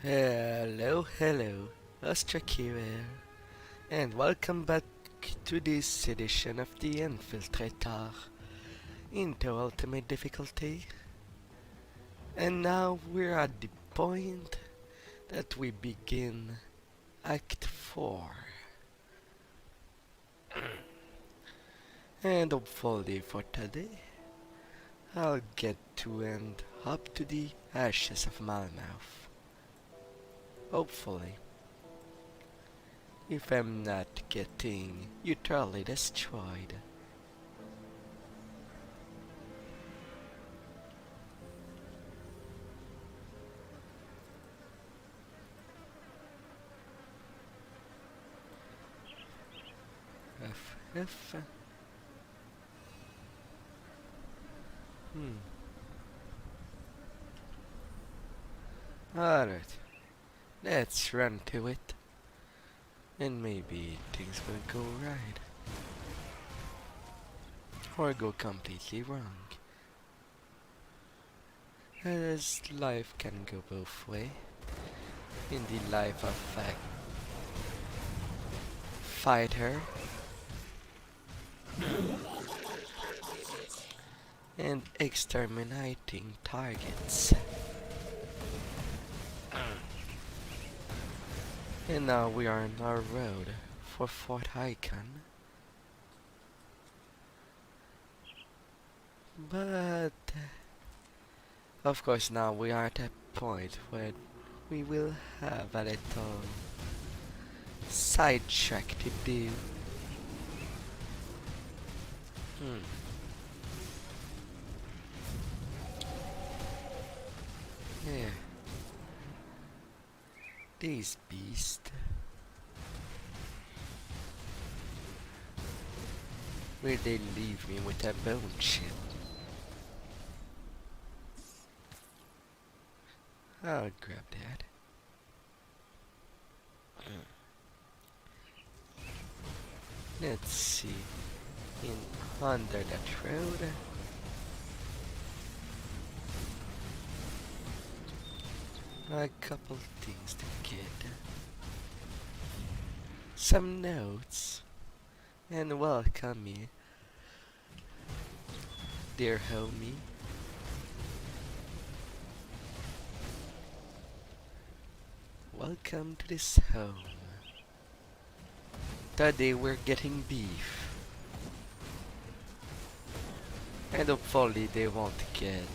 Hello, Ostrakir, and welcome back to this edition of the Infiltrator into Ultimate Difficulty. And now we're at the point that we begin Act 4. And hopefully for today, I'll get to end up to the Ashes of Malmouth. Hopefully. If I'm not getting utterly destroyed. If hmm. Alright, let's run to it. And maybe things will go right. Or go completely wrong. As life can go both way. In the life of a fighter and exterminating targets. And now we are on our road for Fort Icon. But of course now we are at a point where we will have a little sidetrack to do. Yeah. These beasts. Will they leave me with a bone chip? I'll grab that. Let's see. In under that road. A couple things to get. Some notes. And welcome me, dear homie. Welcome to this home. Today we're getting beef. And hopefully they won't get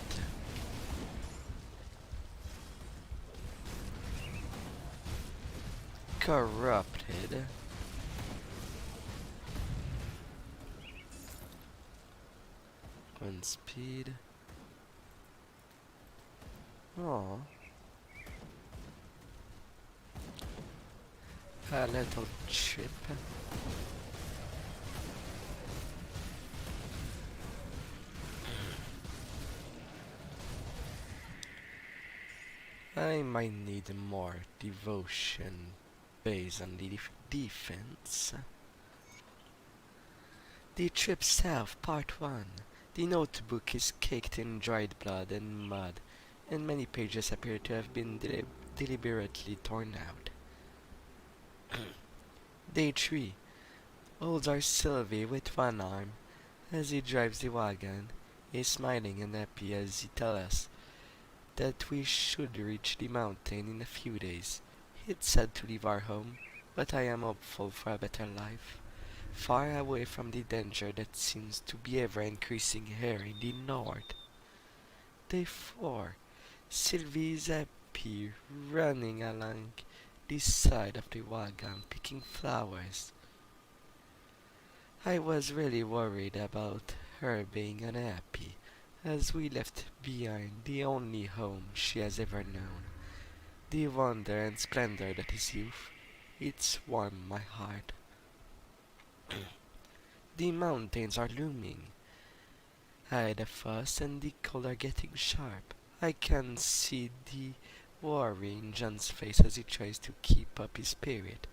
corrupted. One speed. Oh. A little chip. I might need more devotion based on the defense. The Trip South Part 1. The notebook is caked in dried blood and mud, and many pages appear to have been deliberately torn out. Day 3. Older Sylvie with one arm. As he drives the wagon, he is smiling and happy as he tells us that we should reach the mountain in a few days. It's sad to leave our home, but I am hopeful for a better life, far away from the danger that seems to be ever increasing here in the north. Day 4. Sylvie is happy, running along the side of the wagon, picking flowers. I was really worried about her being unhappy, as we left behind the only home she has ever known. The wonder and splendor that is youth, it's warmed my heart. The mountains are looming. Ahead of us and the cold are getting sharp. I can see the worry in John's face as he tries to keep up his spirit.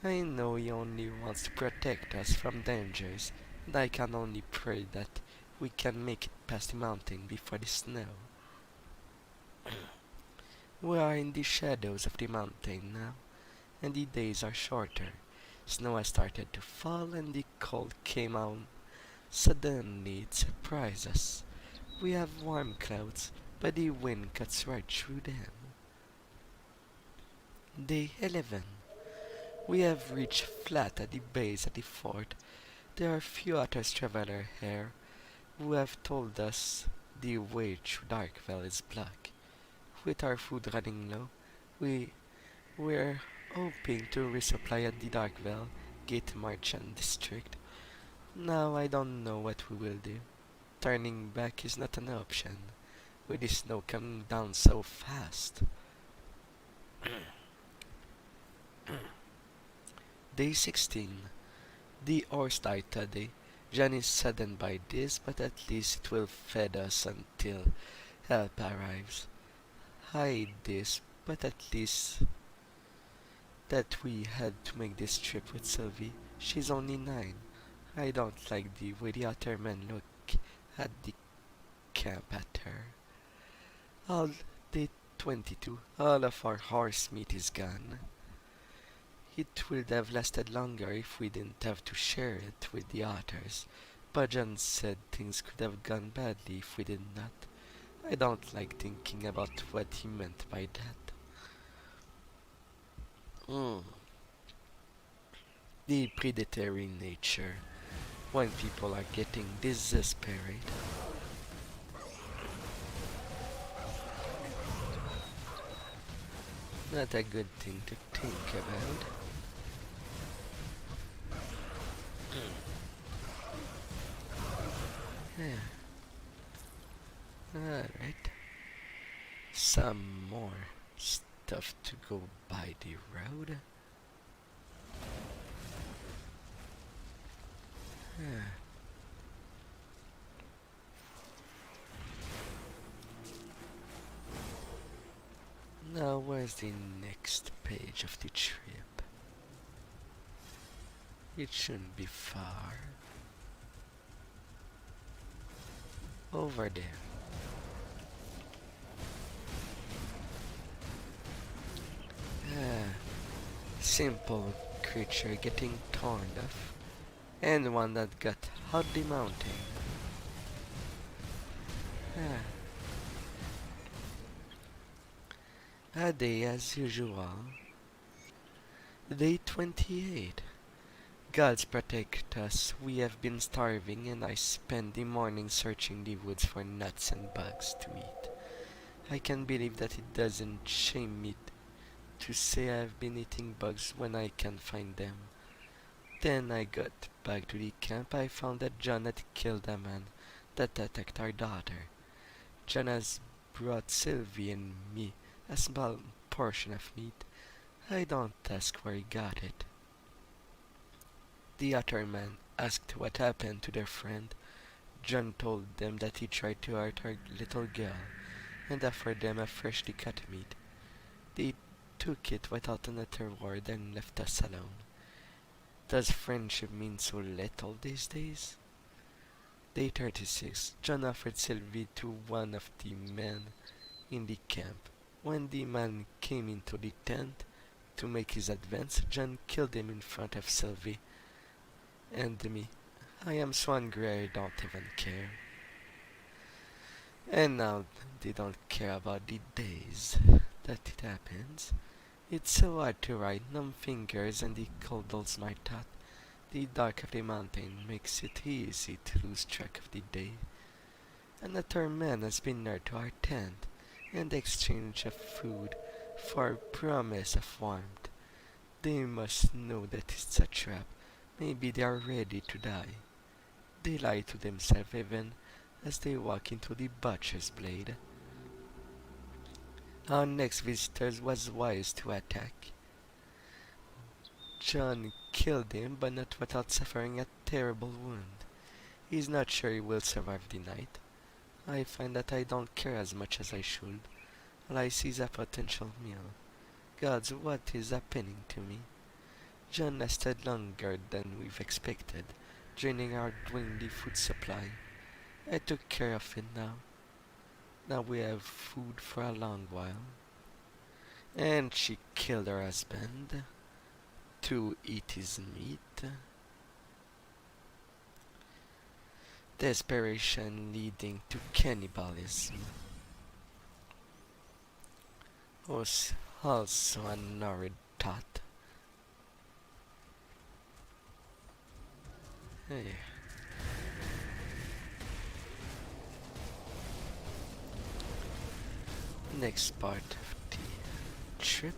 I know he only wants to protect us from dangers, and I can only pray that we can make it past the mountain before the snow. We are in the shadows of the mountain now, and the days are shorter. Snow has started to fall and the cold came on. Suddenly it surprised us. We have warm clouds, but the wind cuts right through them. Day 11. We have reached flat at the base of the fort. There are few other travelers here who have told us the way through Darkville is black. With our food running low, we were hoping to resupply at the Darkville Gate Merchant District. Now I don't know what we will do. Turning back is not an option, with the snow coming down so fast. Day 16. The horse died today. John is saddened by this, but at least it will feed us until help arrives. I hate this, but at least that we had to make this trip with Sylvie. She's only 9. I don't like the way the other men look at the camp at her. All day 22, all of our horse meat is gone. It would have lasted longer if we didn't have to share it with the otters, but John said things could have gone badly if we did not. I don't like thinking about what he meant by that. Mm. The predatory nature, when people are getting desperate. Not a good thing to think about. Yeah. Alright. Some more stuff to go by the road. Yeah. Now where's the next page of the trip? It shouldn't be far. Over there. Ah, simple creature getting torn off, and one that got out the mountain. Ah, a day as usual. Day 28. Gods protect us. We have been starving, and I spent the morning searching the woods for nuts and bugs to eat. I can't believe that it doesn't shame me to say I've been eating bugs when I can't find them. Then I got back to the camp. I found that John had killed a man that attacked our daughter. John has brought Sylvie and me a small portion of meat. I don't ask where he got it. The other man asked what happened to their friend. John told them that he tried to hurt our little girl and offered them a freshly cut meat. They took it without another word and left us alone. Does friendship mean so little these days? Day 36. John offered Sylvie to one of the men in the camp. When the man came into the tent to make his advance, John killed him in front of Sylvie and me. I am so hungry I don't even care. And now they don't care about the days that it happens. It's so hard to write, numb fingers and the cold dulls my thought. The dark of the mountain makes it easy to lose track of the day. Another man has been near to our tent, in exchange of food for promise of warmth. They must know that it's a trap. Maybe they are ready to die. They lie to themselves even as they walk into the butcher's blade. Our next visitor was wise to attack. John killed him, but not without suffering a terrible wound. He's not sure he will survive the night. I find that I don't care as much as I should. All I see is a potential meal. Gods, what is happening to me? John lasted longer than we've expected, draining our dwindling food supply. I took care of it now. Now we have food for a long while. And she killed her husband to eat his meat. Desperation leading to cannibalism was also another thought. Hey. Next part of the trip.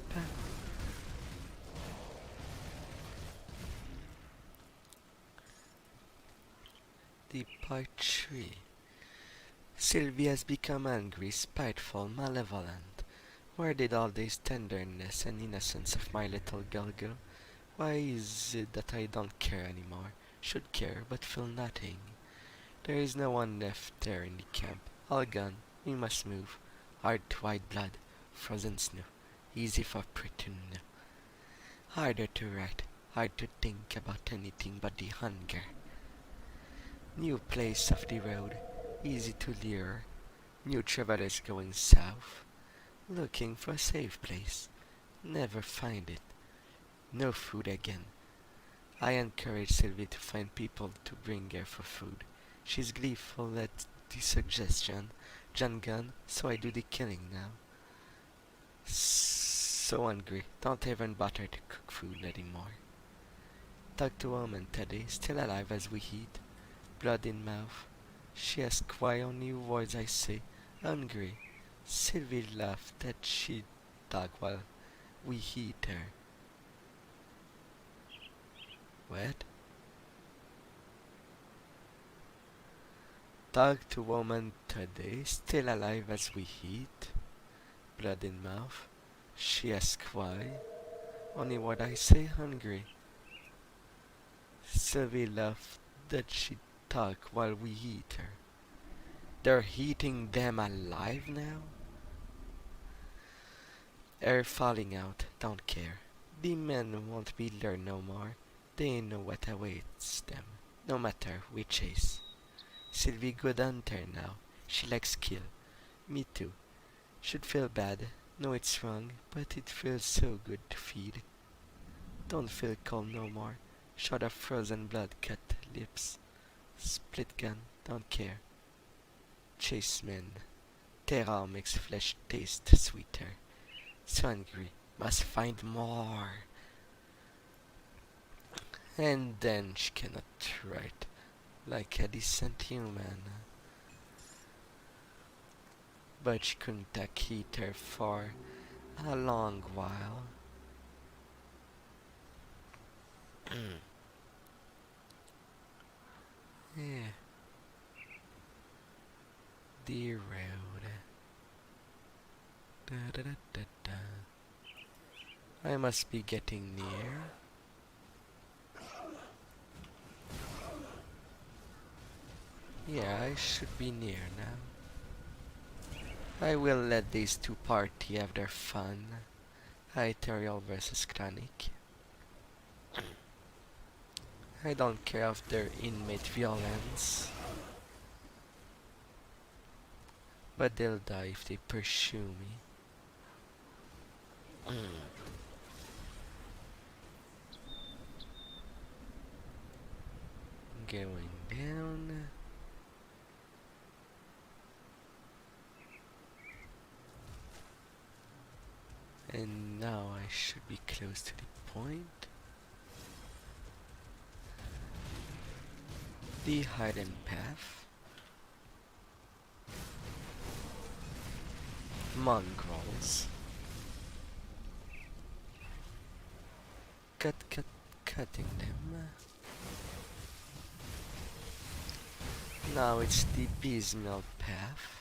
The part 3. Sylvie has become angry, spiteful, malevolent. Where did all this tenderness and innocence of my little girl go? Why is it that I don't care anymore? Should care, but feel nothing. There is no one left there in the camp. All gone. We must move. Hard to white blood. Frozen snow. Easy for pretty to know. Harder to write. Hard to think about anything but the hunger. New place of the road. Easy to lure. New travelers going south. Looking for a safe place. Never find it. No food again. I encourage Sylvie to find people to bring her for food. She's gleeful at the suggestion. John Gunn, so I do the killing now. So hungry, don't even bother to cook food anymore. Talk to woman Teddy, still alive as we eat. Blood in mouth. She asks why only words I say. Hungry. Sylvie laughed that she talk while we eat her. What? Talk to woman today, still alive as we eat. Blood in mouth. She asks why. Only what I say, hungry. Sylvie laughed that she talk while we eat her. They're eating them alive now? Air falling out, don't care. The men won't be learned no more. They know what awaits them. No matter, we chase. Sylvie good hunter now. She likes kill. Me too. Should feel bad. Know it's wrong, but it feels so good to feed. Don't feel cold no more. Shot of frozen blood cut lips. Split gun, don't care. Chase men. Terror makes flesh taste sweeter. So hungry, must find more. And then she cannot write like a decent human. But she couldn't keep her for a long while. Yeah. The road. Da, da, da, da, da. I must be getting near. Yeah, I should be near now. I will let these two party have their fun. Hyterial versus Chronic. I don't care of their inmate violence. But they'll die if they pursue me. Going down. And now I should be close to the point. The hidden path. Mongrels. Cutting them. Now it's the Bismil path.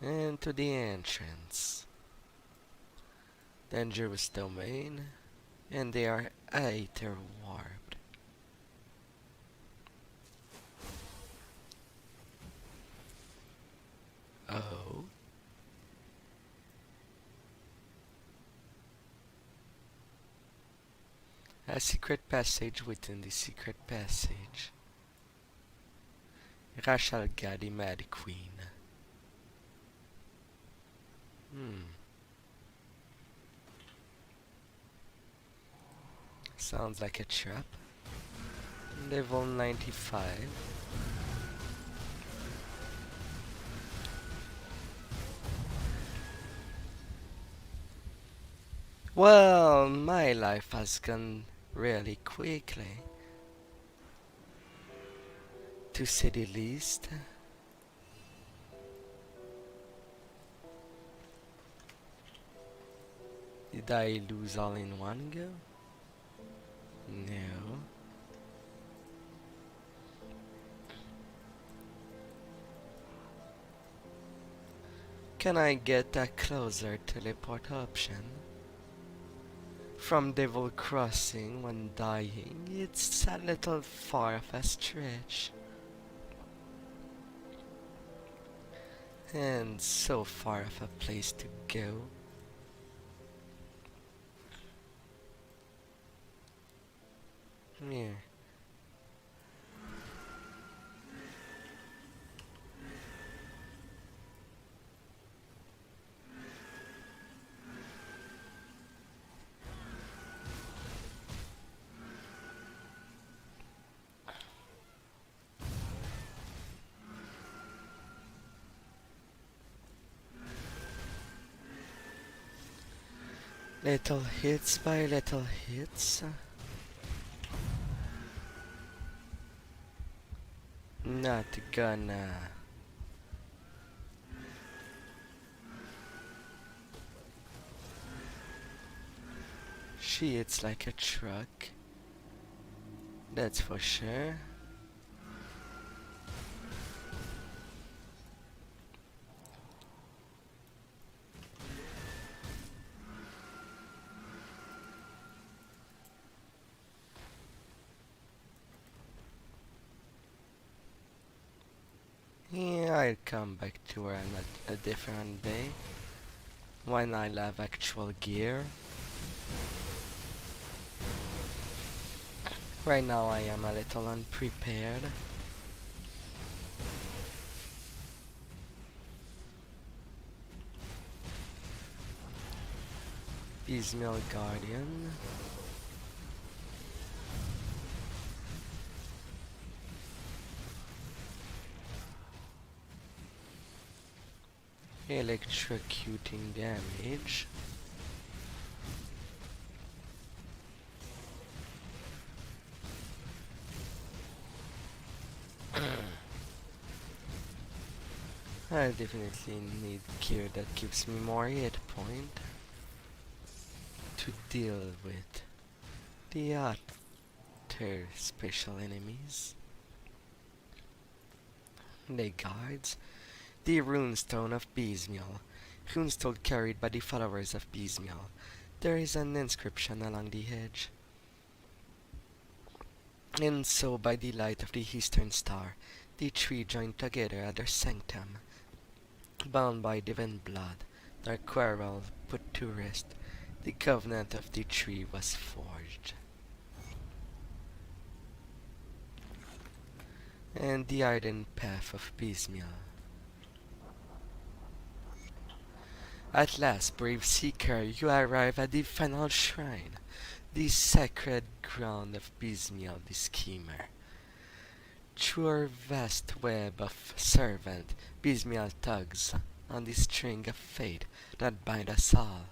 And to the entrance. Dangerous domain. And they are aether warped. Oh. A secret passage within the secret passage. Rachel Gadi Mad Queen. Hmm. Sounds like a trap. Level 95. Well, my life has gone really quickly, to say the least. Did I lose all in one go? No. Can I get a closer teleport option? From Devil Crossing when dying, it's a little far of a stretch. And so far of a place to go. Yeah. Little hits by little hits. Not gonna. She hits like a truck. That's for sure. Yeah, I'll come back to her on a different day. When I'll have actual gear. Right now I am a little unprepared. Piecemeal Guardian. Electrocuting damage. I definitely need gear that gives me more hit point to deal with the other special enemies. The guards, the runestone of Beesmeal, runestone carried by the followers of Beesmeal. There is an inscription along the edge. And so by the light of the eastern star, the three joined together at their sanctum. Bound by divine blood, their quarrel put to rest, the covenant of the tree was forged. And the ardent path of Pismia. At last, brave seeker, you arrive at the final shrine, the sacred ground of Pismia the schemer. Through her vast web of servant, Pismia tugs on the string of fate that bind us all.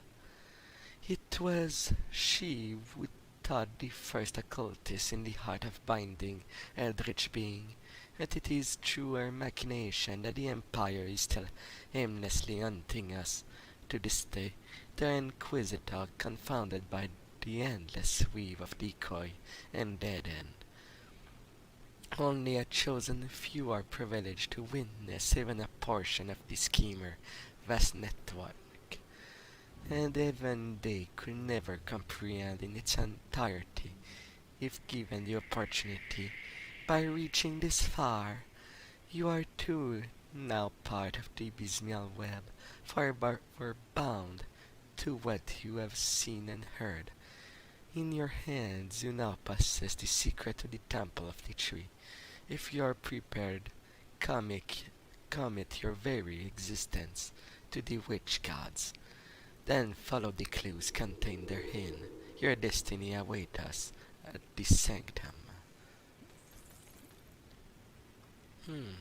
It was she who taught the first occultist in the art of binding eldritch being, yet it is through her machination that the Empire is still aimlessly hunting us. To this day, the Inquisitor, confounded by the endless weave of decoy and dead end. Only a chosen few are privileged to witness even a portion of the schemer vast network, and even they could never comprehend in its entirety if given the opportunity. By reaching this far, you are too now part of the Bismial web, forever bound to what you have seen and heard. In your hands you now possess the secret to the temple of the tree. If you are prepared, commit your very existence to the witch gods. Then follow the clues contained therein. Your destiny awaits us at the sanctum. Hmm.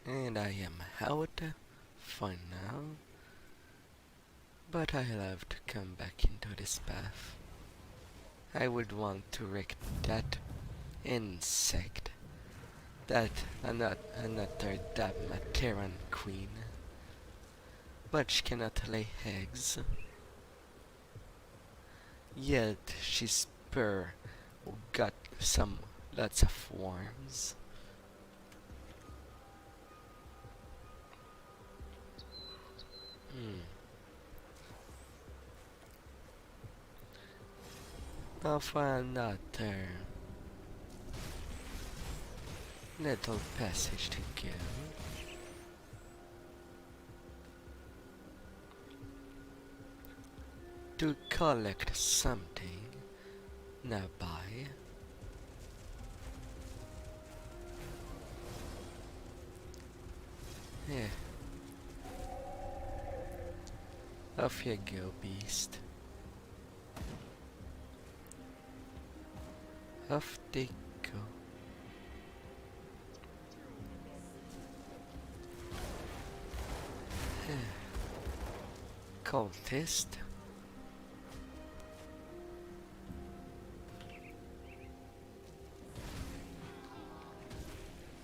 And I am out for now, but I'll have to come back into this path. I would want to wreck that insect, that another Dapmateran queen, but she cannot lay eggs. Yet she's purr, got some lots of worms. Hmm. Now for another little passage to go. To collect something nearby. Yeah. Off you go, beast. Off they go. Cultist.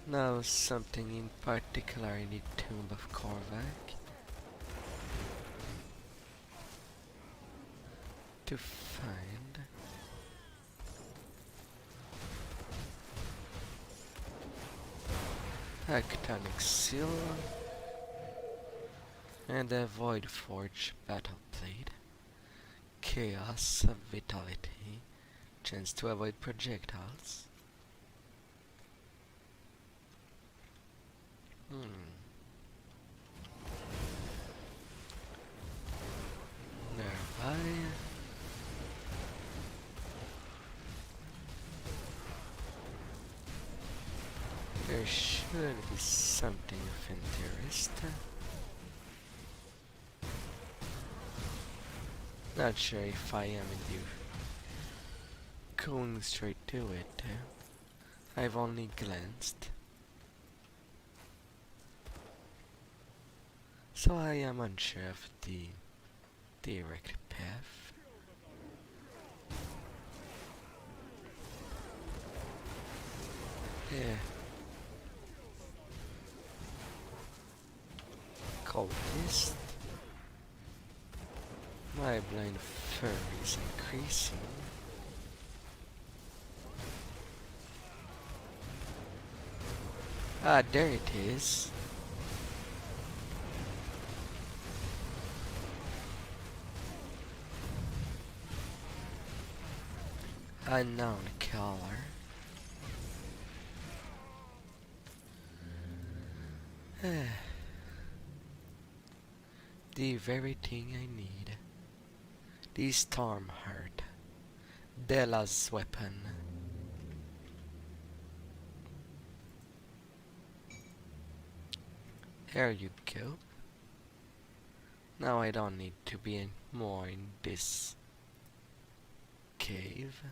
Now something in particular in the tomb of Korvac. To find Actonic Seal and a Void Forge Battle Blade. Chaos of Vitality, chance to avoid projectiles. Nearby. There should be something of interest. Not sure if I am indeed going straight to it. I've only glanced. So I am unsure of the direct path. Yeah. Cultist. My blind fur is increasing. Ah, there it is. Unknown color. The very thing I need. The Stormheart. Della's weapon. Here you go. Now I don't need to be more in this cave.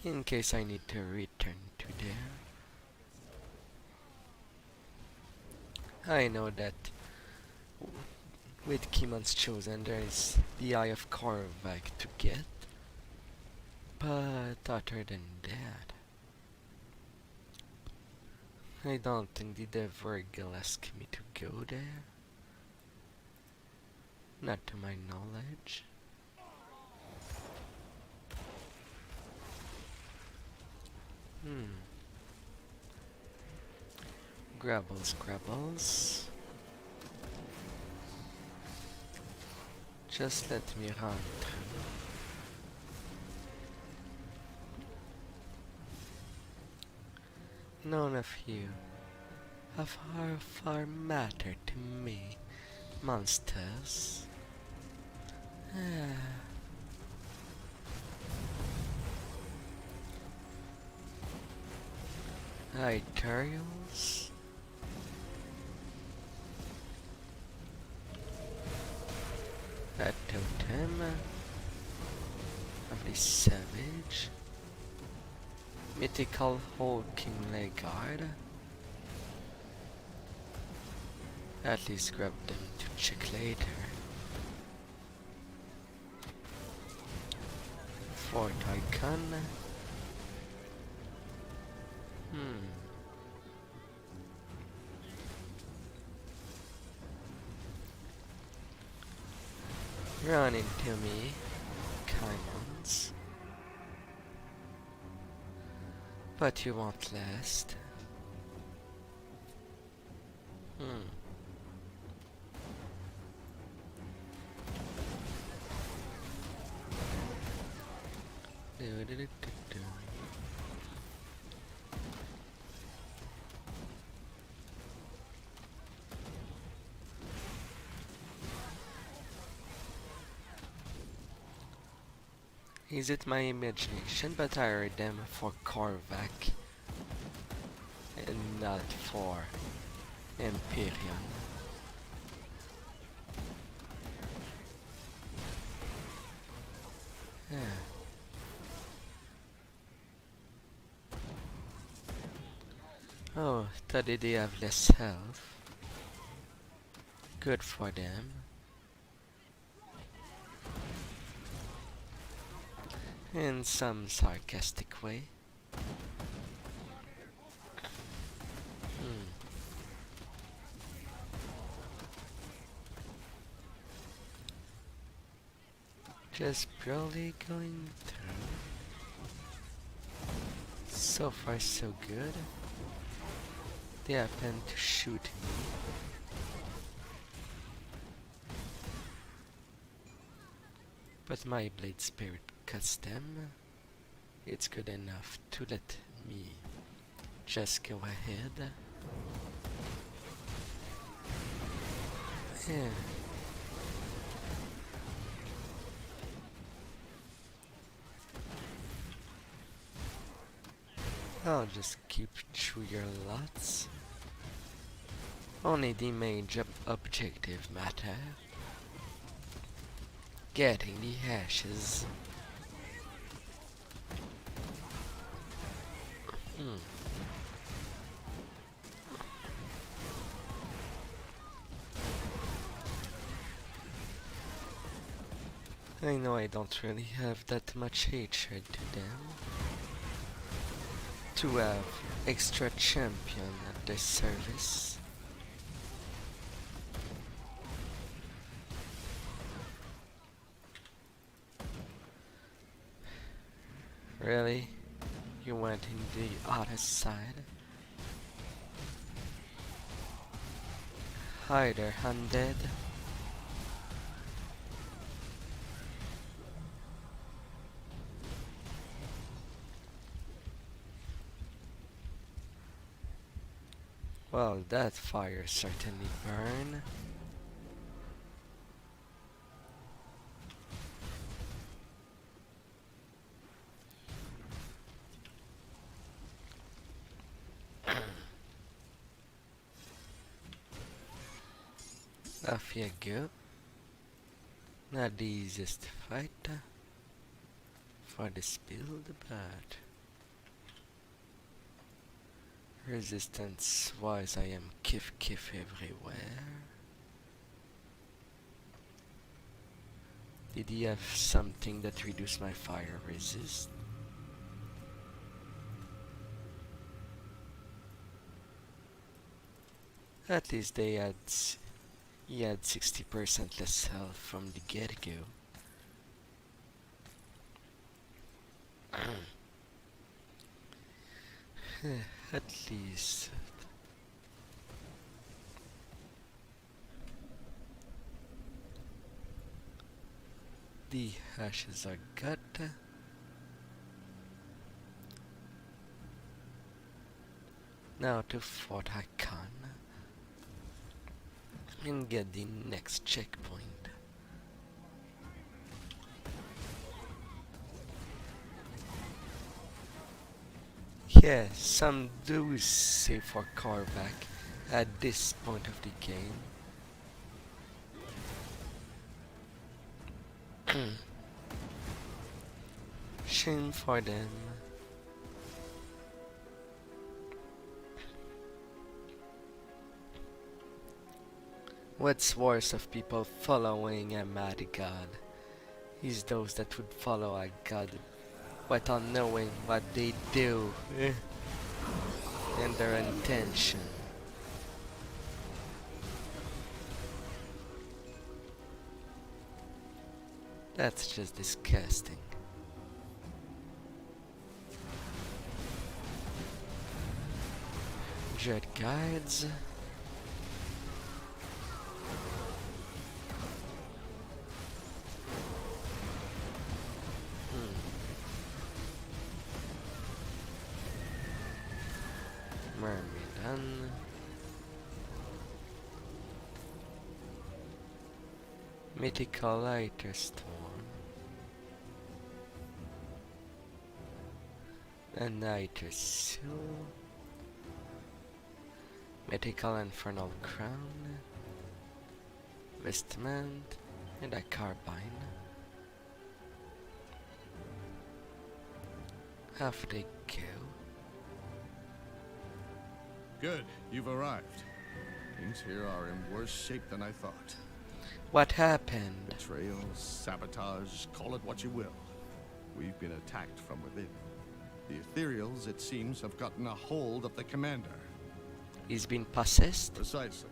In case I need to return to there. I know that with Kimon's Chosen there is the Eye of Korvac to get. But other than that, I don't think the Devergil asked me to go there. Not to my knowledge. Grabbles. Just let me run through. None of you of how far matter to me, monsters. Ah. Iturials? A totem of the savage. Mythical hulking legard. At least grab them to check later. Fort icon. Run into me, Kymons. But you won't last. Do-do-do-do-do. Is it my imagination, but I heard them for Korvac and not for Empyrean? Yeah. Oh, thought they have less health. Good for them. In some sarcastic way. Just barely going through. So far so good. They happen to shoot me. But my blade spirit cuts them. It's good enough to let me just go ahead. Yeah. I'll just keep through your lots. Only the main objective matter. Getting the ashes. I know I don't really have that much hatred to them. To have extra champion at their service. Really? You went in the other side? Hi there, undead. Well, that fire certainly burned. Off you go. Not the easiest fight for this build, but resistance wise I am kiff everywhere. Did he have something that reduced my fire resist? At least he had 60% less health from the get-go. At least. The ashes are got. Now to Fort Icon. and get the next checkpoint. Yeah, some do say for Korvac at this point of the game. Shame for them. What's worse of people following a mad god is those that would follow a god without knowing what they do and their intention. That's just disgusting. Dread guides. Myrmidon. Mythical Lighter Storm. A Niter Seal. Mythical Infernal Crown. Vestment. And a Carbine. Off they go. Good, you've arrived. Things here are in worse shape than I thought. What happened? Betrayal, sabotage, call it what you will. We've been attacked from within. The Ethereals, it seems, have gotten a hold of the commander. He's been possessed? Precisely.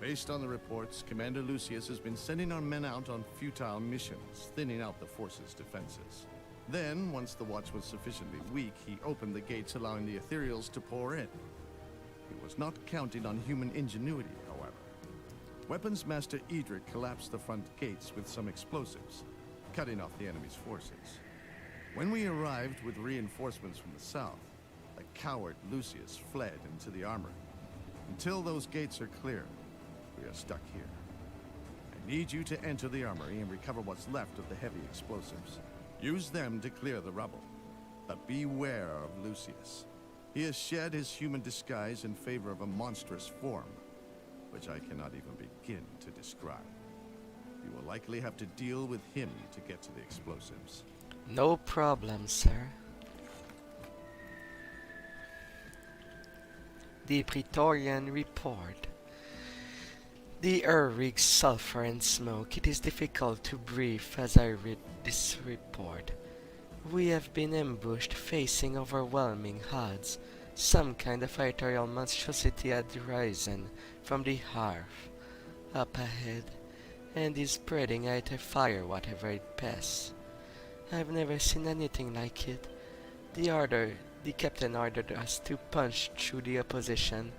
Based on the reports, Commander Lucius has been sending our men out on futile missions, thinning out the force's defenses. Then, once the watch was sufficiently weak, he opened the gates allowing the Ethereals to pour in. He was not counting on human ingenuity, however. Weapons Master Edric collapsed the front gates with some explosives, cutting off the enemy's forces. When we arrived with reinforcements from the south, the coward Lucius fled into the armory. Until those gates are clear, we are stuck here. I need you to enter the armory and recover what's left of the heavy explosives. Use them to clear the rubble. But beware of Lucius. He has shed his human disguise in favor of a monstrous form, which I cannot even begin to describe. You will likely have to deal with him to get to the explosives. No problem, sir. The Praetorian Report. The air reeks sulfur and smoke. It is difficult to breathe as I read this report. We have been ambushed, facing overwhelming odds. Some kind of ethereal monstrosity had risen from the hearth up ahead, and is spreading out a fire whatever it passes. I've never seen anything like it. The captain ordered us to punch through the opposition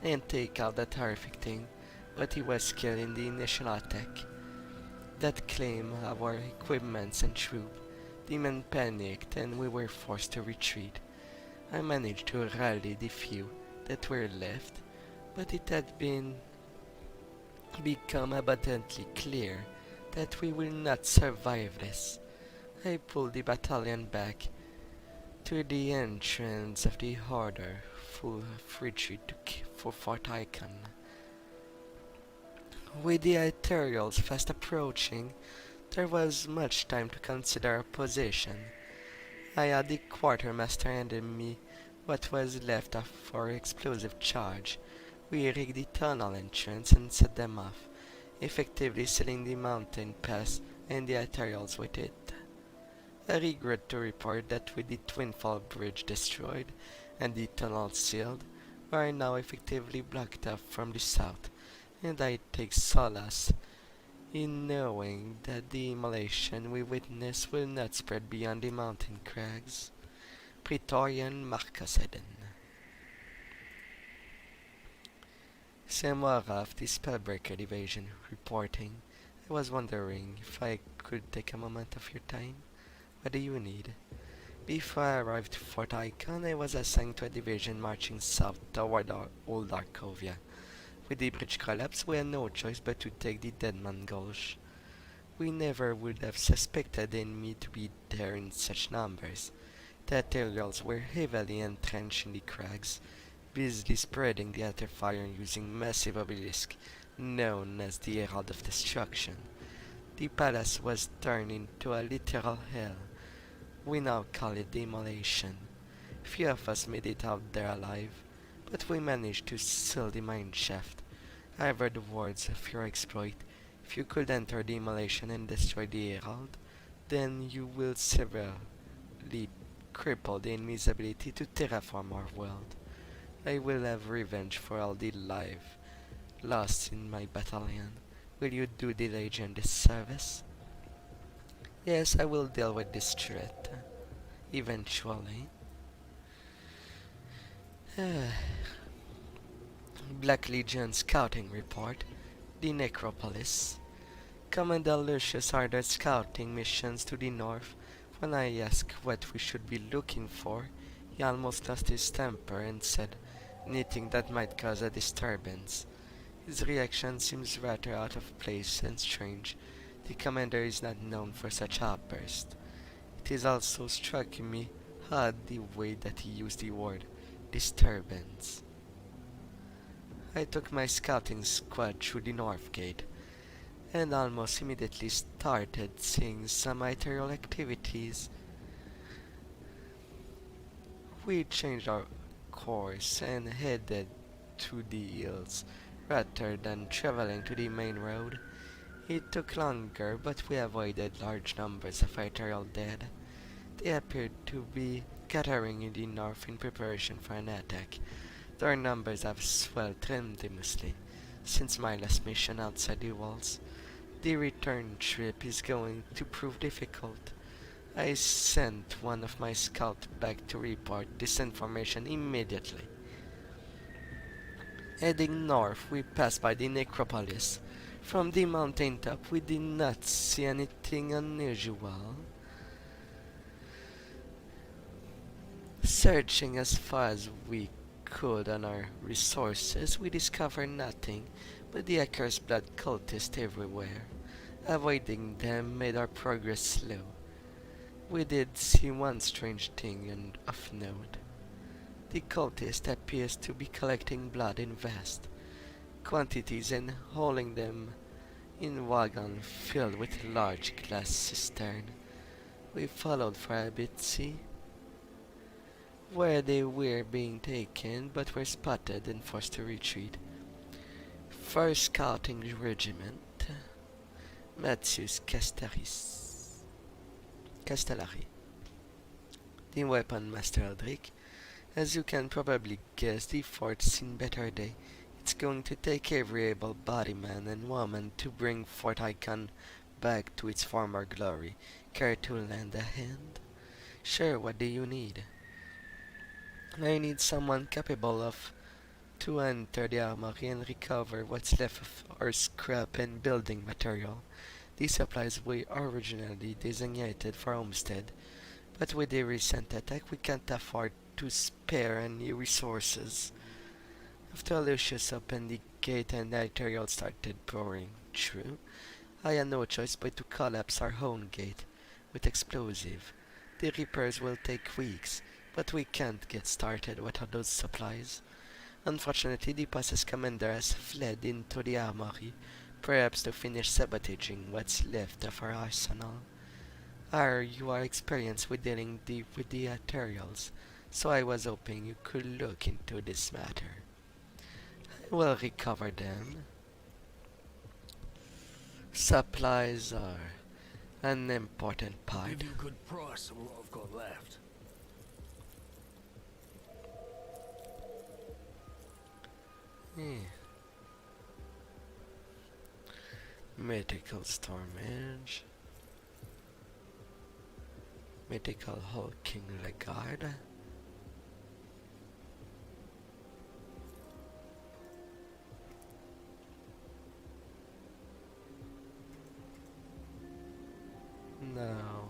and take out that horrific thing, but he was killed in the initial attack. That claimed our equipments and troop. The men panicked and we were forced to retreat. I managed to rally the few that were left, but it had become abundantly clear that we will not survive this. I pulled the battalion back to the entrance of the Order, full of retreat for Fort Icon. With the Ethereals fast approaching, there was much time to consider our position. I had the quartermaster handing me what was left of our explosive charge. We rigged the tunnel entrance and set them off, effectively sealing the mountain pass and the Ethereals with it. I regret to report that with the Twinfall Bridge destroyed and the tunnel sealed, we are now effectively blocked off from the south, and I take solace in knowing that the immolation we witness will not spread beyond the mountain crags. Praetorian Marcus Eden. Samara of the Spellbreaker Division reporting. I was wondering if I could take a moment of your time. What do you need? Before I arrived to Fort Icon, I was assigned to a division marching south toward Old Arcovia. With the bridge collapse, we had no choice but to take the Deadman Gulch. We never would have suspected the enemy to be there in such numbers. The Ethereals were heavily entrenched in the crags, busily spreading the Ether fire using massive obelisk known as the Herald of Destruction. The palace was turned into a literal hell. We now call it demolition. Few of us made it out there alive, but we managed to seal the mine shaft. I have heard the words of your exploit. If you could enter demolition and destroy the Herald, then you will severely cripple the enemy's ability to terraform our world. I will have revenge for all the life lost in my battalion. Will you do the Legion this service? Yes, I will deal with this threat. Eventually. Black Legion Scouting Report. The Necropolis. Commander Lucius ordered scouting missions to the north. When I asked what we should be looking for, he almost lost his temper and said anything that might cause a disturbance. His reaction seems rather out of place and strange. The commander is not known for such outbursts. It is also striking me odd the way that he used the word disturbance. I took my scouting squad through the north gate and almost immediately started seeing some ethereal activities. We changed our course and headed to the hills rather than traveling to the main road. It took longer, but we avoided large numbers of ethereal dead. They appeared to be gathering in the north in preparation for an attack. Their numbers have swelled tremendously since my last mission outside the walls. The return trip is going to prove difficult. I sent one of my scouts back to report this information immediately. Heading north, we passed by the necropolis. From the mountaintop, we did not see anything unusual. Searching as far as we could on our resources, we discovered nothing but the accursed blood cultists everywhere. Avoiding them made our progress slow. We did see one strange thing of note. The cultist appears to be collecting blood in vast quantities and hauling them in wagons filled with large glass cistern. We followed for a bit, see where they were being taken, but were spotted and forced to retreat. First Scouting Regiment, Matthews Castellari. The Weapon Master Eldrick. As you can probably guess, the fort's seen better day. It's going to take every able-bodied man and woman to bring Fort Icon back to its former glory. Care to lend a hand? Sure, what do you need? I need someone capable of to enter the armory and recover what's left of our scrap and building material. These supplies were originally designated for Homestead, but with the recent attack we can't afford to spare any resources. After Lucius opened the gate and the material started pouring through, I had no choice but to collapse our own gate with explosive. The repairs will take weeks, but we can't get started without those supplies. Unfortunately, the possessed commander has fled into the armory, perhaps to finish sabotaging what's left of our arsenal. You are experienced with dealing with the materials, so I was hoping you could look into this matter. I will recover them. Supplies are an important part. Give you a good price on what I've got left. Mythical Stormage. Mythical Hulking Legard. Now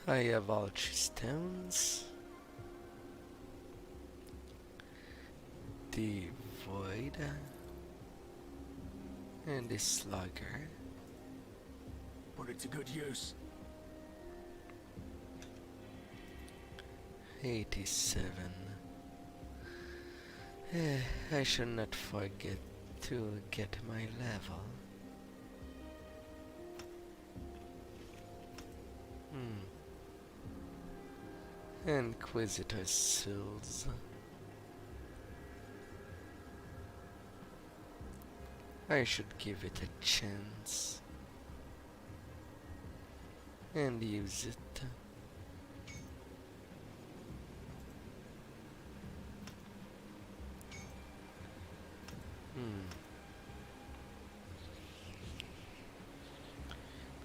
I have all 3 stones. the Void and the Slugger. Put it to good use. 87. I should not forget to get my level. Inquisitor Souls. I should give it a chance and use it. Hmm.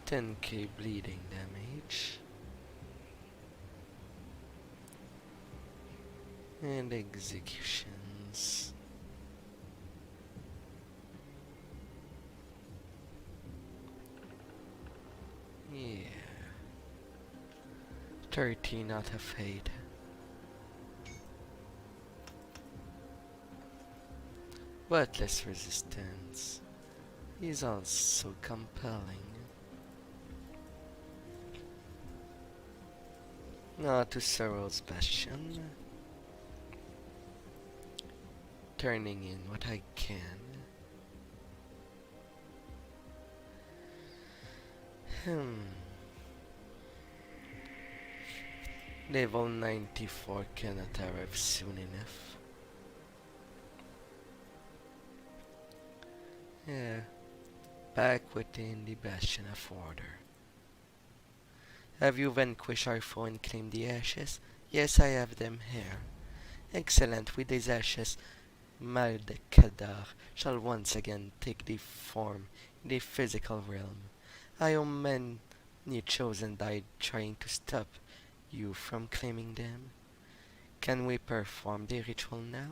10k bleeding damage. And executions. Yeah. 13 out of 8. But less resistance is also compelling. Now to Sorrow's Bastion. Turning in what I can. Level 94 cannot arrive soon enough. Yeah, back within the Bastion of Order. Have you vanquished our foe and claimed the ashes? Yes, I have them here. Excellent, with these ashes, Malkadar shall once again take the form in the physical realm. I owe many chosen died trying to stop you from claiming them. Can we perform the ritual now?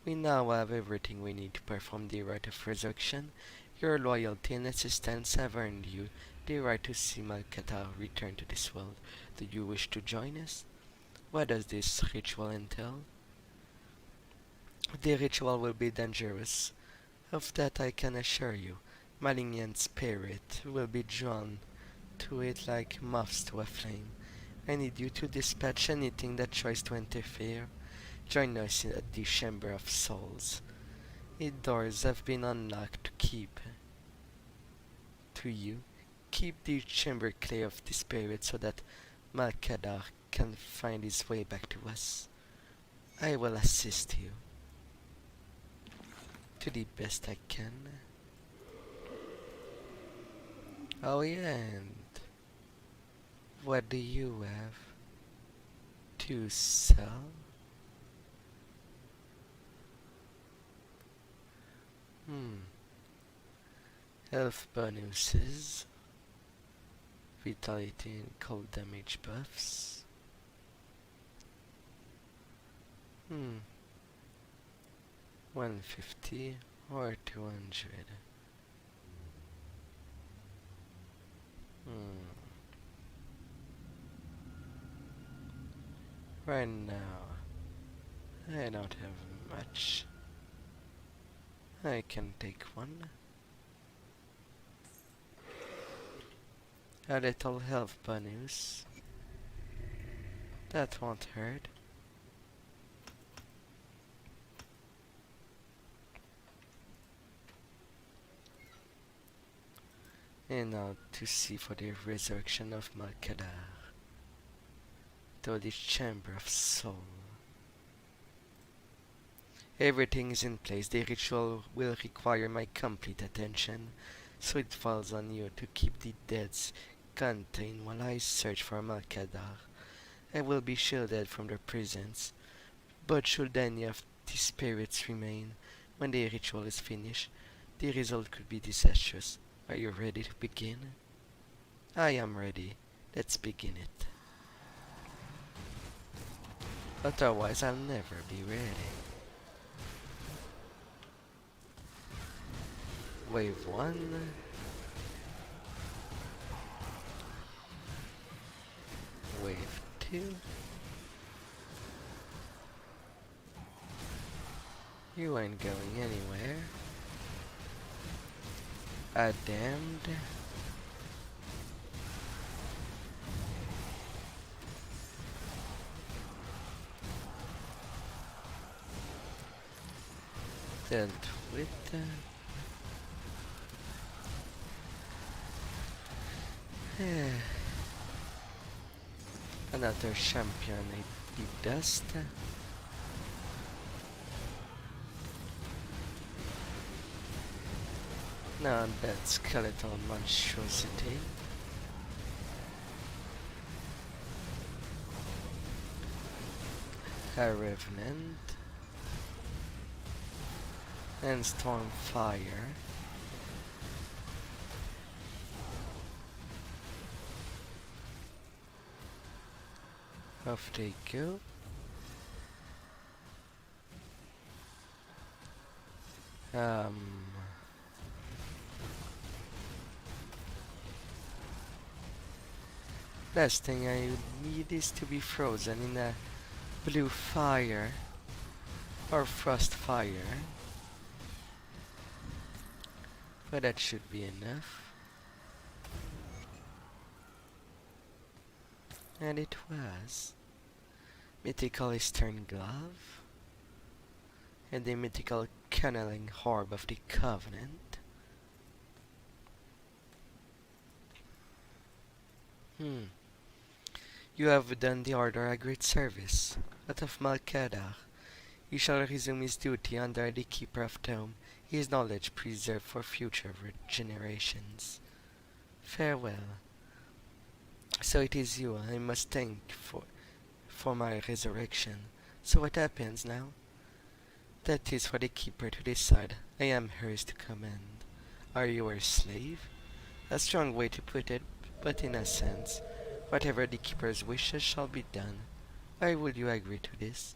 We now have everything we need to perform the rite of resurrection. Your loyalty and assistance have earned you the right to see Malkadar return to this world. Do you wish to join us? What does this ritual entail? The ritual will be dangerous. Of that I can assure you. Malignant spirit will be drawn to it like moths to a flame. I need you to dispatch anything that tries to interfere. Join us at the Chamber of Souls. Its doors have been unlocked to keep the chamber clear of the spirit so that Malkadar can find his way back to us. I will assist you to the best I can. Oh yeah, and what do you have to sell? Health bonuses, vitality and cold damage buffs. 150 or 200. Right now, I don't have much. I can take one. A little health bonus. That won't hurt. And now to see for the resurrection of Malkadar. To the Chamber of Soul. Everything is in place. The ritual will require my complete attention, so it falls on you to keep the deads contained while I search for Malkadar. I will be shielded from their presence, but should any of the spirits remain when the ritual is finished, the result could be disastrous. Are you ready to begin? I am ready. Let's begin it. Otherwise, I'll never be ready. Wave 1. Wave 2. You ain't going anywhere. A damned. Dealt with. Another champion I dust. Now that skeletal monstrosity. A revenant. And stormfire. Off they go. Last thing I need is to be frozen in a blue fire or frost fire, but that should be enough. And it was. Mythical Eastern Glove and the mythical Canneling Orb of the Covenant. You have done the Order a great service. Out of Malkadar, he shall resume his duty under the Keeper of Tome, his knowledge preserved for future generations. Farewell. So it is you I must thank for my resurrection. So what happens now? That is for the Keeper to decide. I am hers to command. Are you her slave? A strong way to put it, but in a sense, whatever the Keeper's wishes shall be done. Why would you agree to this?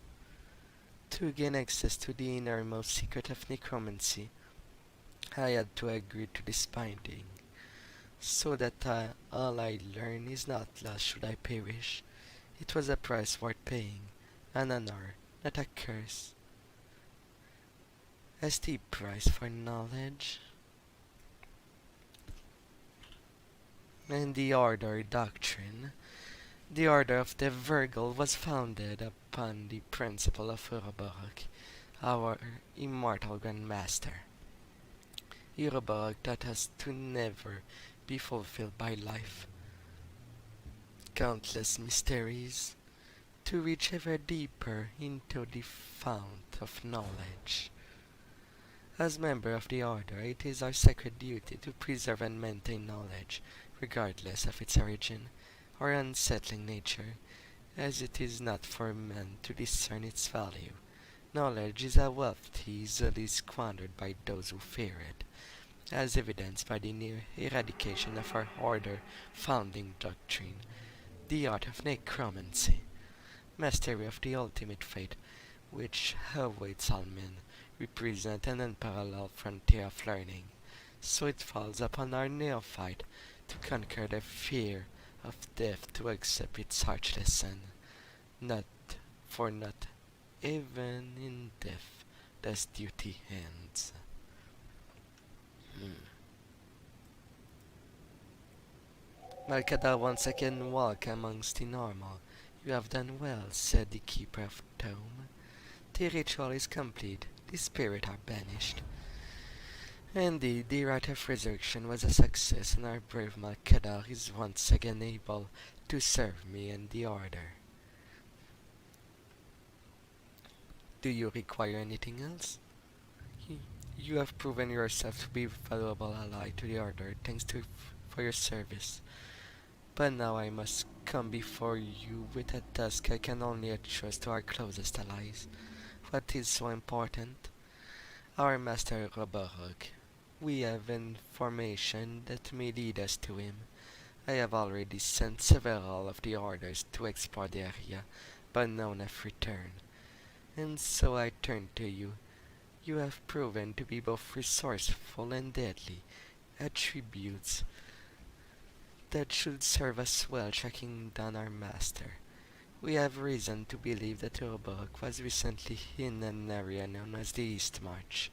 To gain access to the innermost secret of necromancy, I had to agree to this binding, so that all I learn is not lost should I perish. It was a price worth paying, an honor, not a curse. A steep price for knowledge. And the Order doctrine. The Order of the Virgil was founded upon the principle of Uroborog, our immortal Grand Master. Uroborog taught us to never be fulfilled by life. Countless mysteries, to reach ever deeper into the fount of knowledge. As member of the Order, it is our sacred duty to preserve and maintain knowledge, regardless of its origin or unsettling nature, as it is not for man to discern its value. Knowledge is a wealth easily squandered by those who fear it, as evidenced by the near eradication of our Order founding doctrine, the art of necromancy, mastery of the ultimate fate, which awaits all men, represent an unparalleled frontier of learning. So it falls upon our neophyte to conquer the fear of death, to accept its harsh lesson. Not even in death does duty ends. Malkadar once again walk amongst the normal. You have done well, said the Keeper of Tome. The ritual is complete, the spirit are banished. Indeed, the rite of resurrection was a success, and our brave Malkadar is once again able to serve me and the Order. Do you require anything else? You have proven yourself to be a valuable ally to the Order, thanks for your service. But now I must come before you with a task I can only entrust to our closest allies. What is so important? Our Master Roborog. We have information that may lead us to him. I have already sent several of the Orders to explore the area, but none have returned. And so I turn to you. You have proven to be both resourceful and deadly, attributes that should serve us well tracking down our master. We have reason to believe that Urborg was recently in an area known as the East March,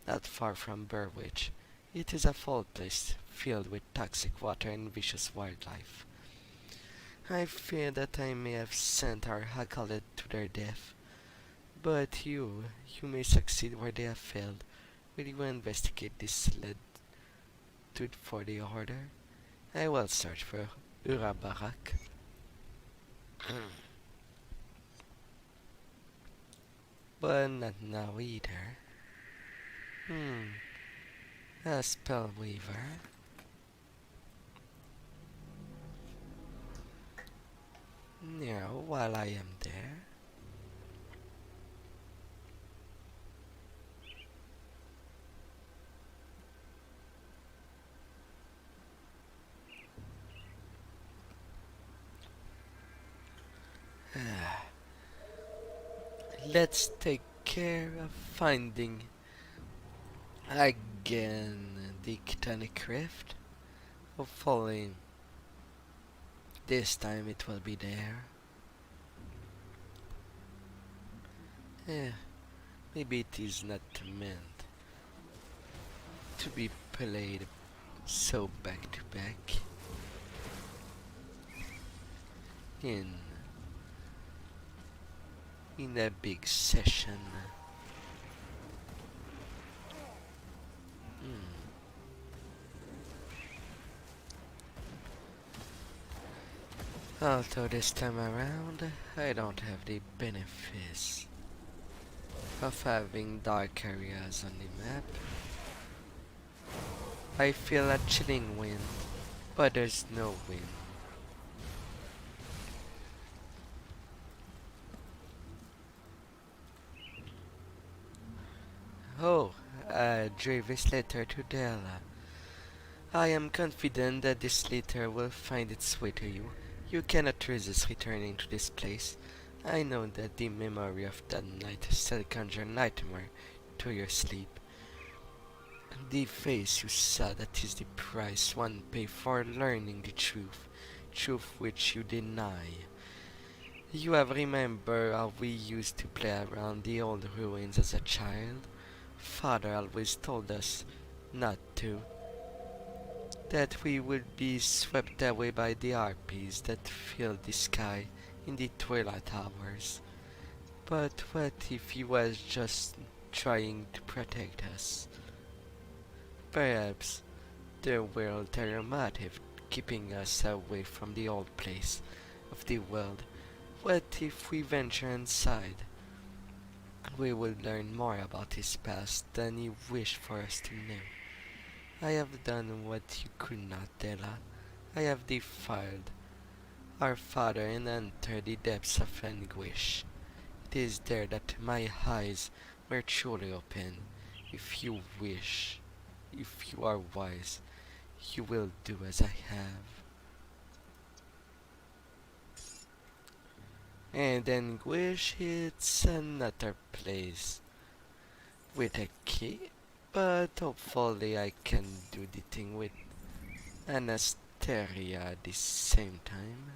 not far from Burwich. It is a foul place filled with toxic water and vicious wildlife. I fear that I may have sent our acolyte to their death, but you may succeed where they have failed. Will you investigate this lead to for the order? I will search for Urabarak. But not now either. Hmm, a spell weaver. Now, while I am there, let's take care of finding again the Chthonic Rift. Hopefully, this time it will be there. Eh, maybe it is not meant to be played so back to back in a big session. Hmm. Although this time around, I don't have the benefits of having dark areas on the map. I feel a chilling wind, but there's no wind. Oh, a Dravis letter to Della. I am confident that this letter will find its way to you. You cannot resist returning to this place. I know that the memory of that night still conjure nightmare to your sleep. The face you saw, that is the price one pays for learning the truth which you deny. You have remembered how we used to play around the old ruins as a child? Father always told us not to, that we would be swept away by the harpies that filled the sky in the twilight hours. But what if he was just trying to protect us? Perhaps there were ulterior motives keeping us away from the old place of the world. What if we venture inside? We will learn more about his past than he wished for us to know. I have done what you could not, Della. I have defiled our father and entered the depths of anguish. It is there that my eyes were truly open. If you wish, if you are wise, you will do as I have. And anguish, it's another place with a key, but hopefully I can do the thing with Anasteria at the same time.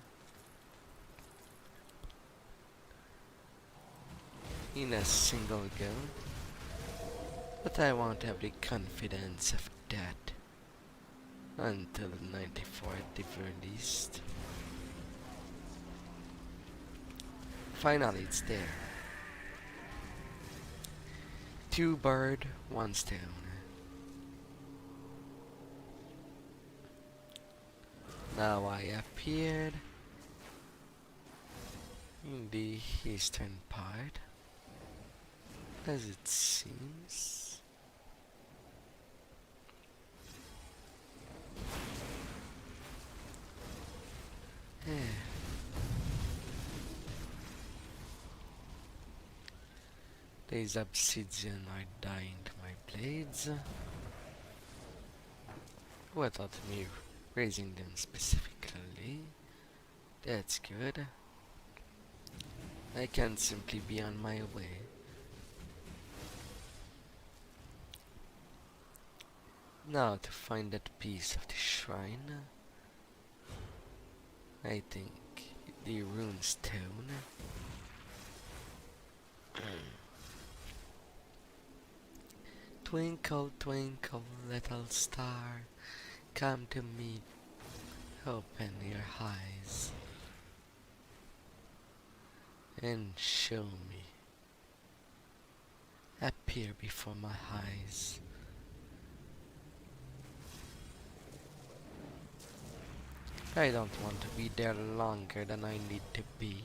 In a single go. But I won't have the confidence of that until 94 at the very least. Finally, it's there. 2 bird, 1 stone. Now I appeared in the eastern part, as it seems. These obsidian are dying to my blades. Who thought of me raising them specifically? That's good. I can simply be on my way. Now to find that piece of the shrine. I think the runestone. Twinkle, twinkle, little star, come to me, open your eyes, and show me. Appear before my eyes. I don't want to be there longer than I need to be.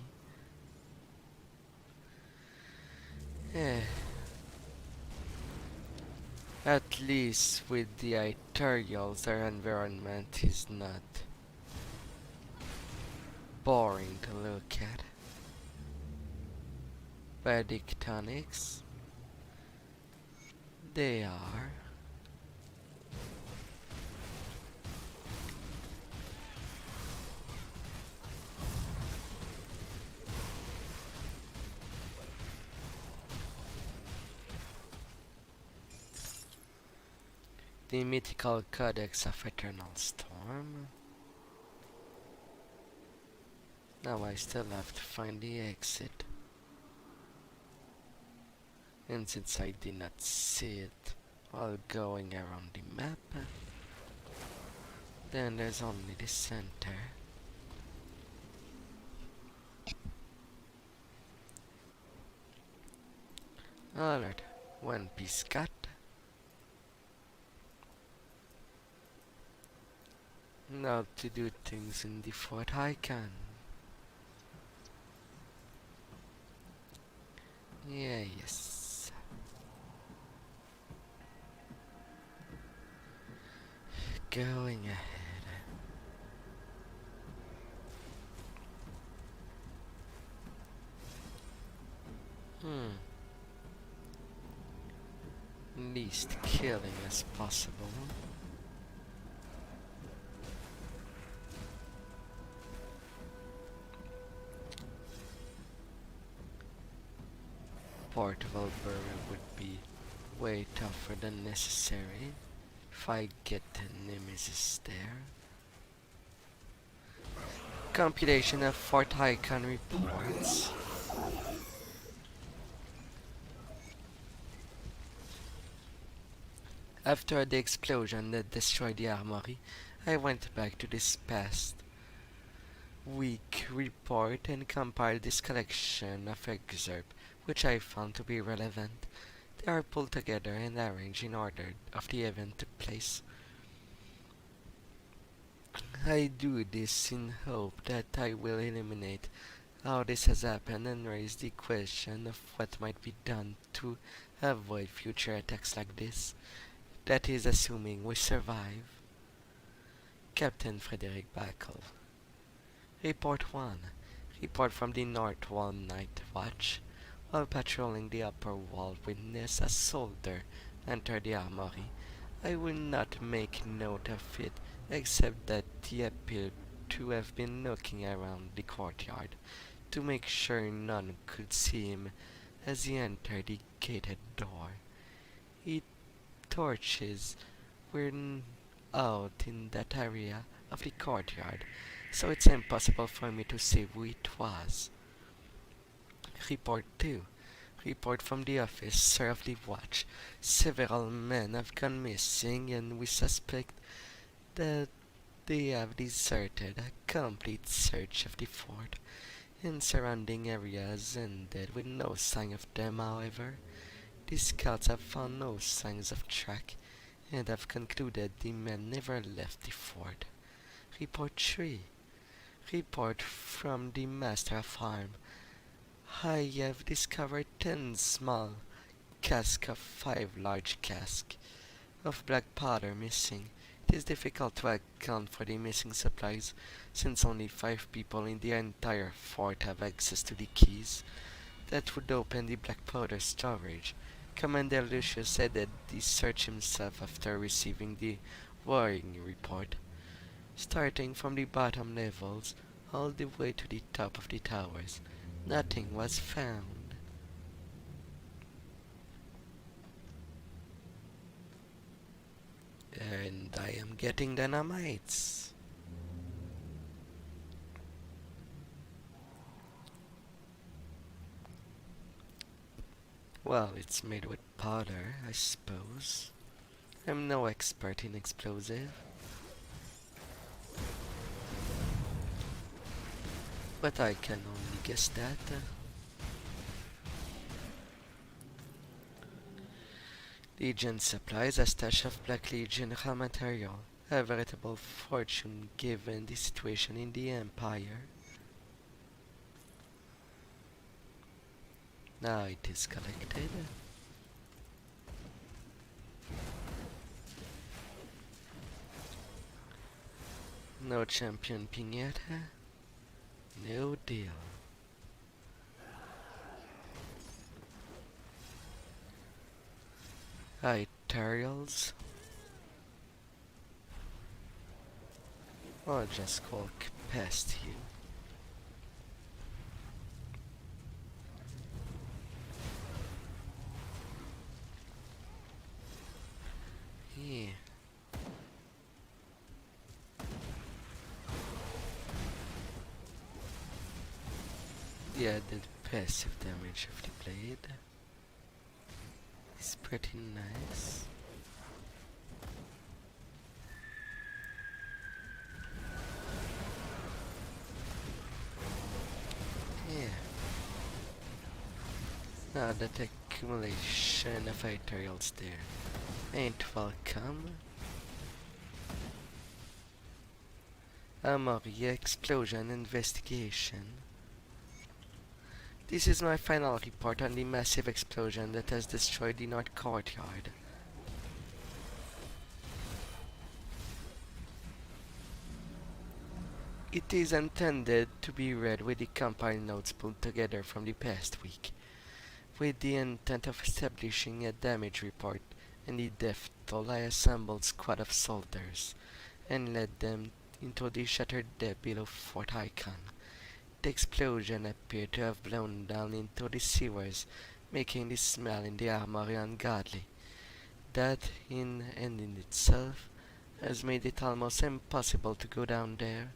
Eh, at least with the Ethereals, their environment is not boring to look at. Vedic tonics, they are. The mythical codex of Eternal Storm. Now I still have to find the exit. And since I did not see it while going around the map, then there's only the center. Alright, one piece cut. Now to do things in the fort I can. Yeah, yes. Going ahead. Least killing as possible. Portable burial would be way tougher than necessary if I get the nemesis there. Computation of Fort Icon reports. After the explosion that destroyed the armory, I went back to this past week report and compiled this collection of excerpts which I found to be relevant. They are pulled together and arranged in order of the event took place. I do this in hope that I will eliminate how this has happened and raise the question of what might be done to avoid future attacks like this. That is assuming we survive. Captain Frederick Backel. Report 1. Report from the North Wall Night Watch. While patrolling the upper wall, witness a soldier enter the armory. I will not make note of it, except that he appeared to have been looking around the courtyard to make sure none could see him as he entered the gated door. He torches were out in that area of the courtyard, so it's impossible for me to say who it was. Report 2. Report from the officer of the watch. Several men have gone missing and we suspect that they have deserted. A complete search of the fort and surrounding areas ended with no sign of them, however. The scouts have found no signs of track and have concluded the men never left the fort. Report 3. Report from the Master of Arm. I have discovered 10 small casks of 5 large casks of black powder missing. It is difficult to account for the missing supplies, since only 5 people in the entire fort have access to the keys that would open the black powder storage. Commander Lucius headed the search himself after receiving the worrying report. Starting from the bottom levels all the way to the top of the towers, nothing was found. And I am getting dynamites. Well, it's made with powder, I suppose. I'm no expert in explosive, but I can only guess that. Legion supplies a stash of Black Legion raw material, a veritable fortune given the situation in the Empire. Now it is collected. No champion ping yet, huh? No deal. Itarials. I'll just walk past you. Yeah. The added passive damage of the blade is pretty nice. Yeah. Now that accumulation of itarials there ain't welcome. Amoria explosion investigation. This is my final report on the massive explosion that has destroyed the North Courtyard. It is intended to be read with the compiled notes pulled together from the past week, with the intent of establishing a damage report and the death toll. I assembled squad of soldiers and led them into the shattered deck below Fort Icon. The explosion appeared to have blown down into the sewers, making the smell in the armory ungodly. That, in and in itself, has made it almost impossible to go down there.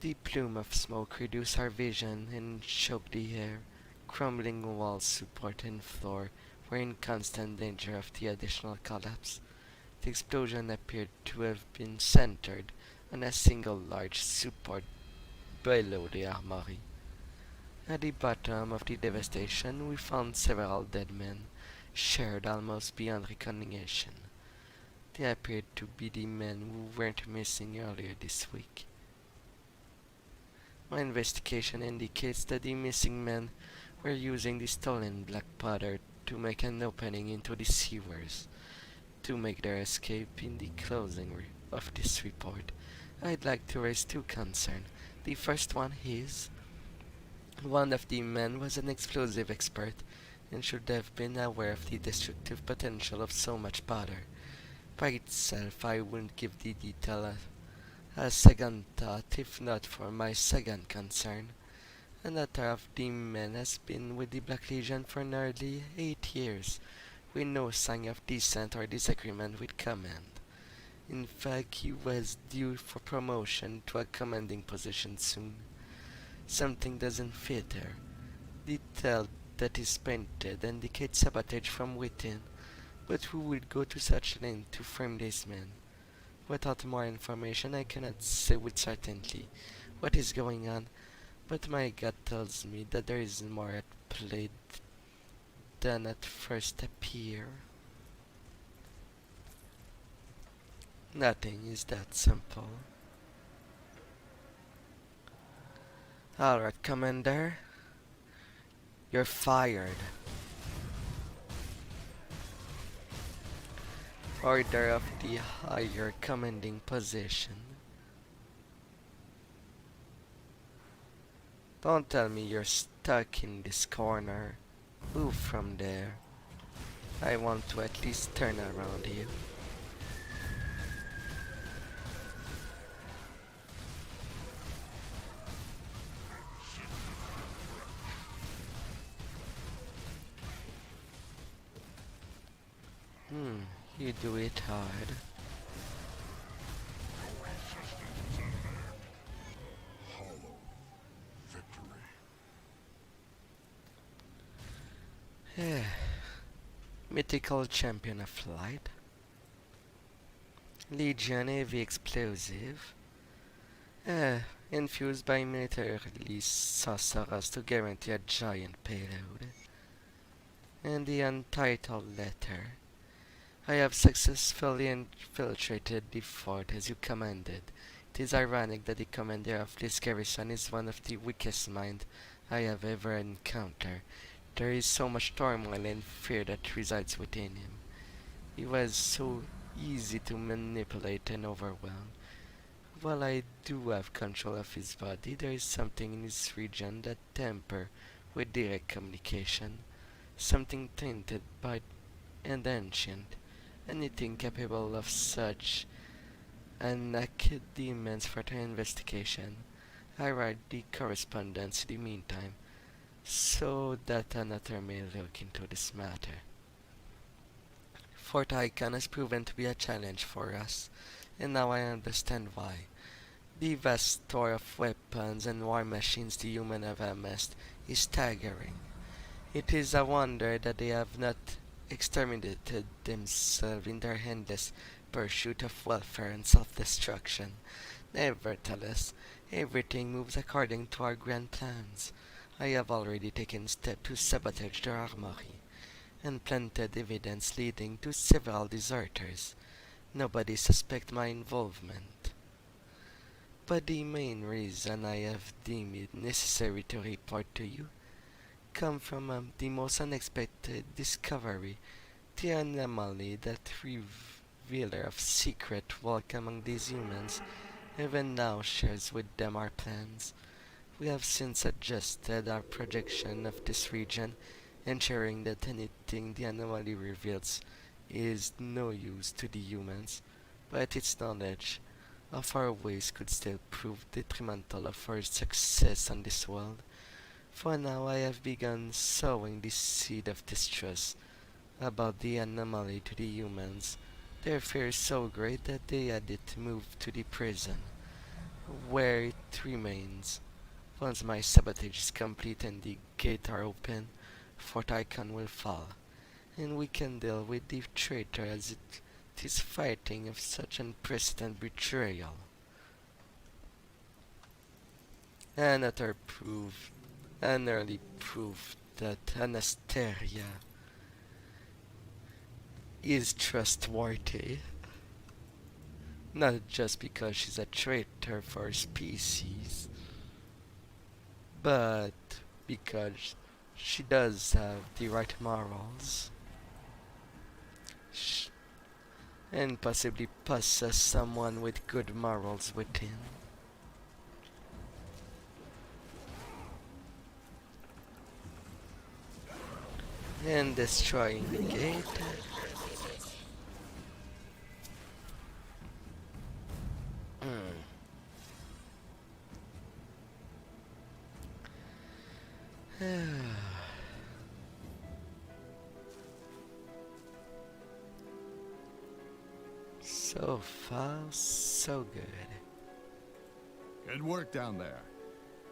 The plume of smoke reduced our vision and choked the air. Crumbling walls, support, and floor were in constant danger of the additional collapse. The explosion appeared to have been centered on a single large support below the armory. At the bottom of the devastation, we found several dead men, shared almost beyond recognition. They appeared to be the men who weren't missing earlier this week. My investigation indicates that the missing men were using the stolen black powder to make an opening into the sewers, to make their escape. In the closing of this report, I'd like to raise two concerns. The first one is, one of the men was an explosive expert and should have been aware of the destructive potential of so much powder. By itself, I wouldn't give the detail a second thought if not for my second concern. Another of the men has been with the Black Legion for nearly 8 years, with no sign of dissent or disagreement with command. In fact, he was due for promotion to a commanding position soon. Something doesn't fit there. The tale that is painted indicates sabotage from within, but who would go to such length to frame this man? Without more information, I cannot say with certainty what is going on, but my gut tells me that there is more at play than at first appear. Nothing is that simple. Alright, Commander. You're fired. Order of the higher commanding position. Don't tell me you're stuck in this corner. Move from there. I want to at least turn around you. You do it hard. Hollow victory. Mythical champion of light. Legion heavy explosive. Uh, Infused by militarily sorcerers to guarantee a giant payload. And the untitled letter. I have successfully infiltrated the fort as you commanded. It is ironic that the commander of this garrison is one of the weakest minds I have ever encountered. There is so much turmoil and fear that resides within him. He was so easy to manipulate and overwhelm. While I do have control of his body, there is something in his region that temper with direct communication, something tainted by and ancient. Anything capable of such an academic's further investigation. I write the correspondence in the meantime, so that another may look into this matter. Fort Icon has proven to be a challenge for us, and now I understand why. The vast store of weapons and war machines the humans have amassed is staggering. It is a wonder that they have not exterminated themselves in their endless pursuit of welfare and self-destruction. Nevertheless, everything moves according to our grand plans. I have already taken steps to sabotage their armory, and planted evidence leading to several deserters. Nobody suspects my involvement. But the main reason I have deemed it necessary to report to you come from the most unexpected discovery, the anomaly that revealer of secret work among these humans even now shares with them our plans. We have since adjusted our projection of this region, ensuring that anything the anomaly reveals is no use to the humans, but its knowledge of our ways could still prove detrimental of our success on this world. For now, I have begun sowing the seed of distrust about the anomaly to the humans. Their fear is so great that they had it moved to the prison, where it remains. Once my sabotage is complete and the gates are open, Fort Icon will fall, and we can deal with the traitor as it is fighting of such unprecedented betrayal. Another proof, an early proof that Anastasia is trustworthy, not just because she's a traitor for her species, but because she does have the right morals, sh- and possibly possess someone with good morals within. And destroying the gate. So far, so good. Good work down there.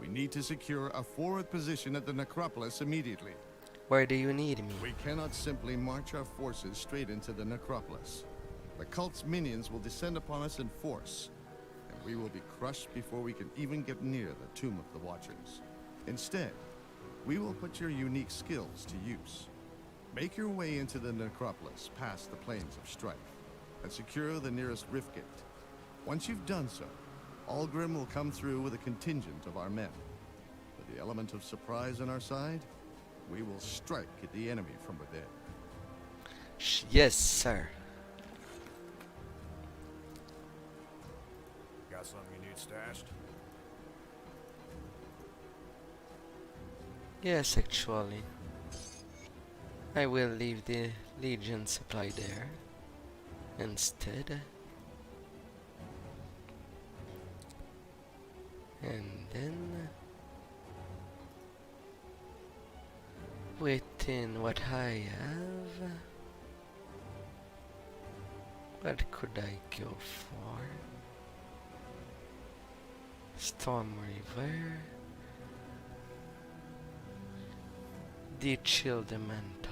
We need to secure a forward position at the necropolis immediately. Where do you need me? We cannot simply march our forces straight into the necropolis. The cult's minions will descend upon us in force, and we will be crushed before we can even get near the Tomb of the Watchers. Instead, we will put your unique skills to use. Make your way into the necropolis past the Plains of Strife, and secure the nearest rift gate. Once you've done so, Algrim will come through with a contingent of our men. With the element of surprise on our side, we will strike at the enemy from within. Yes, sir. Got something you need stashed? Yes, actually. I will leave the Legion supply there instead. And then, within what I have, what could I go for? Storm River, the Chill the Mantle,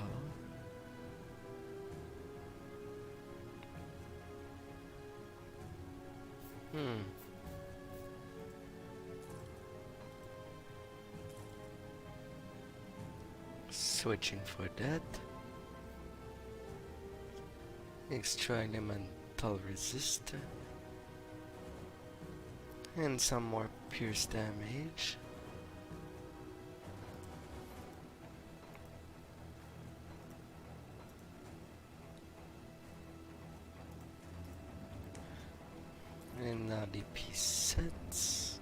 Hmm. Switching for that. Extra elemental resist. And some more pierce damage. And now the piece sets.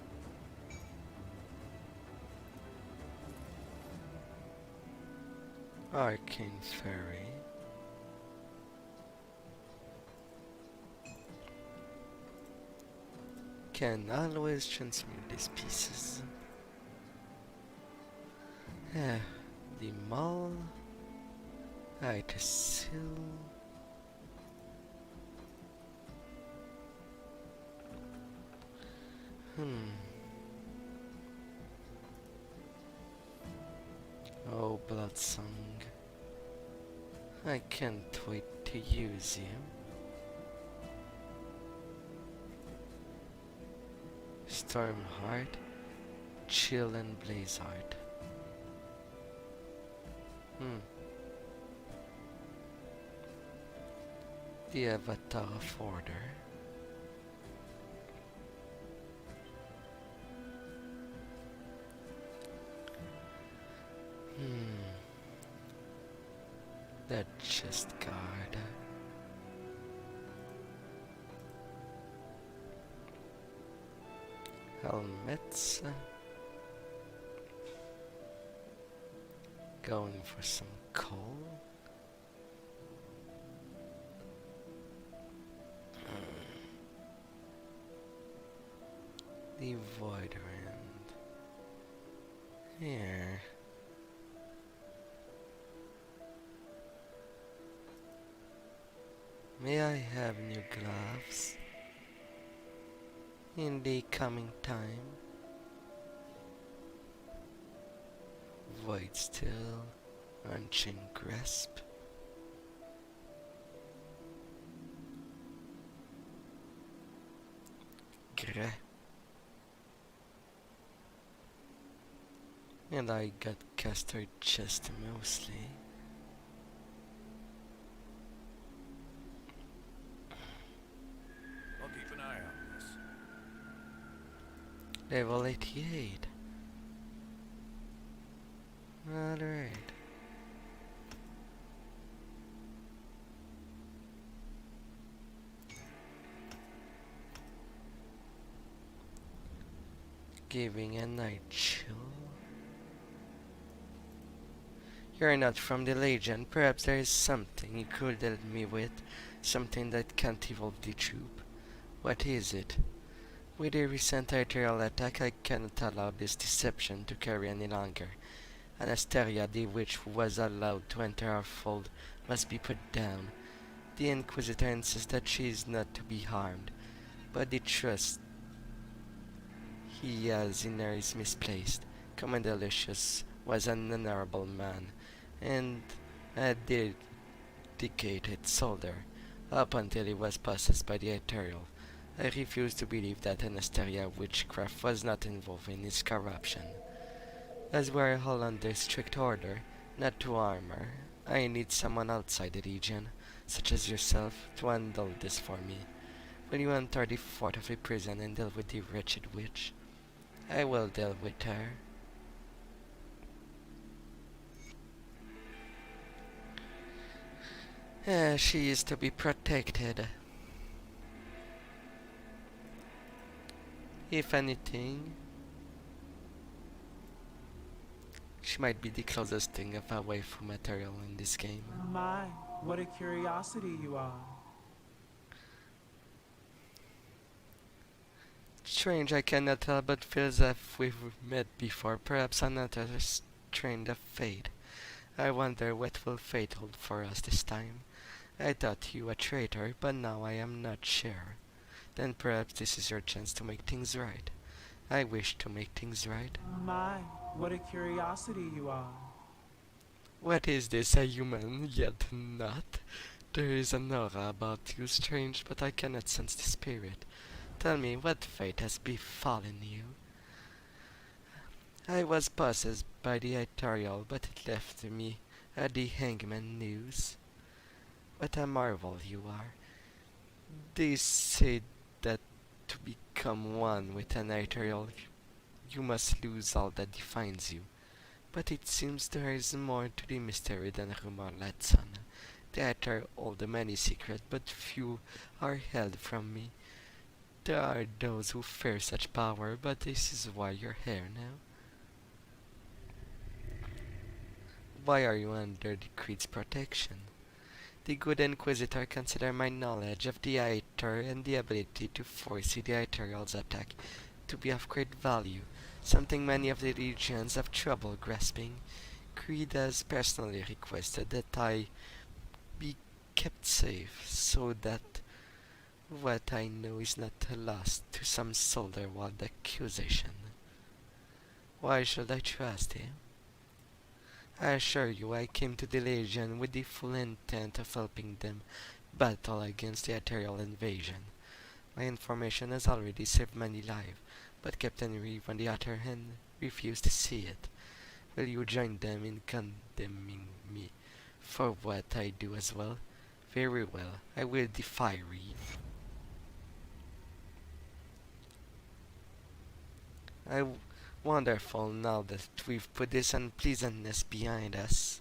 Arcane Fairy. Can always transmute these pieces. Yeah, the Maul. Seal. Oh, Bloodsong. I can't wait to use you. Stormheart, Chill and Blazeheart. The Avatar of Order. That chest guard. Helmets. Going for some coal. The Void Rand. Here. May I have new gloves in the coming time? Void Still, Unchained Grasp. Greh. And I got Caster Chest mostly. I'll keep an eye on this. Level 88. Alright. Giving a night chill. You're not from the Legion. Perhaps there is something you could help me with. Something that can't evolve the troop. What is it? With the recent arterial attack, I cannot allow this deception to carry any longer. Anastasia, the witch who was allowed to enter our fold, must be put down. The Inquisitor insists that she is not to be harmed, but the trust he has in her is misplaced. Commander Lucius was an honorable man, and a dedicated soldier, up until he was possessed by the Ethereal. I refuse to believe that Anastasia witchcraft was not involved in his corruption. As we are all under strict order, not to harm her, I need someone outside the Legion, such as yourself, to handle this for me. Will you enter the fort of the prison and deal with the wretched witch? I will deal with her. She is to be protected. If anything, she might be the closest thing of a waifu material in this game. My, what a curiosity you are. Strange, I cannot help but feel as if we've met before, perhaps another strain of fate. I wonder what will fate hold for us this time. I thought you a traitor, but now I am not sure. Then perhaps this is your chance to make things right. I wish to make things right. My, what a curiosity you are. What is this, a human, yet not? There is an aura about you, strange, but I cannot sense the spirit. Tell me what fate has befallen you. I was possessed by the ethereal, but it left me the hangman news. What a marvel you are. They say that to become one with an ethereal, you must lose all that defines you. But it seems there is more to the mystery than rumor lets on. The Ether hold many secrets, but few are held from me. There are those who fear such power, but this is why you're here now. Why are you under the Creed's protection? The good Inquisitor consider my knowledge of the Aether and the ability to foresee the Aether's attack to be of great value, something many of the legions have trouble grasping. Creed has personally requested that I be kept safe, so that what I know is not lost to some soldier-walled accusation. Why should I trust him? I assure you I came to the Legion with the full intent of helping them battle against the ethereal invasion. My information has already saved many lives, but Captain Reeve, on the other hand, refused to see it. Will you join them in condemning me for what I do as well? Very well, I will defy Reeve. Wonderful now that we've put this unpleasantness behind us.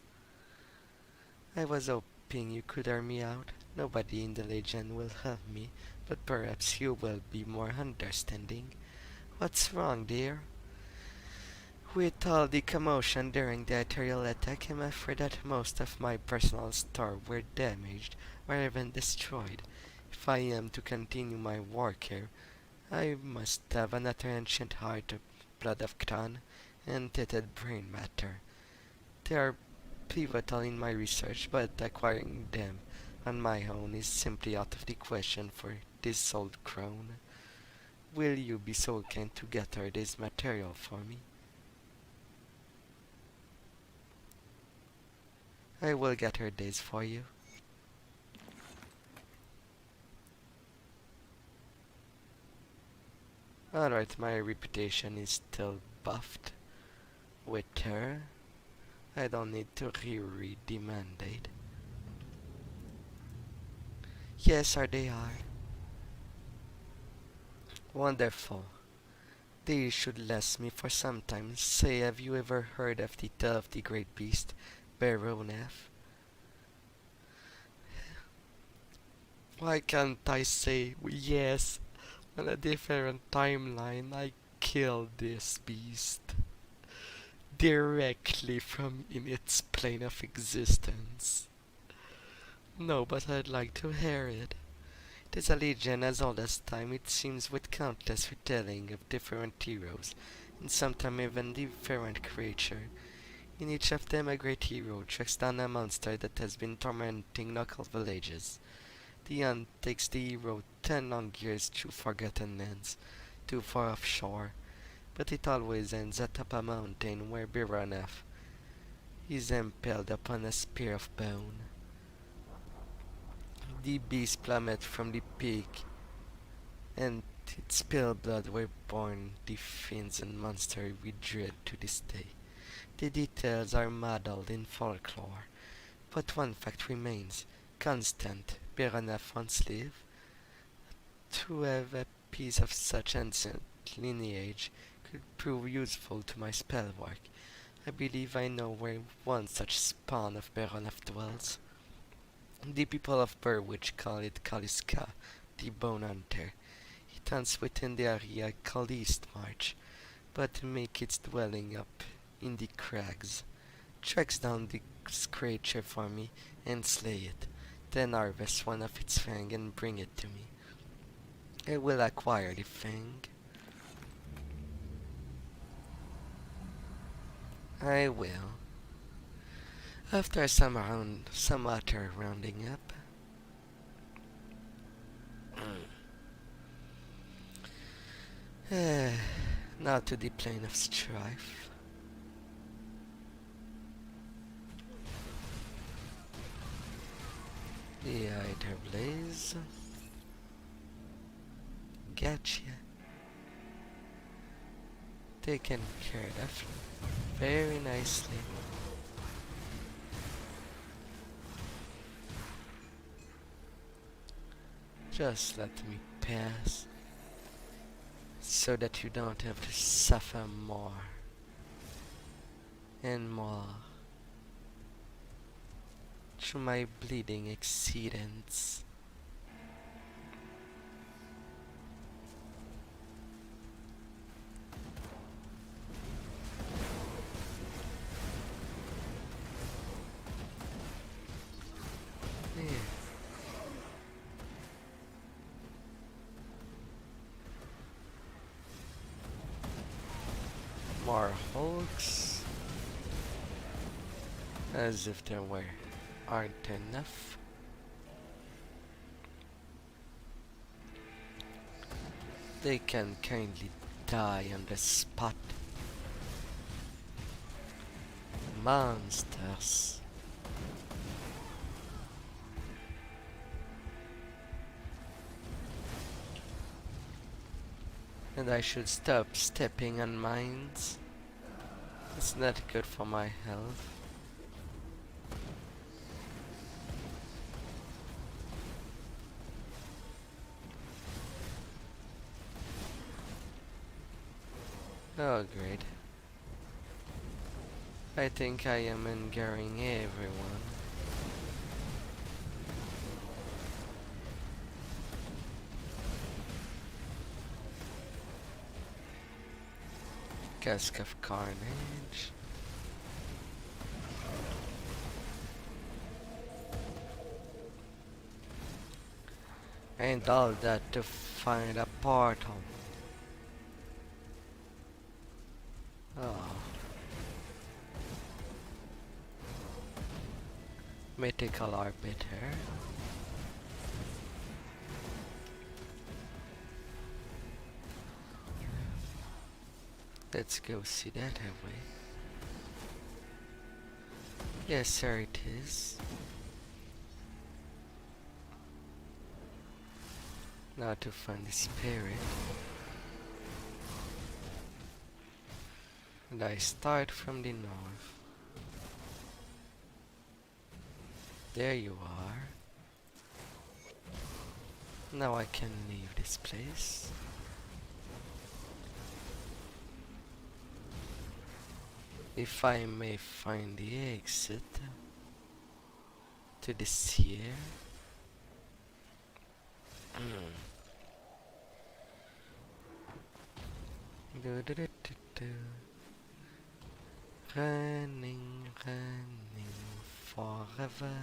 I was hoping you could hear me out. Nobody in the Legion will help me, but perhaps you will be more understanding. What's wrong, dear? With all the commotion during the ethereal attack, I'm afraid that most of my personal store were damaged or even destroyed. If I am to continue my work here, I must have another ancient heart of blood of Cthon and tainted brain matter. They are pivotal in my research, but acquiring them on my own is simply out of the question for this old crone. Will you be so kind to gather this material for me? I will gather this for you. Alright, my reputation is still buffed. With her, I don't need to reread the mandate. Yes, sir, they are. Wonderful. They should last me for some time. Say, have you ever heard of the tale of the great beast, Baronef? Why can't I say yes? On a different timeline, I killed this beast directly from in its plane of existence. No, but I'd like to hear it. It is a legend as old as time, it seems, with countless retelling of different heroes, and sometimes even different creatures. In each of them, a great hero tracks down a monster that has been tormenting local villages. The hunt takes the hero 10 long years through forgotten lands, too far offshore, but it always ends atop a mountain where Biranef is impaled upon a spear of bone. The beast plummeted from the peak, and its spilled blood were born the fiends and monsters we dread to this day. The details are muddled in folklore, but one fact remains constant. Biranef once lived. To have a piece of such ancient lineage could prove useful to my spell work. I believe I know where one such spawn of Baronef dwells. The people of Burwich call it Kaliska, the Bone Hunter. It hunts within the area called Eastmarch, but make its dwelling up in the crags. Tracks down the creature for me and slay it, then harvest one of its fang and bring it to me. I will acquire the fang. I will. After some utter rounding up. Now to the plane of strife. The Either Blaze. Gotcha. Taken care of very nicely. Just let me pass, so that you don't have to suffer more and more through my bleeding exceedance. Yeah. More hulks, as if there aren't enough. They can kindly die on the spot. Monsters. And I should stop stepping on mines. It's not good for my health. Oh great. I think I am angering everyone. Cask of Carnage. And all that to find a portal. Oh. Mythical Arbiter. Let's go see that, have we? Yes, sir, it is. Now to find the spirit. And I start from the north. There you are. Now I can leave this place. If I may find the exit to this here. Do, do, do, do, do. Running, running forever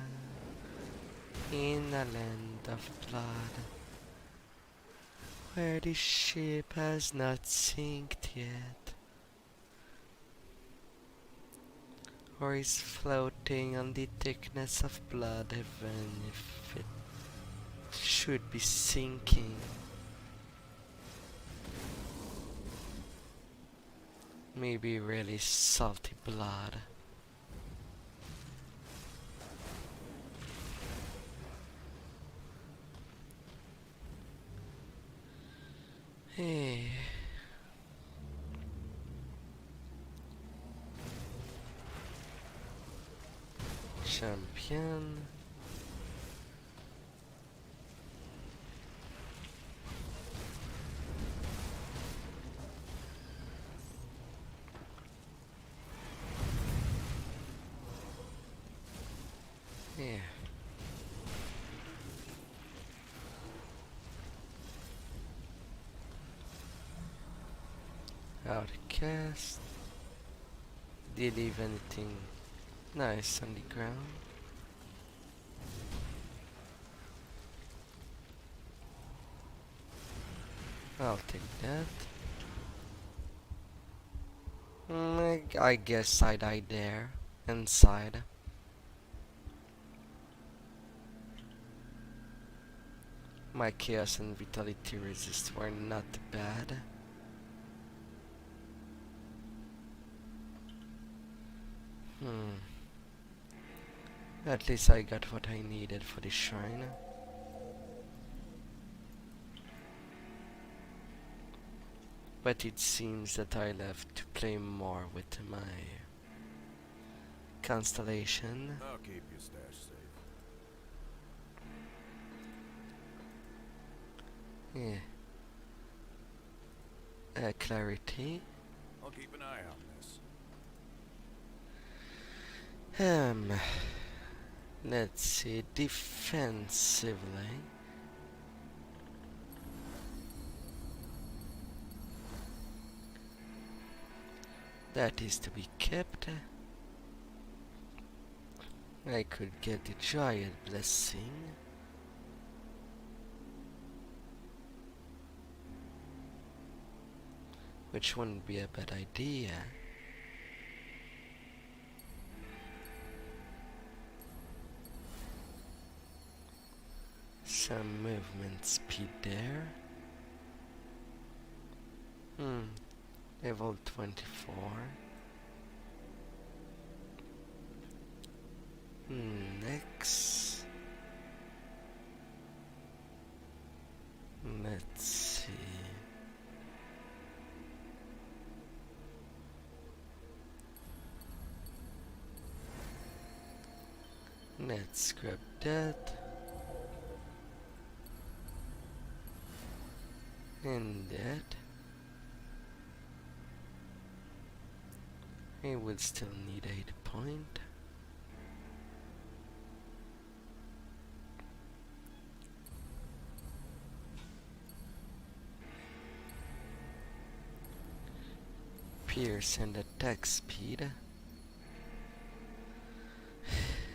in a land of blood, where the ship has not sinked yet, or is floating on the thickness of blood even if it should be sinking. Maybe really salty blood. Hey. Champion. Yeah. Outcast. Did leave anything nice on the ground? I'll take that. I guess I died there. Inside. My chaos and vitality resist were not bad. At least I got what I needed for the shrine. But it seems that I'll have to play more with my constellation. I'll keep your stash safe. Yeah. Clarity. I'll keep an eye on this. Let's see, defensively. That is to be kept. I could get the Giant Blessing. Which wouldn't be a bad idea. Some movement speed there. Level 24. Next. Let's see. Let's grab that. And that. I will still need 8 point. Pierce and attack speed.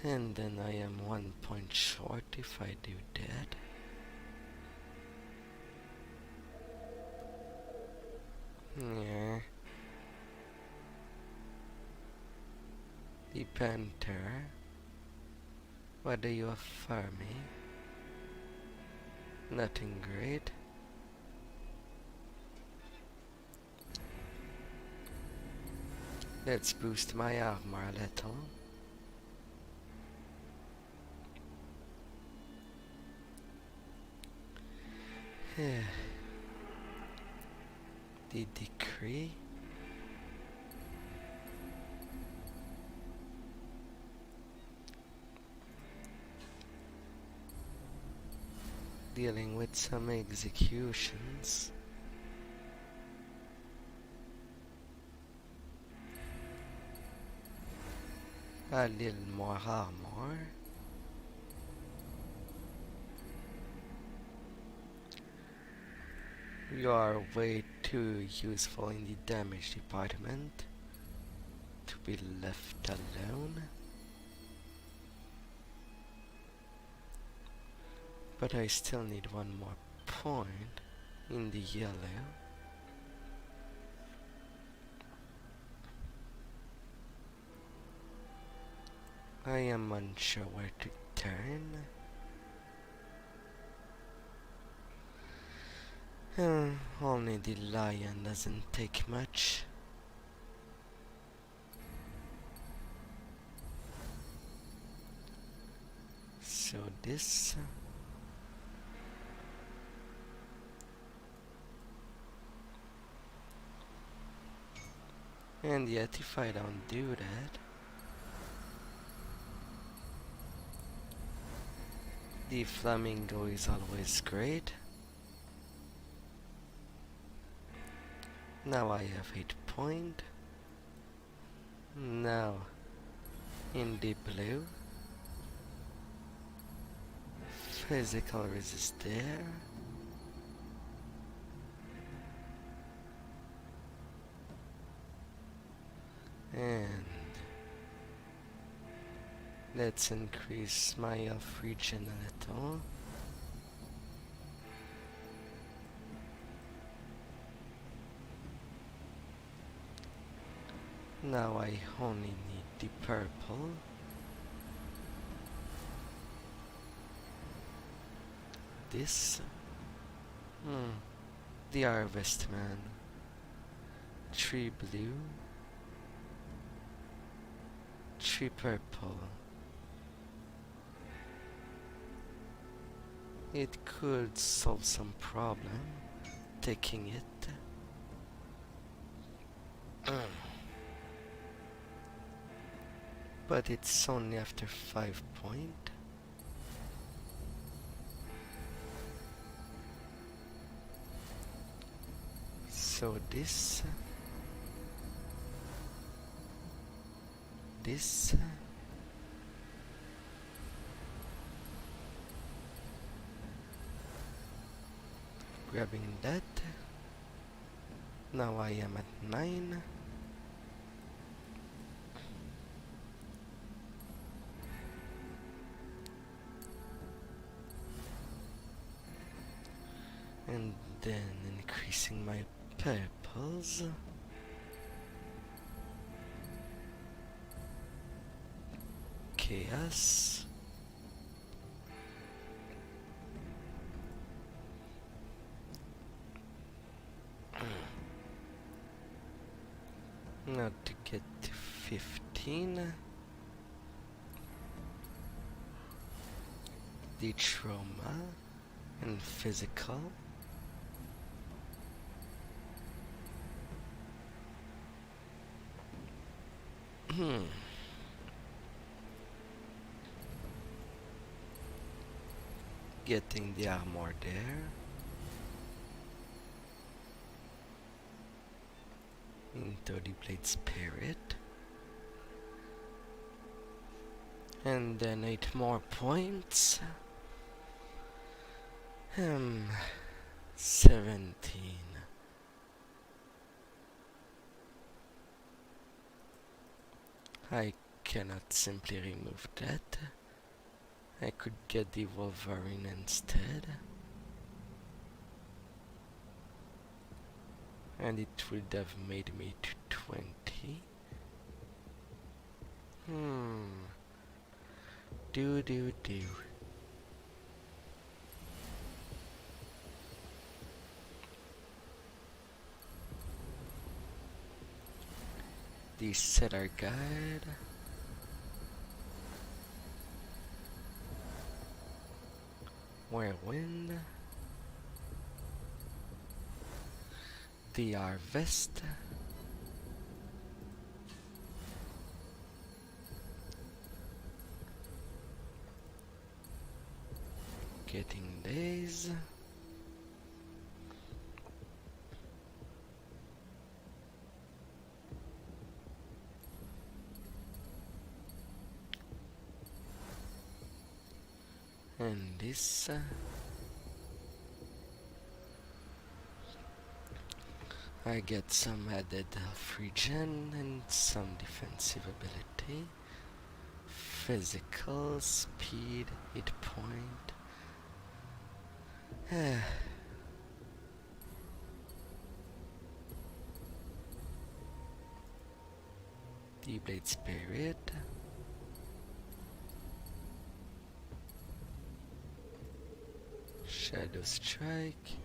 And then I am 1 point short if I do that. Yeah. The Panther. What do you offer me? Nothing great. Let's boost my armor a little. The decree. Dealing with some executions. A little more armor. You are way too useful in the damage department to be left alone. But I still need 1 more point in the yellow. I am unsure where to turn. Only the lion doesn't take much. So this. And yet if I don't do that, the flamingo is always great. Now I have 8 point. Now in the blue, physical resist there. And let's increase my off regen a little. Now I only need the purple. This. The Harvestman. 3 blue. 3 purple. It could solve some problem taking it. But it's only after 5 point. So this, grabbing that. Now I am at 9. And then increasing my purples. Chaos. Now to get to 15. The trauma and physical. Getting the armor there. Into the blade spirit. And then 8 more points. 17. I cannot simply remove that. I could get the Wolverine instead. And it would have made me to 20. Do. The setter guide. Whirlwind. The harvest. Getting days. And this. I get some added health regen and some defensive ability. Physical, speed, hit point. The blade spirit. Shadow strike.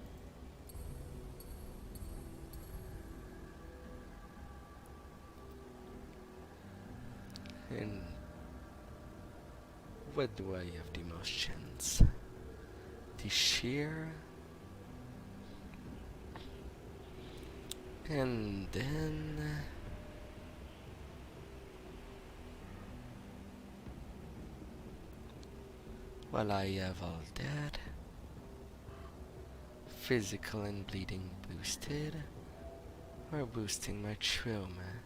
And what do I have the most chance? The shear. And then well, I have all that. Physical and bleeding boosted. Or boosting my trauma.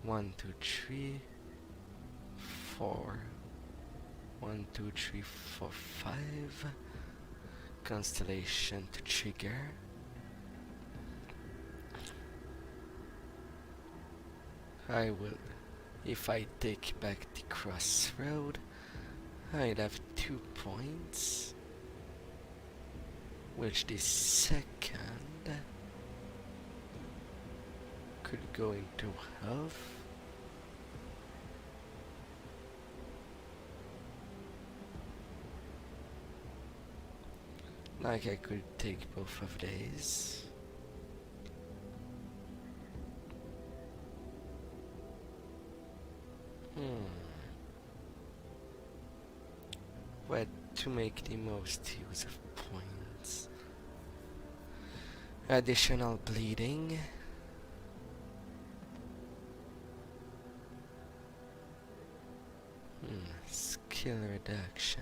1, 2, 3, 4. 1, 2, 3, 4, 5. Constellation to trigger. I will. If I take back the crossroad, I'd have 2 points. Which the second could go into health. Like I could take both of these. But to make the most use of points. Additional bleeding. skill reduction.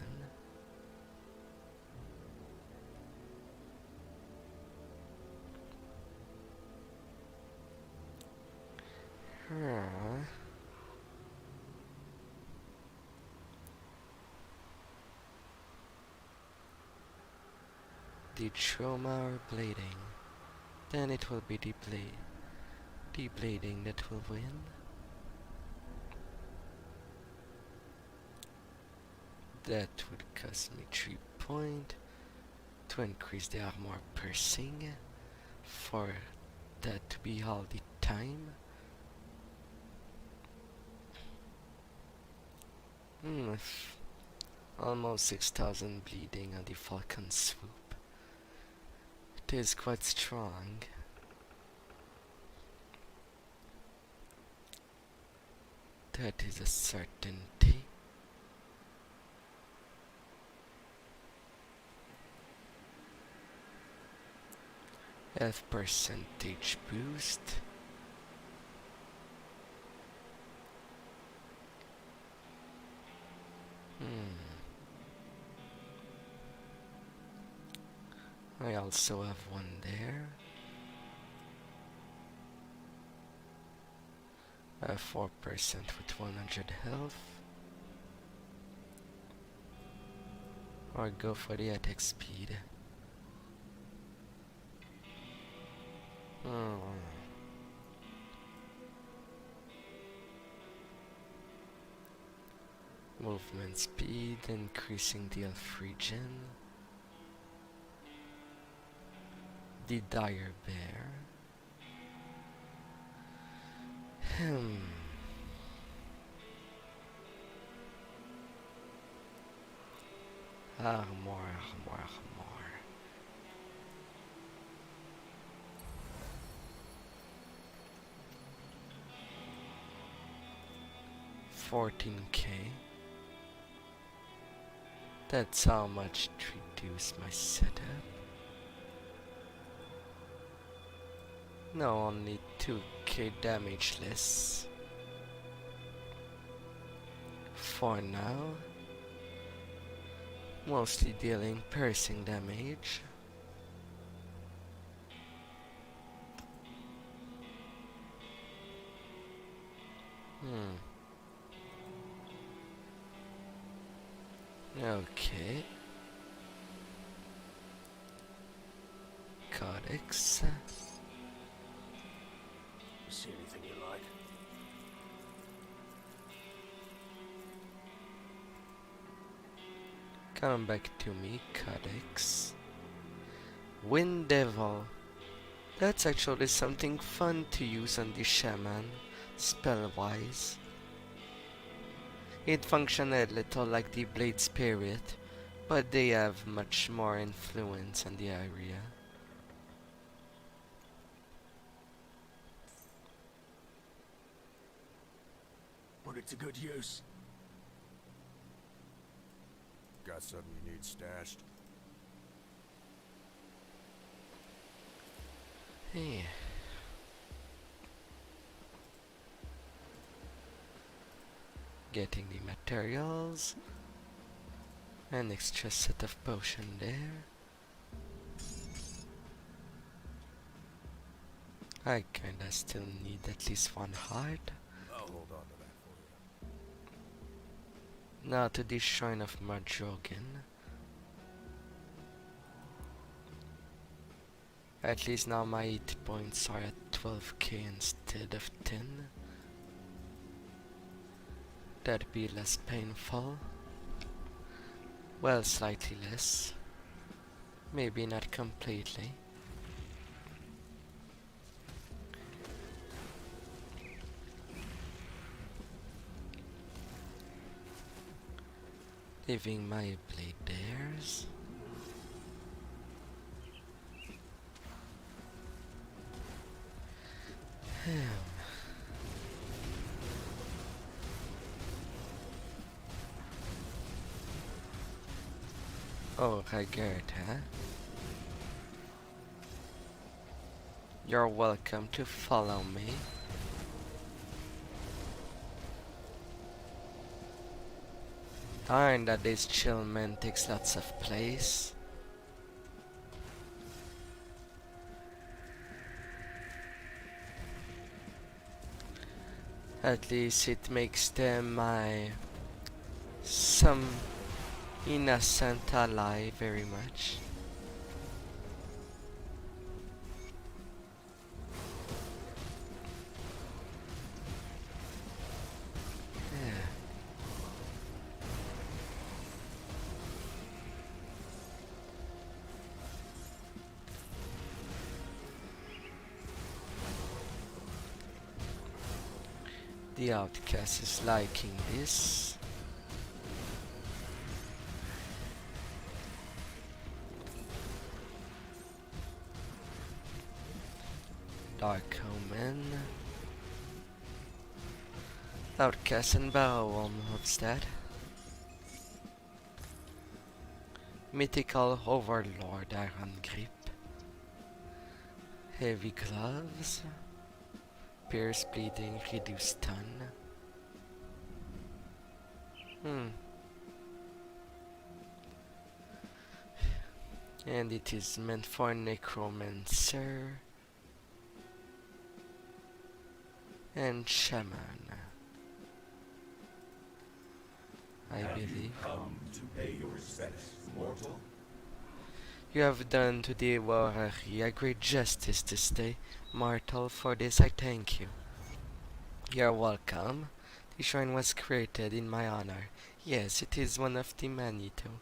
Huh. The trauma or blading. Then it will be the blading that will win. That would cost me 3 points to increase the armor piercing for that to be all the time. Almost 6,000 bleeding on the Falcon swoop. It is quite strong. That is a certainty. Health percentage boost. I also have one there. I have 4% with 100 health. Or go for the attack speed. Movement speed, increasing the elf regen. The dire bear. Armor. 14k. That's how much to reduce my setup. No, only 2k damage less. For now. Mostly dealing piercing damage. Okay. Codex. See anything you like? Come back to me, Codex. Wind Devil. That's actually something fun to use on the Shaman, spell-wise. It functions a little like the Blade Spirit, but they have much more influence on the area. Put it to good use. Got something you need stashed? Hey. Getting the materials. An extra set of potion there. I kinda still need at least 1 heart. I'll hold on to that for you. Now to the Shrine of Madrogan. At least now my 8 points are at 12k instead of 10. That'd be less painful. Well, slightly less. Maybe not completely. Leaving my blade theirs. Oh, Ragerta. You're welcome to follow me. Darn that this chillman takes lots of place. At least it makes them some innocent ally very much. Yeah. The outcast is liking this. Dark Omen. Outcast and Barrowworm instead. Mythical Overlord Iron Grip. Heavy Gloves. Pierce Bleeding, Reduce Stun. And it is meant for Necromancer and Shaman, I believe. Come to pay your respects, mortal. You have done to the Warari a great justice this day, mortal. For this I thank you. You are welcome. The shrine was created in my honor. Yes, it is one of the many too.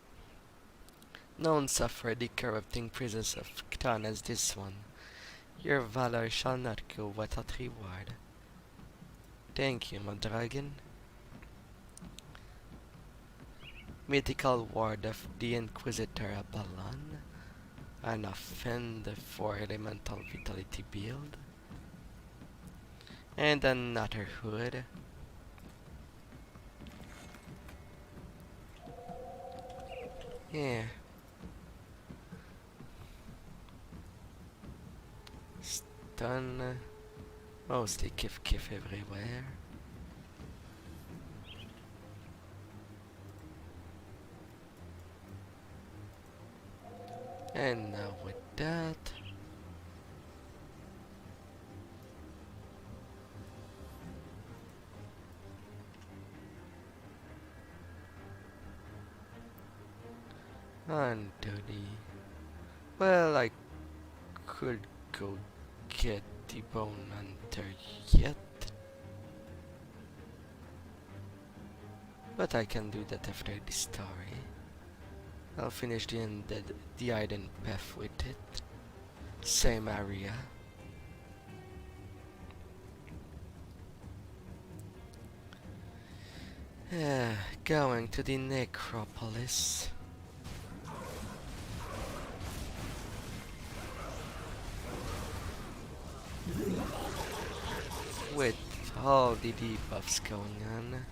None suffer the corrupting presence of Cthon as this one. Your valor shall not go without reward. Thank you, my dragon. Mythical ward of the Inquisitor Abaddon. An offend for elemental vitality build. And another hood. Yeah. Stun. Mostly Kif everywhere. And now with that, on to the, well, I could go get the Bone Hunter yet, but I can do that after the story. I'll finish the Iden Path with it. Same area. Going to the Necropolis. With all the debuffs going on.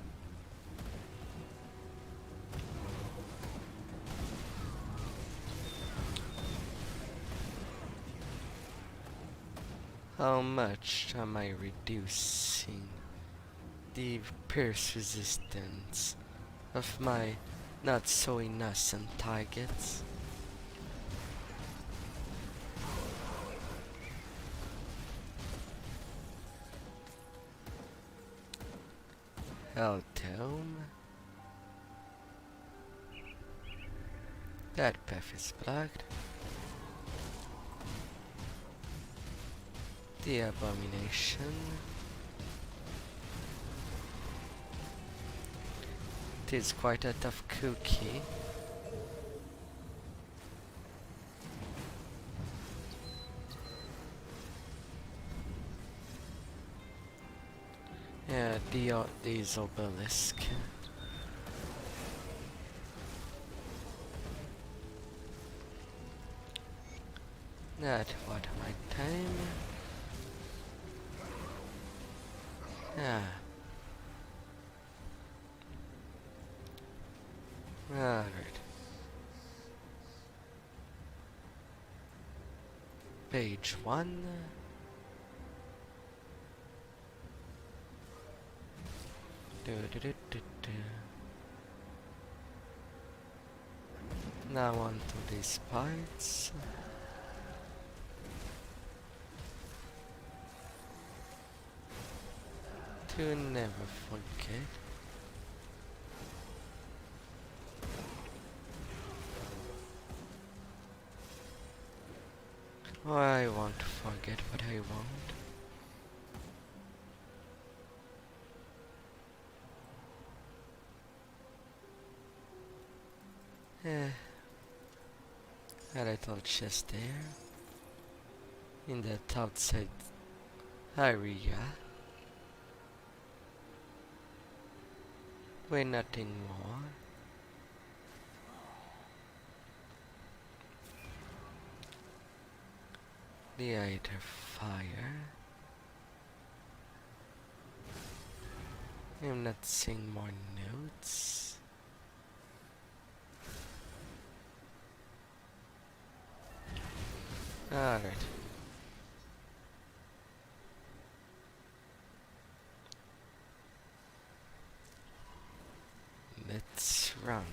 How much am I reducing the pierce resistance of my not so innocent targets? Helltome. That path is blocked. The Abomination. It is quite a tough cookie. Yeah, these obelisk. That was my time. Yeah. Alright. Page 1. Now on to these parts. To never forget. Oh, I want to forget what I want. A little chest there. In that outside area. With nothing more. The other fire. I'm not seeing more notes. Alright. Let's run.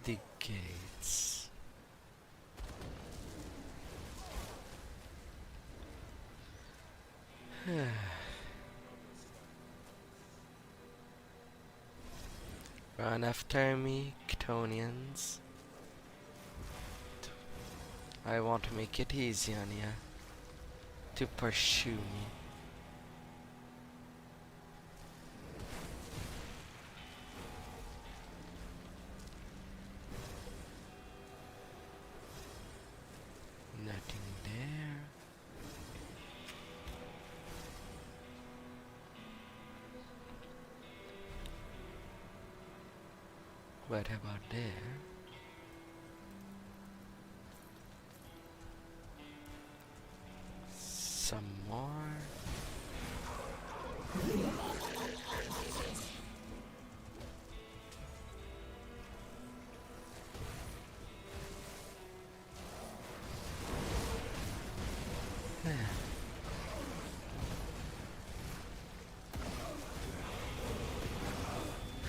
The gates. Run after me, Chtonians. I want to make it easy on you to pursue me. Nothing there. What about there? Some more.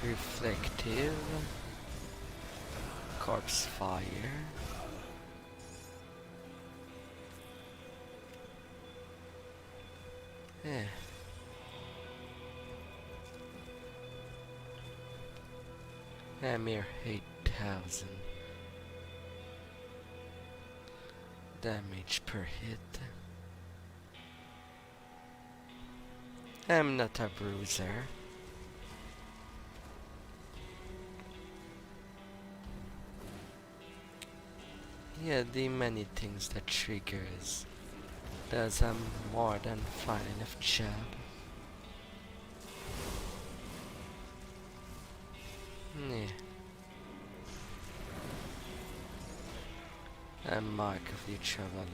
Reflective. Corpse fire. A mere 8,000 damage per hit. I'm not a bruiser. Yeah, the many things that triggers does a more than fine enough job. Yeah. A mark of the traveler.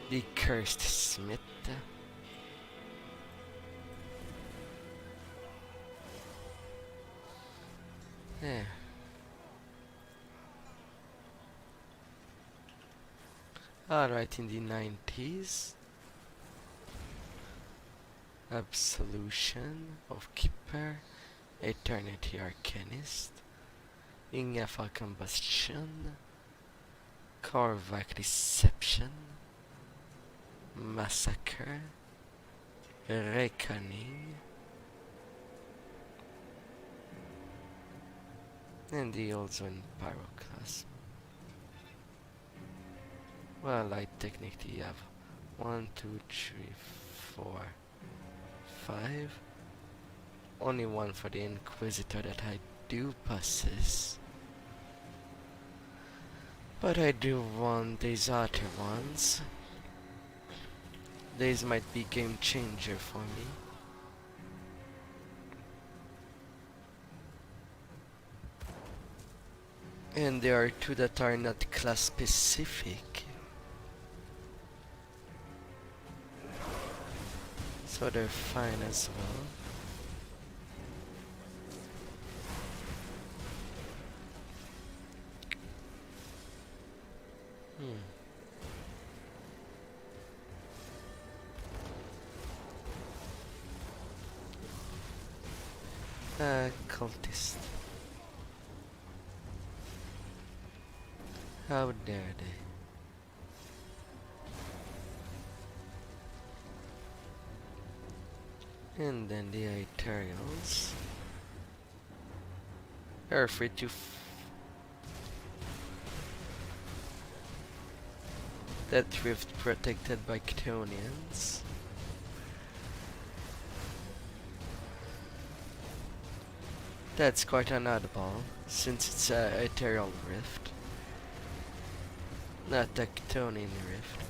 The cursed smith. Yeah. Alright, in the 90s. Absolution of Keeper. Eternity Arcanist. Ingafa Combustion. Korvac Deception. Massacre. Reckoning. And the also in Pyroclasm. Well, I technically have 1, 2, 3, 4, 5. Only one for the Inquisitor that I do possess. But I do want these other ones. These might be game changer for me. And there are two that are not class specific. So they're fine as well. Hmm. Cultist. How dare they? And then the Ethereals are free to that rift protected by Chthonians. That's quite an oddball, since it's a Ethereal rift, not a Chthonian rift.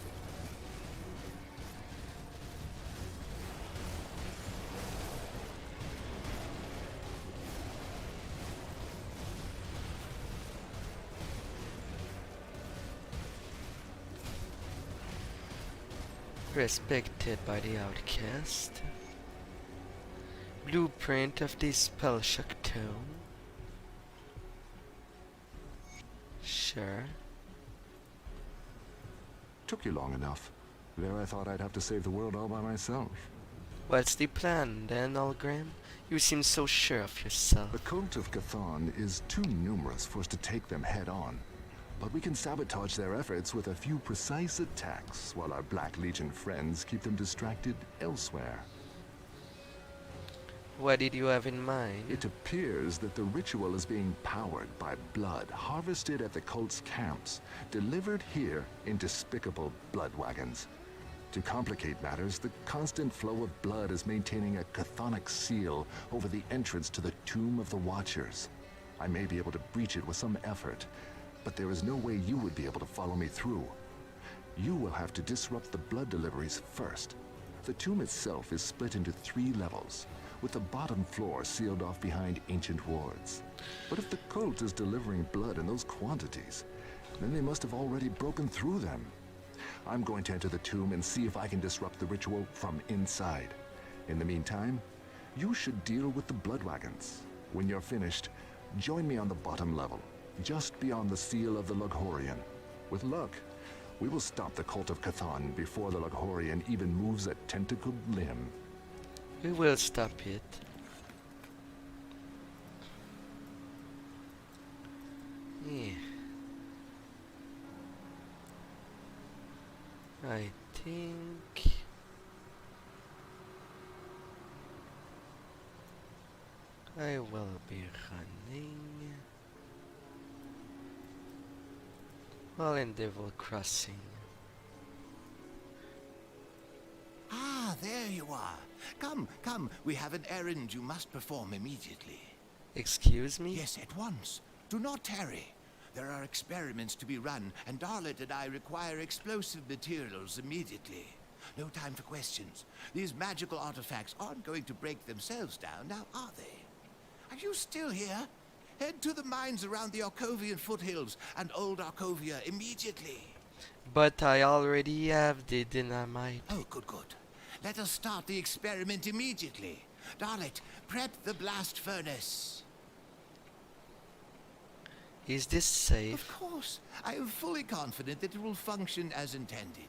Respected by the outcast. Blueprint of the Spellshock Tome. Sure. Took you long enough. There I thought I'd have to save the world all by myself. What's the plan then, Algrim? You seem so sure of yourself. The cult of Chthon is too numerous for us to take them head on. But we can sabotage their efforts with a few precise attacks, while our Black Legion friends keep them distracted elsewhere. What did you have in mind? It appears that the ritual is being powered by blood harvested at the cult's camps, delivered here in despicable blood wagons. To complicate matters, the constant flow of blood is maintaining a chthonic seal over the entrance to the Tomb of the Watchers. I may be able to breach it with some effort, but there is no way you would be able to follow me through. You will have to disrupt the blood deliveries first. The tomb itself is split into 3 levels, with the bottom floor sealed off behind ancient wards. But if the cult is delivering blood in those quantities, then they must have already broken through them. I'm going to enter the tomb and see if I can disrupt the ritual from inside. In the meantime, you should deal with the blood wagons. When you're finished, join me on the bottom level, just beyond the seal of the Lughorian. With luck, we will stop the cult of Chthon before the Lughorian even moves a tentacled limb. We will stop it. Yeah. I think I will be running while in Devil Crossing. Ah, there you are. Come, come, we have an errand you must perform immediately. Excuse me? Yes, at once. Do not tarry. There are experiments to be run, and Darlet and I require explosive materials immediately. No time for questions. These magical artifacts aren't going to break themselves down, now are they? Are you still here? Head to the mines around the Arcovian foothills and Old Arcovia immediately. But I already have the dynamite. Oh, good, good. Let us start the experiment immediately. Darlet, prep the blast furnace. Is this safe? Of course. I am fully confident that it will function as intended.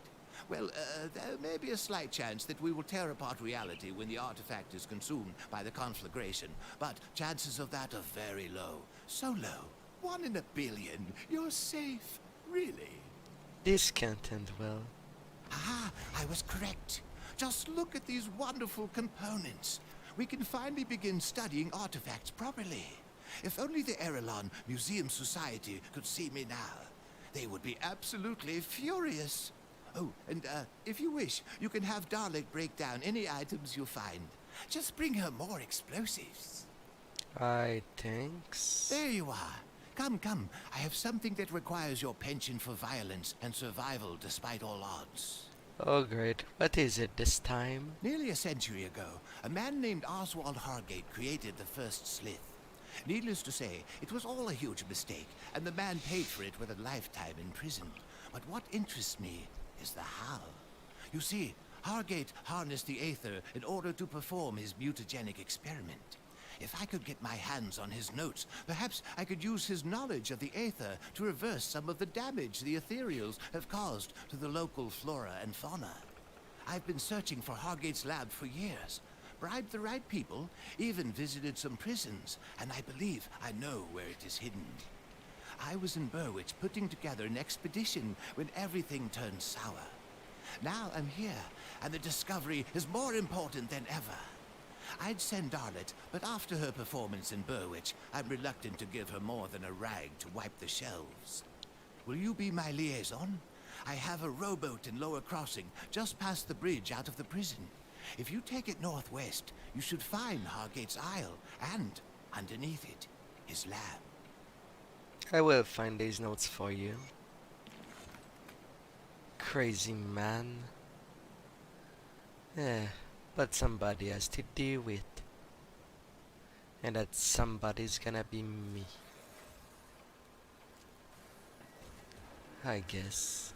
Well, there may be a slight chance that we will tear apart reality when the artifact is consumed by the conflagration, but chances of that are very low. So low. 1 in a billion. You're safe. Really. This can't end well. Ah, I was correct. Just look at these wonderful components. We can finally begin studying artifacts properly. If only the Erelon Museum Society could see me now, they would be absolutely furious. Oh, and if you wish, you can have Darlet break down any items you find. Just bring her more explosives. Thanks. There you are. Come, come. I have something that requires your penchant for violence and survival despite all odds. Oh great, what is it this time? Nearly a century ago, a man named Oswald Hargate created the first Slith. Needless to say, it was all a huge mistake, and the man paid for it with a lifetime in prison. But what interests me is the how. You see, Hargate harnessed the Aether in order to perform his mutagenic experiment. If I could get my hands on his notes, perhaps I could use his knowledge of the Aether to reverse some of the damage the Ethereals have caused to the local flora and fauna. I've been searching for Hargate's lab for years, bribed the right people, even visited some prisons, and I believe I know where it is hidden. I was in Burwich putting together an expedition when everything turned sour. Now I'm here, and the discovery is more important than ever. I'd send Darlet, but after her performance in Burwich, I'm reluctant to give her more than a rag to wipe the shelves. Will you be my liaison? I have a rowboat in Lower Crossing, just past the bridge out of the prison. If you take it northwest, you should find Hargate's Isle, and, underneath it, his lab. I will find these notes for you. Crazy man. Yeah, but somebody has to do it. And that somebody's gonna be me. I guess.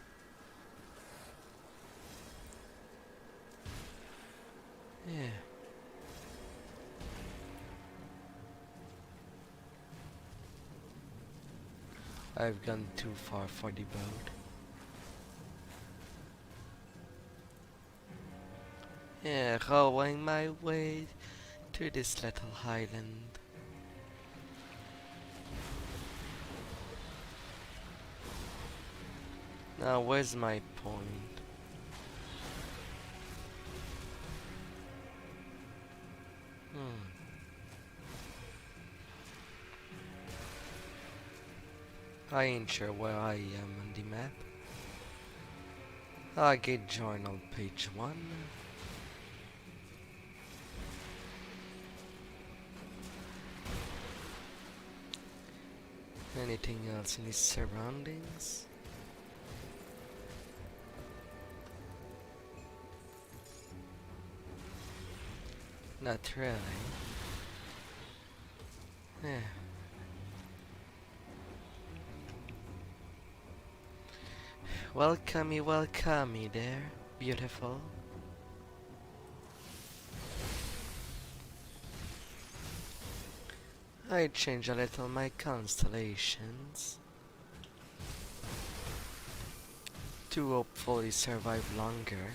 Yeah. I've gone too far for the boat. Yeah, rowing my way to this little island. Now, where's my point? I ain't sure where I am on the map. Hargate Journal, page 1. Anything else in his surroundings? Not really. Yeah. Welcome me there, beautiful. I change a little my constellations to hopefully survive longer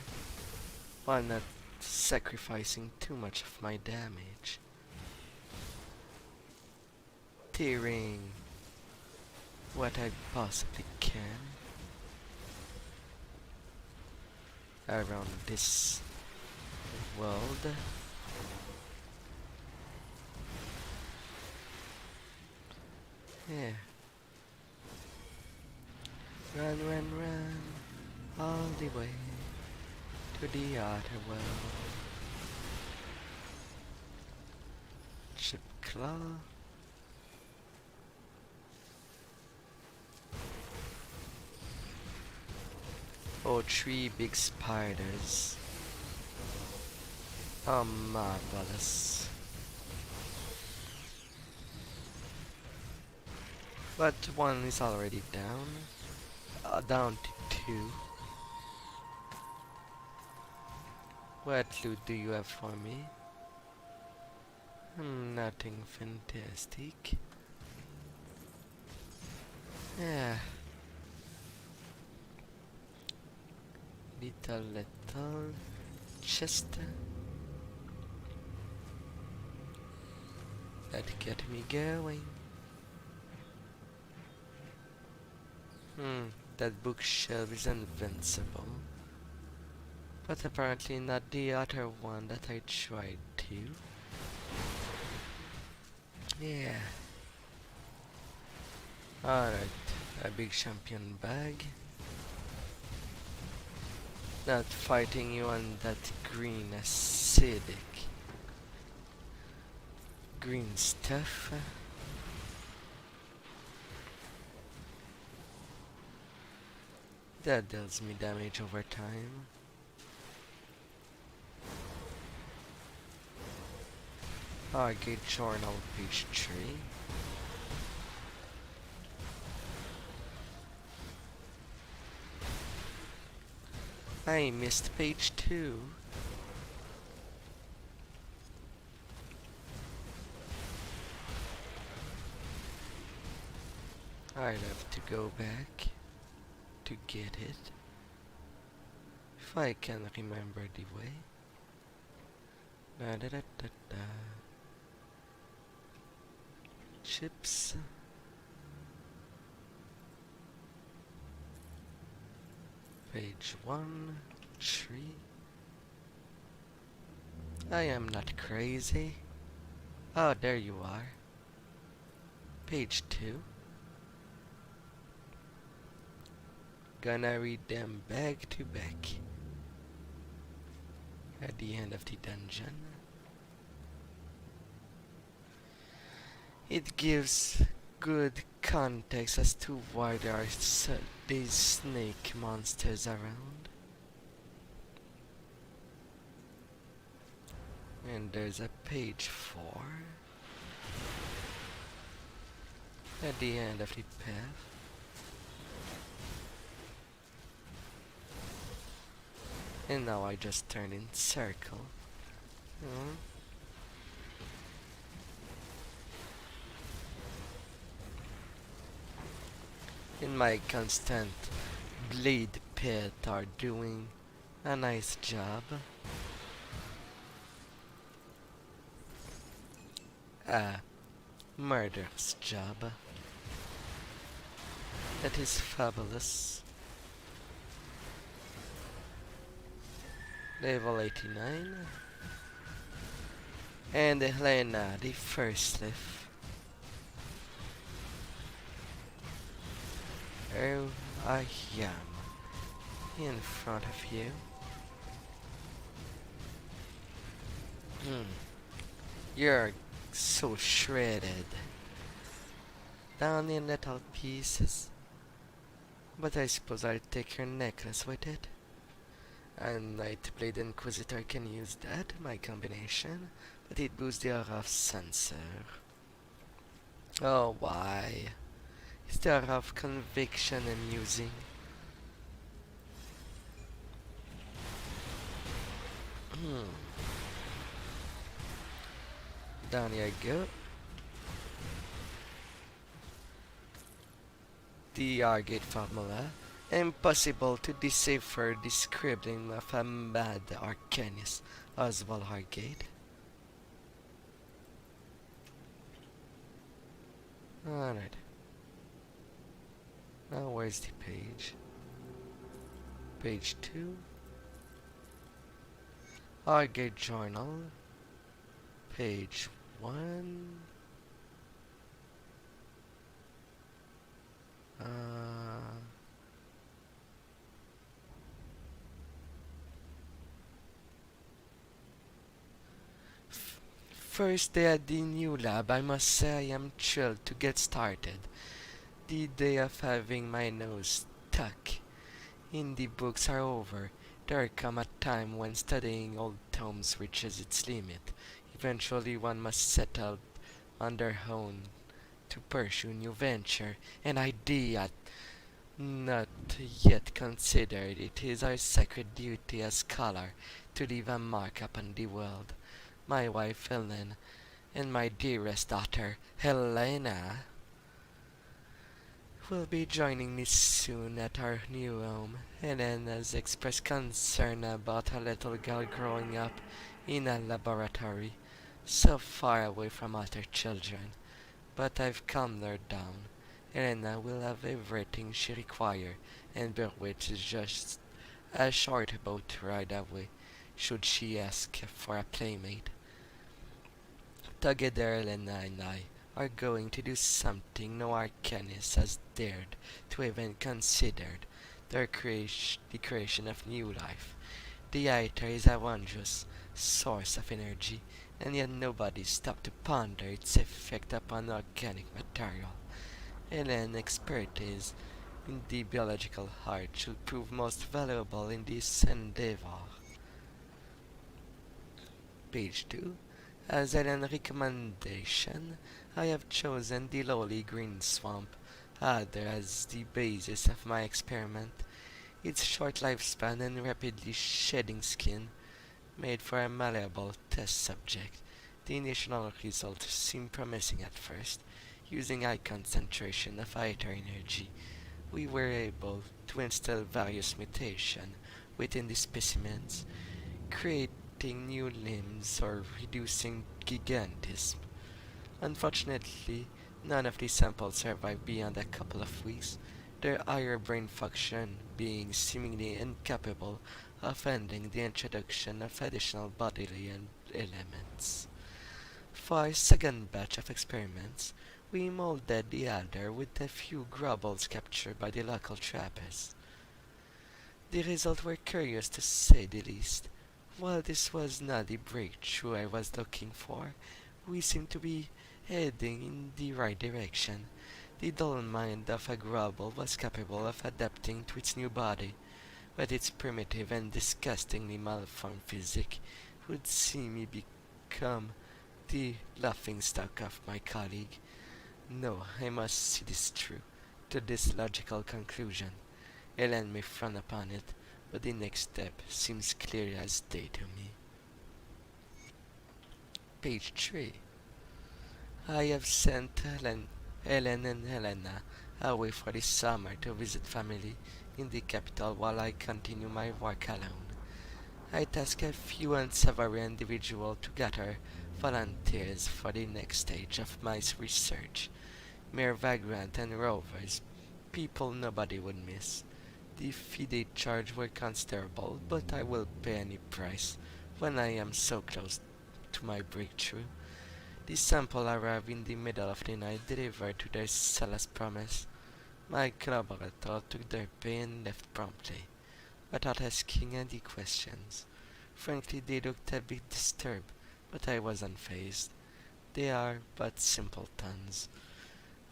while not sacrificing too much of my damage. Tearing what I possibly can around this world. Yeah. Run, all the way to the other world. Chip claw. Oh, 3 big spiders. Oh, marvelous. But one is already down. Down to 2. What loot do you have for me? Nothing fantastic. Yeah. Little chest. That get me going. That bookshelf is invincible. But apparently not the other one that I tried to. Yeah. Alright, a big champion bag. Not fighting you on that green acidic green stuff. That deals me damage over time. Hargate Journal, page 3. I missed page 2. I'd have to go back to get it. If I can remember the way. Da da da da da. Chips. Page 1, 3. I am not crazy. Oh, there you are. Page 2. Gonna read them back to back. At the end of the dungeon. It gives good context as to why there are these snake monsters around. And there's a page 4 at the end of the path. And now I just turn in circle. Hmm. In my constant blade pit are doing a nice job. A murderous job. That is fabulous. Level 89. And Helena, the first lift. Oh, I am in front of you. You're so shredded. Down in little pieces. But I suppose I'll take your necklace with it. And Nightblade Inquisitor can use that, my combination. But it boosts the aura of Sensor. Oh, why? Is the aura of Conviction I'm using? Down you go. The Argate formula. Impossible to decipher the scribbling of a mad arcanist, Oswald Argate. Alright. Now where's the page? Page 2. Argate Journal. Page 1. First day at the new lab, I must say I am thrilled to get started. The day of having my nose stuck in the books are over. There come a time when studying old tomes reaches its limit. Eventually one must set out on their own to pursue new venture, an idea not yet considered. It is our sacred duty as scholar to leave a mark upon the world. My wife Helen and my dearest daughter Helena will be joining me soon at our new home. Helen has expressed concern about her little girl growing up in a laboratory so far away from other children, but I've calmed her down. Helena will have everything she requires, and Berwick is just a short boat ride away, should she ask for a playmate. Together, Helena and I are going to do something no arcanist has dared to even consider, the creation of new life. The Aether is a wondrous source of energy, and yet nobody stopped to ponder its effect upon organic material. Helene's expertise in the biological art should prove most valuable in this endeavor. Page 2. As an recommendation, I have chosen the lowly green swamp adder as the basis of my experiment. Its short lifespan and rapidly shedding skin made for a malleable test subject. The initial results seem promising at first. Using high concentration of ether energy, we were able to instill various mutations within the specimens, creating new limbs or reducing gigantism. Unfortunately, none of these samples survived beyond a couple of weeks, their higher brain function being seemingly incapable of handling the introduction of additional bodily elements. For a second batch of experiments, we molded the adder with a few grubbles captured by the local trappers. The results were curious to say the least. While this was not the breakthrough I was looking for, we seemed to be heading in the right direction. The dull mind of a grubble was capable of adapting to its new body, but its primitive and disgustingly malformed physique would see me become the laughingstock of my colleague. No, I must see this through, to this logical conclusion. Ellen may frown upon it, but the next step seems clear as day to me. Page 3. I have sent Ellen and Helena away for the summer to visit family in the capital while I continue my work alone. I task a few unsavory individuals to gather volunteers for the next stage of my research. Mere vagrant and rovers, people nobody would miss. The fee they charge were considerable, but I will pay any price when I am so close to my breakthrough. The sample arrived in the middle of the night, delivered to their cell as promised. My collaborator took their pay and left promptly, without asking any questions. Frankly, they looked a bit disturbed, but I was unfazed. They are but simpletons,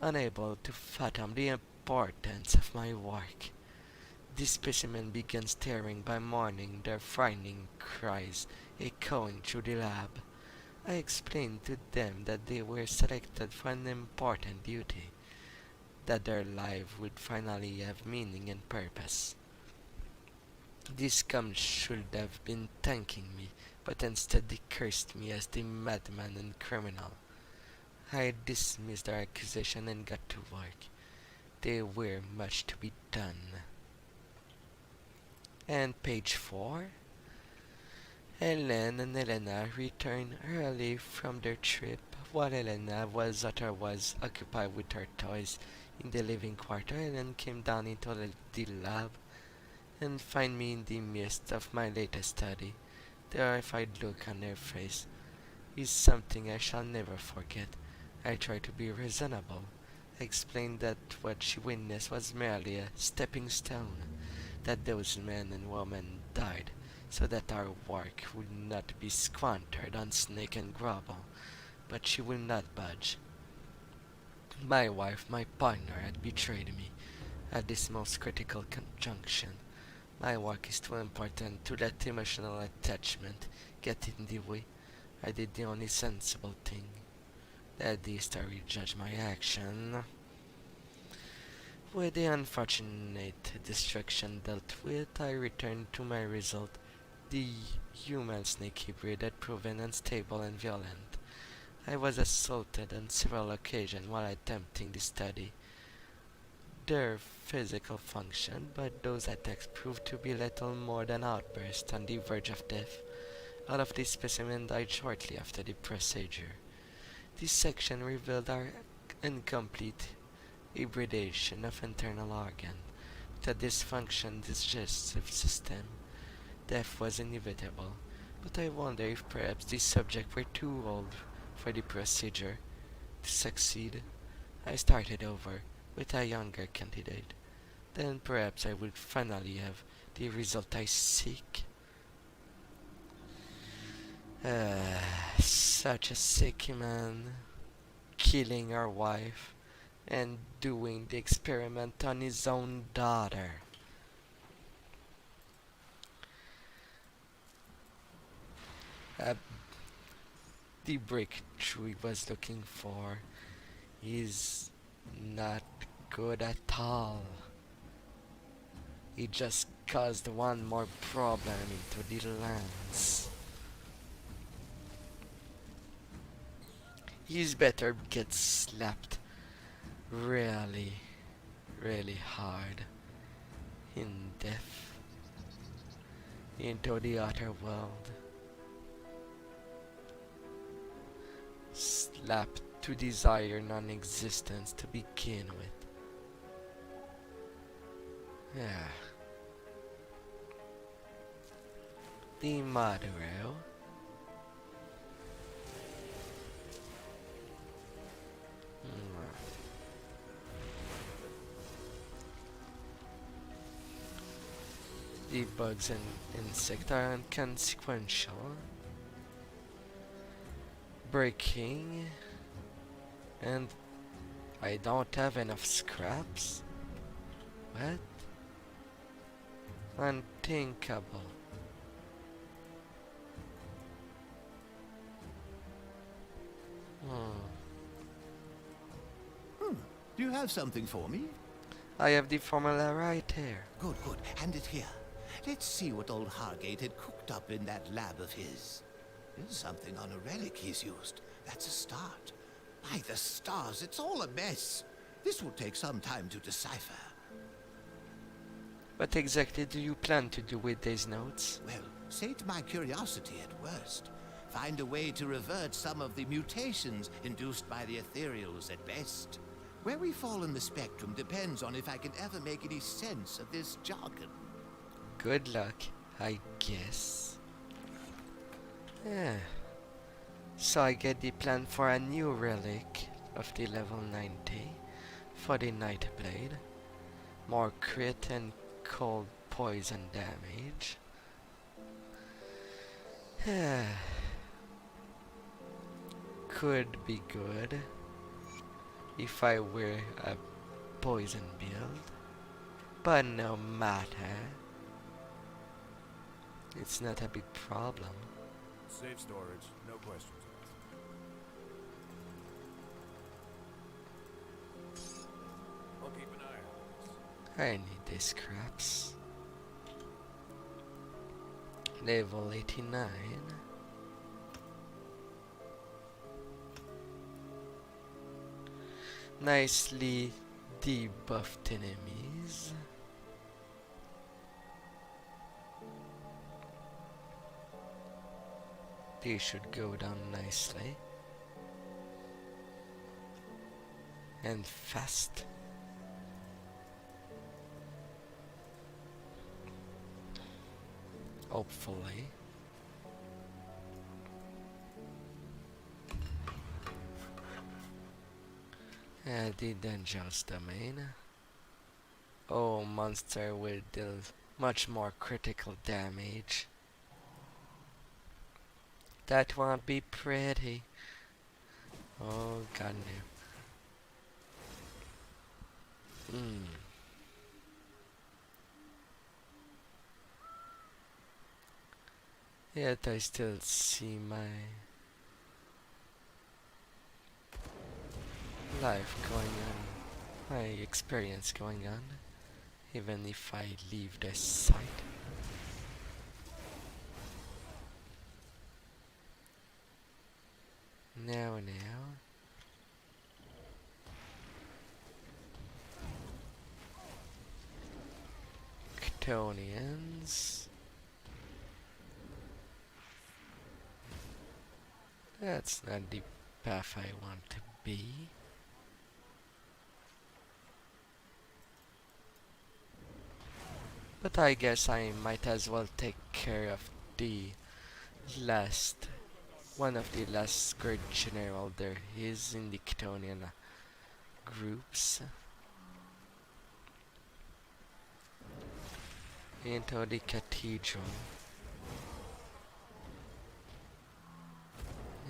unable to fathom the importance of my work. The specimen began stirring by morning, their frightening cries echoing through the lab. I explained to them that they were selected for an important duty, that their life would finally have meaning and purpose. These scum should have been thanking me, but instead they cursed me as the madman and criminal. I dismissed their accusation and got to work. There were much to be done. And page 4. Helen and Elena returned early from their trip, while Elena was otherwise occupied with her toys in the living quarter. Helen came down into the lab and find me in the midst of my latest study. The horrified look on her face is something I shall never forget. I tried to be reasonable. I explained that what she witnessed was merely a stepping stone, that those men and women died so that our work would not be squandered on snake and grubble, but she will not budge. My wife, my partner, had betrayed me at this most critical conjunction. My work is too important to let emotional attachment get in the way. I did the only sensible thing. At least I rejudge my action. With the unfortunate destruction dealt with, I returned to my result. The human snake hybrid had proven unstable and violent. I was assaulted on several occasions while attempting the study. Their physical function, but those attacks proved to be little more than outbursts on the verge of death. All of these specimens died shortly after the procedure. This section revealed our incomplete hybridation of internal organ, with a dysfunctional digestive system. Death was inevitable, but I wonder if perhaps the subject were too old for the procedure to succeed. I started over with a younger candidate. Then perhaps I would finally have the result I seek. Such a sick man, killing our wife and doing the experiment on his own daughter. The breakthrough he was looking for is not good at all. He just caused one more problem into the lands. He's better get slapped really, really hard in depth into the outer world, slapped to desire non-existence to begin with. Yeah. The Maduro. The bugs and insects are inconsequential. Breaking. And I don't have enough scraps? What? Unthinkable. Do you have something for me? I have the formula right here. Good, good. Hand it here. Let's see what old Hargate had cooked up in that lab of his. There's something on a relic he's used. That's a start. By the stars, it's all a mess. This will take some time to decipher. What exactly do you plan to do with these notes? Well, sate my curiosity at worst. Find a way to revert some of the mutations induced by the ethereals at best. Where we fall in the spectrum depends on if I can ever make any sense of this jargon. Good luck, I guess. Yeah. So I get the plan for a new relic of the level 90 for the Nightblade. More crit and cold poison damage. Could be good if I were a poison build, but no matter. It's not a big problem. Safe storage, no questions asked. I'll keep an eye on this. I need these scraps. Level 89. Nicely debuffed enemies. They should go down nicely. And fast. Hopefully. The dangerous domain. Oh, monster will deal much more critical damage. That won't be pretty. Oh god no. Yet I still see my life going on, my experience going on, even if I leave the site. Now. Ctonians. That's not the path I want to be. But I guess I might as well take care of the last, one of the last Scourge General there is in the Ctonian groups. Into the cathedral.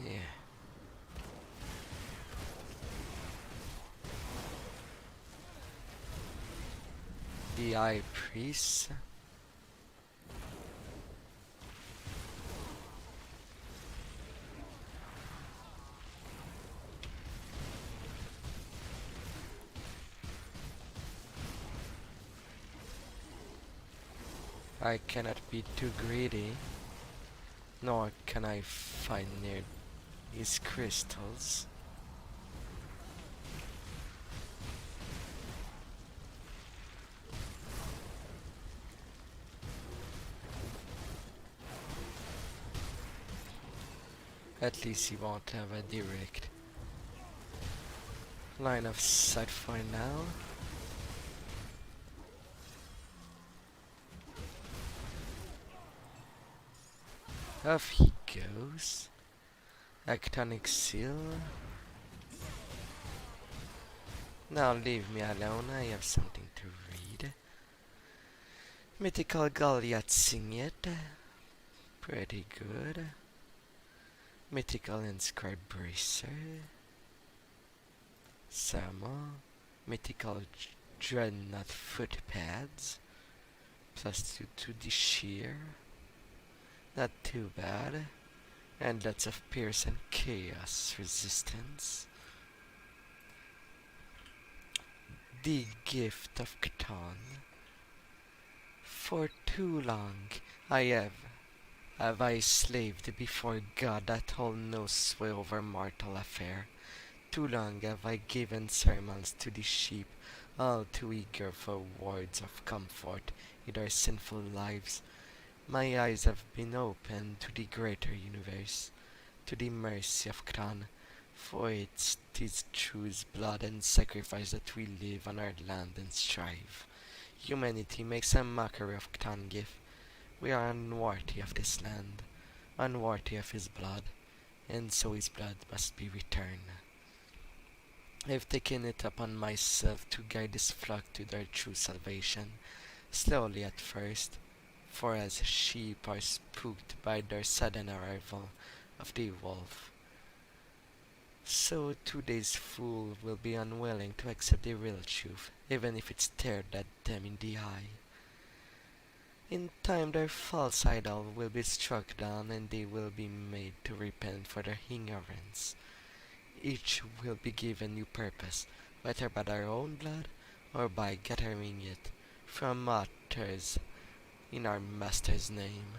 Yeah. The High Priest. I cannot be too greedy, nor can I find near these crystals. At least he won't have a direct line of sight for now. Off he goes. Actonic seal. Now leave me alone, I have something to read. Mythical Goliath Signet. Pretty good. Mythical Inscribed Bracer. Samo. Mythical Dreadnought Footpads. +2 to the shear. Not too bad. And lots of Pierce and Chaos resistance. The Gift of Catan. For too long have I slaved before God that hold no sway over mortal affair. Too long have I given sermons to the sheep, all too eager for words of comfort in their sinful lives. My eyes have been opened to the greater universe, to the mercy of Catan, for it is through his blood and sacrifice that we live on our land and strive. Humanity makes a mockery of Catan gift. We are unworthy of this land, unworthy of his blood, and so his blood must be returned. I have taken it upon myself to guide this flock to their true salvation, slowly at first, for as sheep are spooked by their sudden arrival of the wolf, so today's fool will be unwilling to accept the real truth, even if it stared at them in the eye. In time their false idol will be struck down and they will be made to repent for their ignorance. Each will be given new purpose, whether by their own blood or by gathering it from martyrs in our Master's name.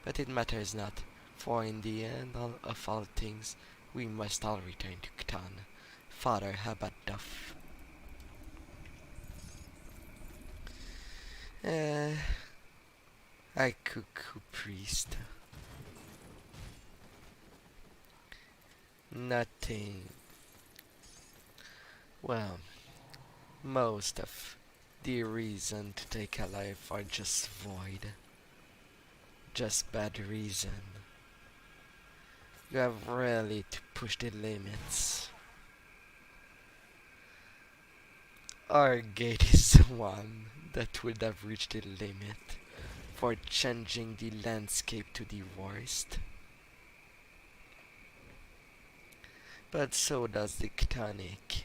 But it matters not, for in the end of all things we must all return to Catan. Father Habadov. I cuckoo priest. Nothing. Well, most of the reason to take a life are just void. Just bad reason. You have really to push the limits. Our gate is the one that would have reached the limit for changing the landscape to the worst. But so does the Ctonic.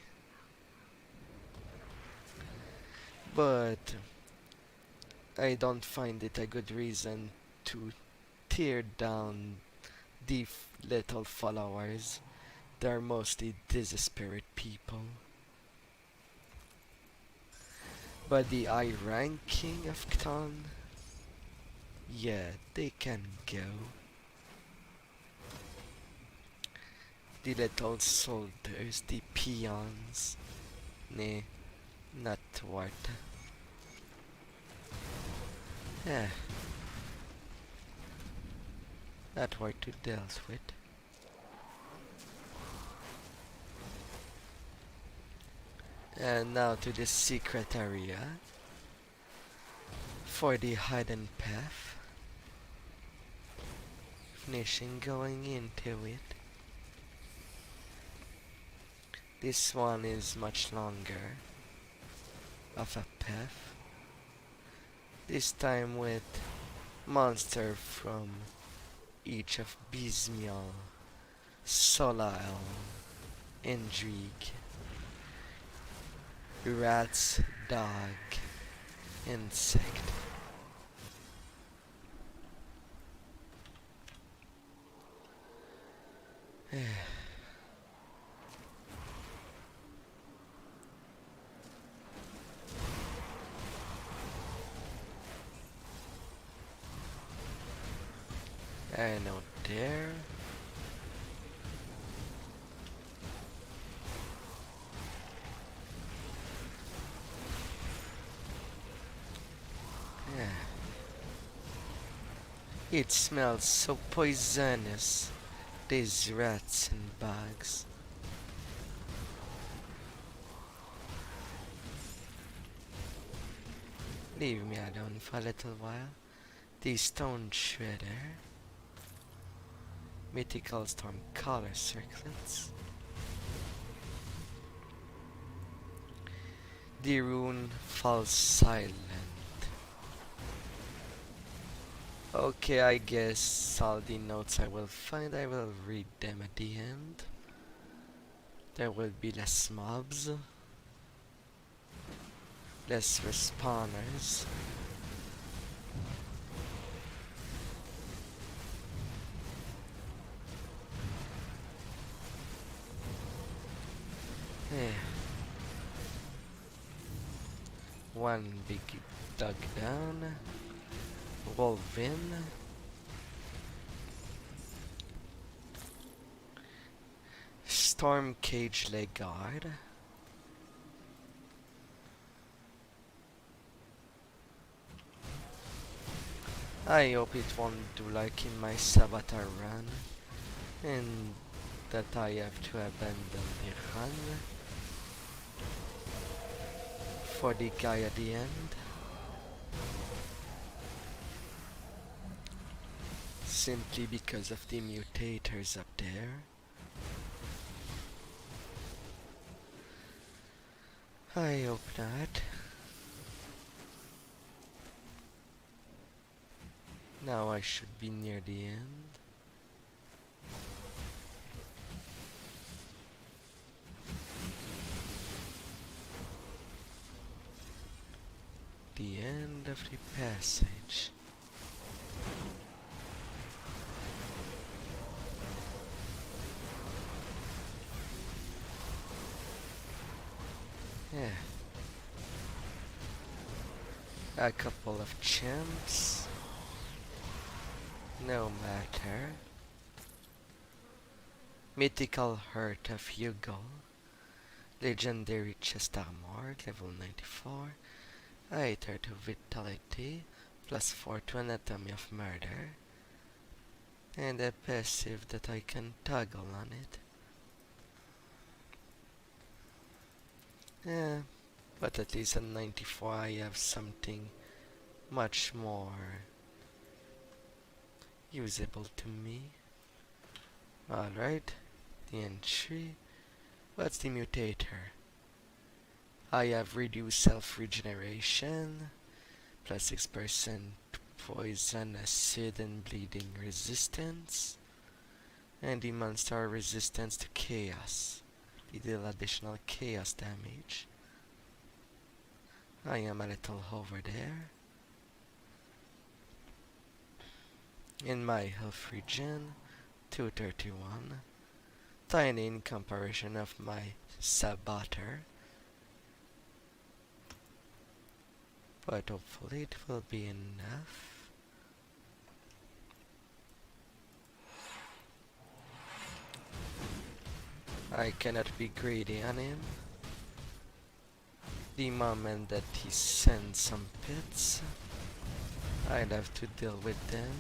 But I don't find it a good reason to tear down the little followers. They're mostly desperate people. But the high ranking of Ctan, yeah, they can go. The little soldiers, the peons, nah, not worth. Yeah, not worth to deal with. And now to the secret area for the hidden path. Finishing going into it. This one is much longer of a path. This time with monster from each of Bismial, Solile, Indrig, rats, dog, insect. I know there. It smells so poisonous These rats and bugs. Leave me alone for a little while. The stone shredder. Mythical storm color circlets. The rune falls silent. Okay, I guess all the notes I will find, I will read them at the end. There will be less mobs, less respawners. Yeah. One big dug down. Wolf in. Storm cage leg guard. I hope it won't do like in my Sabatar run, and that I have to abandon the run for the guy at the end. Simply because of the mutators up there. I hope not. Now I should be near the end. The end of the passage. Yeah. A couple of champs. No matter. Mythical Heart of Hugo. Legendary Chest Armor, level 94. Aether to Vitality, plus 4 to Anatomy of Murder. And a passive that I can toggle on it. Yeah, but at least at 94 I have something much more usable to me. Alright, the entry. What's the mutator? I have reduced self-regeneration, plus 6% poison, acid, and bleeding resistance, and the monster resistance to chaos. We deal additional chaos damage. I am a little over there. In my health regen, 231. Tiny in comparison of my Sabater. But hopefully it will be enough. I cannot be greedy on him. The moment that he sends some pits, I'd have to deal with them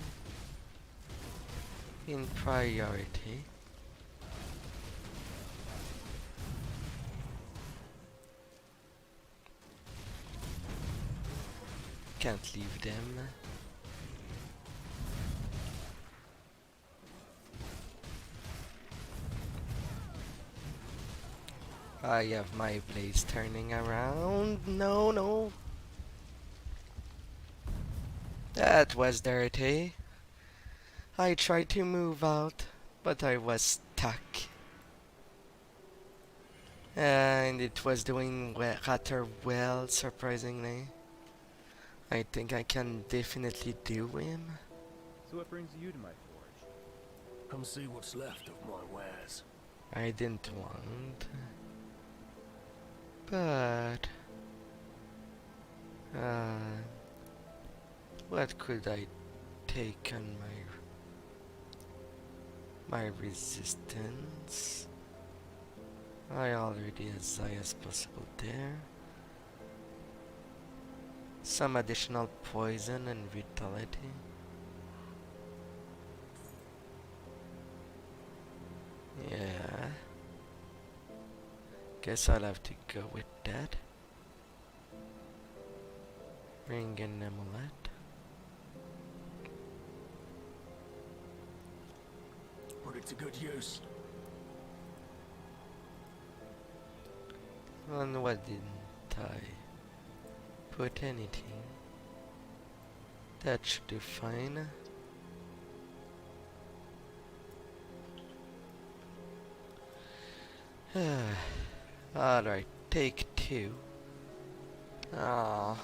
in priority. Can't leave them. I have my blades turning around. No, no. That was dirty. I tried to move out, but I was stuck. And it was doing rather well, surprisingly. I think I can definitely do him. So what brings you to my forge? Come see what's left of my wares. I didn't want. But... what could I take on my resistance? I already as high as possible there. Some additional poison and vitality. Yeah. Guess I'll have to go with that. Bring an amulet. Put it to good use. On what didn't I put anything? That should do fine. Alright, take 2. Ah.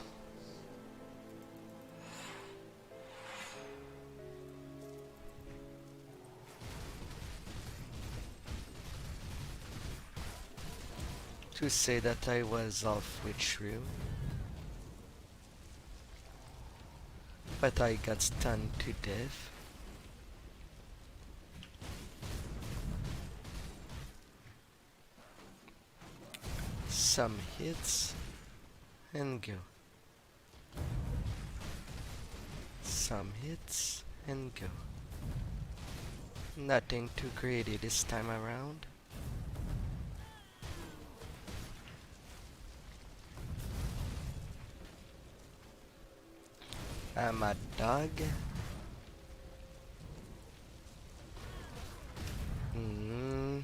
To say that I was halfway through, but I got stunned to death. Some hits and go. Some hits and go. Nothing too greedy this time around. I'm a dog. Mm.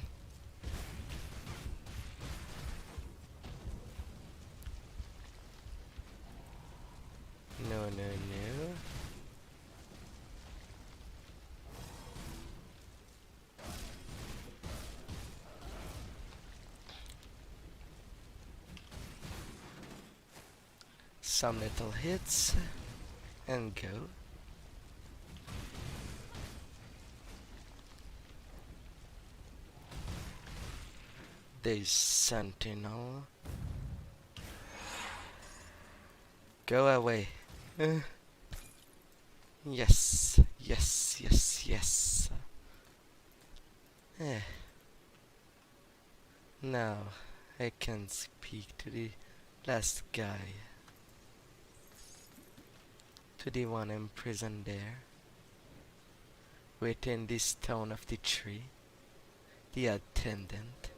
No, no, no. Some little hits and go. The sentinel. Go away. Yes, yes, yes, yes. Eh. Now I can speak to the last guy. To the one imprisoned there. Within the stone of the tree. The attendant.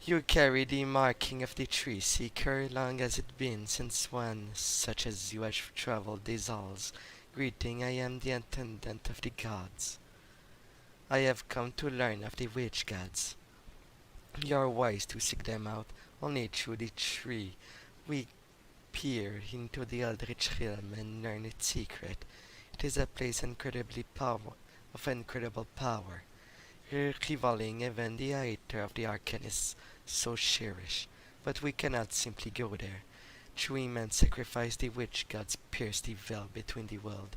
You carry the marking of the tree seeker. Long has it been since one such as you has traveled these halls. Greeting, I am the attendant of the gods. I have come to learn of the witch gods. You are wise to seek them out. Only through the tree we peer into the eldritch realm and learn its secret. It is a place of incredible power, rivaling even the height of the arcanists so cherish. But we cannot simply go there. Through immense sacrifice, the witch gods pierced the veil between the world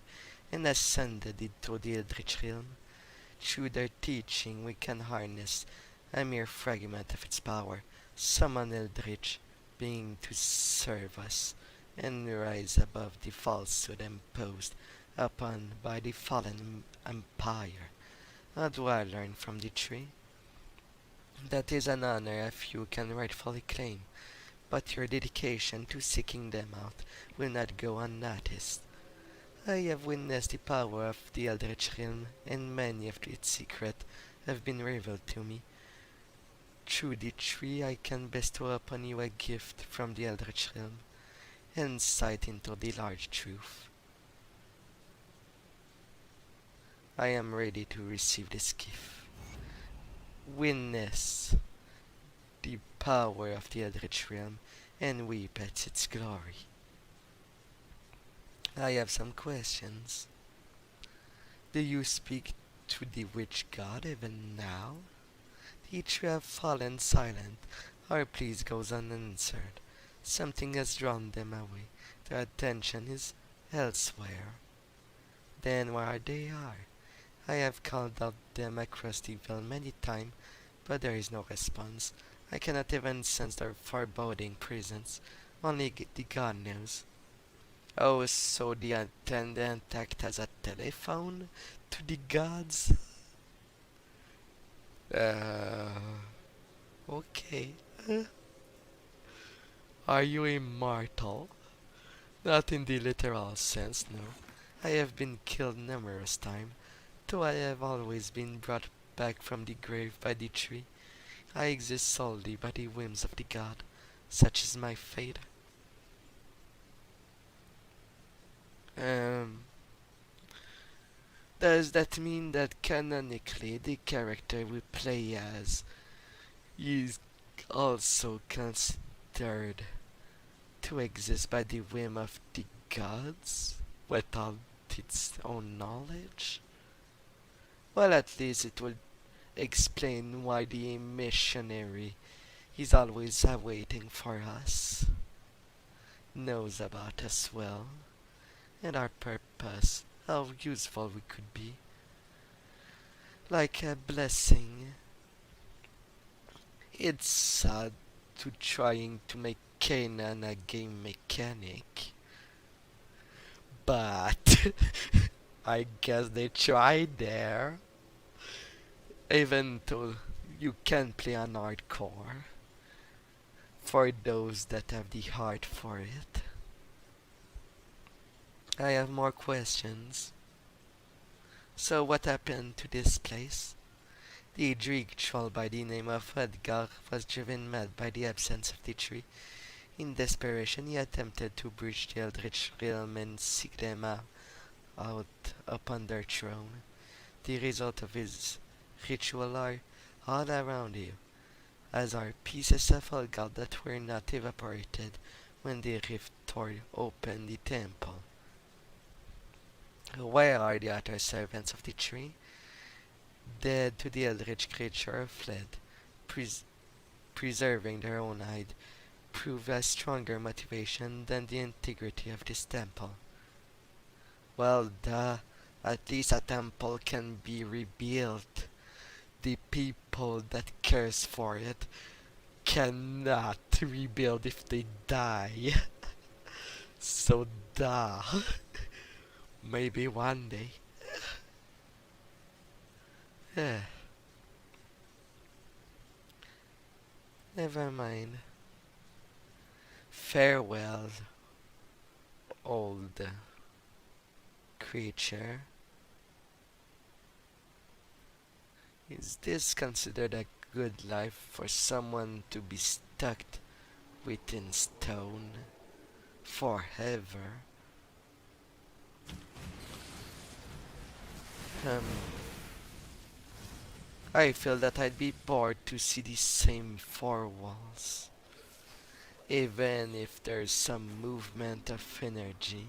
and ascended into the eldritch realm. Through their teaching, we can harness a mere fragment of its power, summon eldritch being to serve us, and rise above the falsehood imposed upon by the fallen empire. How do I learn from the tree? That is an honor a few can rightfully claim, but your dedication to seeking them out will not go unnoticed. I have witnessed the power of the Eldritch Realm, and many of its secrets have been revealed to me. Through the tree I can bestow upon you a gift from the Eldritch Realm, insight into the large truth. I am ready to receive this gift. Witness the power of the Eldritch Realm and weep at its glory. I have some questions. Do you speak to the witch god even now? Each have fallen silent. Our pleas goes unanswered. Something has drawn them away. Their attention is elsewhere. Then where they are? I have called out them across the veil many times, but there is no response. I cannot even sense their foreboding presence. Only the god knows. Oh, so the attendant act as a telephone to the gods? Okay. Are you immortal? Not in the literal sense, no. I have been killed numerous times, though I have always been brought back from the grave by the tree, I exist solely by the whims of the god. Such is my fate. Um, does that mean that canonically the character we play as is also considered to exist by the whim of the gods without its own knowledge? Well, at least it will explain why the missionary is always waiting for us, knows about us well, and our purpose, how useful we could be. Like a blessing. It's sad to trying to make Canaan a game mechanic, but I guess they tried there. Even though you can play on hardcore, for those that have the heart for it. I have more questions. So what happened to this place? The Dreek troll by the name of Edgar was driven mad by the absence of the tree. In desperation, he attempted to breach the Eldritch realm and seek them out upon their throne. The result of his ritual are all around you, as are pieces of Olgal that were not evaporated when the rift tore open the temple. Where are the other servants of the tree? Dead to the eldritch creature fled, preserving their own hide, prove a stronger motivation than the integrity of this temple. Well, duh, at least a temple can be rebuilt. The people that cares for it cannot rebuild if they die. So duh. Maybe one day. Never mind. Farewell, old creature. Is this considered a good life for someone to be stuck within stone forever? I feel that I'd be bored to see the same four walls, even if there's some movement of energy.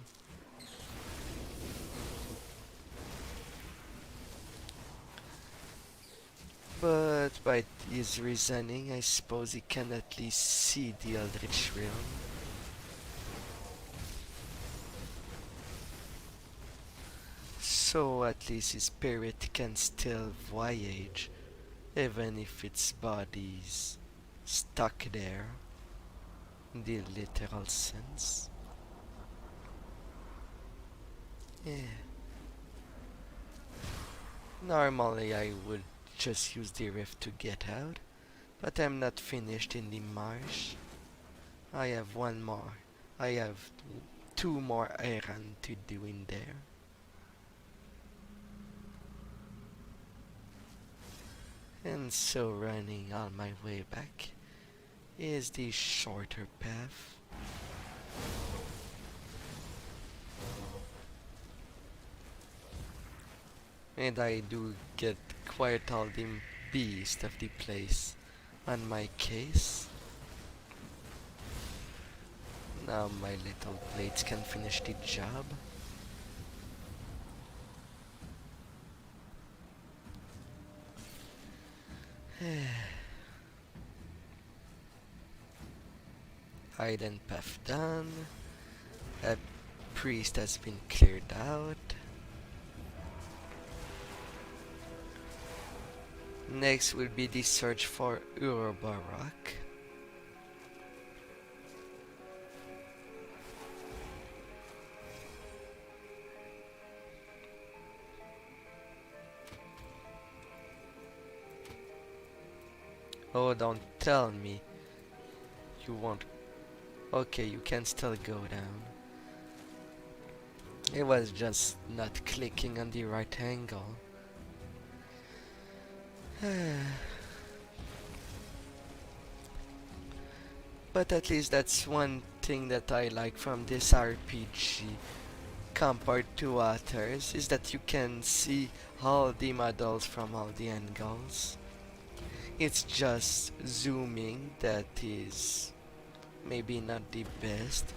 But by his reasoning, I suppose he can at least see the Eldritch Realm. So at least his spirit can still voyage, even if its body's stuck there, in the literal sense. Yeah. Normally I would just use the rift to get out, but I'm not finished in the marsh. I have one more. I have two more errands to do in there. And so running on my way back is the shorter path. And I do get quite all the beast of the place on my case. Now my little blades can finish the job. Hidden path done. A priest has been cleared out. Next will be the search for Urobarok. Oh, don't tell me you won't. Okay, you can still go down. It was just not clicking on the right angle. But at least that's one thing that I like from this RPG compared to others is that you can see all the models from all the angles. It's just zooming that is maybe not the best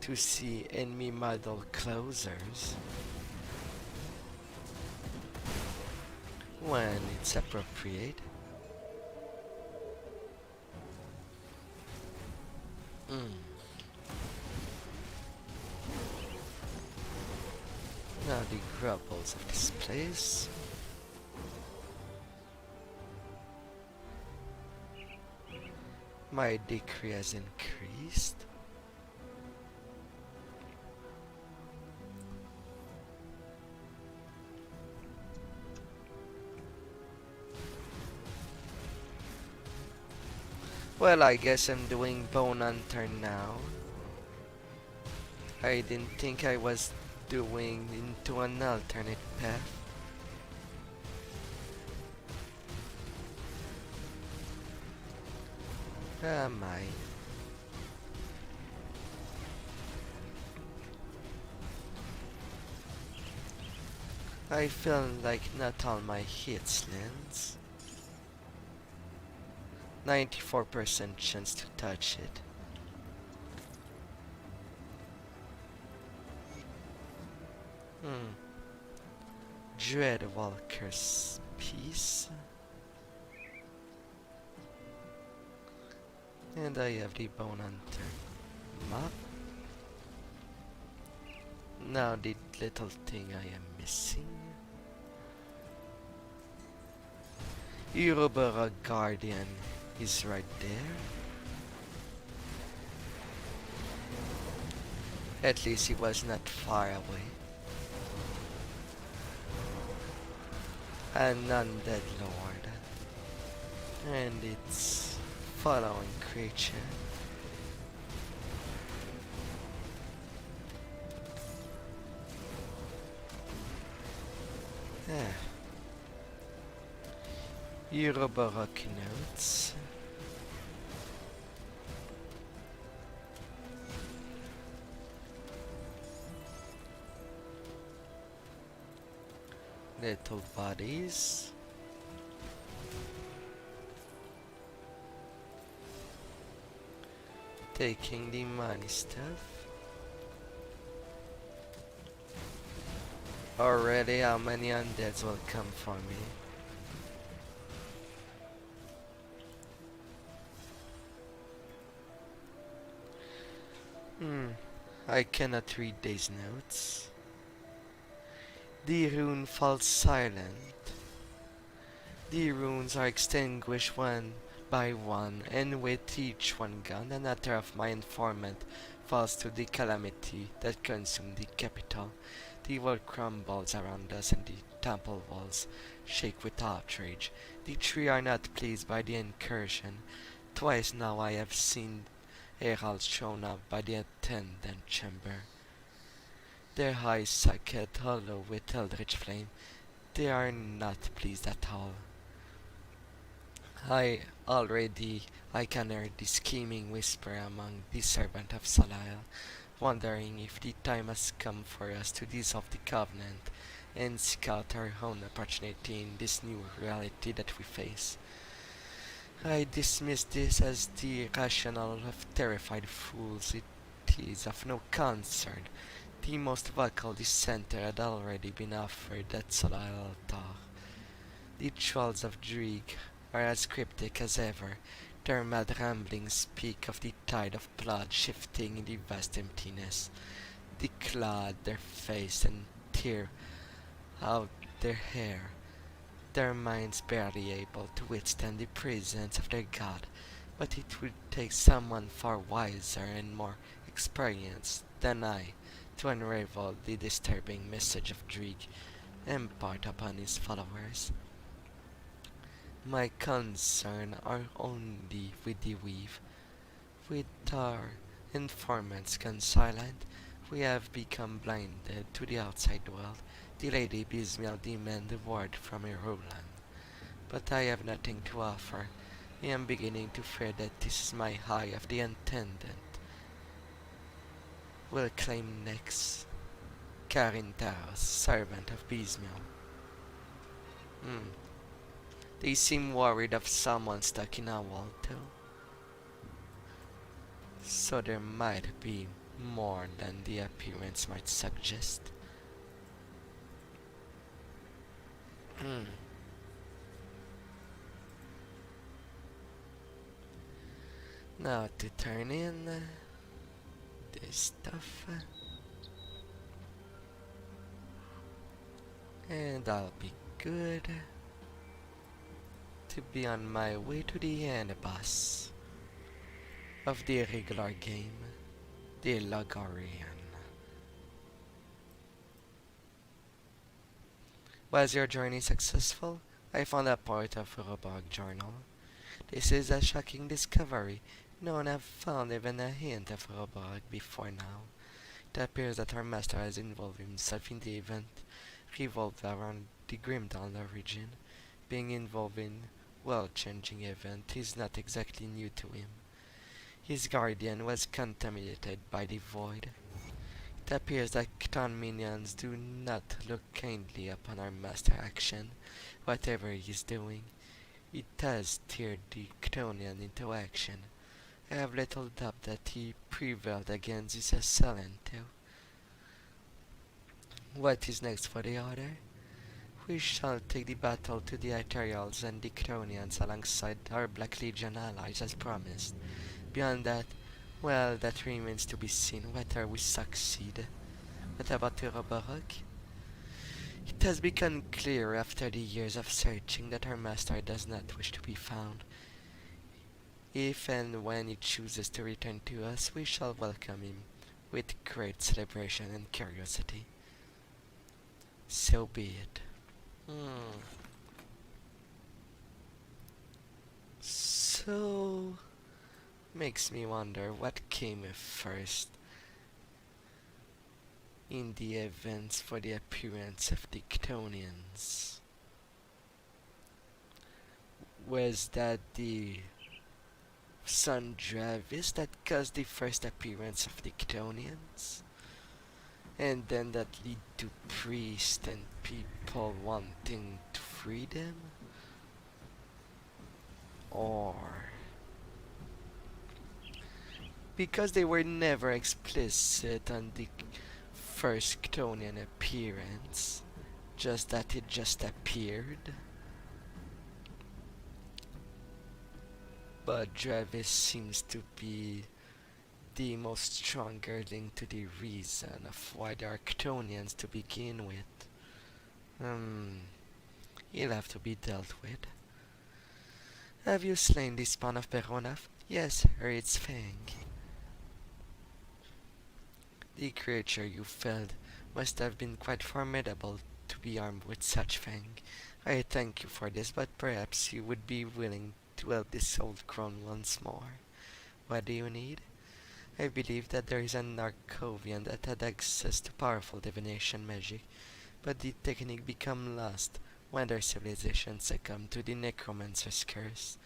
to see enemy model closers when it's appropriate. Now the grubbles of this place. My decree has increased. Well, I guess I'm doing Bone Hunter now. I didn't think I was doing into an alternate path. Am I? I feel like not all my hits lands. 94% chance to touch it. Dreadwalker's piece. And I have the Bone Hunter map. Now the little thing I am missing. Euroborough Guardian is right there. At least he was not far away. An undead lord. And its following creature. Euroborough notes. Little bodies. Taking the money stuff. Already, how many undeads will come for me? I cannot read these notes. The rune falls silent. The runes are extinguished one by one, and with each one gone, another of my informant falls to the calamity that consumed the capital. The world crumbles around us, and the temple walls shake with outrage. The three are not pleased by the incursion. Twice now I have seen heralds shown up by the attendant chamber. Their eyes socket hollow with eldritch flame. They are not pleased at all. I can hear the scheming whisper among the servant of Salile, wondering if the time has come for us to dissolve the covenant and seek out our own opportunity in this new reality that we face. I dismiss this as the rationale of terrified fools. It is of no concern. The most vocal dissenter had already been offered at Salile altar. The trolls of Dreeg are as cryptic as ever. Their mad ramblings speak of the tide of blood shifting in the vast emptiness. They clad their face and tear out their hair, their minds barely able to withstand the presence of their god. But it would take someone far wiser and more experienced than I to unravel the disturbing message of Dreeg and impart upon his followers. My concern are only with the weave. With our informants gone silent, we have become blinded to the outside world. The Lady Bismiel demands a word from a Roland. but I have nothing to offer. I am beginning to fear that this is my Eye of the Intendant will claim next. Karin Taros, servant of Bismil. Hmm. They seem worried of someone stuck in a wall too. So there might be more than the appearance might suggest. Hmm. Now to turn in this stuff. And I'll be good to be on my way to the end boss of the regular game, the Logarian. Was your journey successful? I found a part of Uroborg journal. This is a shocking discovery. No one have found even a hint of Uroborg before now. It appears that our master has involved himself in the event revolved around the Grimdahl origin. Being involved in world-changing event is not exactly new to him. His guardian was contaminated by the void. It appears that Cthon minions do not look kindly upon our master action, whatever he is doing. It has stirred the Chthonian into action. I have little doubt that he prevailed against his assailant too. What is next for the order? We shall take the battle to the Ethereals and the Cthonians alongside our Black Legion allies as promised. Beyond that, well, that remains to be seen whether we succeed. What about Uroborg? It has become clear after the years of searching that our master does not wish to be found. If and when he chooses to return to us, we shall welcome him with great celebration and curiosity. So be it. So makes me wonder what came first in the events for the appearance of the Chthonians. Was that the Sun Dravis that caused the first appearance of the Chthonians? And then that lead to priests and people wanting to free them? Or because they were never explicit on the first Chthonian appearance, just that it just appeared? But Dravis seems to be the most stronger link to the reason of why there are Chthonians to begin with. He'll have to be dealt with. Have you slain the spawn of Peronaf? Yes, or its fang. The creature you felled must have been quite formidable to be armed with such fang. I thank you for this, but perhaps you would be willing to help this old crone once more. What do you need? I believe that there is a Narcovian that had access to powerful divination magic, but the technique became lost when their civilization succumbed to the necromancer's curse.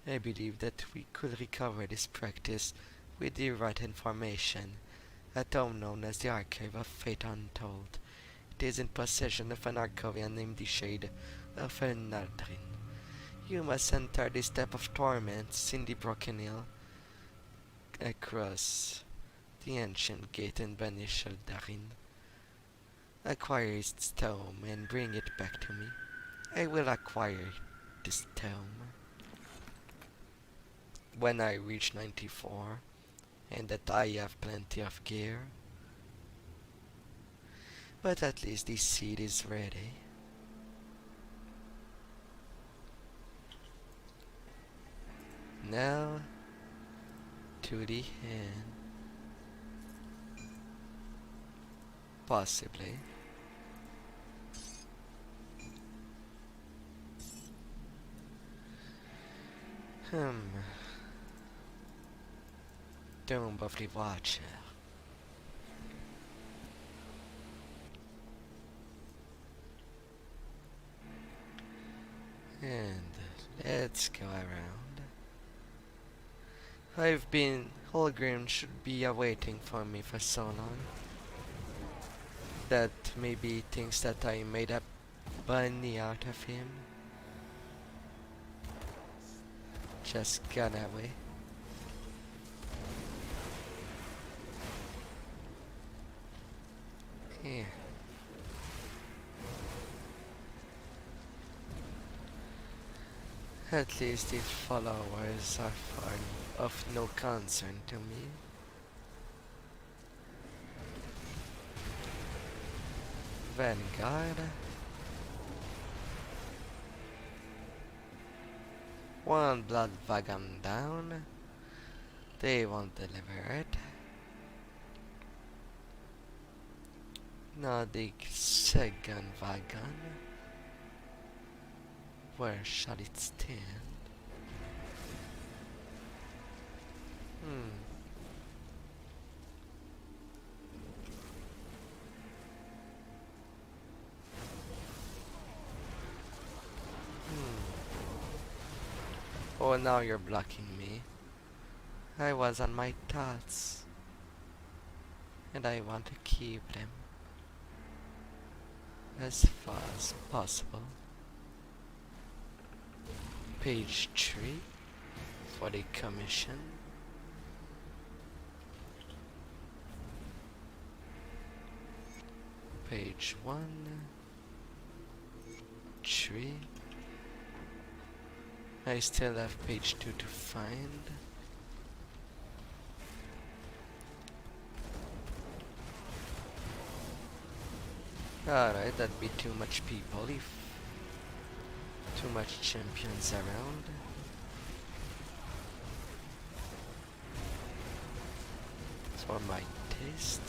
I believe that we could recover this practice with the right information. A tome known as the Archive of Fate Untold. It is in possession of an Arcovian named the Shade of Elnaldrin. You must enter the Step of Torments in the Broken Hill, across the ancient gate in banish Eldarin. Acquire its tome and bring it back to me. I will acquire this tome when I reach 94, and that I have plenty of gear. But at least the seed is ready. Now to the hand. Possibly. Tomb of the Watcher. And Holgrim should be awaiting for me for so long that maybe he thinks that I made a bunny out of him. Just got away. Yeah. At least his followers are of no concern to me. Vanguard. One blood wagon down. They won't deliver it. Now the second wagon. Where shall it stand? Hmm. Oh, now you're blocking me. I was on my thoughts. And I want to keep them as far as possible. Page 3 for the commission. Page 1, 3. I still have page 2 to find. Alright, that'd be too much people if too much champions around. For my taste.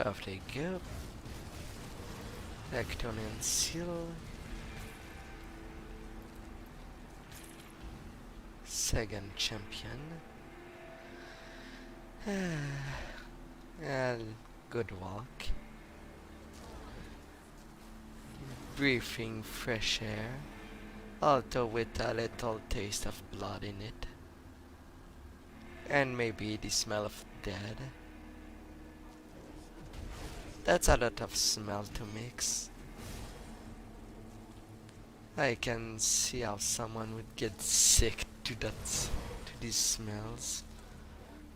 Off they go. Ectonian seal. Second champion. And good walk. Breathing fresh air, although with a little taste of blood in it. And maybe the smell of dead. That's a lot of smell to mix. I can see how someone would get sick to these smells,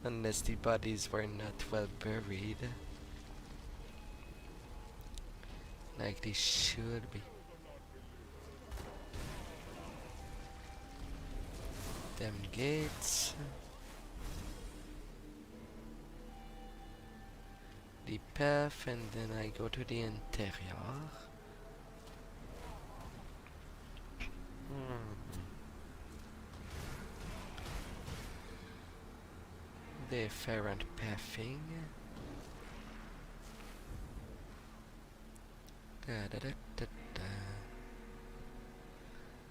unless the bodies were not well buried, like they should be. Them gates. The path, and then I go to the interior. Different pathing.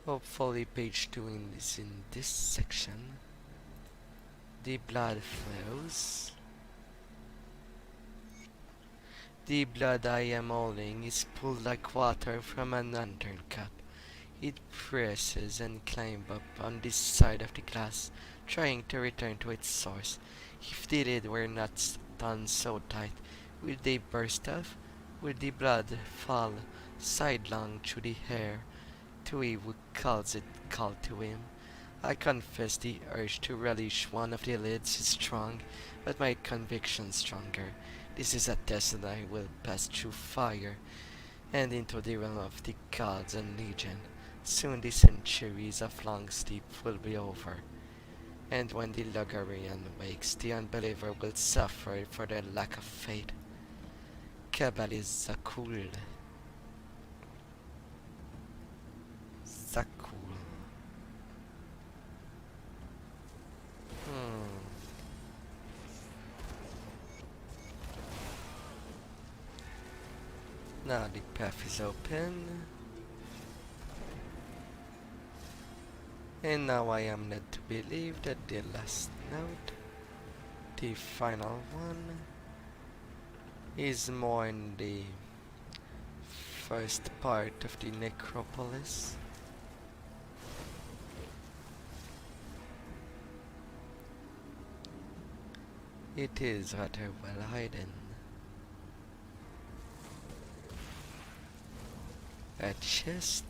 Hopefully page 2 is in this section. The blood flows. The blood I am holding is pulled like water from an undercut. It presses and climbs up on this side of the glass, trying to return to its source. If the lid were not done so tight, would they burst off? Would the blood fall sidelong through the hair to he who calls it call to him? I confess the urge to relish one of the lids is strong, but my conviction stronger. This is a test that I will pass through fire and into the realm of the gods and legion. Soon the centuries of long sleep will be over, and when the Logarian wakes, the unbeliever will suffer for their lack of faith. Kabal is Zakul. Zakul. Now the path is open. And now I am led to believe that the last note, the final one, is more in the first part of the necropolis. It is rather well hidden. A chest,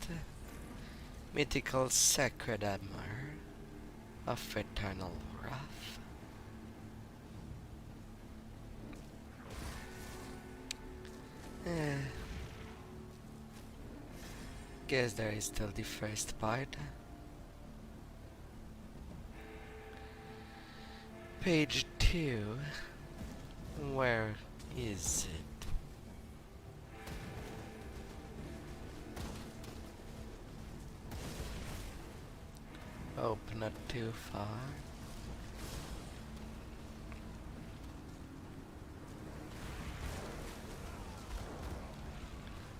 mythical sacred armor of eternal wrath. Eh, guess there is still the first part. Page 2. Where is it? Oh, not too far.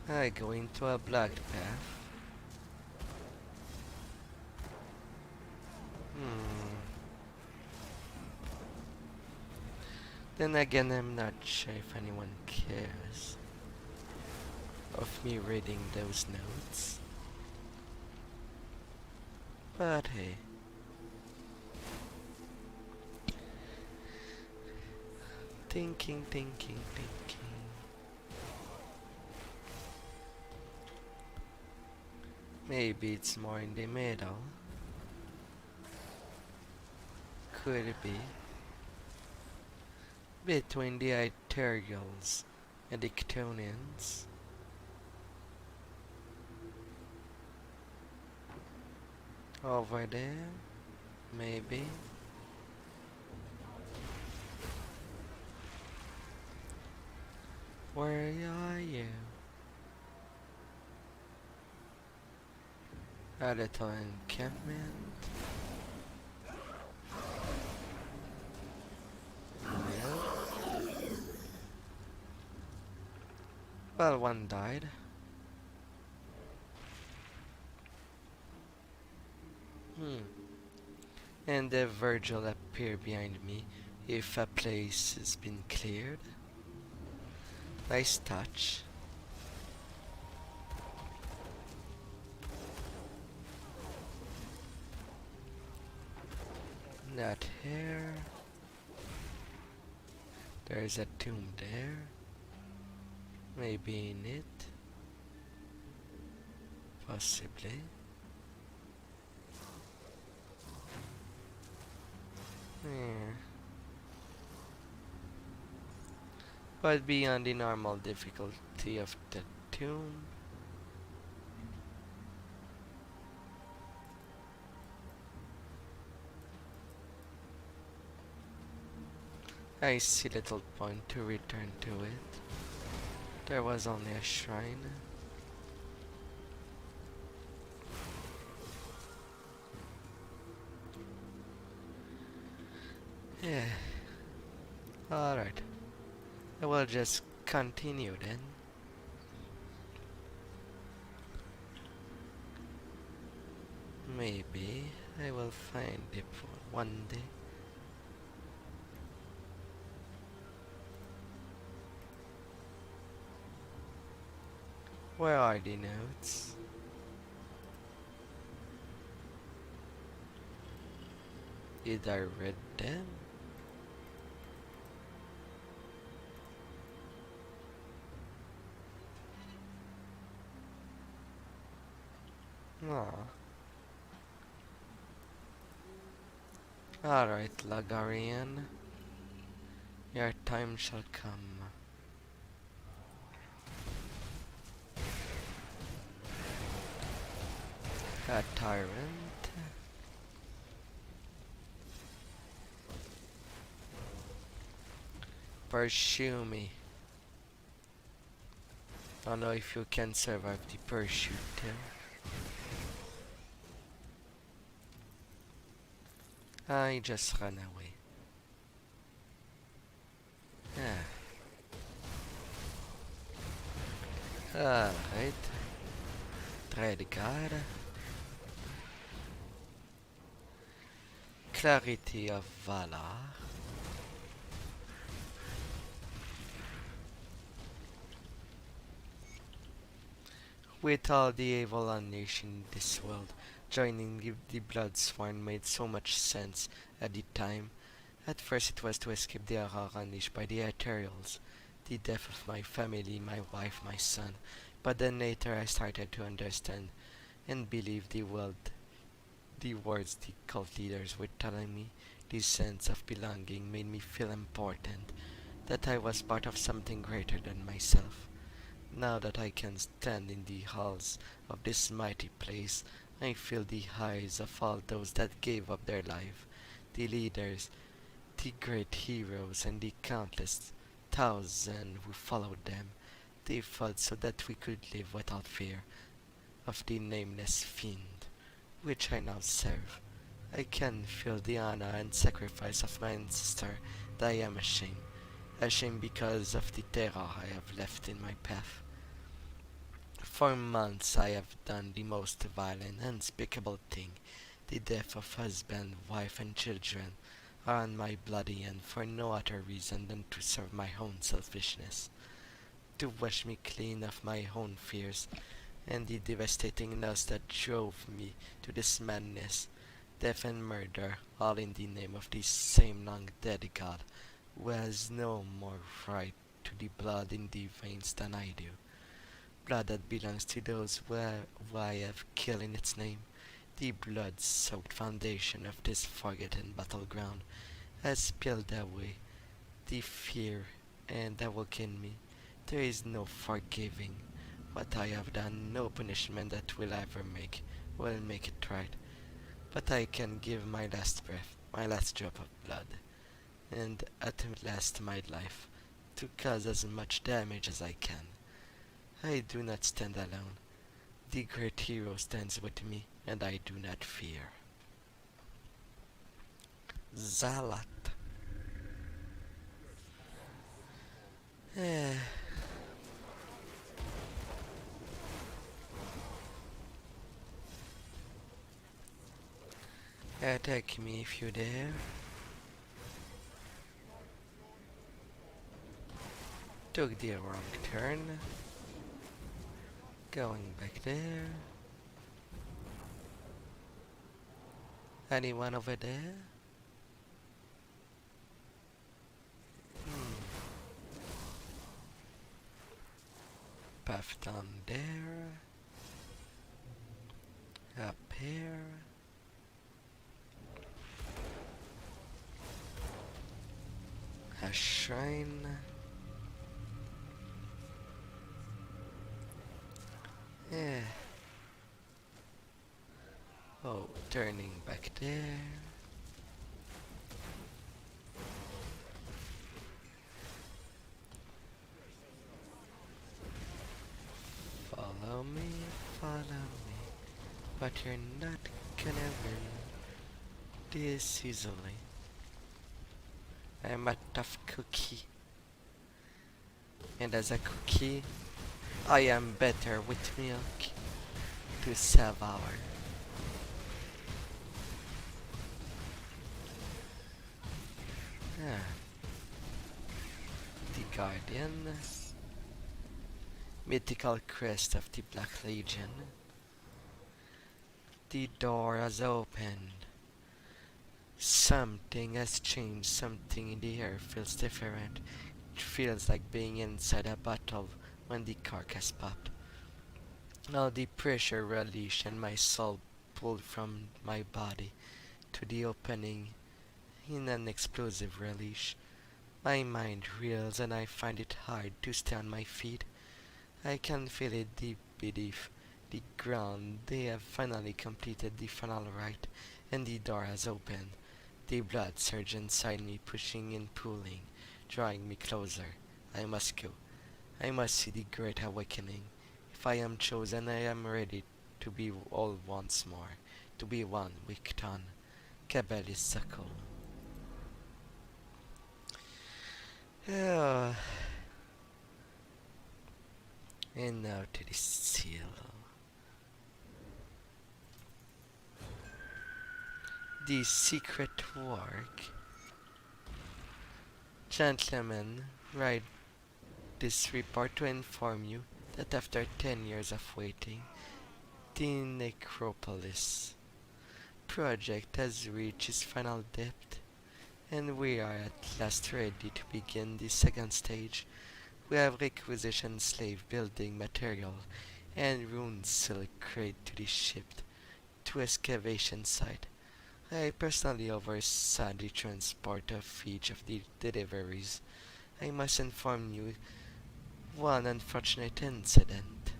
I go into a blocked path. Then again, I'm not sure if anyone cares of me reading those notes. But hey. Thinking. Maybe it's more in the middle. Could it be? Between the Ethereals and the Chtonians. Over there, maybe. Where are you? At a time encampment. Well, one died. And the Virgil appear behind me if a place has been cleared. Nice touch. Not here. There's a tomb there. Maybe in it. Possibly. But beyond the normal difficulty of the tomb. I see little point to return to it. There was only a shrine. Yeah. Alright. I will just continue then. Maybe I will find it one day. Where are the notes? Did I read them? No. Alright, Lagarian. Your time shall come. A tyrant. Pursue me. I don't know if you can survive the pursuit too. I just ran away. Alright. Try the guard. Clarity of Valor. With all the evil unleashed in this world, joining the Bloodsworn made so much sense at the time. At first it was to escape the horror unleashed by the Ethereals, the death of my family, my wife, my son. But then later I started to understand and believe the words the cult leaders were telling me. This sense of belonging made me feel important, that I was part of something greater than myself. Now that I can stand in the halls of this mighty place, I feel the eyes of all those that gave up their life, the leaders, the great heroes, and the countless thousands who followed them. They fought so that we could live without fear of the nameless fiend, which I now serve. I can feel the honor and sacrifice of my ancestor, that I am ashamed. Ashamed because of the terror I have left in my path. For months I have done the most violent, unspeakable thing. The death of husband, wife, and children are on my bloody hand for no other reason than to serve my own selfishness, to wash me clean of my own fears and the devastating loss that drove me to this madness. Death and murder, all in the name of this same long-dead god, who has no more right to the blood in the veins than I do. Blood that belongs to those who I have killed in its name. The blood-soaked foundation of this forgotten battleground has spilled away the fear and awoken me. There is no forgiving what I have done, no punishment that will make it right. But I can give my last breath, my last drop of blood, and at last my life, to cause as much damage as I can. I do not stand alone. The great hero stands with me, and I do not fear. Zalat. Eh. Attack me if you dare. Took the wrong turn. Going back there. Anyone over there? Path down there. Up here. A shrine. Yeah. Oh, turning back there. Follow me, follow me. But you're not gonna win this easily. I'm a tough cookie. And as a cookie, I am better with milk to devour. Ah. The Guardian. Mythical crest of the Black Legion. The door has opened. Something has changed. Something in the air feels different. It feels like being inside a bottle when the cork has popped. Now the pressure released and my soul pulled from my body to the opening in an explosive release. My mind reels and I find it hard to stay on my feet. I can feel it deep beneath the ground. They have finally completed the final rite and the door has opened. The blood surged inside me, pushing and pulling, drawing me closer. I must go. I must see the great awakening. If I am chosen, I am ready to be all once more, to be one with Cthon, Cabela's suckle. Yeah. And now to the seal. The secret work. Gentlemen, write this report to inform you that after 10 years of waiting, the Necropolis project has reached its final depth, and we are at last ready to begin the second stage. We have requisitioned slave building material and rune silk crate to the ship to excavation site. I personally oversaw the transport of each of the deliveries. I must inform you one unfortunate incident.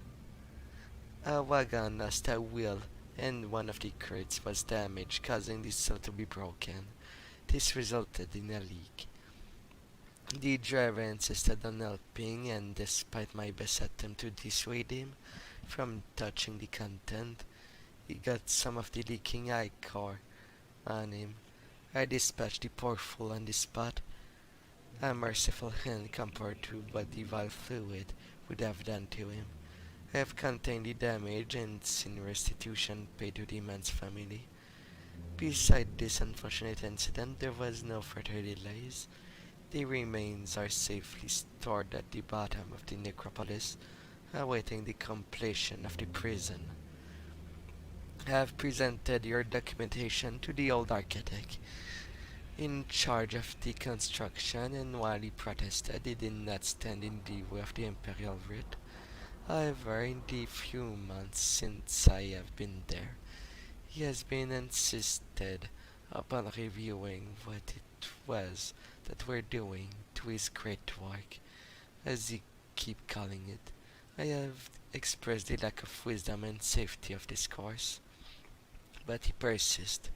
A wagon lost a wheel and one of the crates was damaged, causing the cell to be broken. This resulted in a leak. The driver insisted on helping, and despite my best attempt to dissuade him from touching the content, he got some of the leaking ichor on him. I dispatched the poor fool on the spot, a merciful hand compared to what the valve fluid would have done to him. I have contained the damage and seen restitution paid to the man's family. Beside this unfortunate incident, there was no further delays. The remains are safely stored at the bottom of the necropolis, awaiting the completion of the prison. I have presented your documentation to the old architect in charge of the construction, and while he protested, he did not stand in the way of the imperial writ. However, in the few months since I have been there, he has been insisted upon reviewing what it was that we're doing to his great work, as he keep calling it. I have expressed the lack of wisdom and safety of this course, but he persists.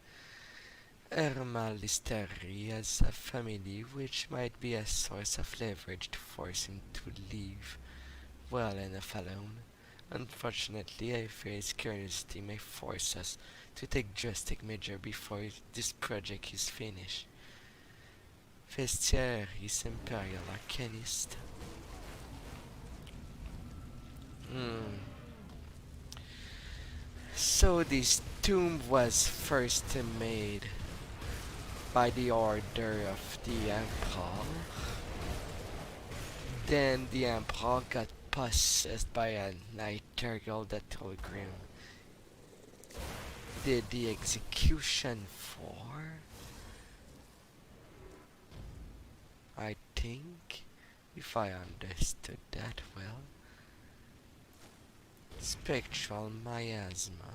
Ermalisteri has a family which might be a source of leverage to force him to leave well enough alone. Unfortunately, I fear his curiosity may force us to take drastic measure before this project is finished. Vestiaris Imperial Arcanist. So this tomb was first made by the order of the Emperor. Then the Emperor got possessed by a nightingale that Pilgrim did the execution for. I think, if I understood that well. Spectral miasma.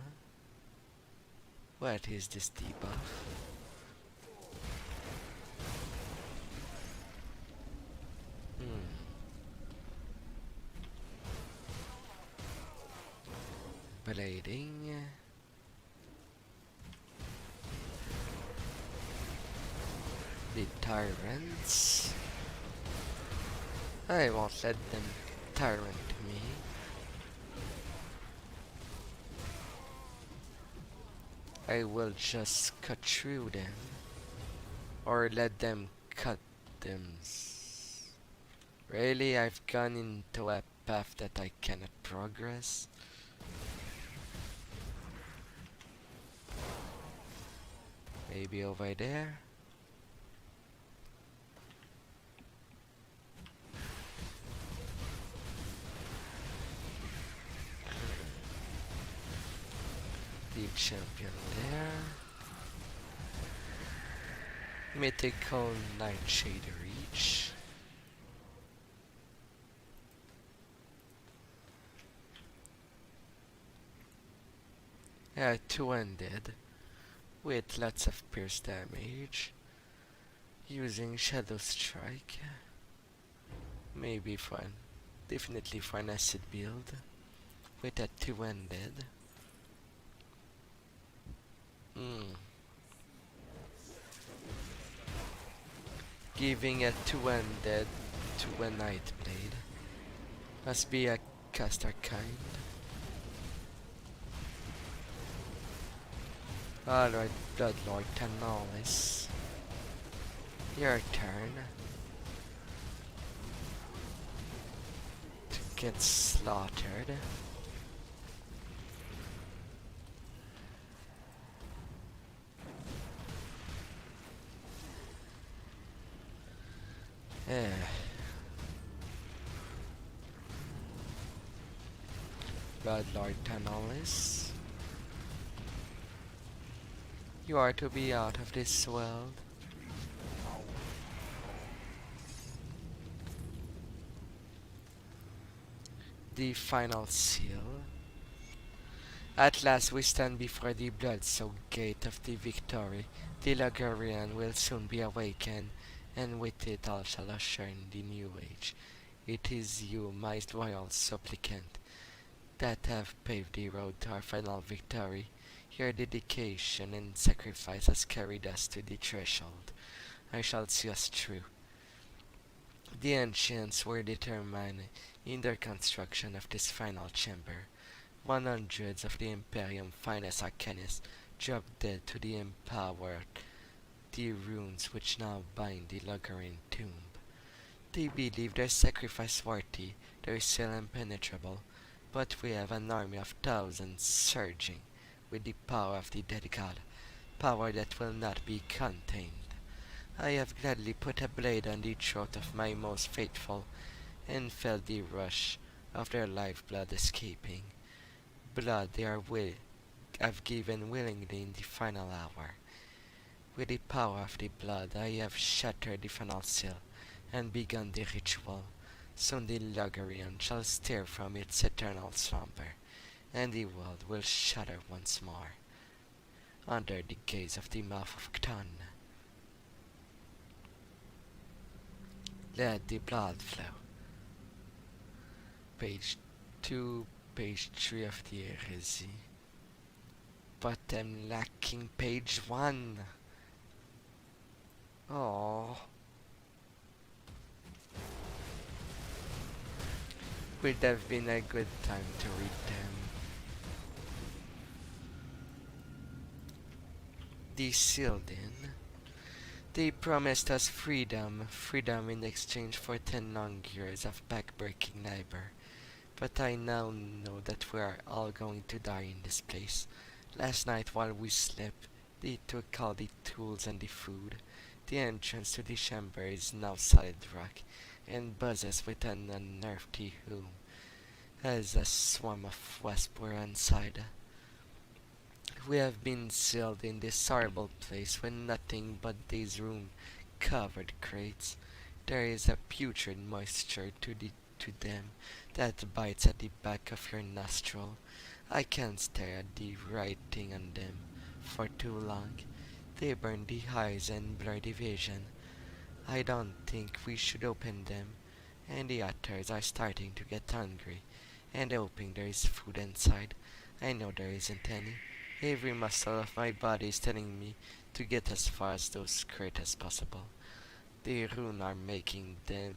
What is this debuff? Blading. The tyrants. I won't let them tyrant me. I will just cut through them, or let them cut them. Really, I've gone into a path that I cannot progress. Maybe over there. The champion there. Mythical Nightshade Reach. Two-handed with lots of pierce damage. Using Shadow Strike. Maybe fun. Definitely for an acid build. With a two-handed. Giving a two-handed to a Nightblade. Must be a caster kind. Alright, Bloodlord Tanalis. Your turn. To get slaughtered. Bloodlord Tanalis. You are to be out of this world. The final seal. At last we stand before the blood-soaked gate of the victory. The Lagarian will soon be awakened, and with it all shall usher in the new age. It is you, my royal supplicant, that have paved the road to our final victory. Your dedication and sacrifice has carried us to the threshold. I shall see us through. The ancients were determined in their construction of this final chamber. 100s of the Imperium finest arcanists dropped dead to the empower the runes which now bind the Logarian tomb. They believe their sacrifice worthy, their seal impenetrable, but we have an army of thousands surging with the power of the dead god, power that will not be contained. I have gladly put a blade on the throat of my most faithful, and felt the rush of their lifeblood escaping. Blood they have given willingly in the final hour. With the power of the blood I have shattered the final seal, and begun the ritual. Soon the Logarian shall stir from its eternal slumber, and the world will shudder once more, under the gaze of the mouth of Cthon. Let the blood flow. Page 2, page 3 of the Heresy. But I'm lacking page 1. Oh. Would have been a good time to read them. The sealed in. They promised us freedom, freedom in exchange for 10 long years of back-breaking labor. But I now know that we are all going to die in this place. Last night while we slept, they took all the tools and the food. The entrance to the chamber is now solid rock, and buzzes with an unearthly hum, as a swarm of wasps were inside. We have been sealed in this horrible place with nothing but these room-covered crates. There is a putrid moisture to them that bites at the back of your nostril. I can't stare at the writing on them for too long. They burn the eyes and blur the vision. I don't think we should open them, and the otters are starting to get hungry, and hoping there is food inside. I know there isn't any. Every muscle of my body is telling me to get as far as those crates as possible. The runes are making them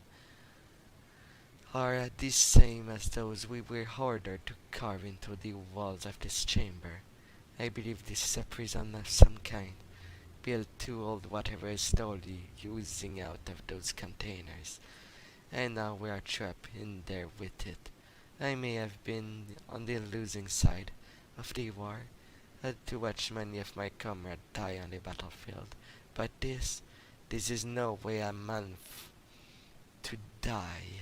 are the same as those we were ordered to carve into the walls of this chamber. I believe this is a prison of some kind, built to hold whatever is slowly oozing out of those containers, and now we are trapped in there with it. I may have been on the losing side of the war, had to watch many of my comrades die on the battlefield, but this is no way a man to die.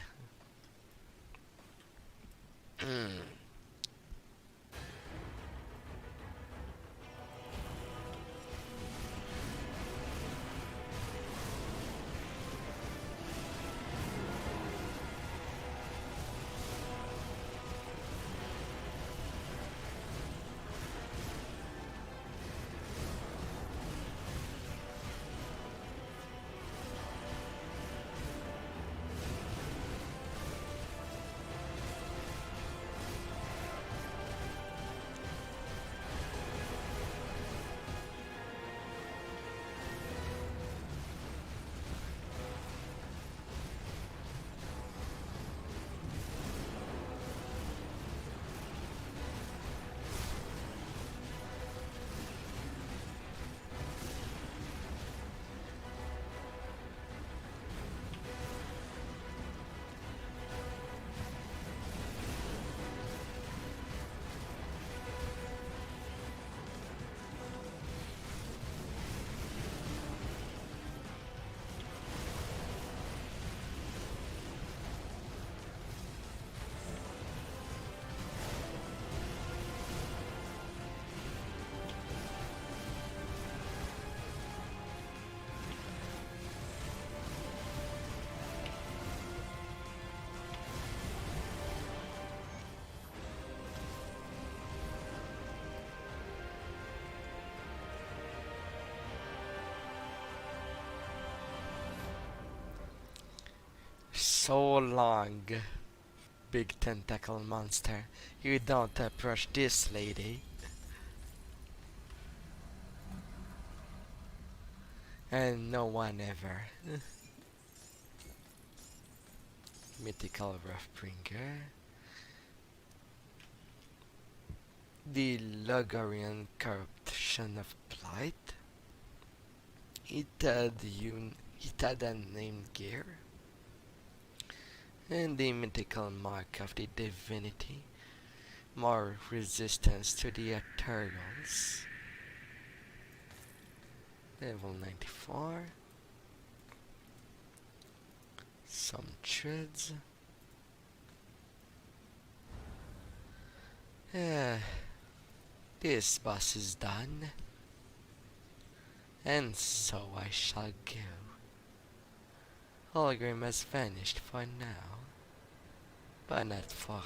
so long, big tentacle monster. You don't approach this lady. And no one ever. Mythical Roughbringer. The Logarian corruption of Blight. It had a named gear. And the mythical mark of the divinity. More resistance to the Ethereals. Level 94. Some treads. This boss is done. And so I shall go. Holgrim has vanished for now, but not forever.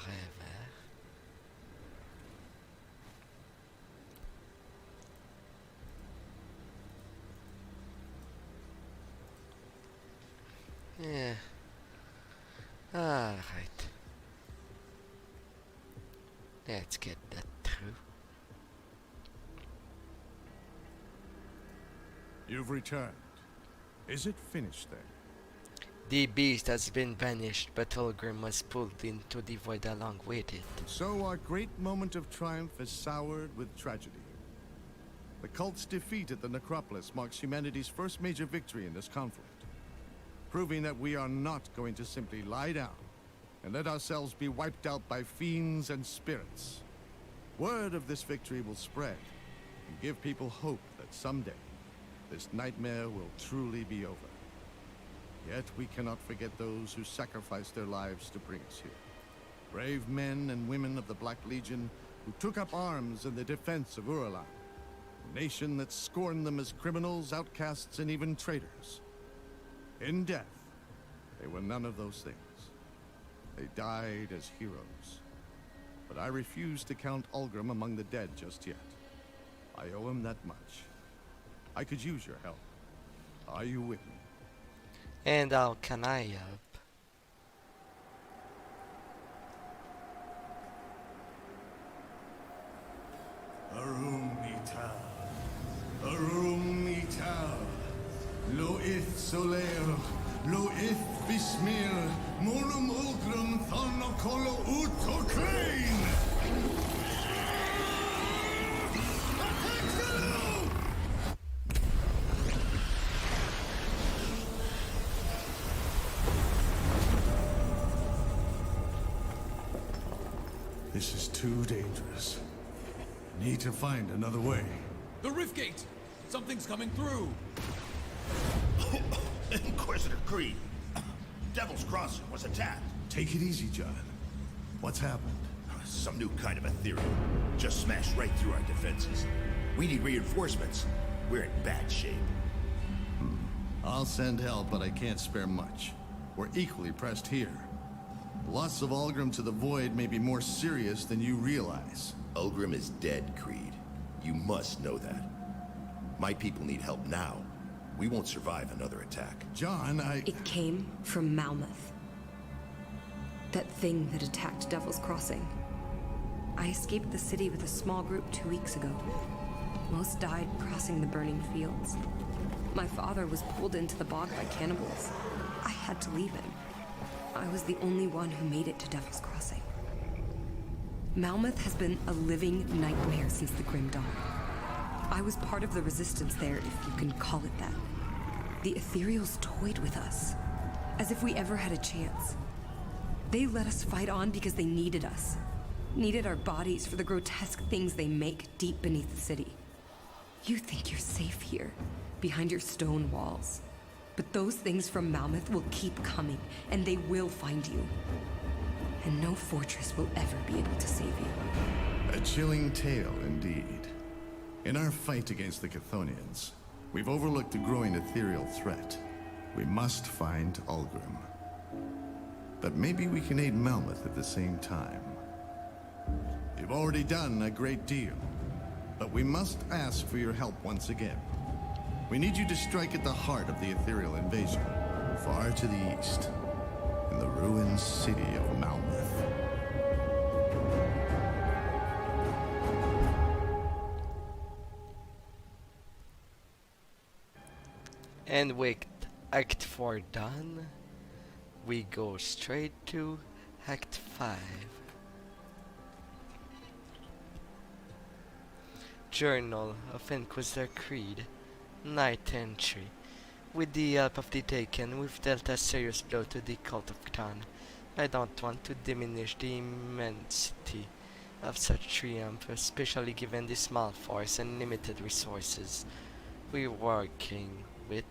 Yeah. Alright. Let's get that through. You've returned. Is it finished then? The beast has been banished, but Holgrim was pulled into the void along with it. So our great moment of triumph is soured with tragedy. The cult's defeat at the Necropolis marks humanity's first major victory in this conflict, proving that we are not going to simply lie down and let ourselves be wiped out by fiends and spirits. Word of this victory will spread and give people hope that someday this nightmare will truly be over. Yet we cannot forget those who sacrificed their lives to bring us here. Brave men and women of the Black Legion who took up arms in the defense of Uralan, a nation that scorned them as criminals, outcasts, and even traitors. In death, they were none of those things. They died as heroes. But I refuse to count Ulgrim among the dead just yet. I owe him that much. I could use your help. Are you with me? And how can I help? Arum Ital. Arum Ital. Lo ith soler. Lo ith bismir. Monum ulgrum thonokolo uto crane. This is too dangerous. Need to find another way. The rift gate! Something's coming through! Inquisitor Creed. Devil's Crossing was attacked. Take it easy, John. What's happened? Some new kind of ethereal. Just smashed right through our defenses. We need reinforcements. We're in bad shape. I'll send help, but I can't spare much. We're equally pressed here. The loss of Ulgrim to the Void may be more serious than you realize. Ulgrim is dead, Creed. You must know that. My people need help now. We won't survive another attack. John, It came from Malmouth. That thing that attacked Devil's Crossing. I escaped the city with a small group 2 weeks ago. Most died crossing the burning fields. My father was pulled into the bog by cannibals. I had to leave him. I was the only one who made it to Devil's Crossing. Malmouth has been a living nightmare since the Grim Dawn. I was part of the resistance there, if you can call it that. The Ethereals toyed with us, as if we ever had a chance. They let us fight on because they needed us. Needed our bodies for the grotesque things they make deep beneath the city. You think you're safe here, behind your stone walls. But those things from Malmouth will keep coming, and they will find you. And no fortress will ever be able to save you. a chilling tale indeed. In our fight against the Chthonians, we've overlooked a growing ethereal threat. We must find Ulgrim. But maybe we can aid Malmouth at the same time. You've already done a great deal, but we must ask for your help once again. We need you to strike at the heart of the ethereal invasion, far to the east. in the ruined city of Malmouth. And with Act 4 done, we go straight to Act 5. Journal of Inquisitor Creed, Night Entry. With the help of the Taken, we've dealt a serious blow to the Cult of Cthulhu. I don't want to diminish the immensity of such triumph, especially given the small force and limited resources we're working with,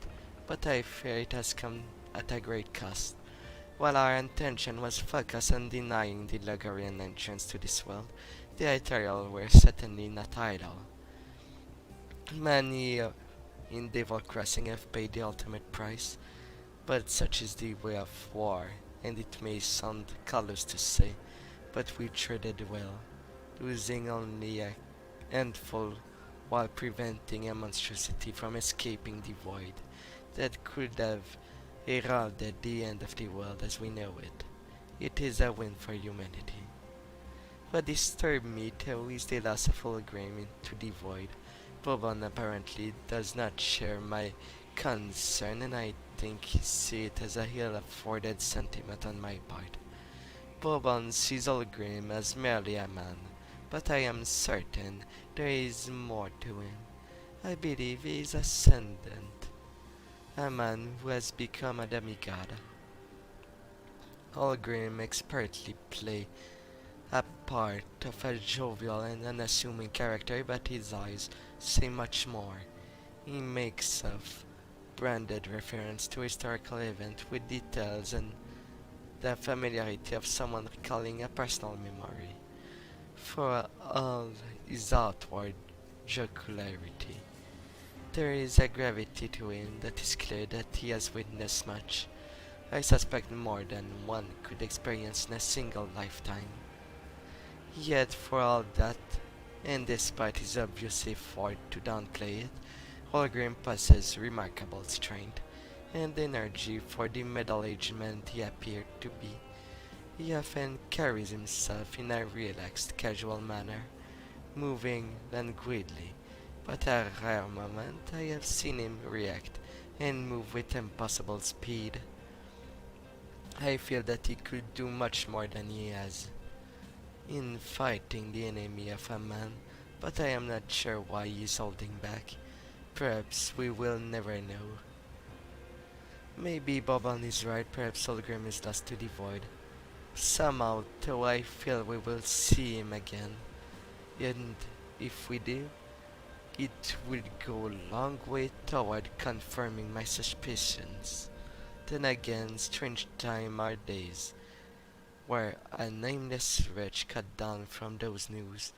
but I fear it has come at a great cost. While our intention was focused on denying the Logarian entrance to this world, the Ethereal were certainly not idle. Many in Devil Crossing have paid the ultimate price, but such is the way of war, and it may sound callous to say, but we traded well, losing only a handful while preventing a monstrosity from escaping the void that could have heralded the end of the world as we know it. It is a win for humanity. What disturbed me though is the loss of Fulgrim into the void. Bourbon apparently does not share my concern, and I think he sees it as a ill-afforded sentiment on my part. Bourbon sees Fulgrim as merely a man, but I am certain there is more to him. I believe he is ascendant, a man who has become a demigod. Fulgrim expertly plays a part of a jovial and unassuming character, but his eyes say much more. He makes of branded reference to historical event with details and the familiarity of someone recalling a personal memory. For all his outward jocularity, there is a gravity to him that is clear that he has witnessed much. I suspect more than one could experience in a single lifetime. Yet for all that, and despite his obvious effort to downplay it, Fulgrim possesses remarkable strength and energy for the middle-aged man he appeared to be. He often carries himself in a relaxed, casual manner, moving languidly, but at a rare moment I have seen him react and move with impossible speed. I feel that he could do much more than he has in fighting the enemy of a man, but I am not sure why he is holding back. Perhaps we will never know. Maybe Boban is right, perhaps Fulgrim is lost to the void. Somehow, though, I feel we will see him again, and if we do, it will go a long way toward confirming my suspicions. Then again, strange time are days, where a nameless wretch cut down from those news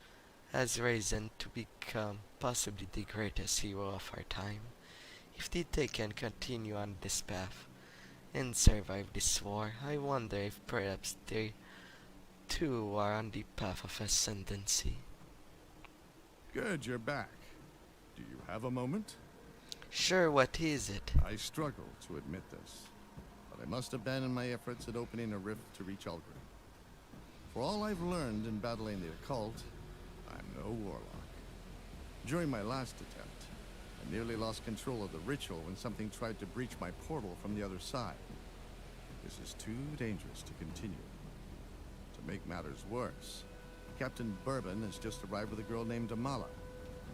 has risen to become possibly the greatest hero of our time. If they can continue on this path and survive this war, I wonder if perhaps they too are on the path of ascendancy. Good, you're back. Do you have a moment? Sure, what is it? I struggle to admit this, but I must abandon my efforts at opening a rift to reach Ulgrim. For all I've learned in battling the occult, I'm no warlock. During my last attempt, I nearly lost control of the ritual when something tried to breach my portal from the other side. This is too dangerous to continue. To make matters worse, Captain Bourbon has just arrived with a girl named Amala,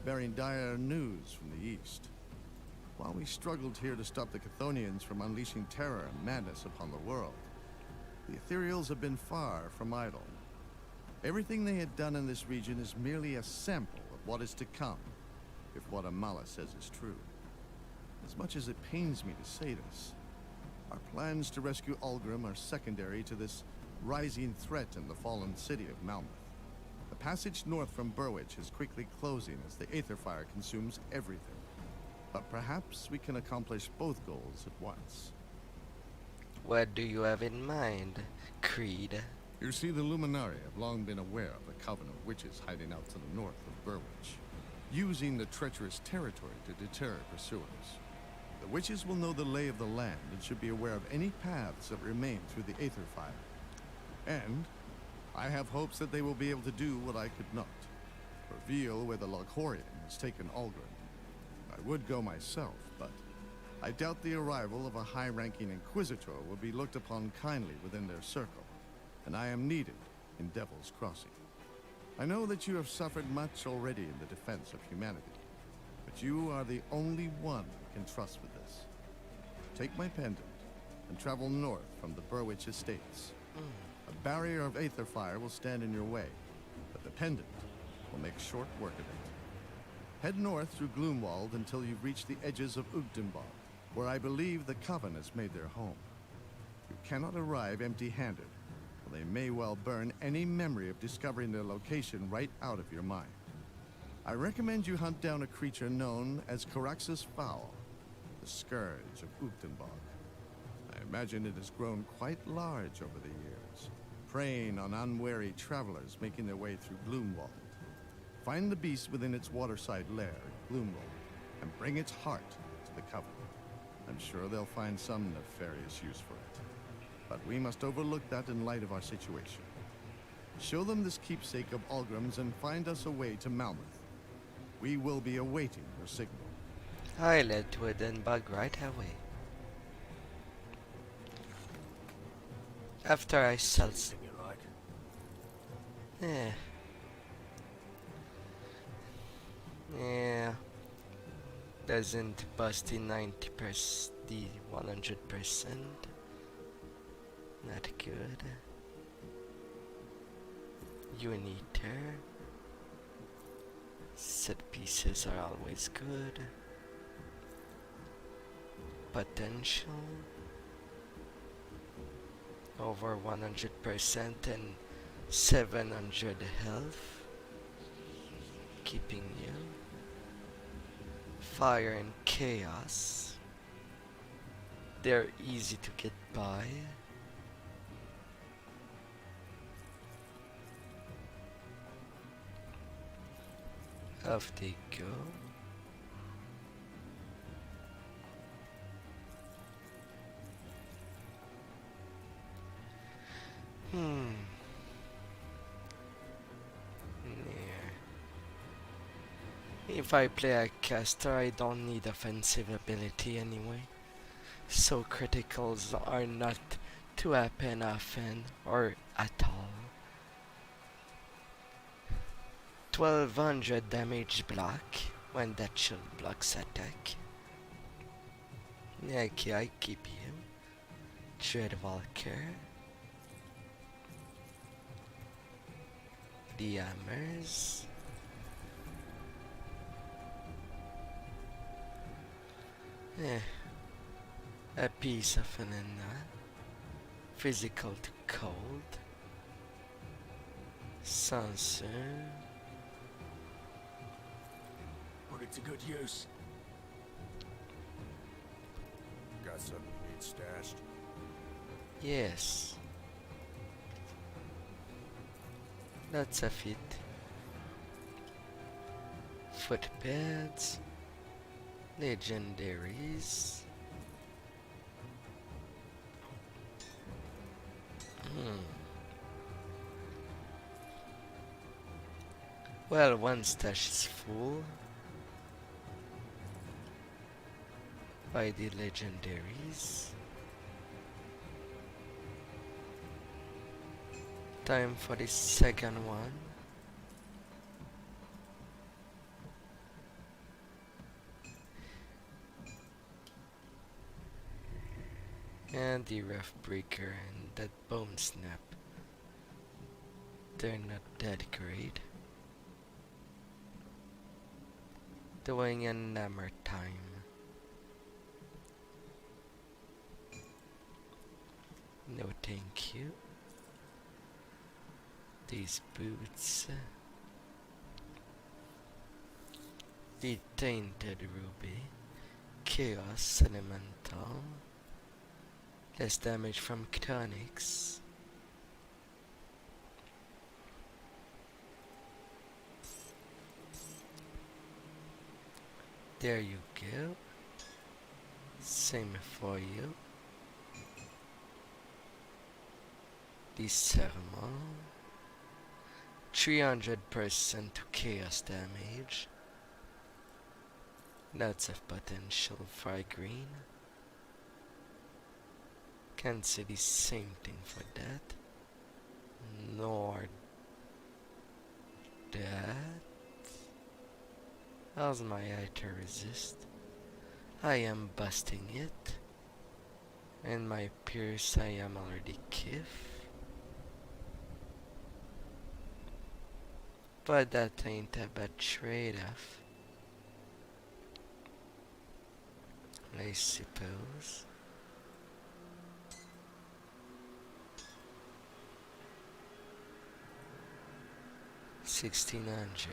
bearing dire news from the east. While we struggled here to stop the Chthonians from unleashing terror and madness upon the world, the Ethereals have been far from idle. Everything they had done in this region is merely a sample of what is to come, if what Amala says is true. As much as it pains me to say this, our plans to rescue Ulgrim are secondary to this rising threat in the fallen city of Malmouth. The passage north from Burwich is quickly closing as the Aether Fire consumes everything. But perhaps we can accomplish both goals at once. What do you have in mind, Creed? You see, the Luminari have long been aware of the coven of witches hiding out to the north of Burwich, using the treacherous territory to deter pursuers. The witches will know the lay of the land and should be aware of any paths that remain through the Aether Fire. And I have hopes that they will be able to do what I could not. Reveal where the Loghorian has taken Algren. I would go myself, but I doubt the arrival of a high-ranking Inquisitor will be looked upon kindly within their circle, and I am needed in Devil's Crossing. I know that you have suffered much already in the defense of humanity, but you are the only one I can trust with this. Take my pendant and travel north from the Burwitch Estates. A barrier of Aether Fire will stand in your way, but the pendant will make short work of it. Head north through Gloomwald until you've reached the edges of Ugdenbog, where I believe the Coven has made their home. You cannot arrive empty-handed, or they may well burn any memory of discovering their location right out of your mind. I recommend you hunt down a creature known as Caraxus Foul, the Scourge of Ugdenbog. I imagine it has grown quite large over the years, preying on unwary travelers making their way through Gloomwald. Find the beast within its waterside lair at Gloomwald, and bring its heart to the Coven. I'm sure they'll find some nefarious use for it. But we must overlook that in light of our situation. Show them this keepsake of Algrim's and find us a way to Malmouth. We will be awaiting your signal. I led to Ugdenbog right away. After I sells. Anything you like? Yeah. Yeah. Doesn't bust in 90%, the 100%. Not good. Uniter. Set pieces are always good. Potential. Over 100% and 700 health. Keeping you. Fire and chaos. They're easy to get by. Off they go. If I play a caster, I don't need offensive ability anyway. So criticals are not to happen often or at all. 1200 damage block when that shield blocks attack. Okay, I keep you. Dreadwalker. The hammers. A piece of an enna. Physical to cold. Sansu. Put it to good use. Got something you need stashed? Yes. That's a fit. Footpads. Legendaries. Well, one stash is full by the legendaries. Time for the second one. And the rough breaker and that bone snap. They're not that great. Doing an hammer time. No thank you. These boots. The tainted ruby. Chaos elemental. Less damage from Ctonics. There you go. Same for you. Disarmor. 300% to chaos damage. Lots of potential for green. Can't say the same thing for that. Nor that. How's my eye to resist? I am busting it. And my pierce I am already kiff. But that ain't a bad trade-off, I suppose. $1,600.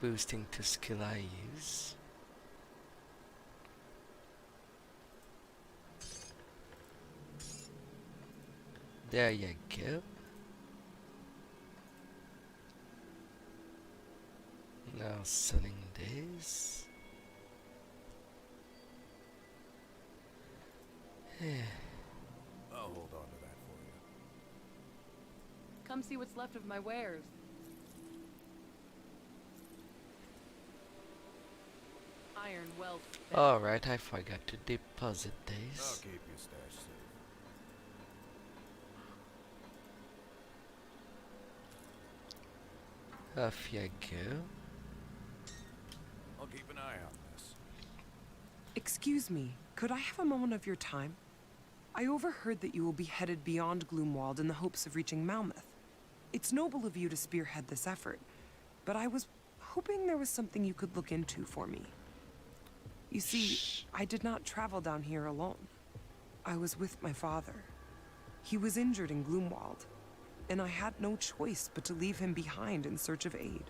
Boosting to skill I use. There you go. Now selling this. I'll hold on to that for you. Come see what's left of my wares. Iron weld. Alright, I forgot to deposit I'll this. keep your stash safe. Off you go. I'll keep an eye on this. Excuse me, could I have a moment of your time? I overheard that you will be headed beyond Gloomwald in the hopes of reaching Malmouth. It's noble of you to spearhead this effort, but I was hoping there was something you could look into for me. You see, I did not travel down here alone. I was with my father. He was injured in Gloomwald, and I had no choice but to leave him behind in search of aid.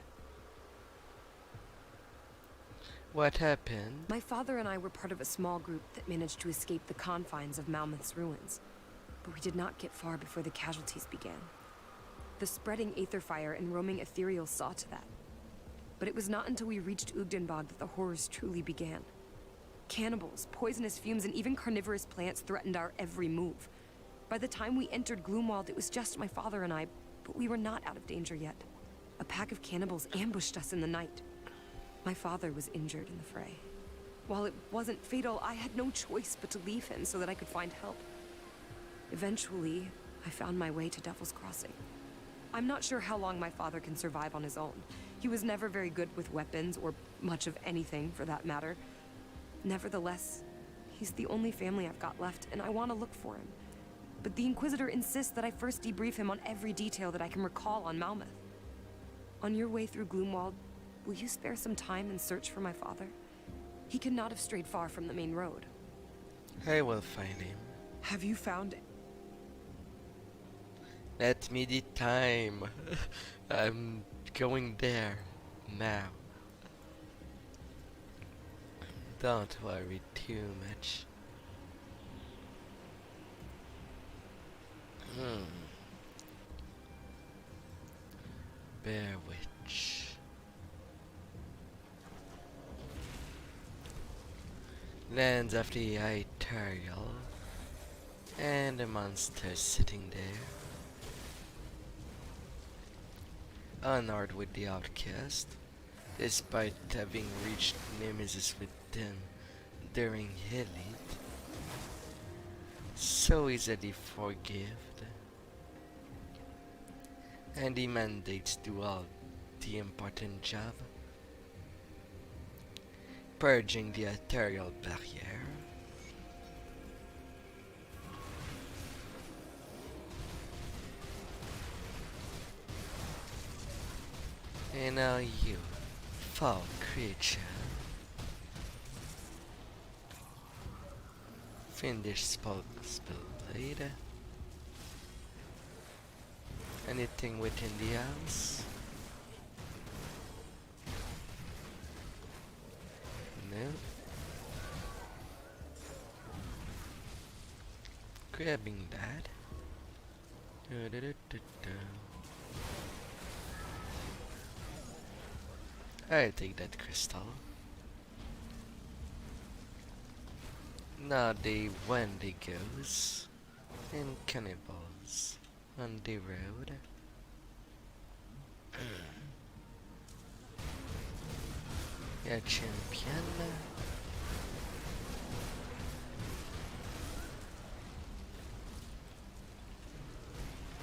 What happened? My father and I were part of a small group that managed to escape the confines of Malmouth's ruins, but we did not get far before the casualties began. The spreading aether fire and roaming ethereals saw to that. But it was not until we reached Ugdenbog that the horrors truly began. Cannibals, poisonous fumes, and even carnivorous plants threatened our every move. By the time we entered Gloomwald, it was just my father and I, but we were not out of danger yet. A pack of cannibals ambushed us in the night. My father was injured in the fray. While it wasn't fatal, I had no choice but to leave him so that I could find help. Eventually, I found my way to Devil's Crossing. I'm not sure how long my father can survive on his own. He was never very good with weapons, or much of anything for that matter. Nevertheless, he's the only family I've got left, and I want to look for him. But the Inquisitor insists that I first debrief him on every detail that I can recall on Malmouth. On your way through Gloomwald, will you spare some time and search for my father? He cannot have strayed far from the main road. I will find him. Have you found it? Let me the time. I'm going there now. Don't worry too much. Bear Witch. Lands of the Ethereal. And a monster sitting there. Unarmed with the outcast, despite having reached nemesis with them during Elite, so easily forgiven, and the mandates do all the important job, purging the ethereal barrier. And now you, foul creature. Finish spell blade. Anything within the house? No. Grabbing that. I'll take that crystal. Now the Wendigos and cannibals on the road. Yeah, champion.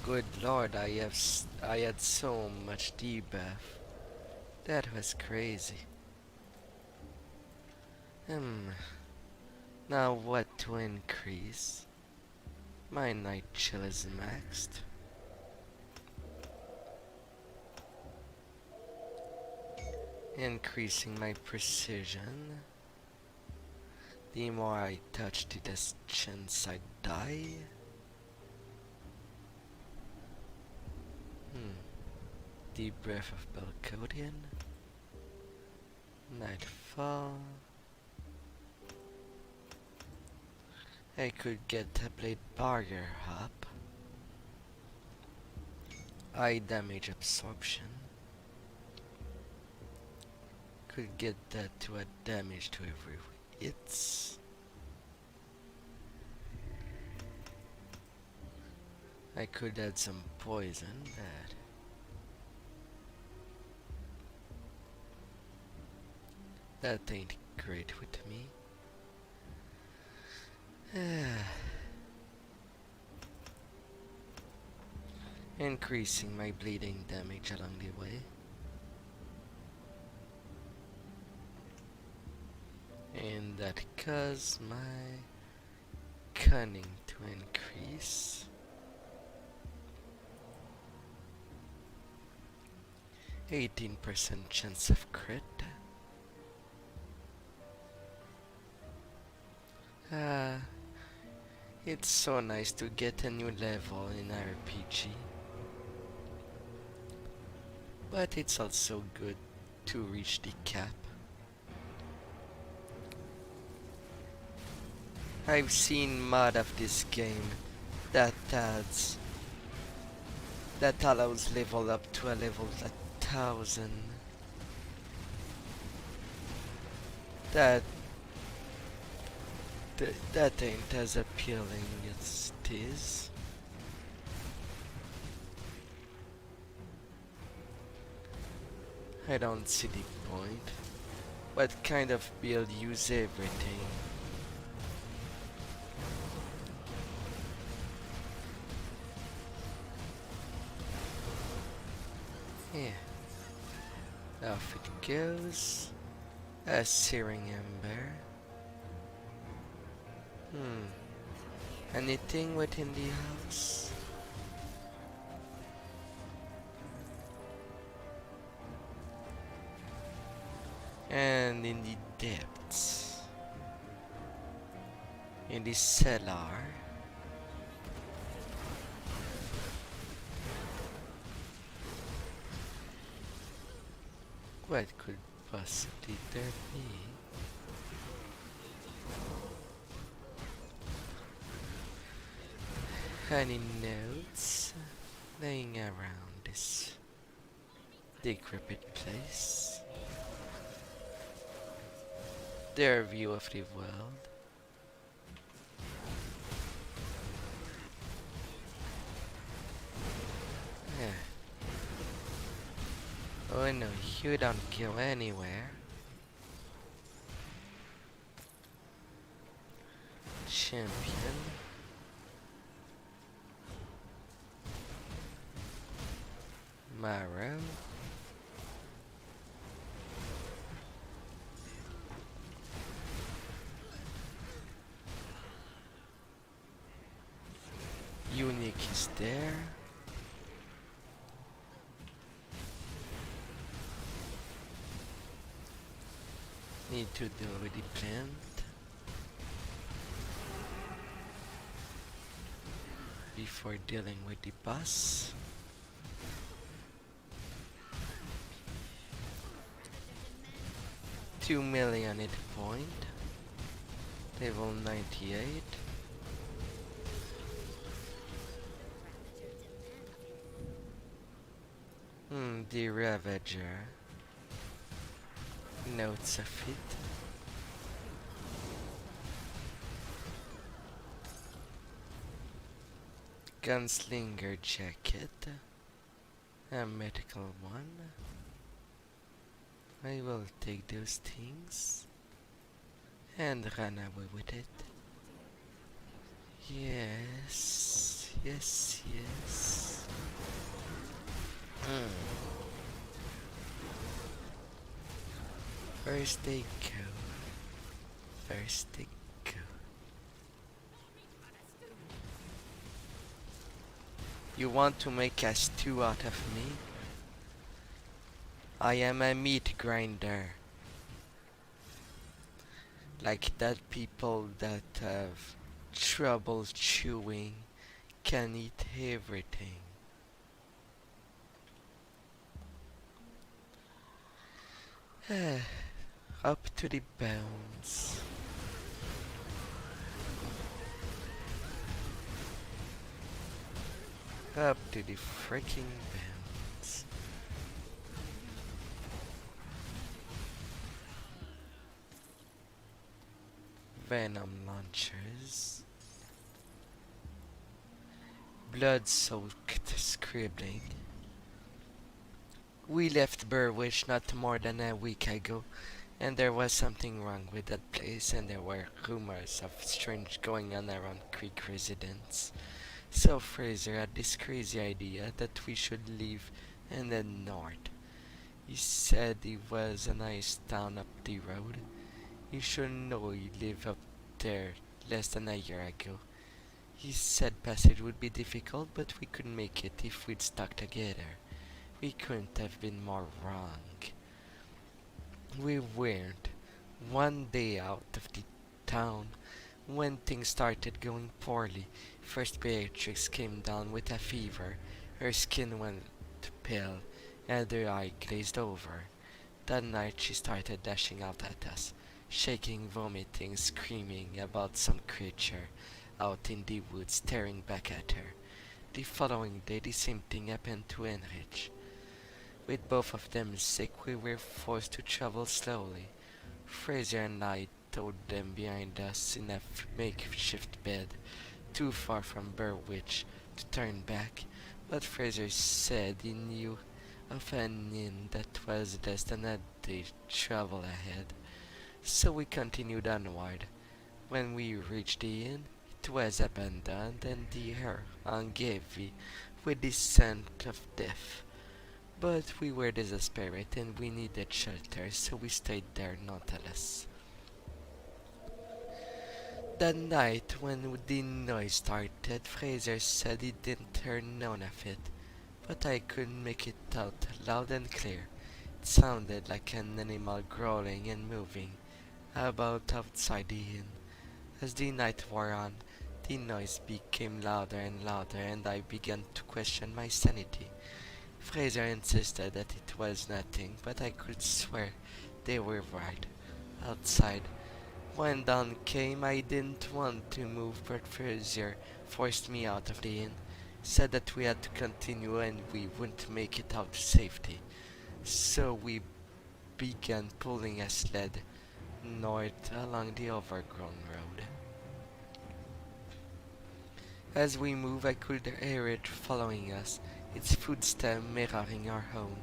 Good lord, I had so much debuff. That was crazy. Now what to increase? My night chill is maxed. Increasing my precision. The more I touch the less chance I die. The Breath of Belcodian. Nightfall. I could get a blade barrier up. Eye damage absorption. Could get that to add damage to every hits. I could add some poison, but that ain't great with me. Increasing my bleeding damage along the way. And that caused my cunning to increase. %18 chance of crit. It's so nice to get a new level in RPG. But it's also good to reach the cap. I've seen mod of this game that allows level up to a level 1000. That ain't as appealing as it is. I don't see the point. What kind of build use everything? Yeah. Off it goes. A searing ember. Anything within the house? And in the depths. In the cellar. What could possibly there be? Any notes laying around this decrepit place? Their view of the world. Yeah. Oh no, you don't go anywhere. Champion. Marrow. Unique is there. Need to deal with the plant. Before dealing with the boss. $2 million hit point. Level 98. The Ravager. Notes of it. Gunslinger jacket. A medical one. I will take those things and run away with it. Yes, yes, yes. First they go. First they go. You want to make a stew out of me? I am a meat grinder. Like that people that have trouble chewing can eat everything. Up to the bones. Up to the freaking bones. Venom launchers. Blood-soaked scribbling. We left Burwich not more than a week ago, and there was something wrong with that place, and there were rumors of strange going on around Creek residents. So Fraser had this crazy idea that we should leave and head north. He said it was a nice town up the road. You should know he lived up there less than a year ago. He said passage would be difficult, but we could make it if we'd stuck together. We couldn't have been more wrong. We weren't. One day out of the town, when things started going poorly, first Beatrix came down with a fever. Her skin went pale, and her eye glazed over. That night she started dashing out at us, shaking, vomiting, screaming about some creature out in the woods staring back at her. The following day the same thing happened to Heinrich. With both of them sick, we were forced to travel slowly. Fraser and I towed them behind us in a makeshift bed, too far from Burwich to turn back, but Fraser said he knew of an inn that was less than a day's travel ahead. So we continued onward. When we reached the inn, it was abandoned and the air hung heavy with the scent of death. But we were desperate and we needed shelter, so we stayed there nonetheless. That night, when the noise started, Fraser said he didn't hear none of it, but I could make it out loud and clear. It sounded like an animal growling and moving about outside the inn. As the night wore on, the noise became louder and louder, and I began to question my sanity. Fraser insisted that it was nothing, but I could swear they were right. Outside, when dawn came, I didn't want to move, but Fraser forced me out of the inn, said that we had to continue and we wouldn't make it out to safety. So we began pulling a sled north along the overgrown road. As we moved, I could hear it following us, its footsteps mirroring our home.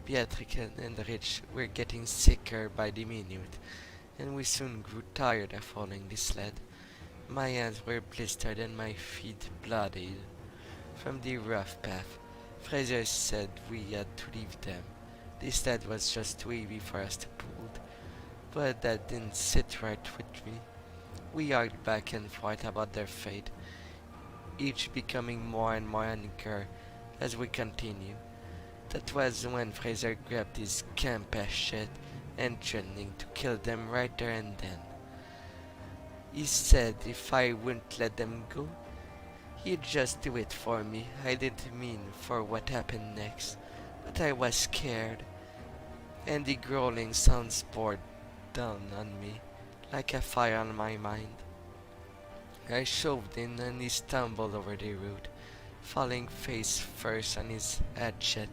Beatrix and Rich were getting sicker by the minute, and we soon grew tired of following the sled. My hands were blistered and my feet bloodied from the rough path. Fraser said we had to leave them. The sled was just too heavy for us to pull, but that didn't sit right with me. We argued back and forth about their fate, each becoming more and more unsure as we continued. That was when Fraser grabbed his camp hatchet and threatening to kill them right there and then. He said if I wouldn't let them go, he'd just do it for me. I didn't mean for what happened next, but I was scared, and the growling sounds poured down on me like a fire on my mind. I shoved in and he stumbled over the root, falling face first on his hatchet,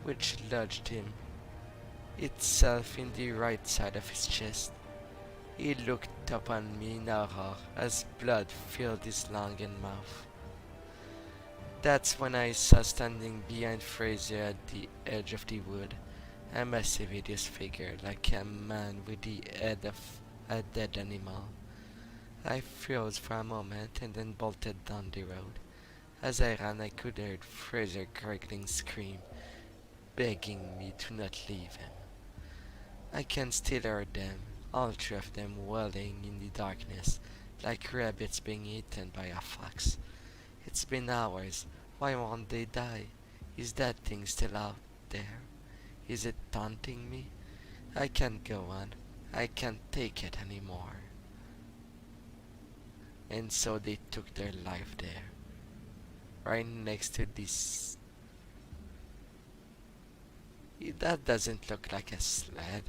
which lodged him itself in the right side of his chest. He looked up on me in horror as blood filled his lung and mouth. That's when I saw standing behind Fraser at the edge of the wood, a massive hideous figure like a man with the head of a dead animal. I froze for a moment and then bolted down the road. As I ran, I could hear Fraser gurgling scream, begging me to not leave him. I can still hear them, all three of them wailing in the darkness, like rabbits being eaten by a fox. It's been hours. Why won't they die? Is that thing still out there? Is it taunting me? I can't go on. I can't take it anymore. And so they took their life there, right next to this. That doesn't look like a sled.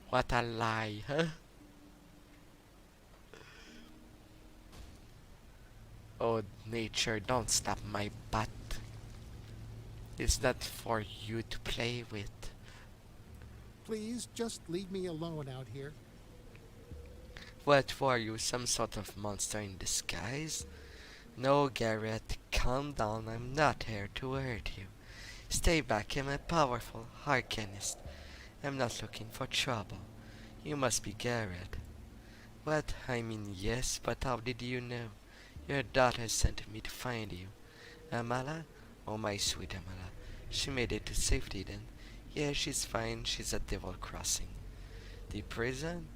What a lie, huh? Oh, nature, don't slap my butt. It's not for you to play with. Please, just leave me alone out here. What were you, some sort of monster in disguise? No, Garrett, calm down. I'm not here to hurt you. Stay back, I'm a powerful arcanist. I'm not looking for trouble. You must be Garrett. What? I mean, yes, but how did you know? Your daughter sent me to find you. Amala? Oh, my sweet Amala. She made it to safety then. Yeah, she's fine. She's at Devil Crossing. The prison?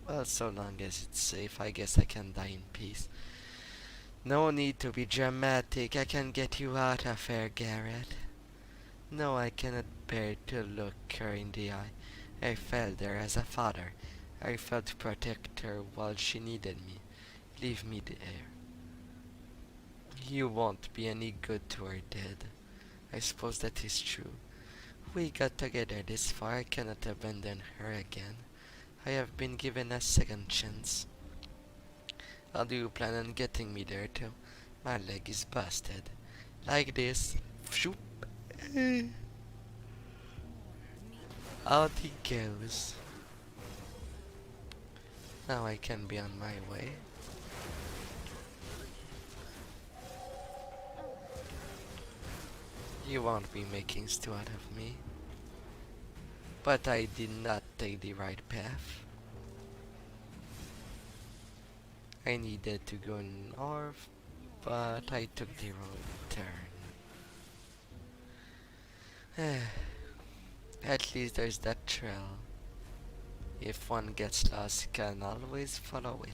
Well, so long as it's safe, I guess I can die in peace. No need to be dramatic. I can get you out of here, Garrett. No, I cannot bear to look her in the eye. I felt her as a father. I felt to protect her while she needed me. Leave me there. You won't be any good to her dead. I suppose that is true. We got together this far. I cannot abandon her again. I have been given a second chance. How do you plan on getting me there too? My leg is busted. Like this. Phoop. Out he goes. Now I can be on my way. You won't be making stew out of me. But I did not take the right path. I needed to go north, but I took the wrong turn. At least there's that trail. If one gets lost, you can always follow it.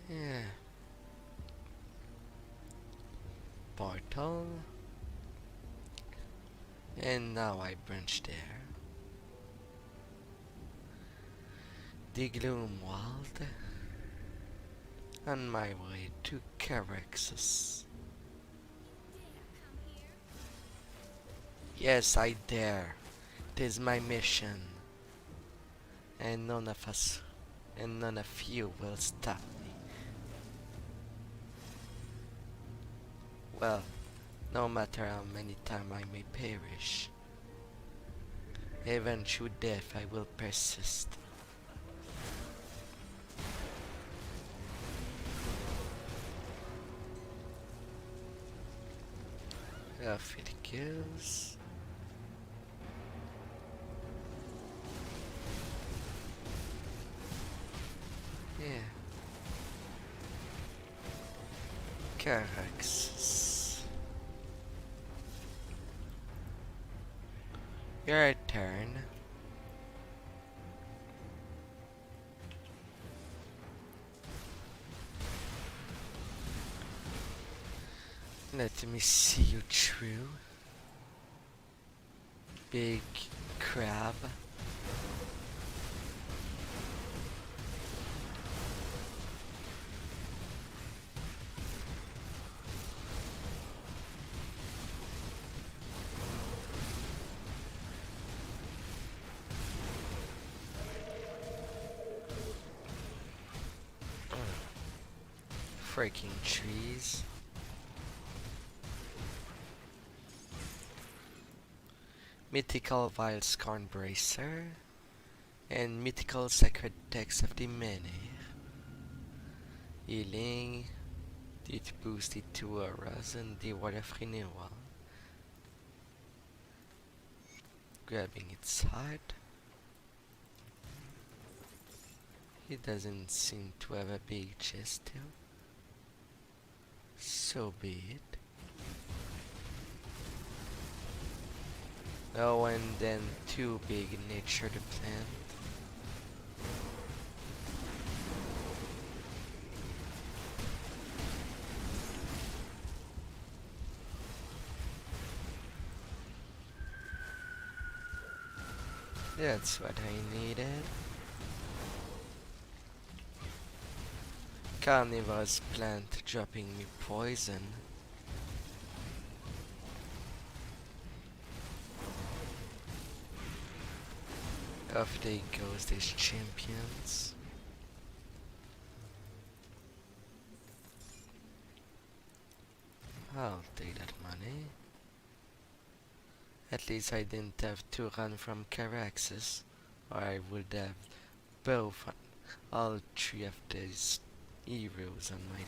Yeah. Portal. And now I branch there. The Gloomwald. On my way to Caraxus. Yes, I dare. It is my mission. And none of you will stop me. Well, no matter how many times I may perish, even through death I will persist. Off it goes. Yeah. Caraxus. Your turn. Let me see you through. Big crab. Freaking trees. Mythical Vile Scorn Bracer. and mythical sacred texts of the menhir. Healing, it boosted two auras and the word of renewal. Grabbing its heart. He doesn't seem to have a big chest too. So be it. Oh, and then too big in nature to plant. That's what I needed. Carnivorous plant dropping me poison. Off they goes these champions. I'll take that money. At least I didn't have to run from Caraxes, or I would have both all three of these heroes on my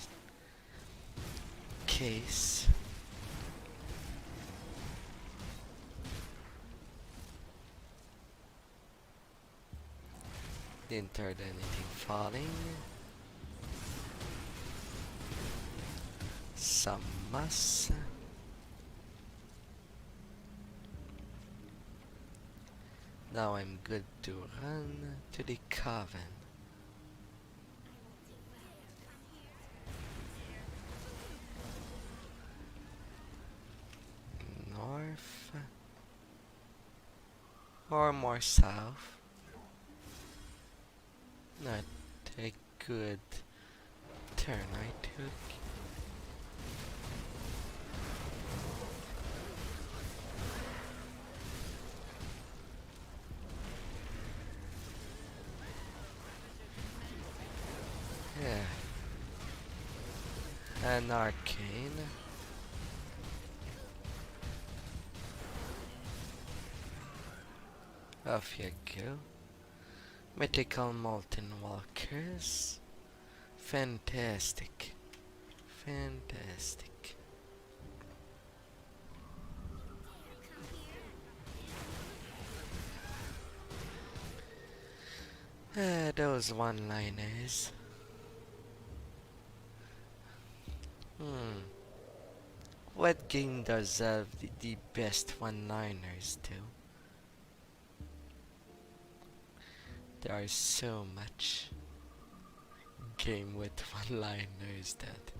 case. Didn't hurt anything falling. Some moss. Now I'm good to run to the coven. North or more south. Not a good turn I took. Yeah. An arcane. Off you go. Mythical molten walkers. Fantastic. Fantastic. Those one-liners. What game does have the best one-liners too? There are so much game with one-liners that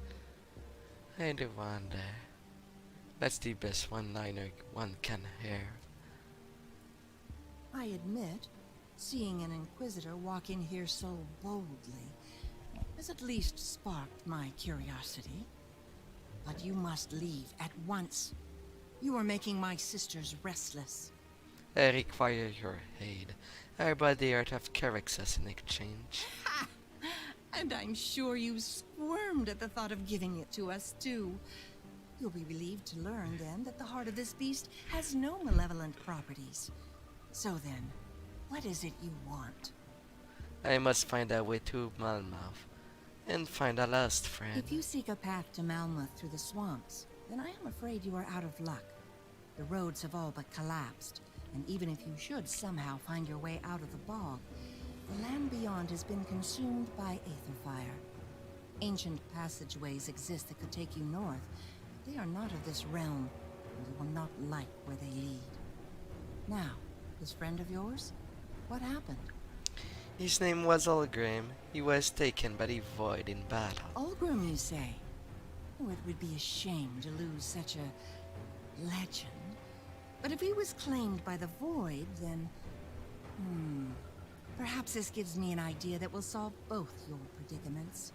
I do wonder. That's the best one-liner one can hear. I admit, seeing an Inquisitor walk in here so boldly has at least sparked my curiosity. But you must leave at once. You are making my sisters restless. I require your aid. I brought the Earth of Caraxes in exchange. Ha! And I'm sure you squirmed at the thought of giving it to us, too. You'll be relieved to learn, then, that the heart of this beast has no malevolent properties. So then, what is it you want? I must find a way to Malmouth and find a lost friend. If you seek a path to Malmouth through the swamps, then I am afraid you are out of luck. The roads have all but collapsed, and even if you should somehow find your way out of the bog, the land beyond has been consumed by aether fire. Ancient passageways exist that could take you north, but they are not of this realm, and you will not like where they lead. Now, this friend of yours, what happened? His name was Ulgrim. He was taken by the Void in battle. Ulgrim, you say? Oh, it would be a shame to lose such a legend. But if he was claimed by the Void, then... Perhaps this gives me an idea that will solve both your predicaments.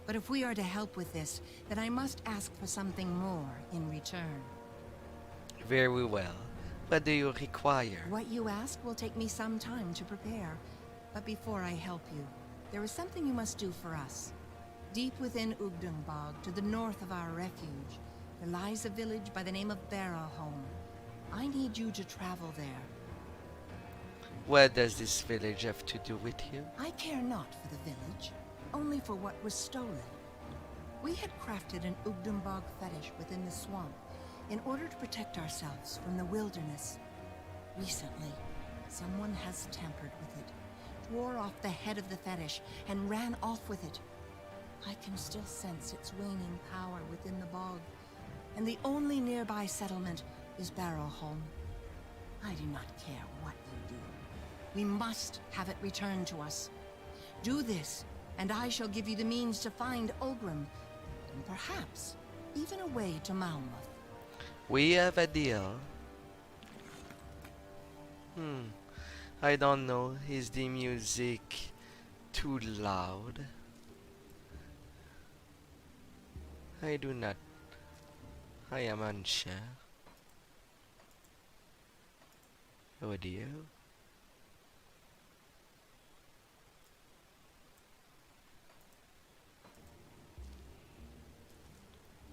But if we are to help with this, then I must ask for something more in return. Very well. What do you require? What you ask will take me some time to prepare. But before I help you, there is something you must do for us. Deep within Ugdungbog, to the north of our refuge, there lies a village by the name of Barrowholm. I need you to travel there. What does this village have to do with you? I care not for the village, only for what was stolen. We had crafted an Ugdenbog fetish within the swamp in order to protect ourselves from the wilderness. Recently, someone has tampered with it, tore off the head of the fetish, and ran off with it. I can still sense its waning power within the bog, and the only nearby settlement is Barrowholm. I do not care what you do. We must have it returned to us. Do this, and I shall give you the means to find Ogrim, and perhaps even a way to Malmouth. We have a deal. I don't know. Is the music too loud? I do not. I am unsure. Audio.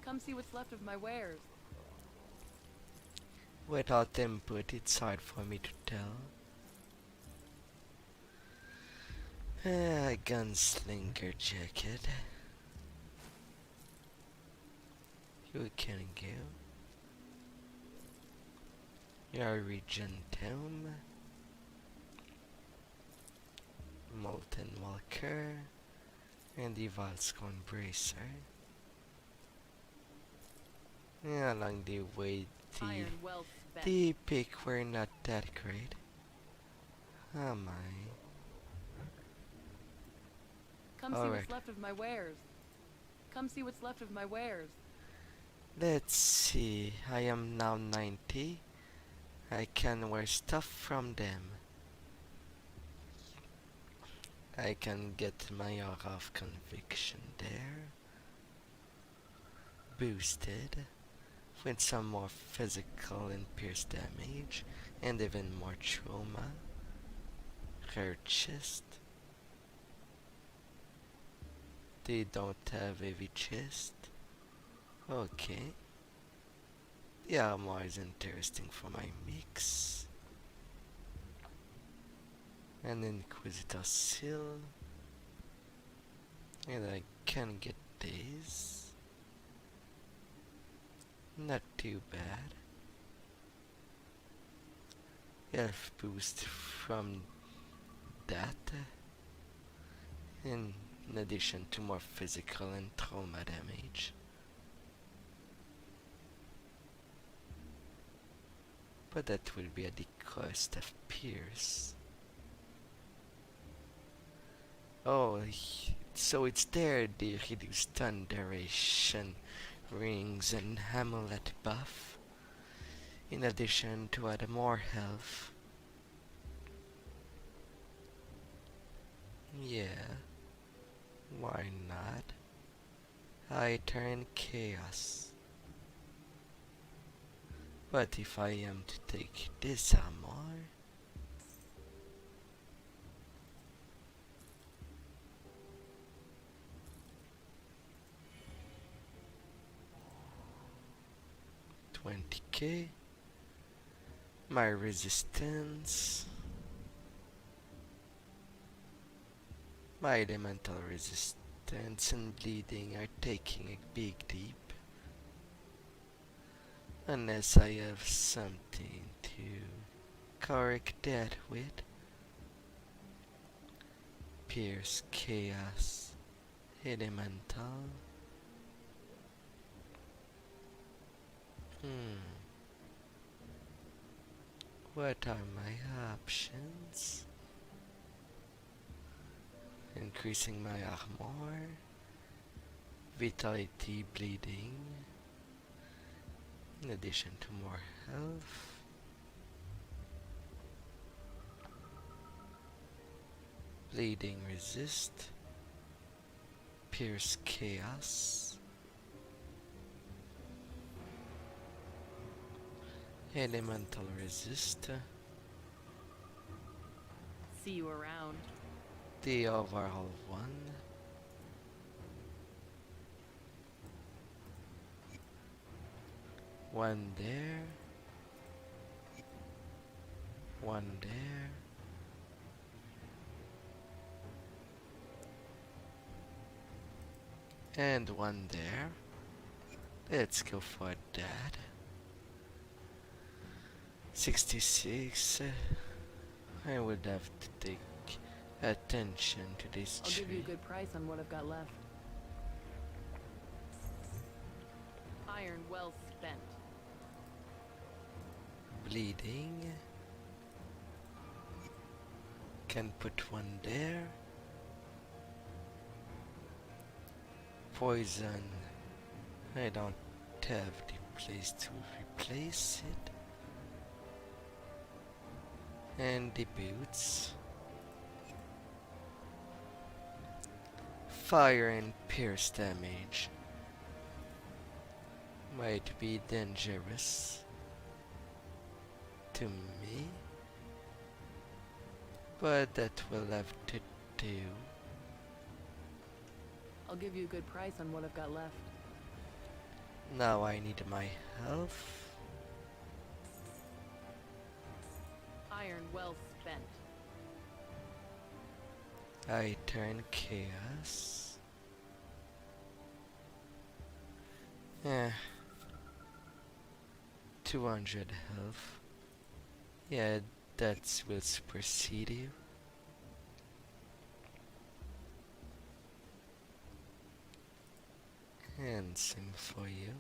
Come see what's left of my wares. Without input, it's hard for me to tell. Gunslinger jacket. You can go. Your region tomb. Molten Walker. And the Valscorn Bracer. Along the way, Iron well spent. the pick were not that great. Am I? Come see Alright. what's left of my wares. Come see what's left of my wares. Let's see. I am now 90. I can wear stuff from them. I can get my aura of conviction there. Boosted. With some more physical and pierce damage. And even more trauma. Rare chest. They don't have heavy chest. Okay. The armor is interesting for my mix. An Inquisitor seal. And I can get these. Not too bad. Health boost from that. In addition to more physical and trauma damage. But that will be at the cost of Pierce. Oh, so it's there the reduced stun duration, rings and amulet buff. In addition to add more health. Yeah. Why not? I turn chaos. But if I am to take this armor, $20k, my resistance, my elemental resistance and bleeding are taking a big dip. Unless I have something to correct that with. Pierce, Chaos, Elemental. What are my options? Increasing my armor, vitality, bleeding, in addition to more health. Bleeding resist, pierce chaos, elemental resist, See you around. the overall one. One there. One there. And one there. Let's go for that. 66. I would have to take attention to this I'll give you a tree. good price on what I've got left. Iron well spent. Bleeding. Can put one there. Poison. I don't have the place to replace it. And the boots. Fire and pierce damage. Might be dangerous to me, but that will have to do. I'll give you a good price on what I've got left. Now I need my health. Iron well spent. I turn chaos. Yeah. 200 health. Yeah, that will supersede you. And same for you.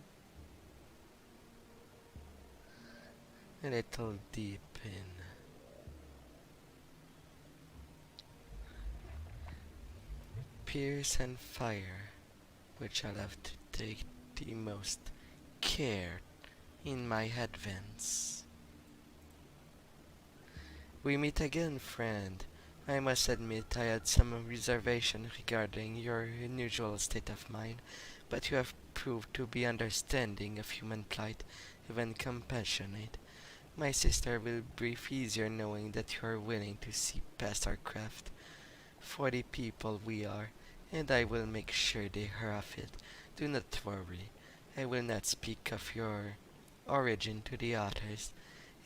A little deep in. Pierce and fire, which I'll have to take the most care in my advance. We meet again, friend. I must admit I had some reservation regarding your unusual state of mind, but you have proved to be understanding of human plight, even compassionate. My sister will breathe easier knowing that you are willing to see past our craft. For the people we are, and I will make sure they hear of it. Do not worry. I will not speak of your origin to the others.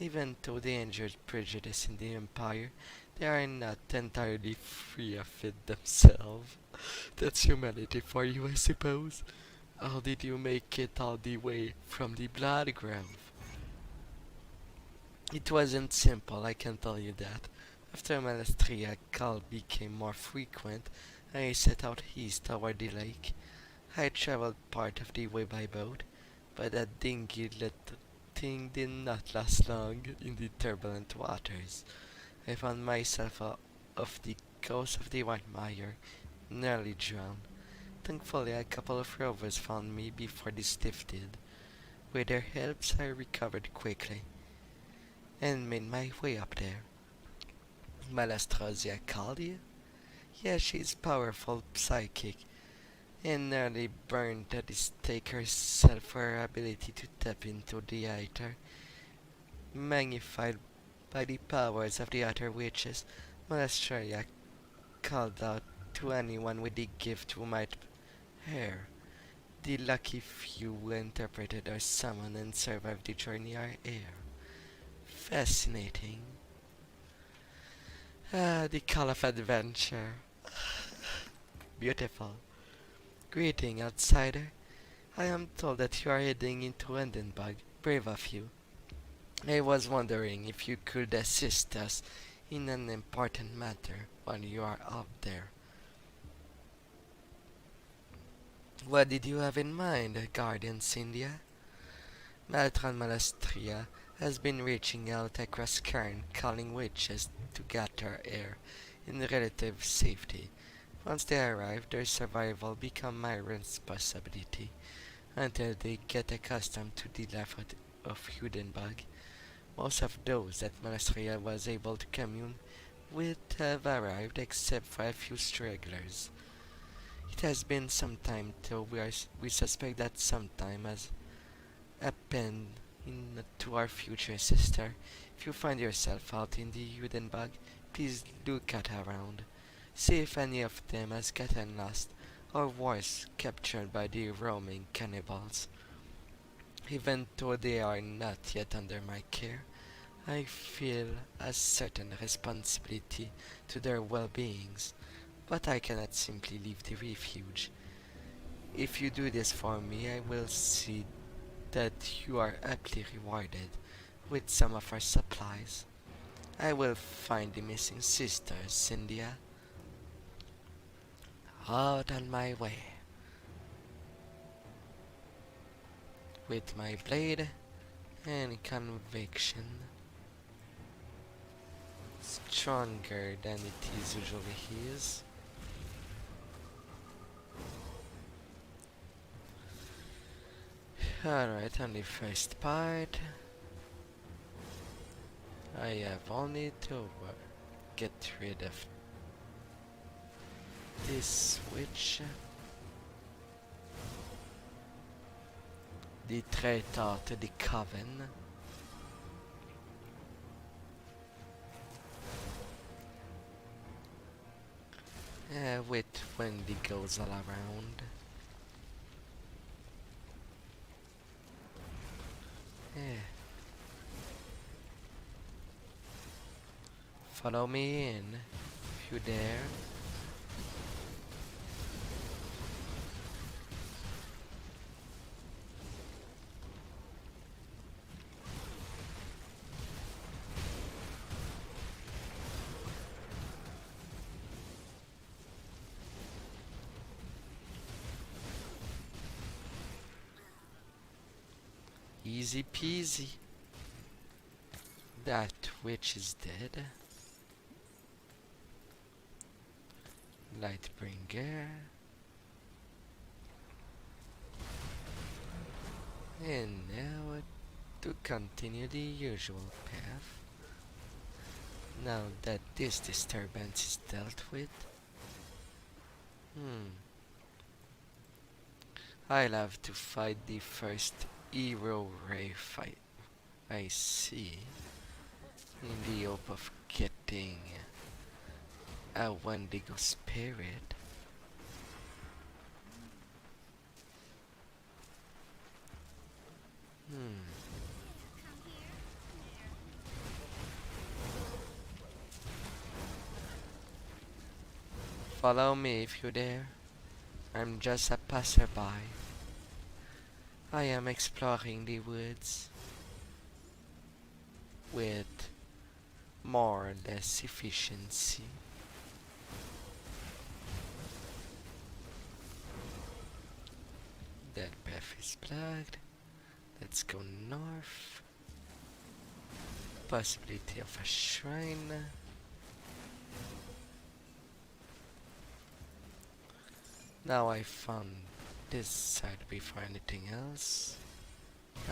Even though they endured prejudice in the Empire, they are not entirely free of it themselves. That's humanity for you, I suppose. How did you make it all the way from the Blood Grove? It wasn't simple, I can tell you that. After Malastria call became more frequent, I set out east toward the lake. I traveled part of the way by boat, but that dingy little thing did not last long in the turbulent waters. I found myself off the coast of the White Mire, nearly drowned. Thankfully, a couple of rovers found me before the stiff did. With their helps, I recovered quickly and made my way up there. Malastrosia called you? Yeah, she's powerful psychic, and nearly burned at the stake herself for her ability to tap into the ether. Magnified by the powers of the other witches, Malastrosia called out to anyone with the gift who might hear. The lucky few who interpreted her summon and survived the journey are here. Fascinating. Ah, the call of adventure. Beautiful. Greeting, outsider. I am told that you are heading into Hindenburg. Brave of you. I was wondering if you could assist us in an important matter while you are out there. What did you have in mind, Guardian Cynthia? Maltran Malastria has been reaching out across Cairn, calling witches to gather air in relative safety. Once they arrive, their survival becomes my responsibility until they get accustomed to the life of Hindenburg. Most of those that Malastria was able to commune with have arrived except for a few stragglers. It has been some time though we suspect that some time has happened to our future sister. If you find yourself out in the Hindenburg, please look at around. See if any of them has gotten lost or worse, captured by the roaming cannibals. Even though they are not yet under my care, I feel a certain responsibility to their well-beings, but I cannot simply leave the refuge. If you do this for me, I will see that you are amply rewarded with some of our supplies. I will find the missing sister, Cynthia. Out on my way. With my blade and conviction stronger than it is usually is. Alright, on the first part, I have only to get rid of this switch. The traitor to the coven. With Wendigos all around. Follow me in, if you dare. Easy peasy. That witch is dead. Lightbringer. And now to continue the usual path. Now that this disturbance is dealt with. I'll have to fight the first hero ray fight I see, in the hope of getting a Wendigo spirit. Follow me if you dare. I'm just a passerby. I am exploring the woods with more or less efficiency. That path is plugged. Let's go north. Possibility of a shrine. Now I found this side before anything else.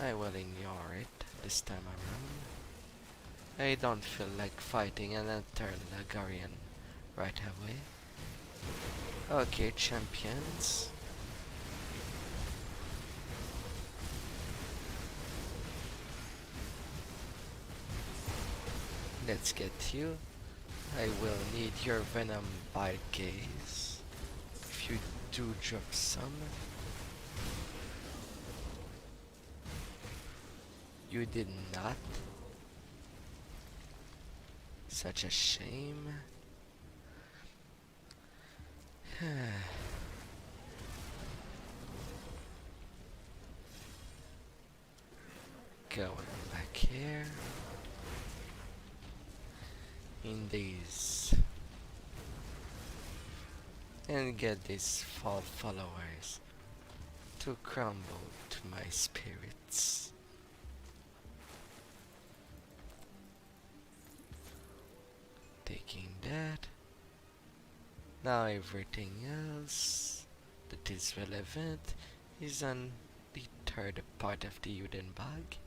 I will ignore it this time around. I don't feel like fighting an entire Lagarian right away. Okay, champions. Let's get you. I will need your venom bite gaze. If you do drop some. You did not. Such a shame. Going back here. In these. And get these fall followers to crumble to my spirits. Taking that. Now everything else that is relevant is on the third part of the Uden bag,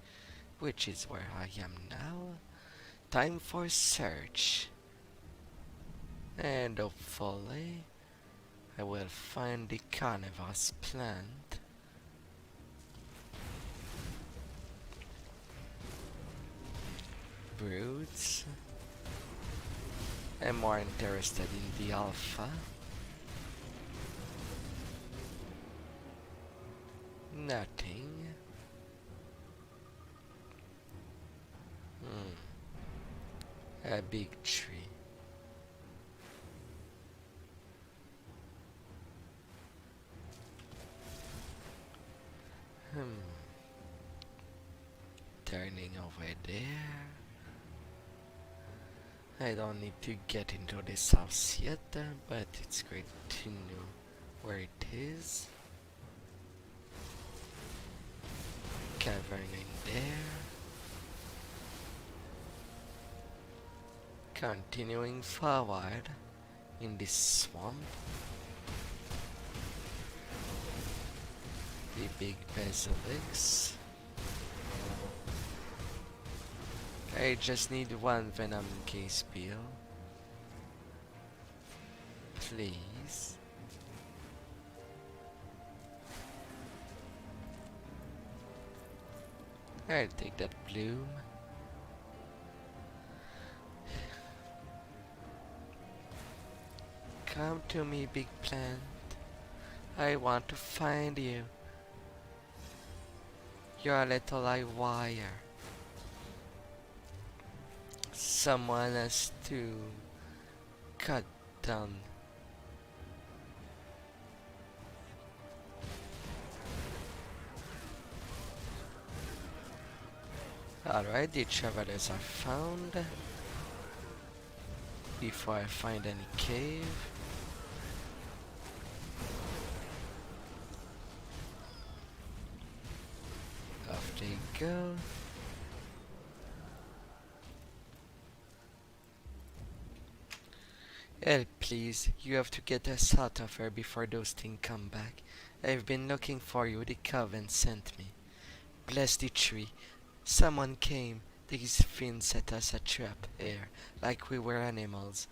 which is where I am now. Time for search. And hopefully I will find the carnivorous plant. Broods. I'm more interested in the alpha. Nothing. A big tree. turning over there. I don't need to get into this house yet, but it's great to know where it is. Cavern in there. Continuing forward in this swamp. The big basilics. I just need one venom case peel. Please. I'll take that bloom. Come to me, big plant. I want to find you. You're a little like wire. Someone has to cut down. Alright, the travelers are found. Before I find any cave. Off they go. Elle, please, you have to get us out of here before those things come back. I've been looking for you, the coven sent me. Bless the tree. Someone came. These fiends set us a trap here, like we were animals.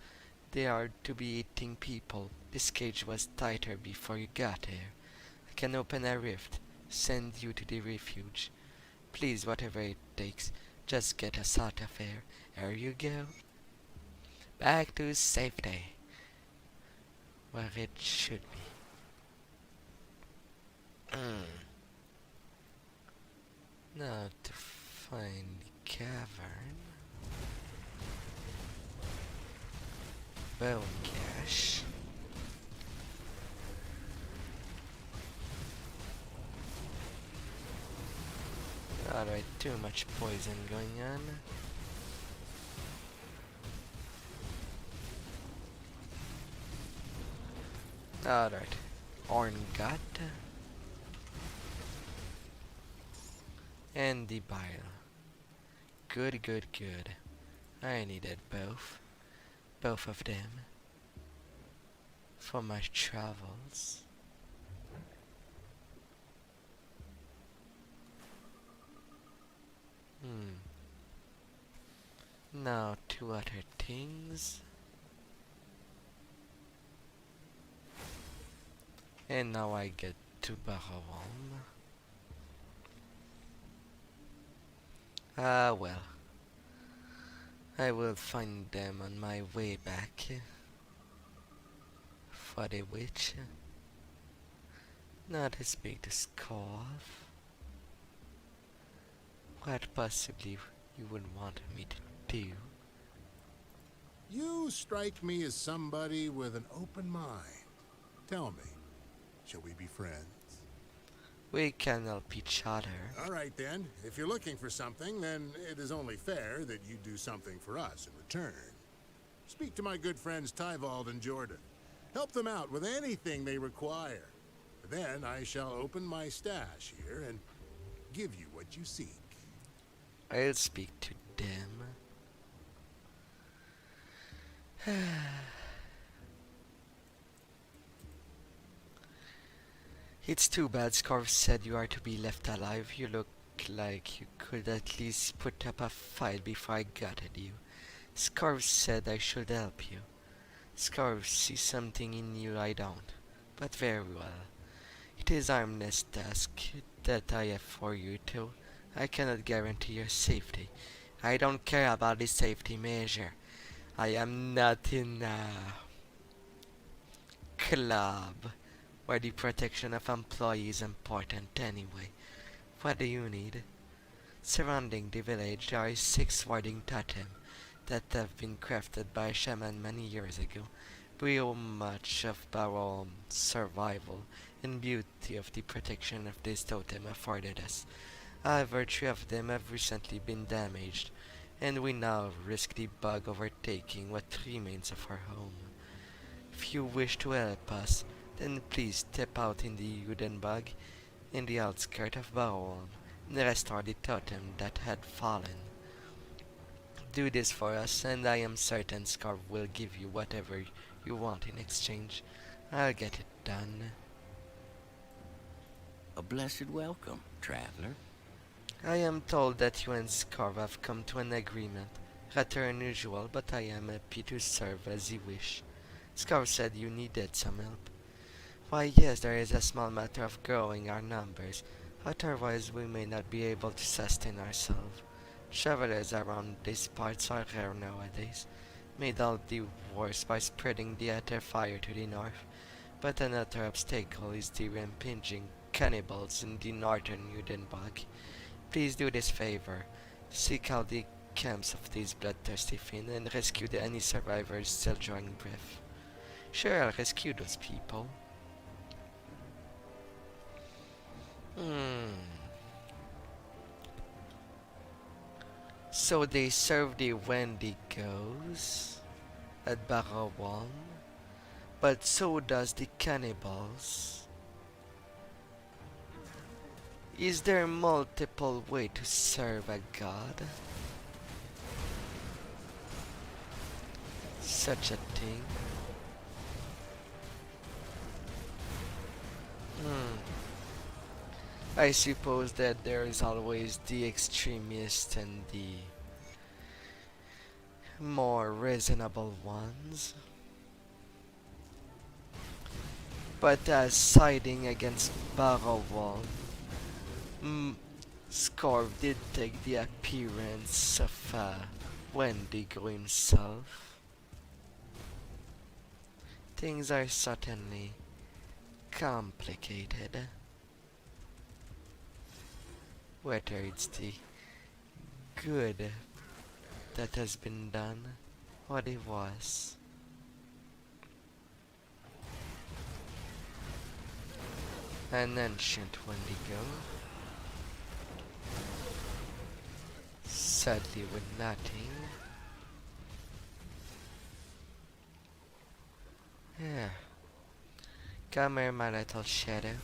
They are to be eating people. This cage was tighter before you got here. I can open a rift, send you to the refuge. Please, whatever it takes, just get us out of here. Here you go. Back to safety. Where it should be. Now to find the cavern. Bone cache. Alright, too much poison going on. Alright, Orngat and the bile. Good, good, good. I needed both of them for my travels. Now two other things. And now I get to Barroom. Ah well. I will find them on my way back. For the witch. Not as big to scoff. What possibly you would want me to do? You strike me as somebody with an open mind. Tell me, shall we be friends? We can help each other. All right then. If you're looking for something, then it is only fair that you do something for us in return. Speak to my good friends Tyvald and Jordan. Help them out with anything they require. Then I shall open my stash here and give you what you seek. I'll speak to them. It's too bad Scarf said you are to be left alive. You look like you could at least put up a fight before I got at you. Scarf said I should help you. Scarf sees something in you I don't. But very well. It is harmless task that I have for you too. I cannot guarantee your safety. I don't care about the safety measure. I am not in a club where the protection of employees is important anyway. What do you need? Surrounding the village there are 6 warding totems that have been crafted by a shaman many years ago. Real much of Baron's survival and beauty of the protection of this totem afforded us. However, 3 of them have recently been damaged, and we now risk the bug overtaking what remains of our home. If you wish to help us, then please step out in the wooden bug in the outskirts of Barrow and restore the totem that had fallen. Do this for us, and I am certain Scarf will give you whatever you want in exchange. I'll get it done. A blessed welcome, traveler. I am told that you and Scarf have come to an agreement. Rather unusual, but I am happy to serve as you wish. Scarf said you needed some help. Why, yes, there is a small matter of growing our numbers. Otherwise, we may not be able to sustain ourselves. Travelers around these parts are rare nowadays, made all the worse by spreading the Ether fire to the north. But another obstacle is the rampaging cannibals in the northern Udenbog. Please do this favor. Seek out the camps of these bloodthirsty fiends and rescue any survivors still drawing breath. Sure, I'll rescue those people. So they serve the Wendigos at Barrow, but so does the cannibals. Is there multiple way to serve a god? Such a thing. I suppose that there is always the extremist and the more reasonable ones. But as siding against Barrow, Scorv did take the appearance of Wendigo himself. Things are certainly complicated. Whether it's the good that has been done, what it was. An ancient Wendigo, sadly with nothing. Yeah. Come here, my little shadow.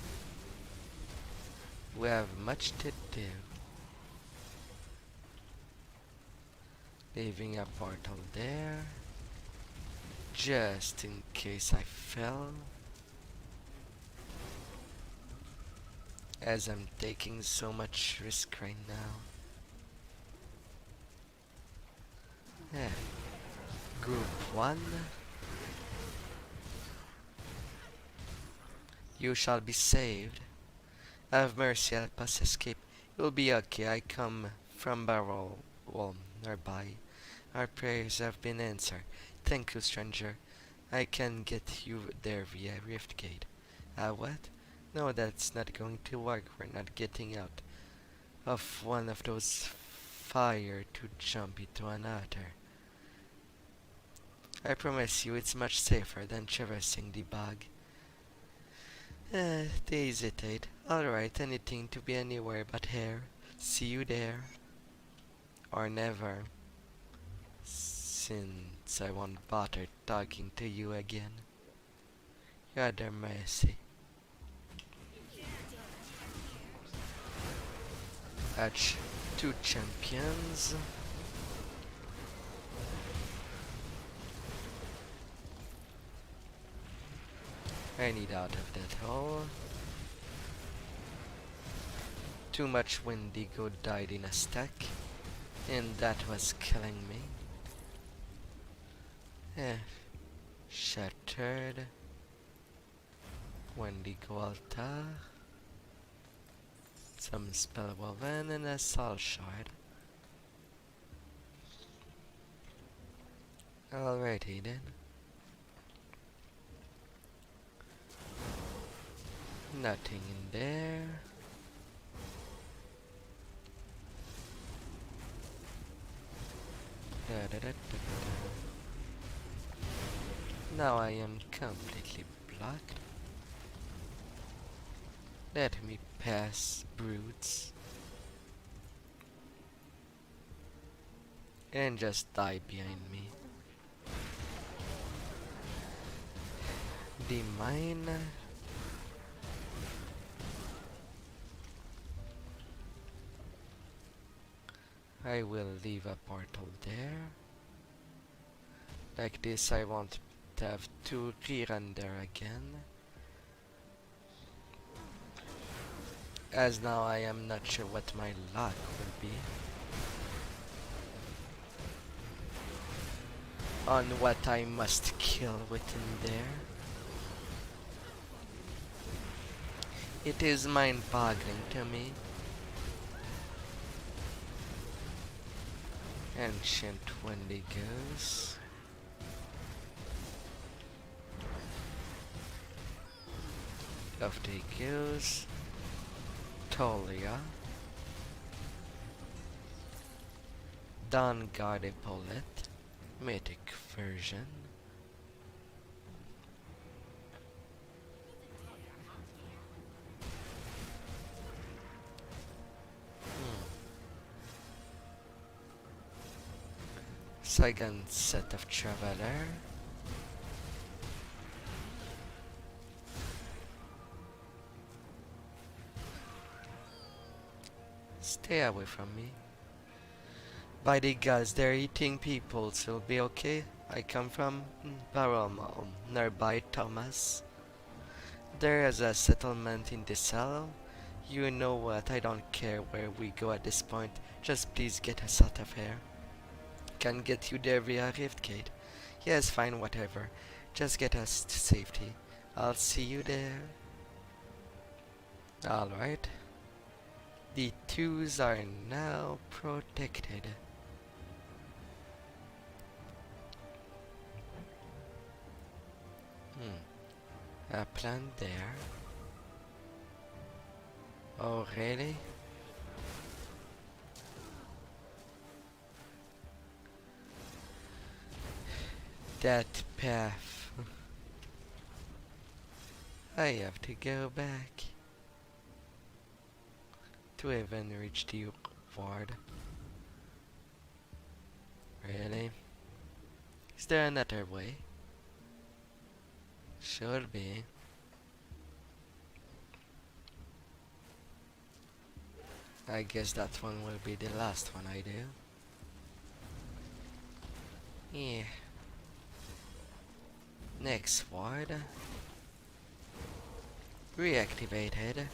We have much to do. Leaving a portal there, just in case I fell. As I'm taking so much risk right now. Yeah. Group 1. You shall be saved. Have mercy, help us escape. You'll be okay. I come from Barrow nearby. Our prayers have been answered. Thank you, stranger. I can get you there via Rift Gate. What? No, that's not going to work. We're not getting out of one of those fire to jump into another. I promise you it's much safer than traversing the bog. They hesitate. Alright, anything to be anywhere but here. See you there. Or never. Since I won't bother talking to you again. You're the mercy. Hatch 2 champions. I need out of that hole. Too much Wendigo died in a stack, and that was killing me. Shattered. Wendigo altar. Some spell woven and a soul shard. Alrighty then. Nothing in there. Now I am completely blocked. Let me pass, brutes. and just die behind me. The mine. I will leave a portal there. Like this, I won't have to rerun there again. As now I am not sure what my luck will be. On what I must kill within there. It is mind-boggling to me. Ancient Wendigos. Of the Goose. Tolia. Dawn Guard Epaulet. Mythic version. Second set of Traveler. Stay away from me. By the gods, they're eating people, so it'll be okay. I come from Baromon, nearby Thomas. There is a settlement in the cell. You know what, I don't care where we go at this point. Just please get us out of here. Can get you there via Rift Gate. Yes, fine, whatever. Just get us to safety. I'll see you there. Alright. The twos are now protected. A plan there. Oh, really? That path. I have to go back to even reach the ward. Really? Is there another way? Should be. I guess that one will be the last one I do. Yeah. Next ward. Reactivated.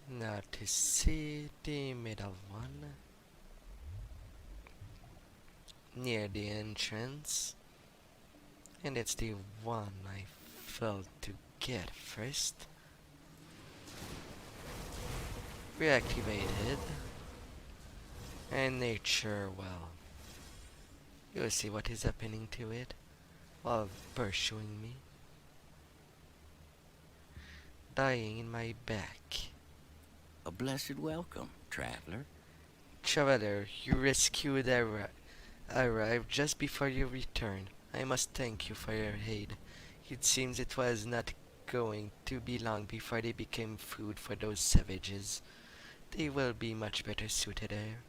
Now to see the middle one. Near the entrance. And it's the one I failed to get first. Reactivated. And nature, well, you'll see what is happening to it while pursuing me. Dying in my back. A blessed welcome, traveler. Traveler, you rescued arrived just before you returned. I must thank you for your aid. It seems it was not going to be long before they became food for those savages. They will be much better suited there.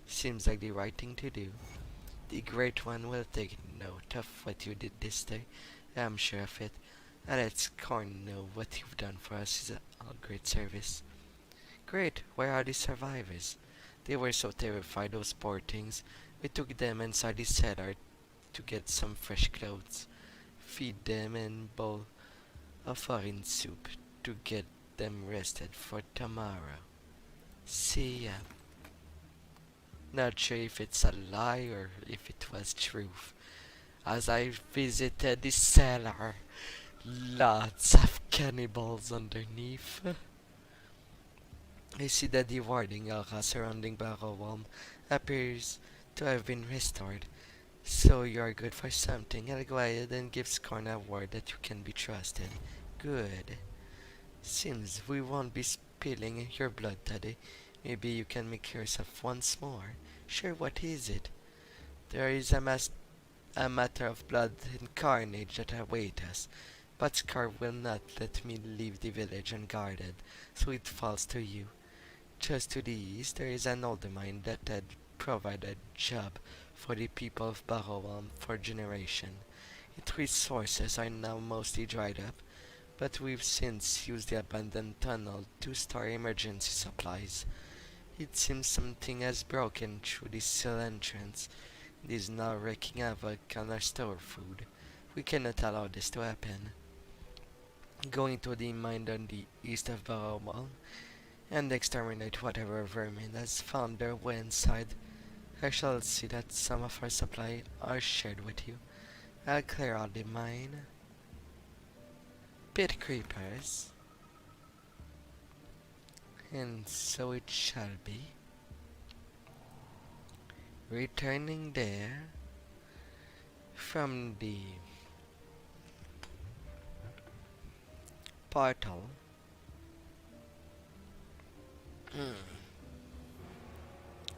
Seems like the right thing to do. The Great One will take note of what you did this day. I'm sure of it. And let Korn know what you've done for us is a great service. Great, where are the survivors? They were so terrified, those poor things. We took them inside the cellar to get some fresh clothes. Feed them and bowl of foreign soup to get them rested for tomorrow. See ya. Not sure if it's a lie or if it was truth. As I visited the cellar, lots of cannibals underneath. I see that the warding aura surrounding Barrowwalm appears to have been restored. So you are good for something. I'll go ahead and give Scorn a word that you can be trusted. Good. Seems we won't be spilling your blood today. Maybe you can make yourself once more. Sure, what is it? There is a matter of blood and carnage that await us. But Scar will not let me leave the village unguarded, so it falls to you. Just to the east, there is an older mine that had provided job for the people of Barrowam for generation. Its resources are now mostly dried up, but we've since used the abandoned tunnel to store emergency supplies. It seems something has broken through the seal entrance and is now wreaking havoc on our store food. We cannot allow this to happen. Going to the mine on the east of Barrowam and exterminate whatever vermin has found their way inside. I shall see that some of our supply are shared with you. I'll clear out the mine. Pit creepers. And so it shall be. Returning there from the portal.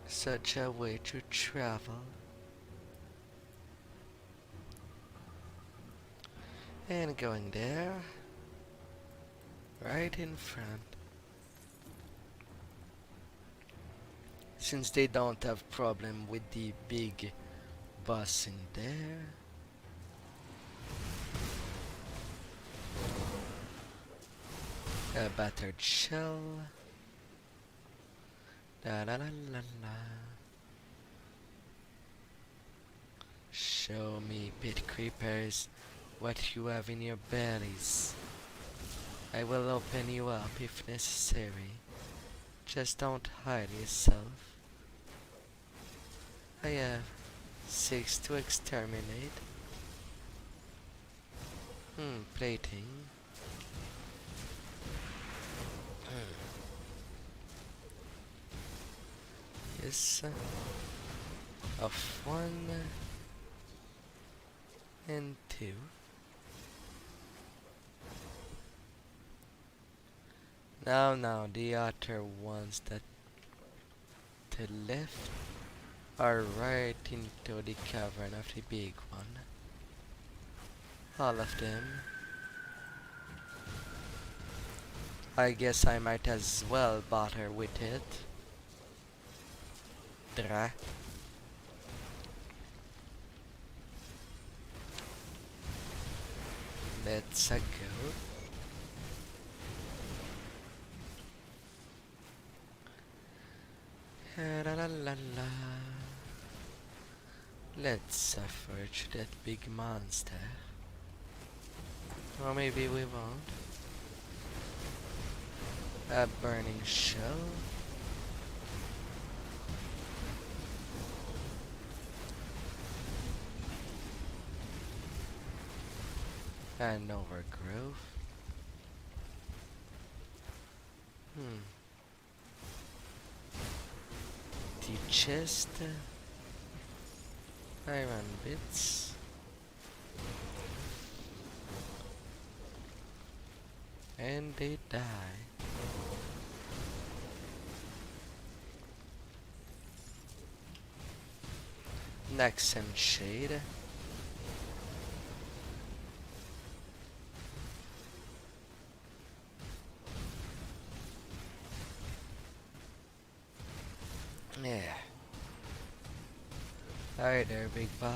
Such a way to travel. And going there. Right in front. Since they don't have problem with the big boss in there. A battered shell. La la la la la. Show me, pit creepers, what you have in your bellies. I will open you up if necessary. Just don't hide yourself. I have 6 to exterminate. Plating. Yes. Of 1 and 2. Now, the other ones that to the left are right into the cavern of the big one. All of them. I guess I might as well bother with it. Dra. Let's go. La la la la. Let's suffer to that big monster. Or maybe we won't. A burning shell. An overgrowth. The chest. Iron bits. And they die. Next and shade. Yeah. Alright there, big bug.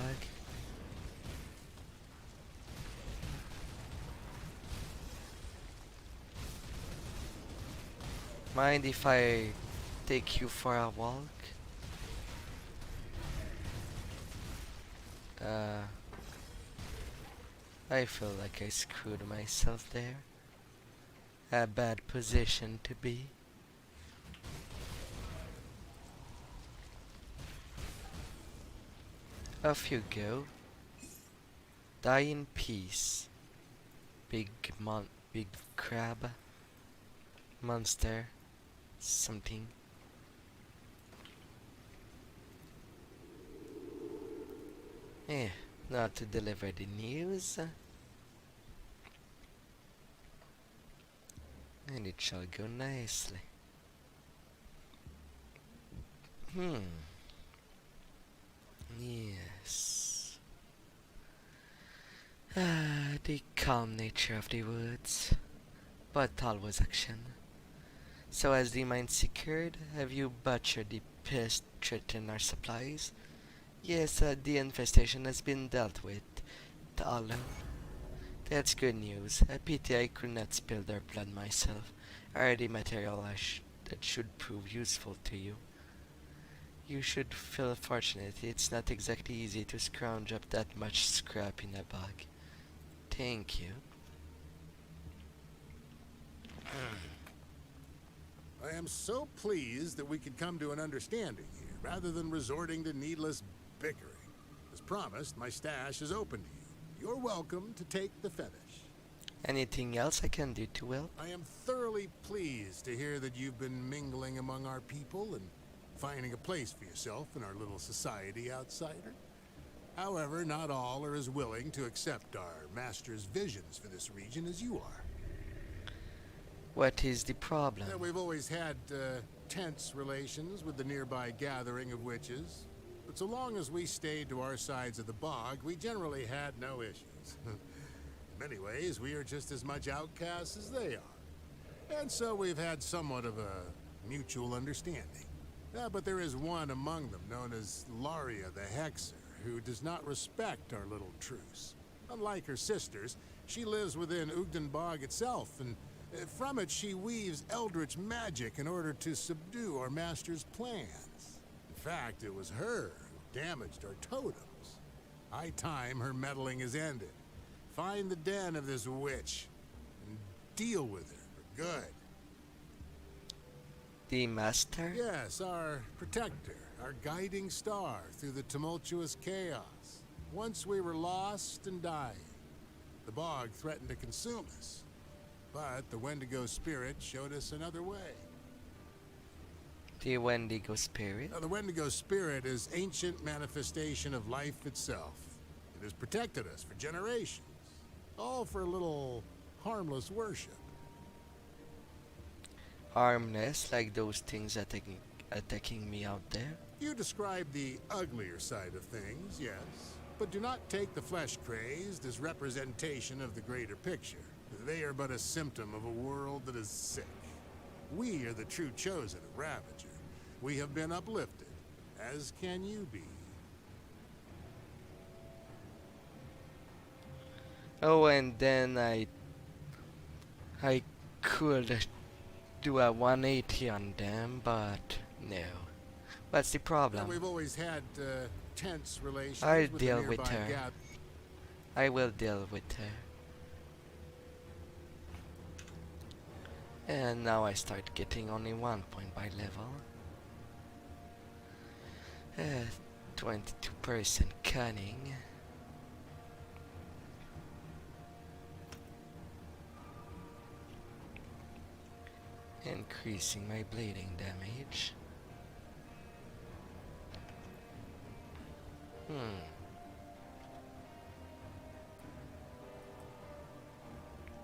Mind if I take you for a walk? I feel like I screwed myself there. A bad position to be. Off you go. Die in peace. Big crab. Monster. Something. Now to deliver the news. And it shall go nicely. Yes. The calm nature of the woods, but always action. So has the mine secured? Have you butchered the pest threaten our supplies? Yes, the infestation has been dealt with. Ta'ala. That's good news. A pity I could not spill their blood myself. Are the material that should prove useful to you. You should feel fortunate. It's not exactly easy to scrounge up that much scrap in a bag. Thank you. I am so pleased that we could come to an understanding here, rather than resorting to needless bickering. As promised, my stash is open to you. You're welcome to take the fetish. Anything else I can do to help? I am thoroughly pleased to hear that you've been mingling among our people and finding a place for yourself in our little society, outsider. However, not all are as willing to accept our master's visions for this region as you are. What is the problem? We've always had tense relations with the nearby gathering of witches, but so long as we stayed to our sides of the bog, we generally had no issues. In many ways, we are just as much outcasts as they are. And so we've had somewhat of a mutual understanding. But there is one among them, known as Laria the Hexer, who does not respect our little truce. Unlike her sisters, she lives within Ugden Bog itself, and from it she weaves eldritch magic in order to subdue our master's plans. In fact, it was her who damaged our totems. High time her meddling is ended. Find the den of this witch, and deal with her for good. The master? Yes, our protector, our guiding star through the tumultuous chaos. Once we were lost and dying. The bog threatened to consume us, but the Wendigo spirit showed us another way. The Wendigo spirit? The Wendigo spirit is ancient manifestation of life itself. It has protected us for generations, all for a little harmless worship. Harmless, like those things attacking me out there? You describe the uglier side of things, yes, but do not take the flesh-crazed as representation of the greater picture. They are but a symptom of a world that is sick. We are the true chosen of Ravager. We have been uplifted, as can you be. Oh, and then I could do a 180 on them, but no. What's the problem? We've always had tense relations. I'll with deal the with nearby her. I will deal with her. And now I start getting only 1 point by level. 22% cunning. Increasing my bleeding damage.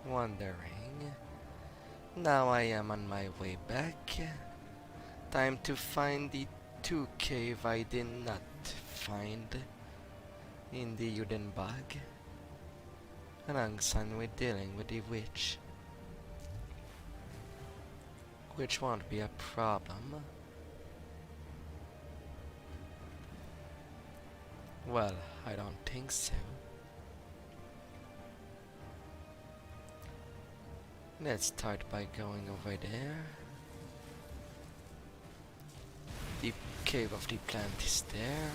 Wondering. Now I am on my way back. Time to find the 2 cave I did not find in the Judenbag. Alongside with dealing with the witch. Which won't be a problem. Well, I don't think so. Let's start by going over there. The cave of the plant is there.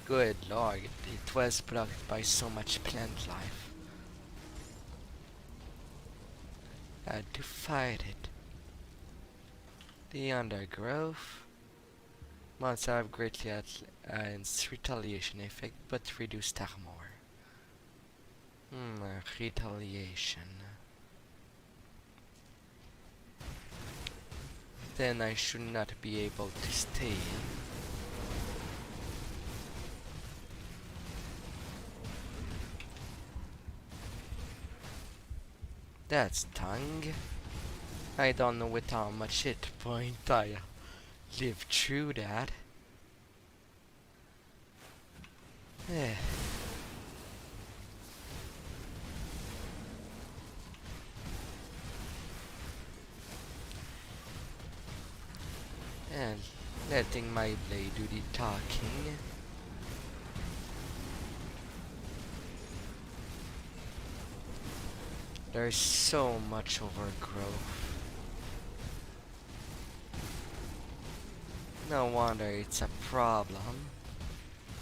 Good lord, it was blocked by so much plant life. I had to fight it. The undergrowth. Monster have greatly enhanced retaliation effect, but reduced armor. Retaliation. Then I should not be able to stay in. That's tongue. I don't know with how much hit point I lived through that. letting my blade do the talking. There's so much overgrowth. No wonder it's a problem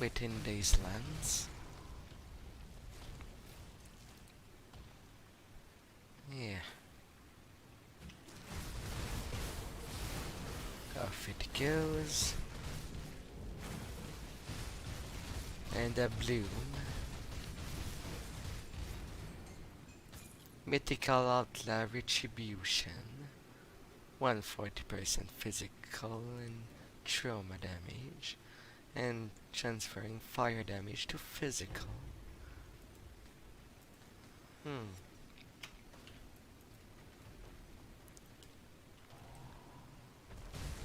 within these lands. Yeah. Off it goes. And a bloom. Mythical Outlaw Retribution. 140% physical and trauma damage. And transferring fire damage to physical.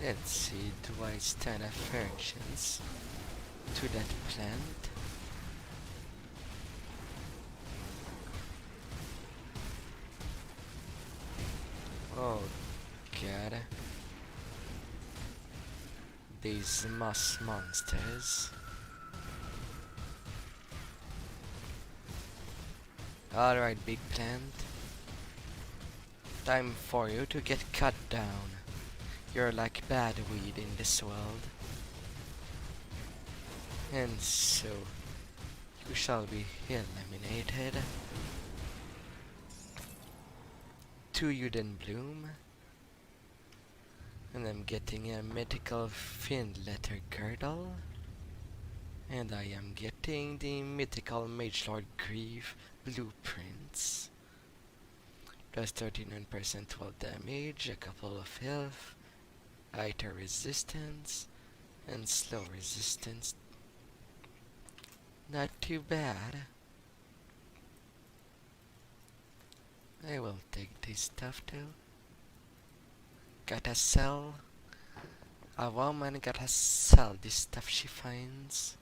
Let's see, do I stand a fair chance to that plant? Oh god. These moss monsters. Alright, big plant. Time for you to get cut down. You're like bad weed in this world. And so, you shall be eliminated. To you then bloom. And I'm getting a mythical fin letter girdle. And I am getting the mythical Mage Lord Grieve blueprints. Plus 39% 12 damage, a couple of health, Iter resistance, and slow resistance. Not too bad. I will take this stuff too. Gotta sell. A woman gotta sell this stuff she finds.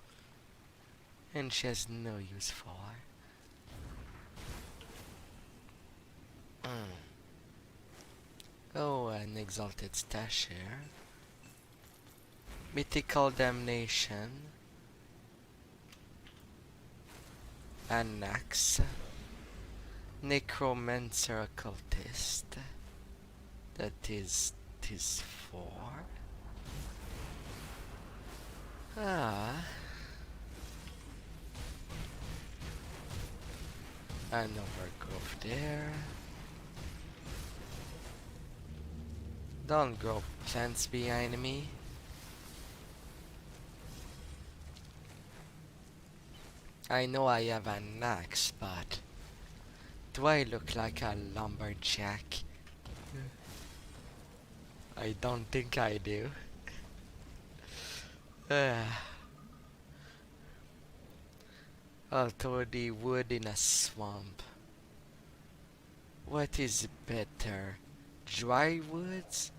And she has no use for. Oh, an exalted stash here. Mythical damnation. An axe. Necromancer occultist. That is this for. An overgrowth there. Don't grow plants behind me. I know I have an axe, but do I look like a lumberjack? I don't think I do. I'll throw the wood in a swamp. What is better? Dry woods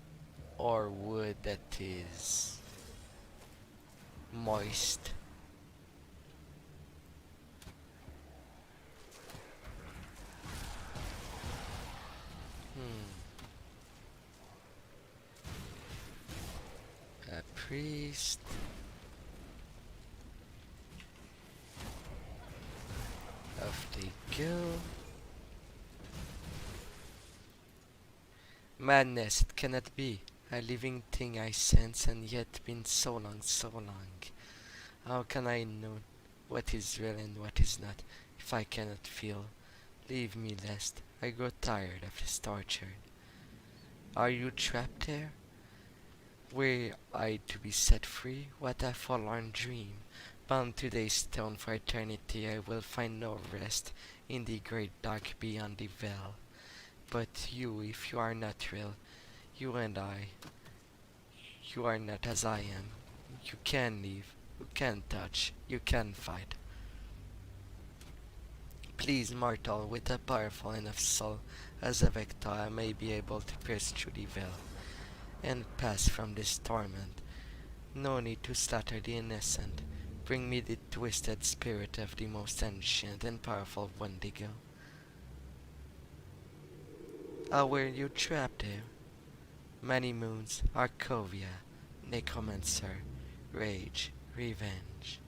or wood that is moist? A priest. Off they go. Madness, it cannot be. A living thing I sense, and yet been so long, so long. How can I know what is real and what is not, if I cannot feel? Leave me, lest I grow tired of this torture. Are you trapped there? Were I to be set free? What a forlorn dream. Bound to this stone for eternity, I will find no rest in the great dark beyond the veil. But you, if you are not real, you and I, you are not as I am. You can leave, you can touch, you can fight. Please, mortal, with a powerful enough soul as a vector, I may be able to pierce through the veil and pass from this torment. No need to slaughter the innocent. Bring me the twisted spirit of the most ancient and powerful Wendigo. How were you trapped here? Many moons, Arcovia, necromancer, rage, revenge.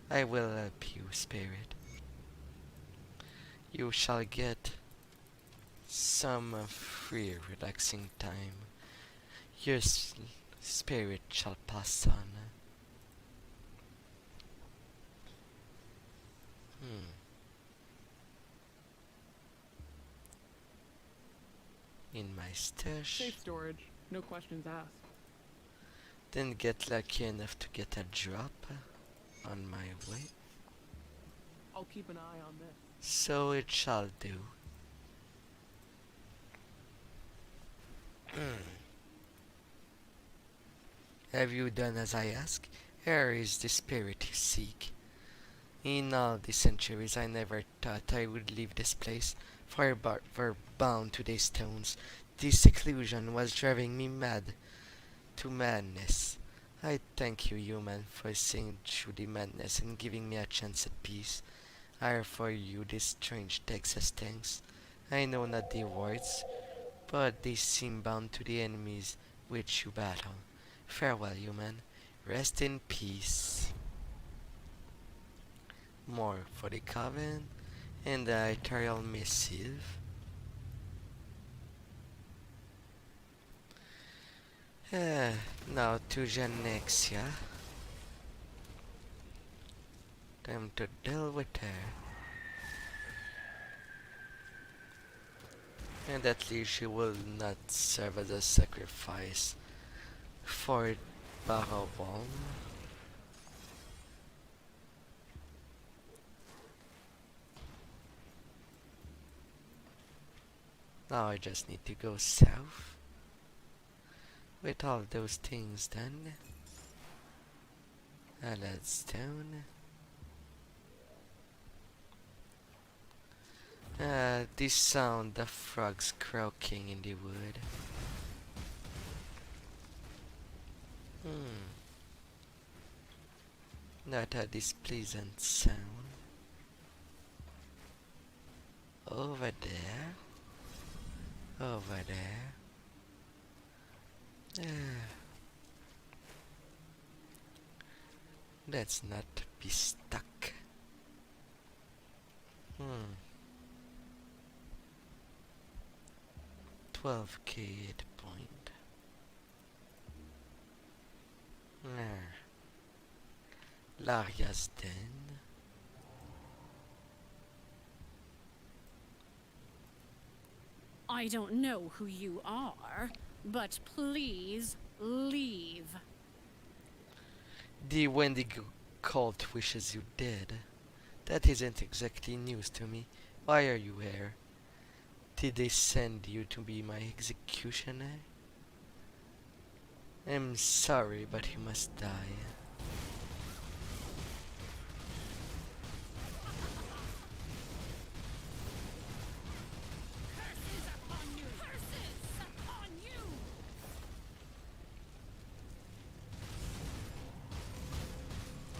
I will help you, spirit. You shall get some free relaxing time. Your spirit shall pass on. In my stash. Safe storage, no questions asked. Didn't get lucky enough to get a drop on my way. I'll keep an eye on this. So it shall do. Have you done as I ask? Here is the spirit you seek. In all the centuries I never thought I would leave this place, for bound to these stones. This seclusion was driving me mad to madness. I thank you, human, for seeing through the madness and giving me a chance at peace. I offer you this strange Texas thanks. I know not the words, but they seem bound to the enemies which you battle. Farewell, human. Rest in peace. More for the Coven and the Ethereal Missive. Now to Janexia. Time to deal with her. And at least she will not serve as a sacrifice for Barabon. Now I just need to go south. With all those things done. A leadstone. This sound of frogs croaking in the wood. Not a displeasant sound. Over there. Over there. Let's not be stuck. 12k hit point. Laria's den. I don't know who you are, but please leave. The Wendigo cult wishes you dead. That isn't exactly news to me. Why are you here? Did they send you to be my executioner? I'm sorry, but you must die.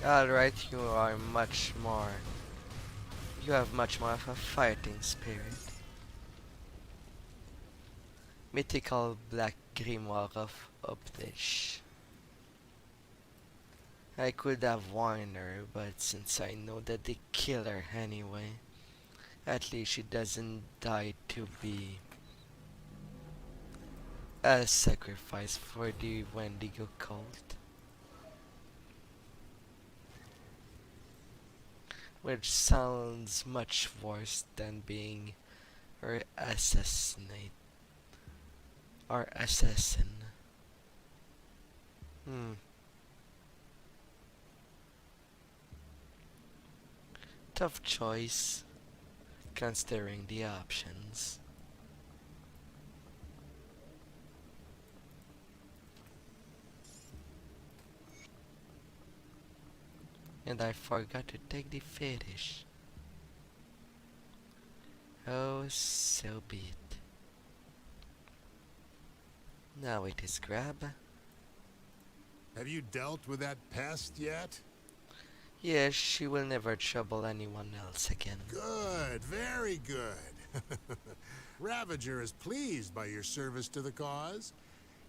Alright, you have much more of a fighting spirit. Mythical black grimoire of Updish. I could have warned her, but since I know that they kill her anyway, at least she doesn't die to be a sacrifice for the Wendigo cult. Which sounds much worse than being her assassin. Tough choice, considering the options. And I forgot to take the fetish. Oh, so be it. Now it is grab. Have you dealt with that pest yet? Yes, she will never trouble anyone else again. Good, very good. Ravager is pleased by your service to the cause.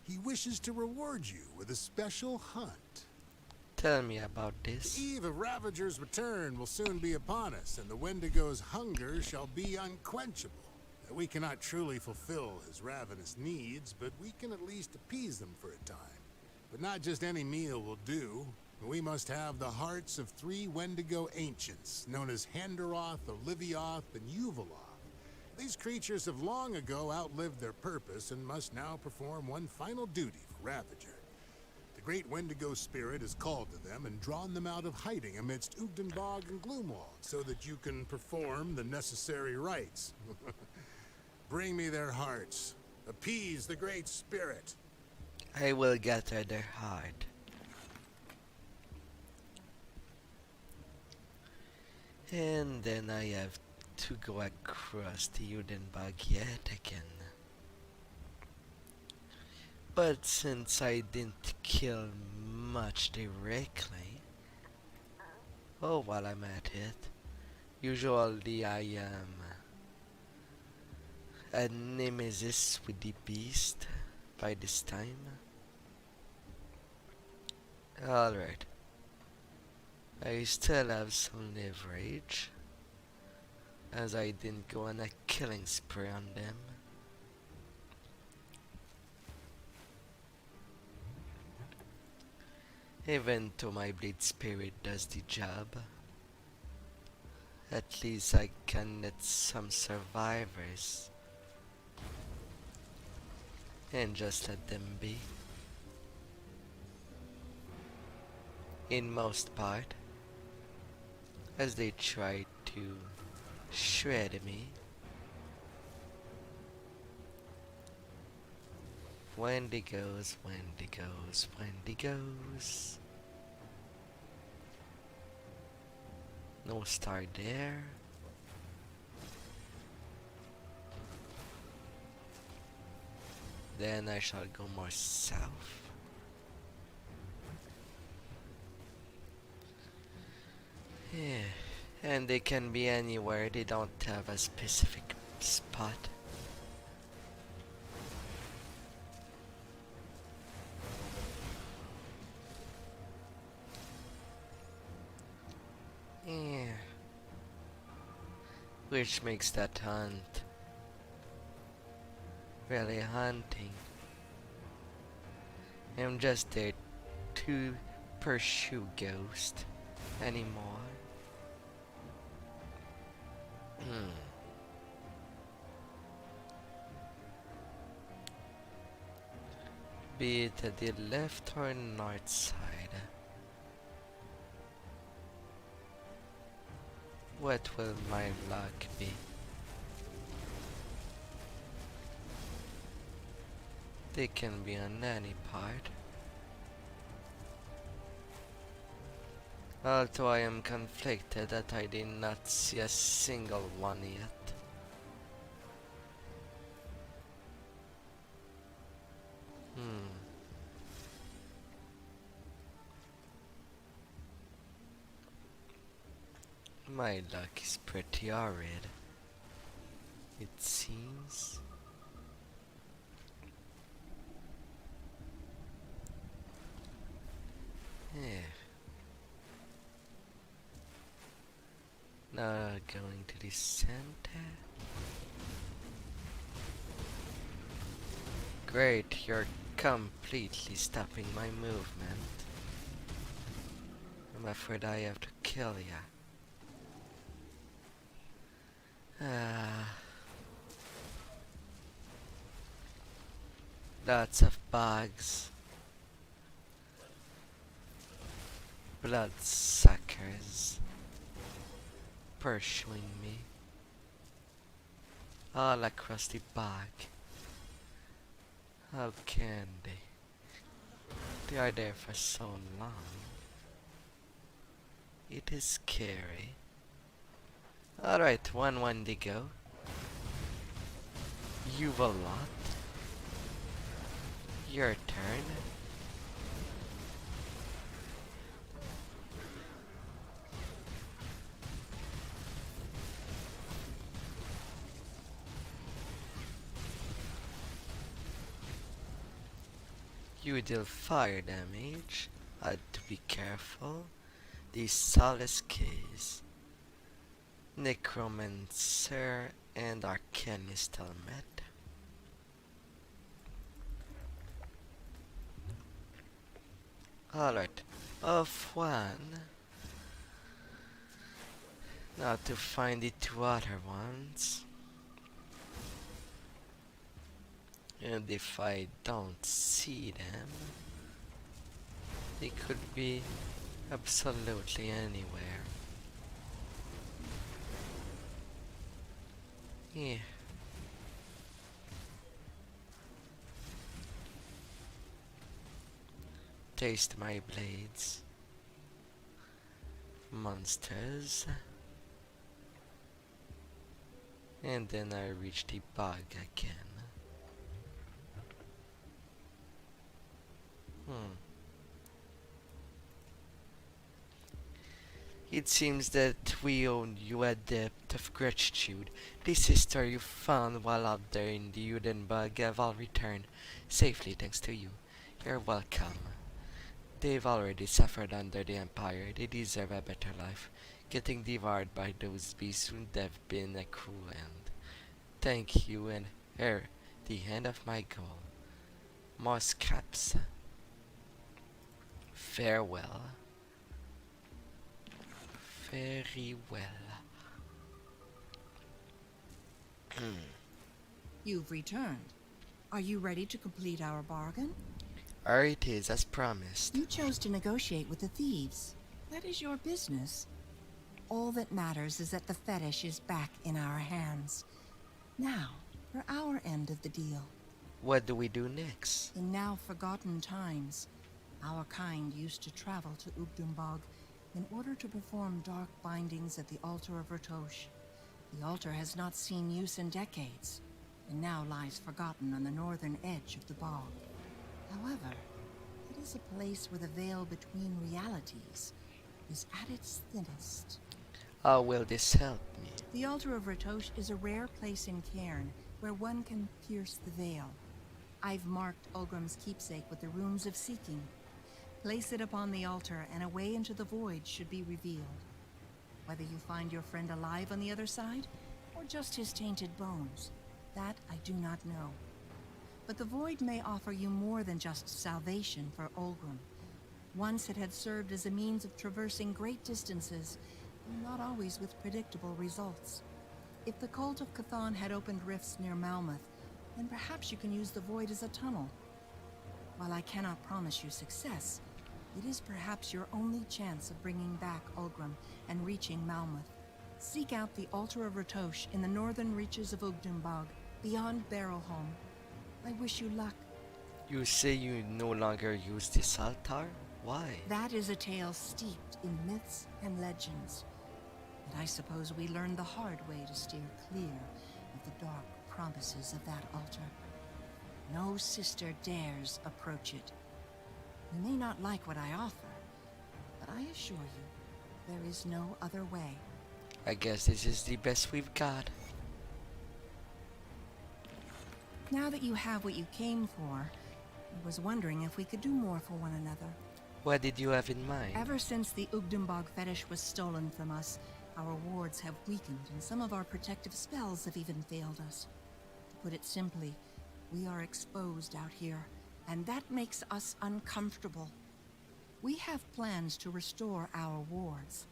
He wishes to reward you with a special hunt. Tell me about this. The eve of Ravager's return will soon be upon us, and the Wendigo's hunger shall be unquenchable. We cannot truly fulfill his ravenous needs, but we can at least appease them for a time. But not just any meal will do. We must have the hearts of 3 Wendigo ancients, known as Handaroth, Olivioth, and Uvaloth. These creatures have long ago outlived their purpose and must now perform one final duty for Ravager. The great Wendigo spirit has called to them and drawn them out of hiding amidst Ugdenbog and Gloomwald so that you can perform the necessary rites. Bring me their hearts. Appease the great spirit. I will gather their heart. And then I have to go across the Udenbog yet again. But since I didn't kill much directly, while I'm at it, usually I am a nemesis with the beast by this time. Alright. I still have some leverage, as I didn't go on a killing spree on them. Even though my blade spirit does the job, at least I can let some survivors and just let them be. In most part, as they try to shred me. Wendigos, Wendigos, Wendigos. No star there. Then I shall go more south. Yeah, and they can be anywhere, they don't have a specific spot. Yeah. Which makes that hunt really hunting. I'm just there to pursue ghost anymore. Be it at the left or north side. What will my luck be? They can be on any part. Although I am conflicted that I did not see a single one yet. My luck is pretty horrid, it seems. Yeah. Now going to the center. Great, you're completely stopping my movement. I'm afraid I have to kill ya. Lots of bugs. Bloodsuckers pursuing me all across the bog. How can they? They are there for so long. It is scary. Alright, one to go. You've a lot. Your turn. You deal fire damage. Had to be careful. The Solace Case, Necromancer, and Arcanist Helmet. Alright, of one. Now to find the two other ones. And if I don't see them, they could be absolutely anywhere. Yeah. Taste my blades. Monsters. And then I reach the bug again. It seems that we owe you a debt of gratitude. The sister you found while out there in the Udenbug have all returned safely thanks to you. You're welcome. They've already suffered under the Empire. They deserve a better life. Getting devoured by those beasts would have been a cruel end. Thank you, and here, the end of my goal. More scraps. Farewell. Very well. You've returned. Are you ready to complete our bargain? It is as promised. You chose to negotiate with the thieves. That is your business. All that matters is that the fetish is back in our hands. Now, for our end of the deal. What do we do next? In now forgotten times, our kind used to travel to Ugdumbog in order to perform dark bindings at the altar of Ratosh. The altar has not seen use in decades, and now lies forgotten on the northern edge of the bog. However, it is a place where the veil between realities is at its thinnest. How will this help me? The altar of Ratosh is a rare place in Cairn where one can pierce the veil. I've marked Ulgrim's keepsake with the runes of seeking. Place it upon the altar, and a way into the void should be revealed. Whether you find your friend alive on the other side, or just his tainted bones, that I do not know. But the void may offer you more than just salvation for Ulgrim. Once it had served as a means of traversing great distances, and not always with predictable results. If the cult of Cthon had opened rifts near Malmouth, then perhaps you can use the void as a tunnel. While I cannot promise you success, it is perhaps your only chance of bringing back Ulgrim and reaching Malmouth. Seek out the altar of Ratosh in the northern reaches of Ugdumbog, beyond Barrowholm. I wish you luck. You say you no longer use this altar? Why? That is a tale steeped in myths and legends. And I suppose we learned the hard way to steer clear of the dark promises of that altar. No sister dares approach it. You may not like what I offer, but I assure you, there is no other way. I guess this is the best we've got. Now that you have what you came for, I was wondering if we could do more for one another. What did you have in mind? Ever since the Ugdumbog fetish was stolen from us, our wards have weakened and some of our protective spells have even failed us. To put it simply, we are exposed out here, and that makes us uncomfortable. We have plans to restore our wards,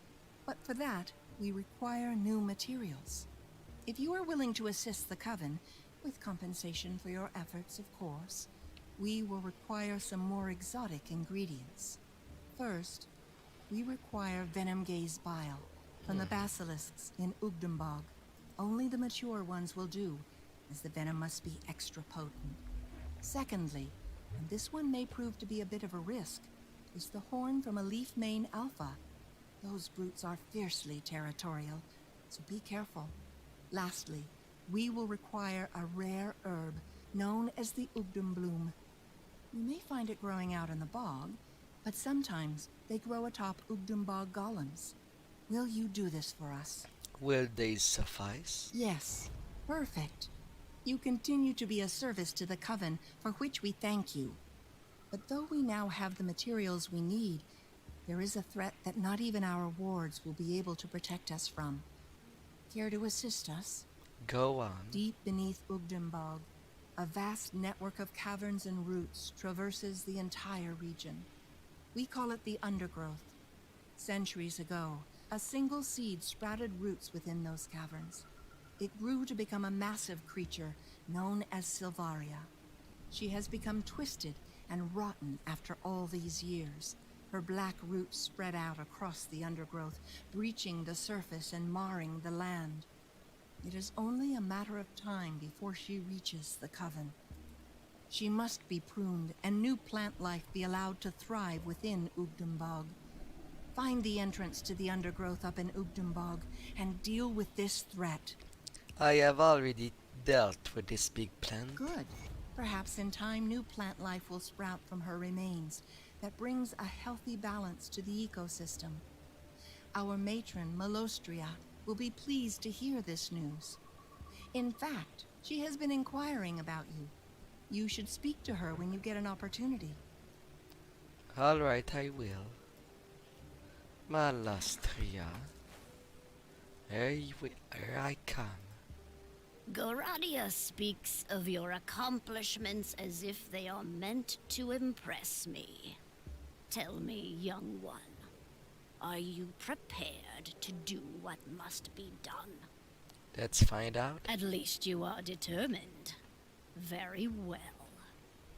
but for that, we require new materials. If you are willing to assist the Coven, with compensation for your efforts, of course, we will require some more exotic ingredients. First, we require Venom Gaze bile from the basilisks in Ugdumbog. Only the mature ones will do, as the venom must be extra potent. Secondly, and this one may prove to be a bit of a risk, is the horn from a leaf mane alpha. Those brutes are fiercely territorial, so be careful. Lastly, we will require a rare herb known as the Ugdum bloom. You may find it growing out in the bog, but sometimes they grow atop Ugdumbog golems. Will you do this for us? Will they suffice? Yes. Perfect. You continue to be a service to the Coven, for which we thank you. But though we now have the materials we need, there is a threat that not even our wards will be able to protect us from. Care to assist us? Go on. Deep beneath Ugdenbog, a vast network of caverns and roots traverses the entire region. We call it the Undergrowth. Centuries ago, a single seed sprouted roots within those caverns. It grew to become a massive creature known as Silvaria. She has become twisted and rotten after all these years. Her black roots spread out across the undergrowth, breaching the surface and marring the land. It is only a matter of time before she reaches the Coven. She must be pruned and new plant life be allowed to thrive within Ugdenbog. Find the entrance to the undergrowth up in Ugdenbog and deal with this threat. I have already dealt with this big plant. Good. Perhaps in time new plant life will sprout from her remains that brings a healthy balance to the ecosystem. Our matron, Malostria, will be pleased to hear this news. In fact, she has been inquiring about you. You should speak to her when you get an opportunity. Alright, I will. Malostria. Here I come. Goradia speaks of your accomplishments as if they are meant to impress me. Tell me, young one, are you prepared to do what must be done? Let's find out. At least you are determined. Very well.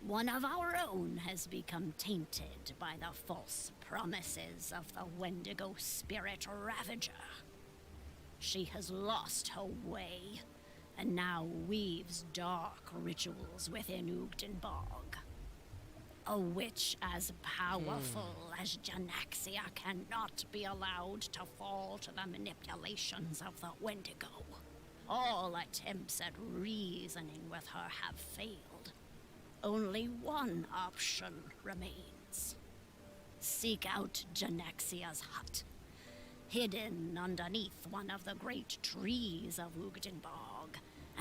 One of our own has become tainted by the false promises of the Wendigo spirit Ravager. She has lost her way, and now weaves dark rituals within Ugdenbog. A witch as powerful as Janaxia cannot be allowed to fall to the manipulations of the Wendigo. All attempts at reasoning with her have failed. Only one option remains. Seek out Janaxia's hut, hidden underneath one of the great trees of Ugdenbog,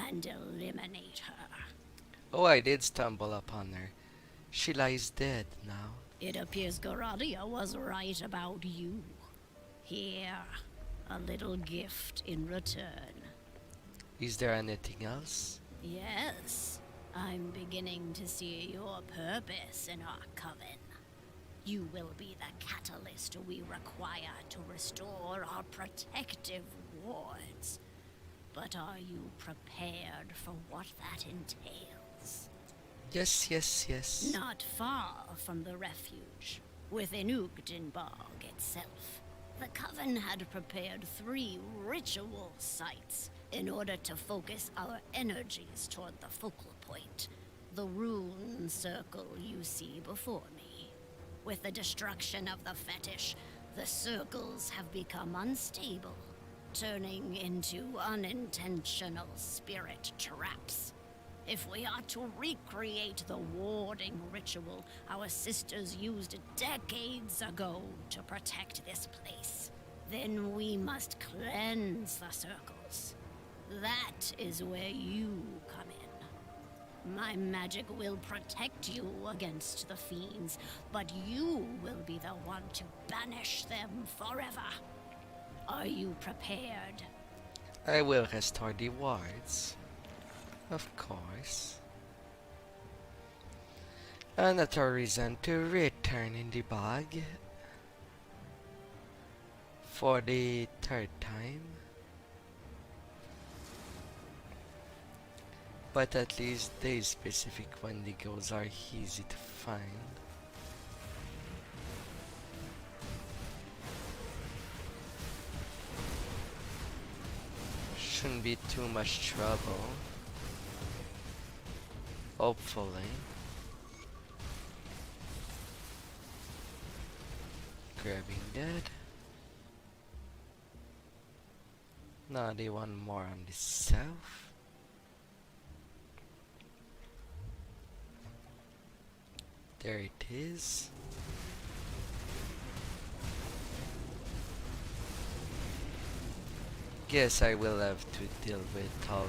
and eliminate her. Oh, I did stumble upon her. She lies dead now. It appears Goradia was right about you. Here, a little gift in return. Is there anything else? Yes, I'm beginning to see your purpose in our coven. You will be the catalyst we require to restore our protective wards. But are you prepared for what that entails? Yes. Not far from the refuge, within Ugdenbog itself, the Coven had prepared 3 ritual sites in order to focus our energies toward the focal point, the rune circle you see before me. With the destruction of the fetish, the circles have become unstable, turning into unintentional spirit traps. If we are to recreate the warding ritual our sisters used decades ago to protect this place, then we must cleanse the circles. That is where you come in. My magic will protect you against the fiends, but you will be the one to banish them forever. Are you prepared? I will restore the wards. Of course. Another reason to return in the bog. For the 3rd time. But at least these specific Wendigos are easy to find. Shouldn't be too much trouble. Hopefully. Grabbing that. Now they want more on the south. There it is. Guess I will have to deal with all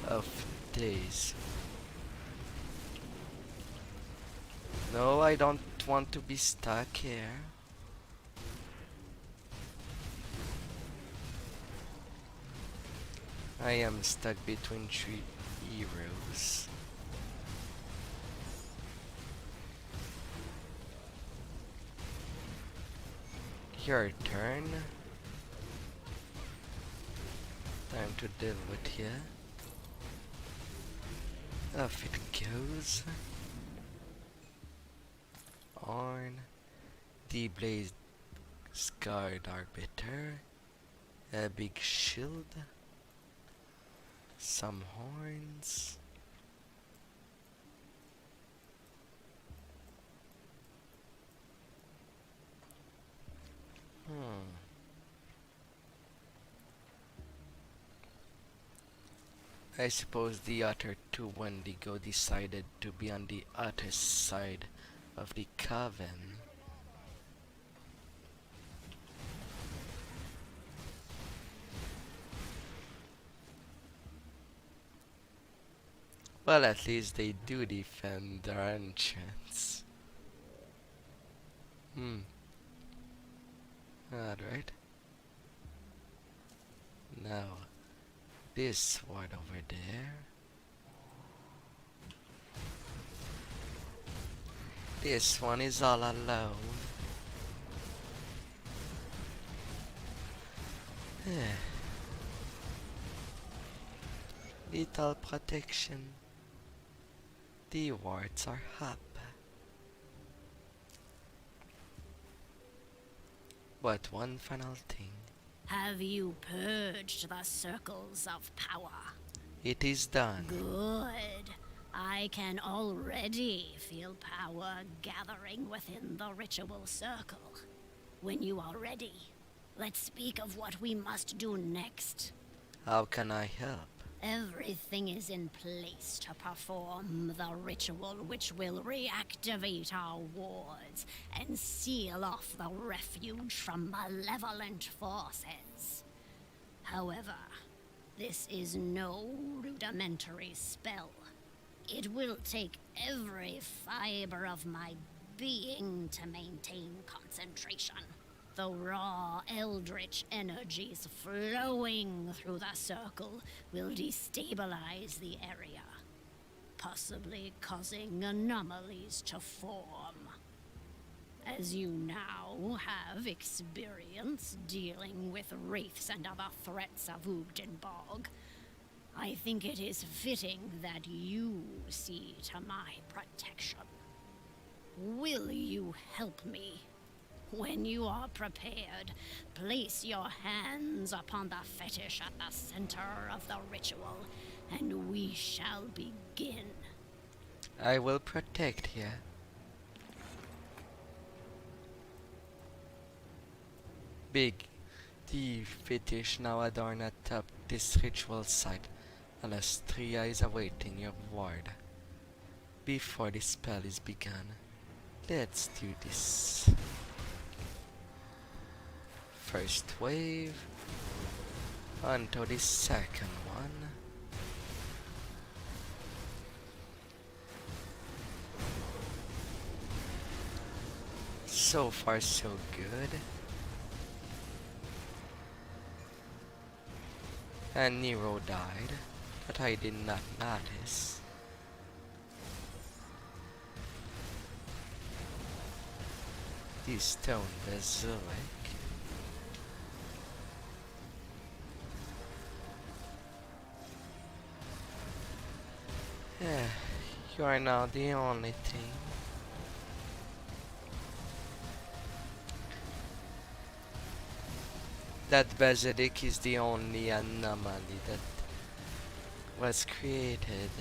of these. No, I don't want to be stuck here. I am stuck between three heroes. Your turn. Time to deal with you. Off it goes. On the Blaze Scarred Arbiter. A big shield. Some horns. I suppose the other two Wendigo decided to be on the other side of the coven. Well, at least they do defend their entrance. Alright. Now, this sword over there. This one is all alone. Little protection. The wards are up. But one final thing. Have you purged the circles of power? It is done. Good. I can already feel power gathering within the ritual circle. When you are ready, let's speak of what we must do next. How can I help? Everything is in place to perform the ritual which will reactivate our wards and seal off the refuge from malevolent forces. However, this is no rudimentary spell. It will take every fiber of my being to maintain concentration. The raw eldritch energies flowing through the circle will destabilize the area, possibly causing anomalies to form. As you now have experience dealing with wraiths and other threats of Ugdenborg, I think it is fitting that you see to my protection. Will you help me? When you are prepared, place your hands upon the fetish at the center of the ritual, and we shall begin. I will protect you. Big, the fetish now adorn atop this ritual site, and as 3 eyes awaiting your ward. Before the spell is begun, let's do this. First wave, onto the second one. So far so good. And Nero died, but I did not notice. The stone basilic. You are now the only thing. That basilic is the only anomaly that was created.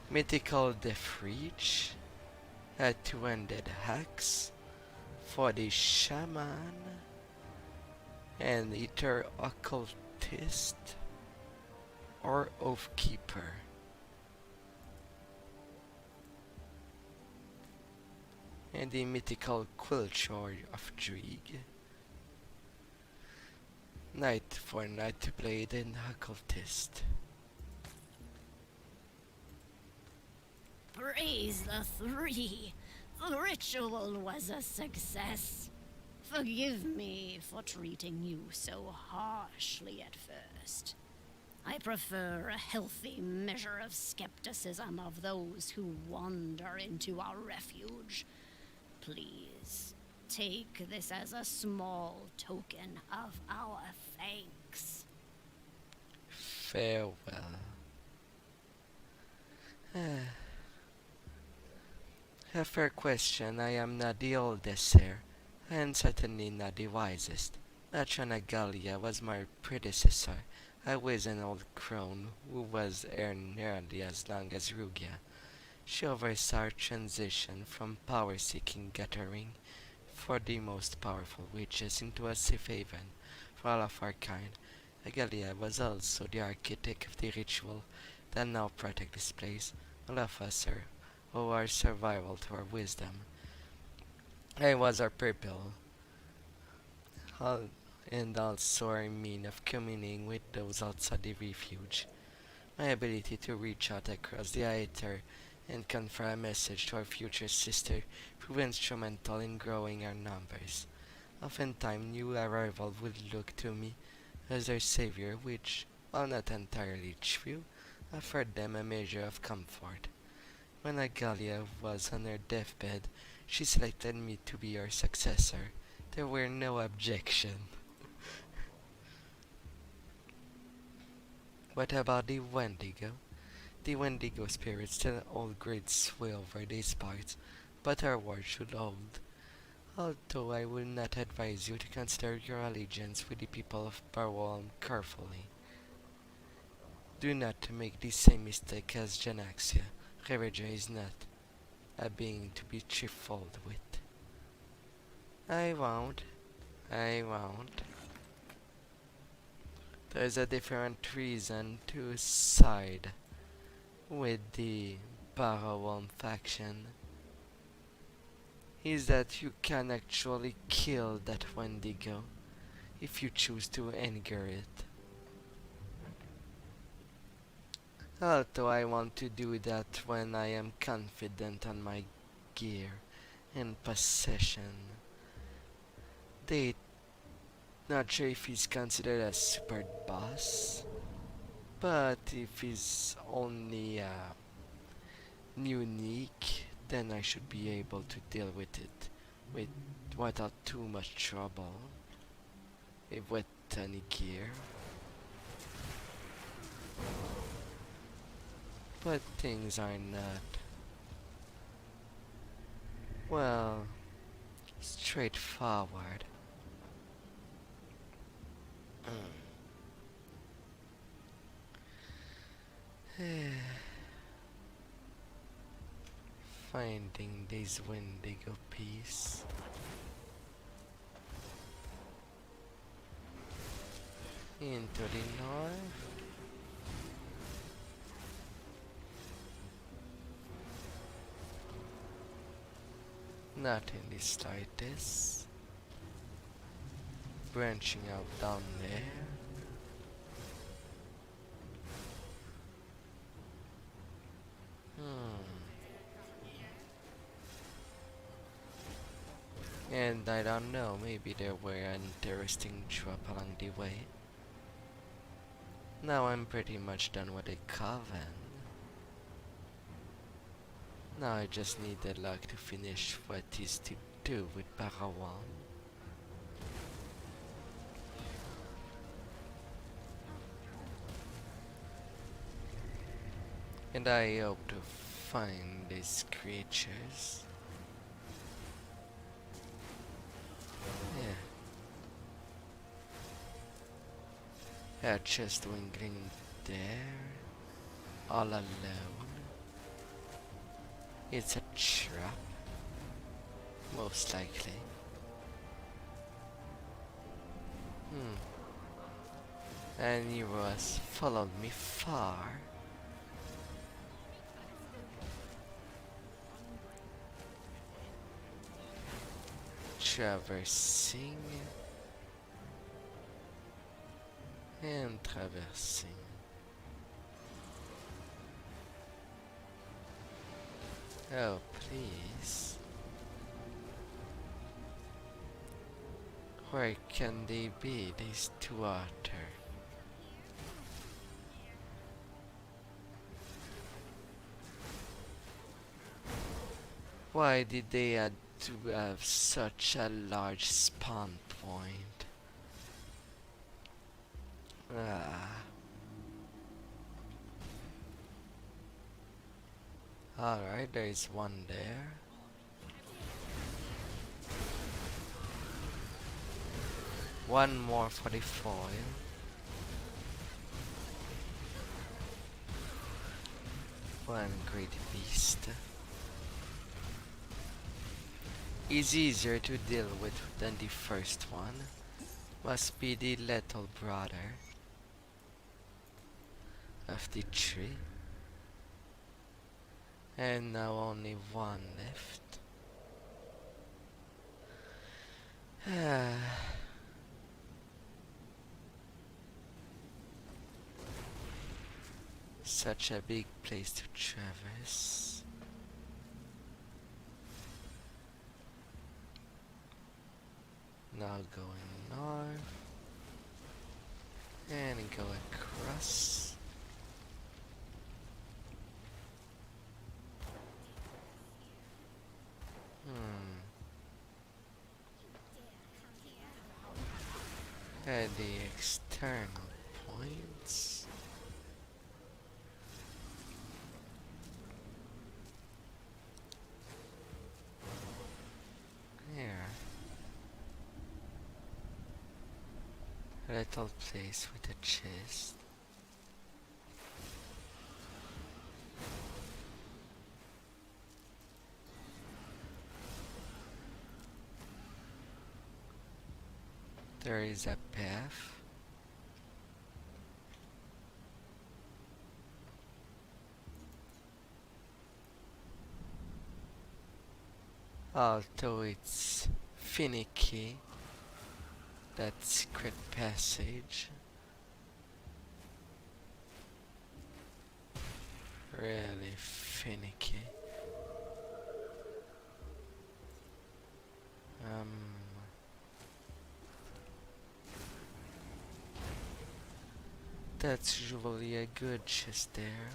Mythical Death Reach, a two-handed axe for the shaman, and either occultist or oathkeeper. And the mythical Quilchor of Drieg. Nightblade and Occultist. Praise the three. The ritual was a success. Forgive me for treating you so harshly at first. I prefer a healthy measure of skepticism of those who wander into our refuge. Please, take this as a small token of our thanks. Farewell. A fair question. I am not the oldest here, and certainly not the wisest. Matrona Gallia was my predecessor. I was an old crone who was here nearly as long as Rugia. She oversaw our transition from power-seeking gathering for the most powerful witches into a safe haven for all of our kind. Gallia was also the architect of the ritual that now protects this place. All of us owe our survival to her wisdom. I was our pupil, and also our mean of communing with those outside the refuge. My ability to reach out across the aether and confer a message to our future sister proved instrumental in growing our numbers. Oftentimes new arrivals would look to me as their savior, which, while not entirely true, offered them a measure of comfort. When Agalia was on her deathbed, she selected me to be her successor. There were no objections. What about the Wendigo? The Wendigo spirit still hold great sway over these parts, but our word should hold. Although I will not advise you to consider your allegiance with the people of Barwalm carefully. Do not make the same mistake as Janaxia. Ravager is not a being to be trifled with. I won't. There's a different reason to side with the Barwalm faction. Is that you can actually kill that Wendigo if you choose to anger it. Although I want to do that when I am confident on my gear and possession. They not sure if he's considered a super boss, but if he's only unique, then I should be able to deal with it without too much trouble with any gear. But things are not, well, straightforward. Finding this Wendigo piece. Into the north. Not in the slightest. Branching out down there. And I don't know, maybe there were an interesting drop along the way. Now I'm pretty much done with the coven. Now I just need the luck to finish what is to do with Parawan. And I hope to find these creatures. Yeah. Just dwindling there, all alone. It's a trap, most likely. And he was followed me far. Traversing. And traversing. Oh, please. Where can they be, these two otter? Why did they have to have such a large spawn point? Ah. Alright, there is one there. One more for the foil. One great beast. Is easier to deal with than the first one. Must be the little brother of the tree. And now only one left. Such a big place to traverse. Now going north and go across. At the external points. Here. A little place with a chest. There is a path. Although it's finicky, that secret passage. Really finicky. That's usually a good chest there.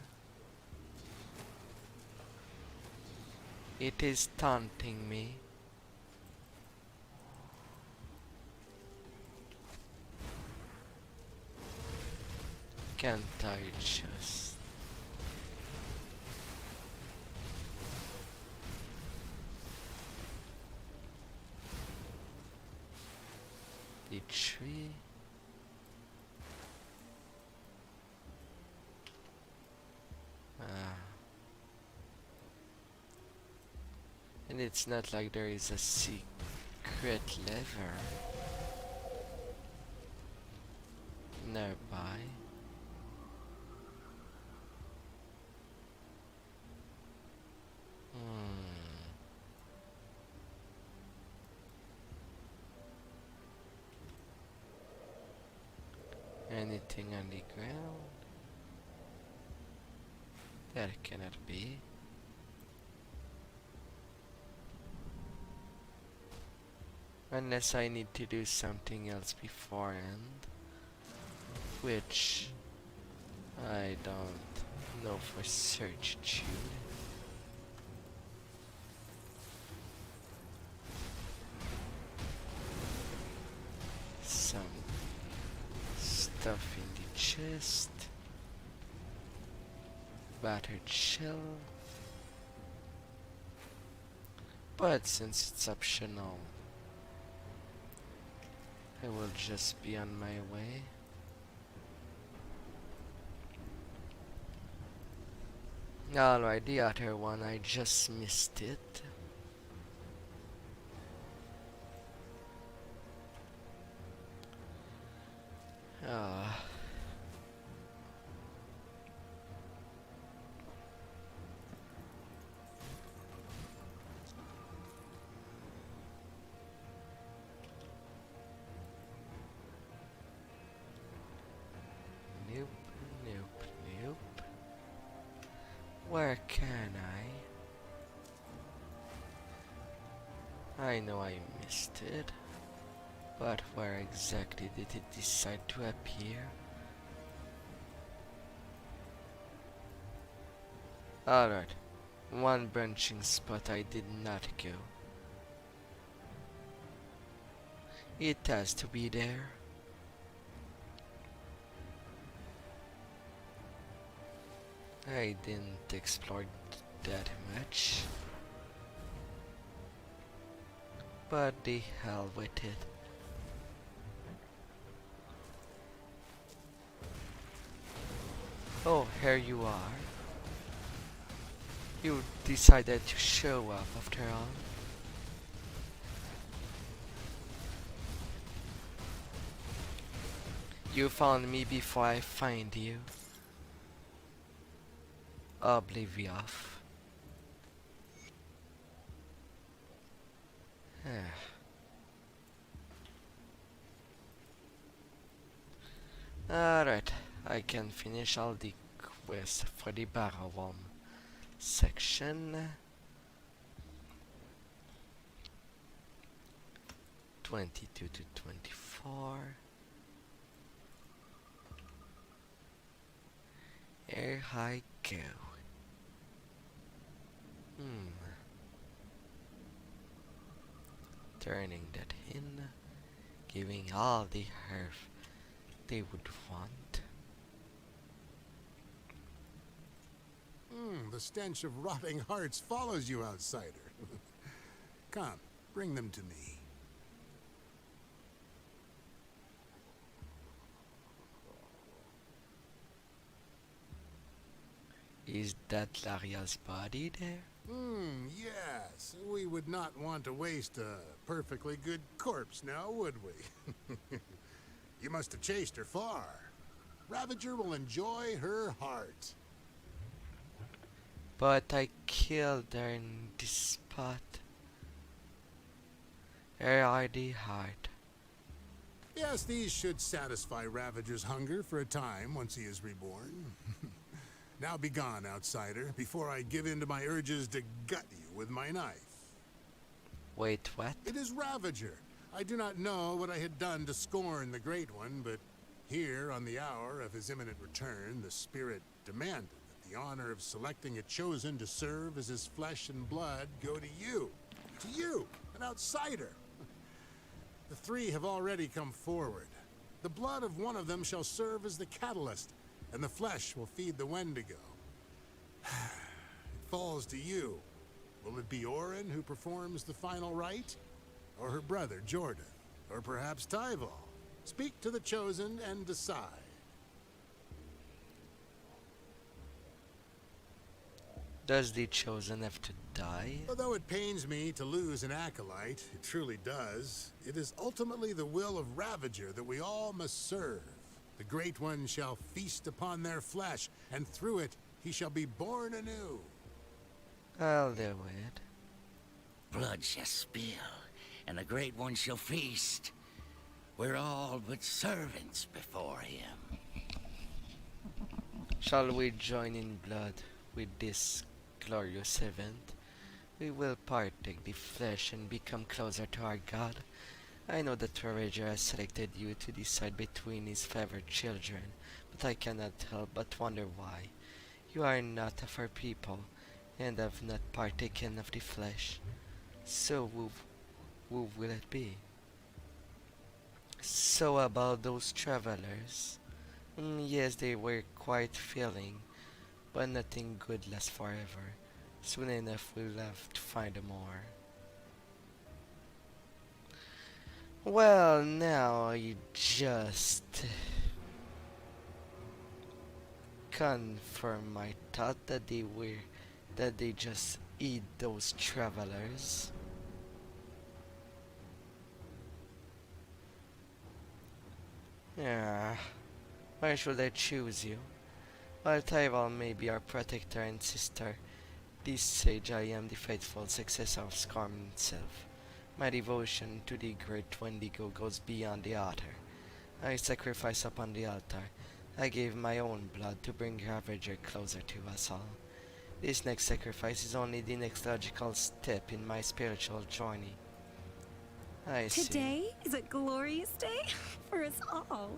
It is taunting me. Can't I just... The tree? And it's not like there is a secret lever nearby. Anything on the ground? That cannot be. Unless I need to do something else beforehand, which I don't know for certitude. Some stuff in the chest, battered shell, but since it's optional, I will just be on my way. Alright, the other one, I just missed it. Where can I know I missed it, but where exactly did it decide to appear? Alright, one branching spot I did not go. It has to be there. I didn't explore that much. But the hell with it. Oh, here you are. You decided to show up after all. You found me before I find you. Oblivious. Alright, I can finish all the quests for the Barrow Worm section. 22 to 24. Here I go. Turning that in, giving all the earth they would want. The stench of rotting hearts follows you, outsider. Come, bring them to me. Is that Laria's body there? Yes. We would not want to waste a perfectly good corpse now, would we? You must have chased her far. Ravager will enjoy her heart. But I killed her in this spot. Here are the heart. Yes, these should satisfy Ravager's hunger for a time once he is reborn. Now be gone, outsider, before I give in to my urges to gut you with my knife. Wait, what? It is Ravager. I do not know what I had done to scorn the Great One, but here, on the hour of his imminent return, the spirit demanded that the honor of selecting a chosen to serve as his flesh and blood go to you. To you, an outsider. The three have already come forward. The blood of one of them shall serve as the catalyst, and the flesh will feed the Wendigo. It falls to you. Will it be Orin who performs the final rite? Or her brother, Jordan? Or perhaps Tyval? Speak to the chosen and decide. Does the chosen have to die? Although it pains me to lose an acolyte, it truly does, it is ultimately the will of Ravager that we all must serve. The Great One shall feast upon their flesh, and through it he shall be born anew. I'll do it. Blood shall spill, and the Great One shall feast. We're all but servants before him. Shall we join in blood with this glorious event? We will partake the flesh and become closer to our God. I know that Ravager has selected you to decide between his favored children, but I cannot help but wonder why. You are not of our people, and have not partaken of the flesh. So who will it be? So about those travelers. Yes, they were quite filling, but nothing good lasts forever. Soon enough we'll have to find more. Well, now you just confirm my thought that they just eat those travelers. Yeah, why should I choose you? While Tyval may be our protector and sister, this sage I am the faithful successor of Skarm himself. My devotion to the great Wendigo goes beyond the altar. I sacrifice upon the altar. I gave my own blood to bring Ravager closer to us all. This next sacrifice is only the next logical step in my spiritual journey. I see. Today is a glorious day for us all.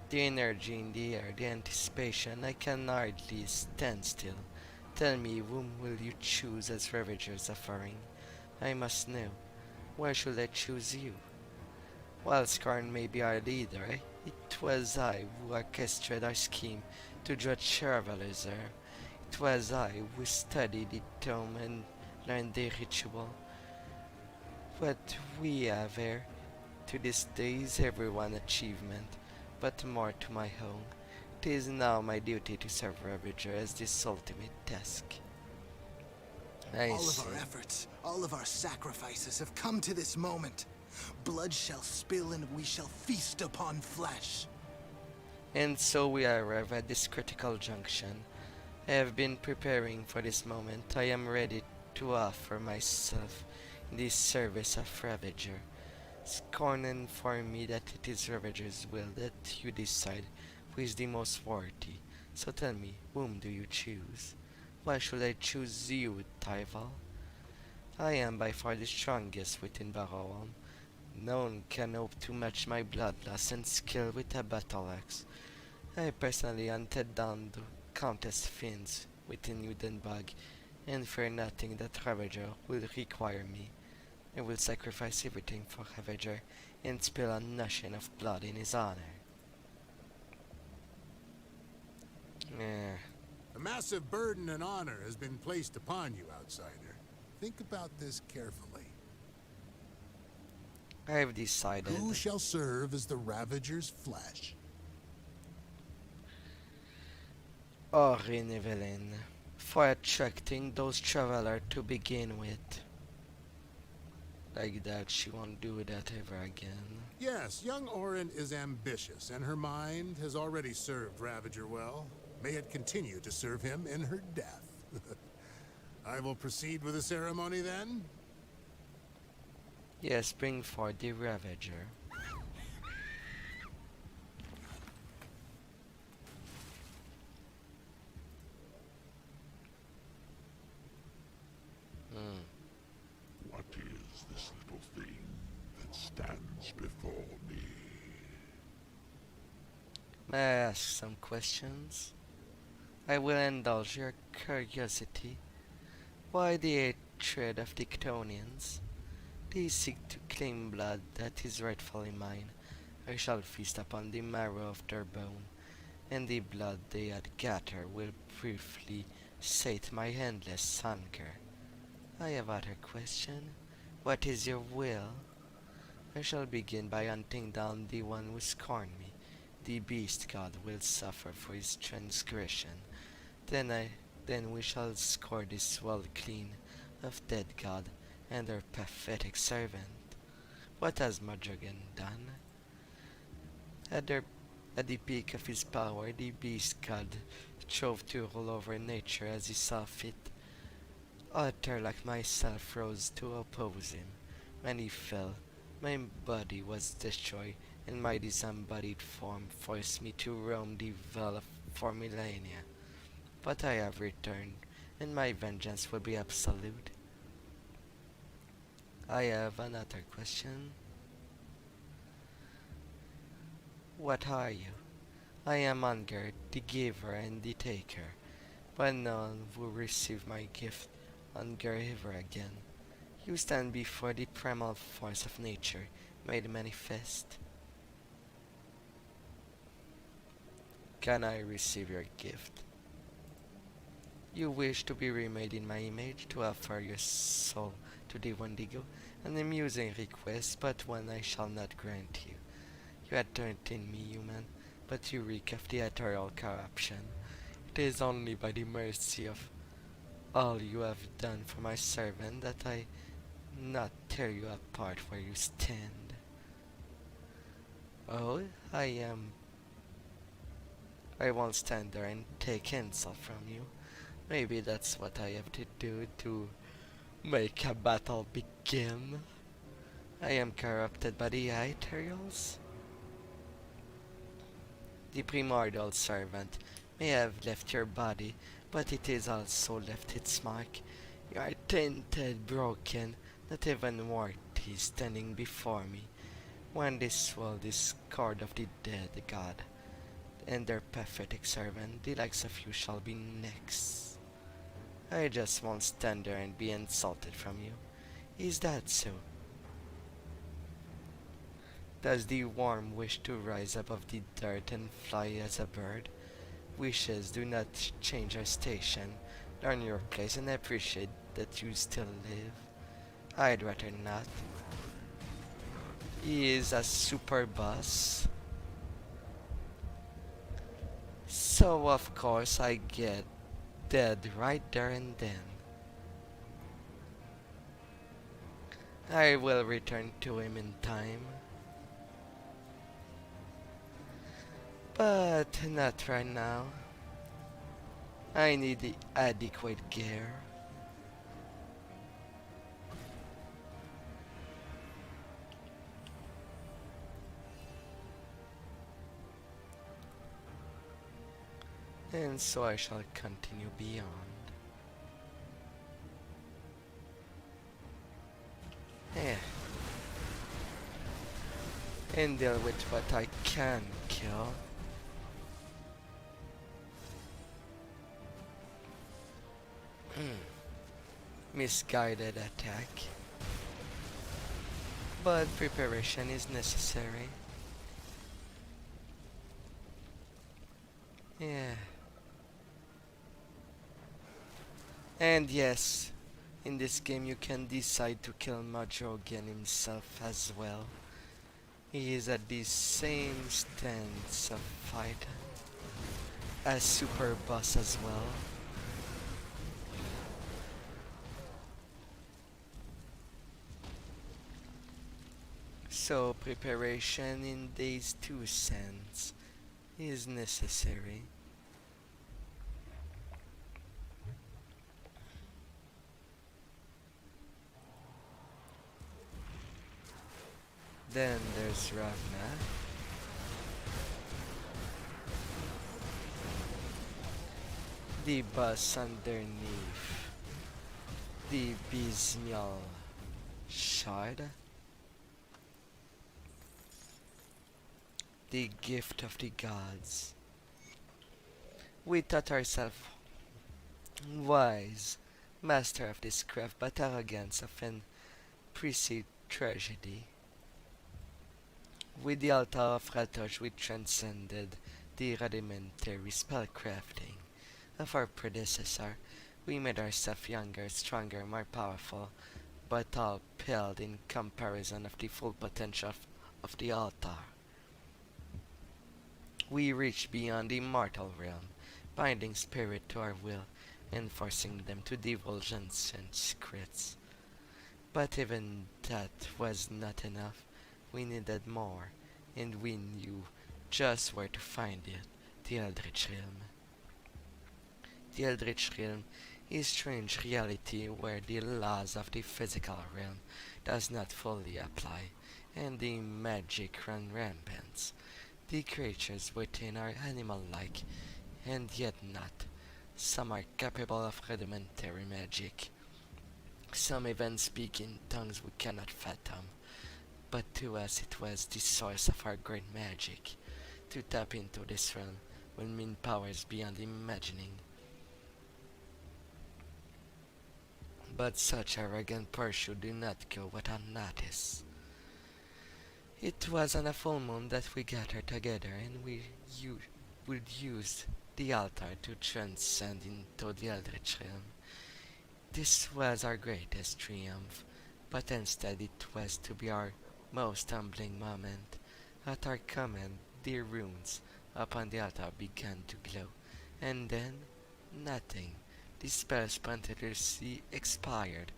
The energy in the air, the anticipation, I can hardly stand still. Tell me, whom will you choose as Ravager's offering? I must know. Why should I choose you? While Skarn may be our leader, it was I who orchestrated our scheme to draw travelers there. It was I who studied the tome and learned the ritual. What we have here to this day is everyone's achievement, but more to my own. It is now my duty to serve Ravager as this ultimate task. All of our efforts, all of our sacrifices have come to this moment. Blood shall spill and we shall feast upon flesh. And so we arrive at this critical junction. I have been preparing for this moment. I am ready to offer myself in the service of Ravager. Scorn informed me that it is Ravager's will that you decide who is the most worthy. So tell me, whom do you choose? Why should I choose you, Tyval? I am by far the strongest within Barrow. No one can hope to match my bloodlust and skill with a battle axe. I personally hunted down the Countess Finns within Udenbog, and fear nothing that Ravager will require me. I will sacrifice everything for Ravager and spill a notion of blood in his honor. A massive burden and honor has been placed upon you, outsider. Think about this carefully. I have decided. Who shall serve as the Ravager's flesh? Orin Evelyn, for attracting those travelers to begin with. Like that, she won't do that ever again. Yes, young Orin is ambitious, and her mind has already served Ravager well. May it continue to serve him in her death. I will proceed with the ceremony then. Yes, bring forth the Ravager. What is this little thing that stands before me? May I ask some questions? I will indulge your curiosity. Why the hatred of the Ctonians? They seek to claim blood that is rightfully mine. I shall feast upon the marrow of their bone, and the blood they had gathered will briefly sate my endless hunger. I have other question. What is your will? I shall begin by hunting down the one who scorned me. The beast god will suffer for his transgression. Then we shall score this world clean of dead god and her pathetic servant. What has Madrigan done? At the peak of his power, the beast god strove to rule over nature as he saw fit. Author like myself rose to oppose him. When he fell, my body was destroyed, and my disembodied form forced me to roam the vale for millennia. But I have returned, and my vengeance will be absolute. I have another question. What are you? I am Unger, the giver and the taker, but none will receive my gift, Unger ever again. You stand before the primal force of nature, made manifest. Can I receive your gift? You wish to be remade in my image, to offer your soul to the Wendigo, an amusing request, but one I shall not grant you. You had turned in me human, but you reek of the ethereal corruption. It is only by the mercy of all you have done for my servant that I not tear you apart where you stand. Oh, I won't stand there and take insult from you. Maybe that's what I have to do to make a battle begin. I am corrupted by the Ethereals. The primordial servant may have left your body, but it is also left its mark. You are tainted, broken, not even worthy standing before me. When this world is scored of the dead, God, and their pathetic servant, the likes of you shall be next. I just won't stand there and be insulted from you. Is that so? Does the worm wish to rise above the dirt and fly as a bird? Wishes do not change our station. Learn your place and appreciate that you still live. I'd rather not. He is a super boss. So of course I get dead right there and then. I will return to him in time. But not right now. I need the adequate gear. And so I shall continue beyond. Eh. And deal with what I can kill. Misguided attack. But preparation is necessary. Yeah. And yes, in this game you can decide to kill Madrogan himself as well. He is at the same stance of fight as Super Boss as well. So preparation in these two sense is necessary. Then there's Ravna. The boss underneath the Bismial Shard. The gift of the gods. We thought ourselves wise, master of this craft, but arrogance often precedes tragedy. With the altar of Ratosh we transcended the rudimentary spellcrafting of our predecessor. We made ourselves younger, stronger, more powerful, but all paled in comparison of the full potential of the altar. We reached beyond the mortal realm, binding spirit to our will and forcing them to divulge ancient secrets. But even that was not enough. We needed more, and we knew just where to find it, the Eldritch Realm. The Eldritch Realm is a strange reality where the laws of the physical realm does not fully apply, and the magic run rampant. The creatures within are animal-like, and yet not. Some are capable of rudimentary magic. Some even speak in tongues we cannot fathom. But to us it was the source of our great magic. To tap into this realm will mean powers beyond imagining. But such arrogant pursuit do not go without notice. It was on a full moon that we gathered together, and we would use the altar to transcend into the Eldritch Realm. This was our greatest triumph, but instead it was to be our most humbling moment. At our command, the runes upon the altar began to glow, and then nothing. The spell spontaneously expired,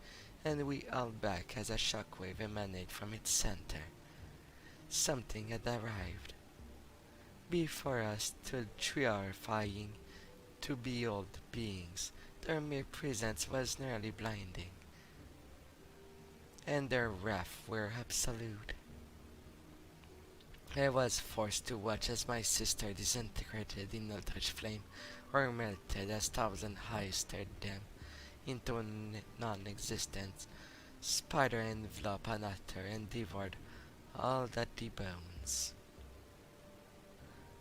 and we all back as a shockwave emanated from its center. Something had arrived. Before us stood terrifying to behold beings. Their mere presence was nearly blinding, and their wrath were absolute. I was forced to watch as my sister disintegrated in eldritch flame, or melted as thousand eyes stared them into non-existence. Spider enveloped another and devoured all that the bones.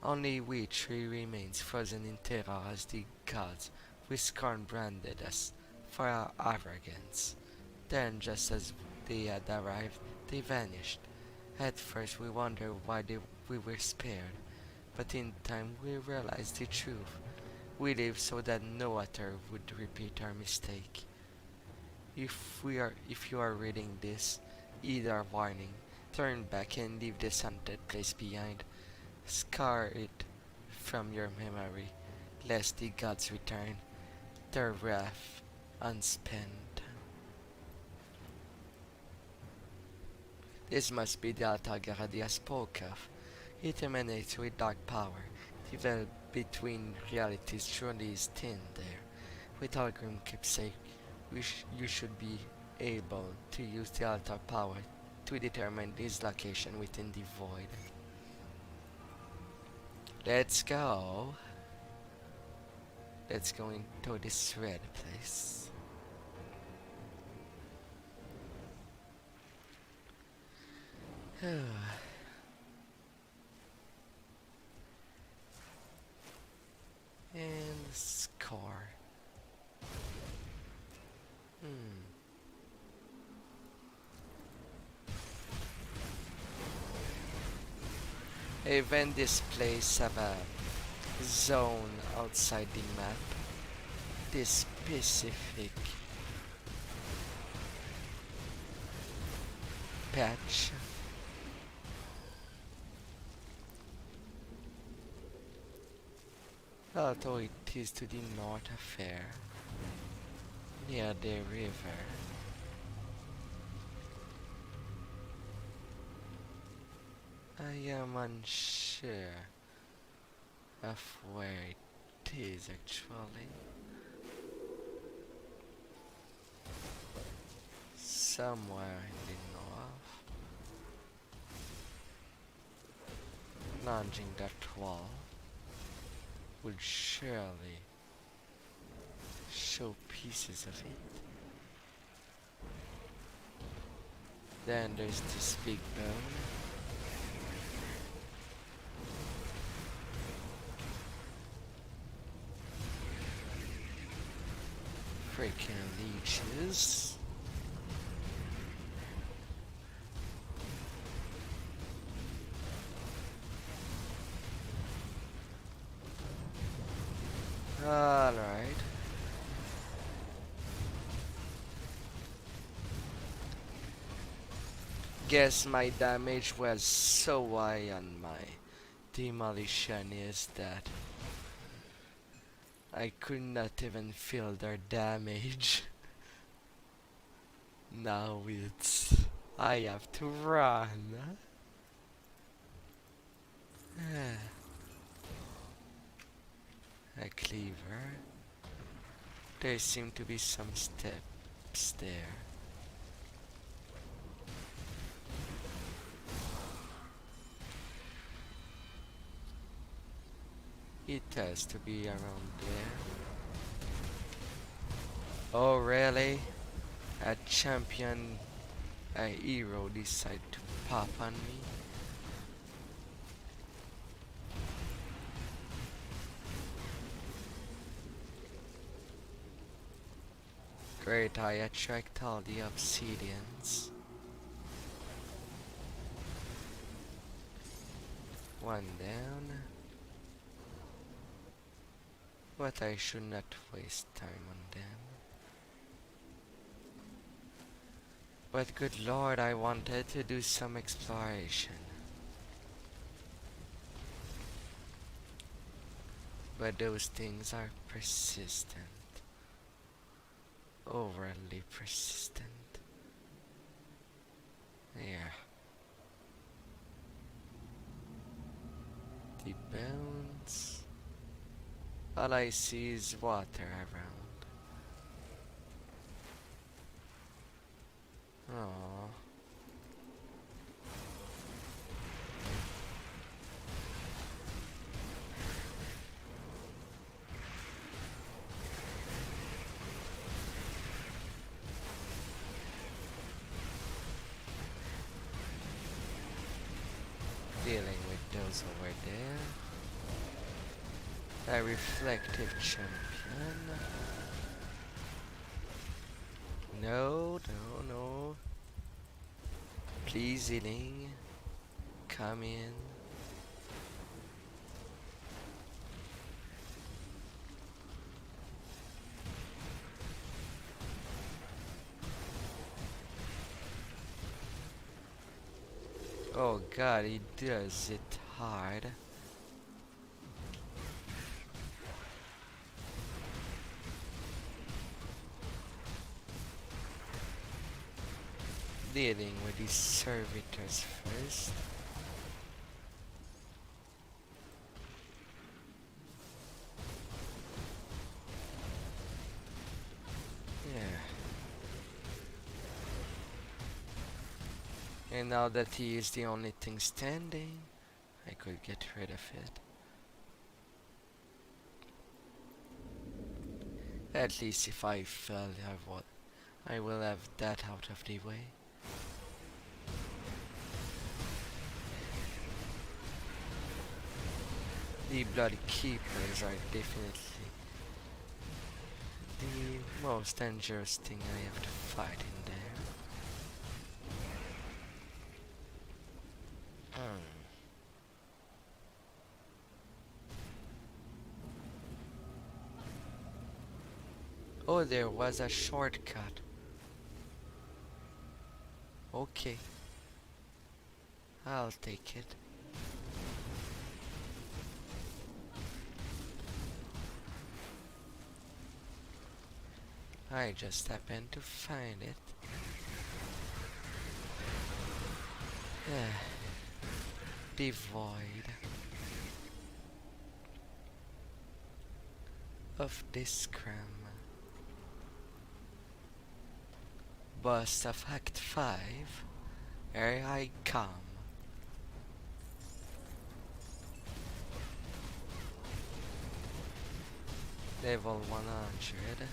Only we three remains frozen in terror as the gods we scorn branded us for our arrogance. Then, just as they had arrived, they vanished. At first we wondered why we were spared, but in time we realized the truth. We lived so that no other would repeat our mistake. If you are reading this, heed our warning. Turn back and leave this haunted place behind. Scar it from your memory, lest the gods return, their wrath unspent. This must be the Altair I spoke of. It emanates with dark power. The veil between realities surely is thin there. With Algrim keepsake, you should be able to use the altar power to determine his location within the void. Let's go. Let's go into this red place. And score. Even this place have a zone outside the map. This specific patch. Although it is to the north affair, near the river. I am unsure of where it is actually. Somewhere in the north. Launching that wall would surely show pieces of it. Then there's this big bone. Freaking leeches. Alright. Guess my damage was so high on my demolition is that I could not even feel their damage. Now I have to run. A cleaver. There seem to be some steps there. It has to be around there. Oh really? A champion, a hero decide to pop on me? Great, I attract all the obsidians. One down. But I should not waste time on them. But good lord, I wanted to do some exploration. But those things are persistent. Overly persistent. Yeah. The bones. All I see is water around. Aww. goes over there. A reflective champion. No, no, no. Please, healing. Come in. Oh god, he does it hard. Dealing with these servitors first. Yeah. And now that he is the only thing standing, I could get rid of it. At least if I fail, I will have that out of the way. The Blood Keepers are definitely the most dangerous thing I have to fight in there. Oh, there was a shortcut. Okay. I'll take it. I just happened to find it. The void of this crime. Boss of Act 5, here I come. Level 100.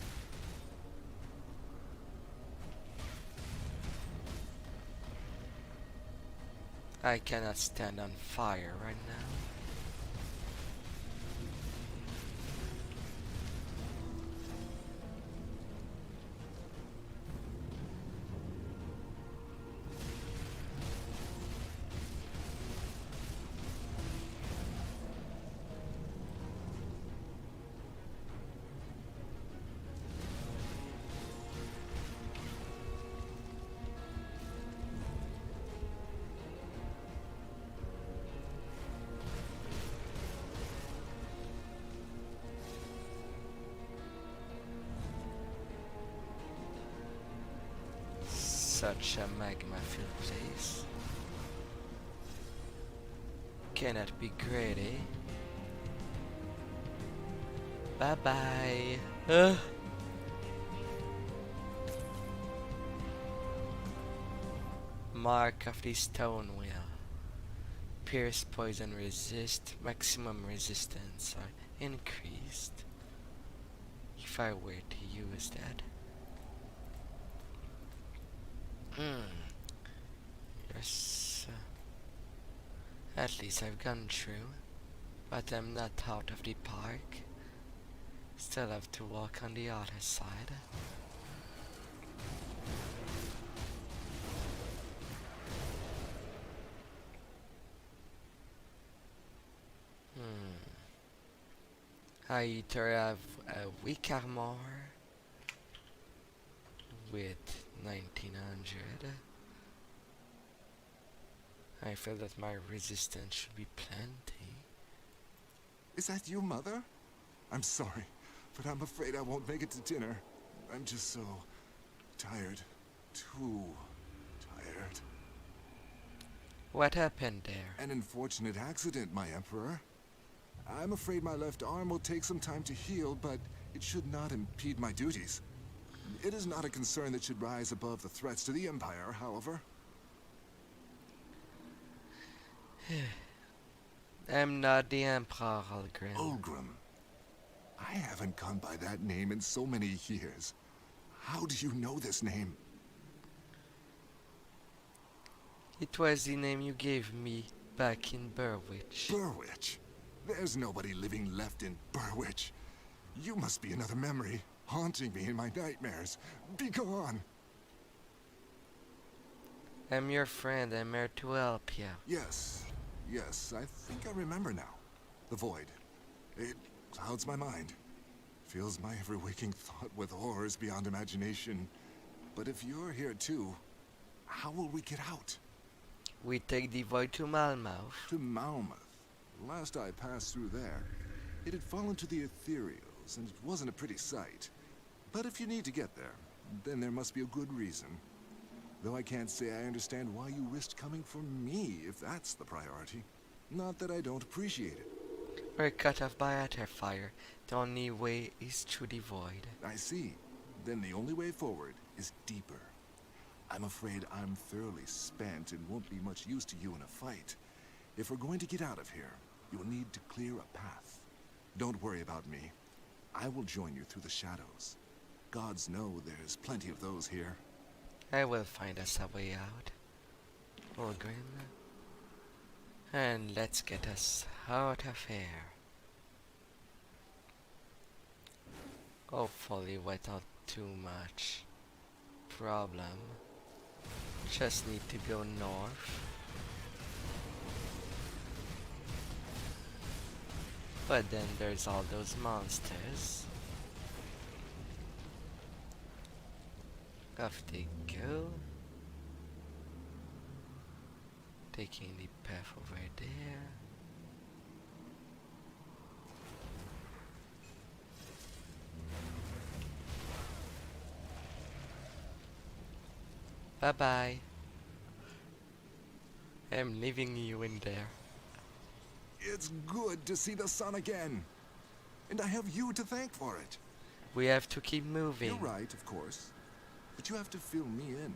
I cannot stand on fire right now. Such a magma-filled place. Cannot be greedy. Bye-bye. Mark of the Stone Wheel. Pierce poison resist. Maximum resistance are increased. If I were to use that. Yes. At least I've gone through. But I'm not out of the park. Still have to walk on the other side. I either have a weak armor with 1900. I feel that my resistance should be plenty. Is that you, Mother? I'm sorry, but I'm afraid I won't make it to dinner. I'm just so tired. Too tired. What happened there? An unfortunate accident, my Emperor. I'm afraid my left arm will take some time to heal, but it should not impede my duties. It is not a concern that should rise above the threats to the Empire, however. I'm not the Emperor, Ulgrim. Ulgrim. I haven't gone by that name in so many years. How do you know this name? It was the name you gave me back in Burwich. Burwich? There's nobody living left in Burwich. You must be another memory, haunting me in my nightmares. Be gone! I'm your friend. I'm here to help you. Yes, I think I remember now. The void. It clouds my mind. Fills my every waking thought with horrors beyond imagination. But if you're here too, how will we get out? We take the void to Malmouth. To Malmouth. Last I passed through there, it had fallen to the ethereals, and it wasn't a pretty sight. But if you need to get there, then there must be a good reason. Though I can't say I understand why you risked coming for me, if that's the priority. Not that I don't appreciate it. We're cut off by utter fire. The only way is through the void. I see. Then the only way forward is deeper. I'm afraid I'm thoroughly spent and won't be much use to you in a fight. If we're going to get out of here, you'll need to clear a path. Don't worry about me. I will join you through the shadows. Gods know there's plenty of those here. I will find us a way out. Ulgrim. And let's get us out of here. Hopefully without too much problem. Just need to go north. But then there's all those monsters. Off they go. Taking the path over there. Bye-bye. I'm leaving you in there. It's good to see the sun again. And I have you to thank for it. We have to keep moving. You're right, of course. But you have to fill me in.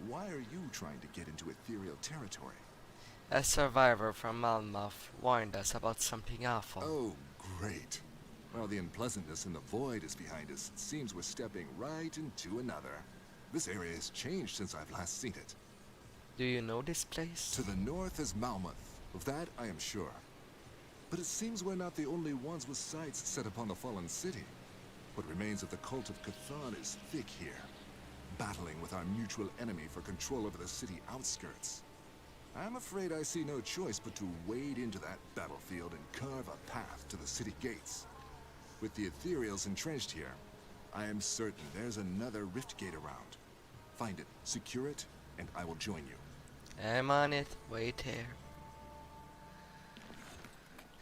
Why are you trying to get into ethereal territory? A survivor from Malmouth warned us about something awful. Oh, great. While the unpleasantness in the void is behind us, it seems we're stepping right into another. This area has changed since I've last seen it. Do you know this place? To the north is Malmouth. Of that, I am sure. But it seems we're not the only ones with sights set upon the fallen city. What remains of the cult of Cthulhu is thick here, battling with our mutual enemy for control over the city outskirts. I'm afraid I see no choice but to wade into that battlefield and carve a path to the city gates. With the ethereals entrenched here, I am certain there's another rift gate around. Find it, secure it, and I will join you. I'm on it. Wait here.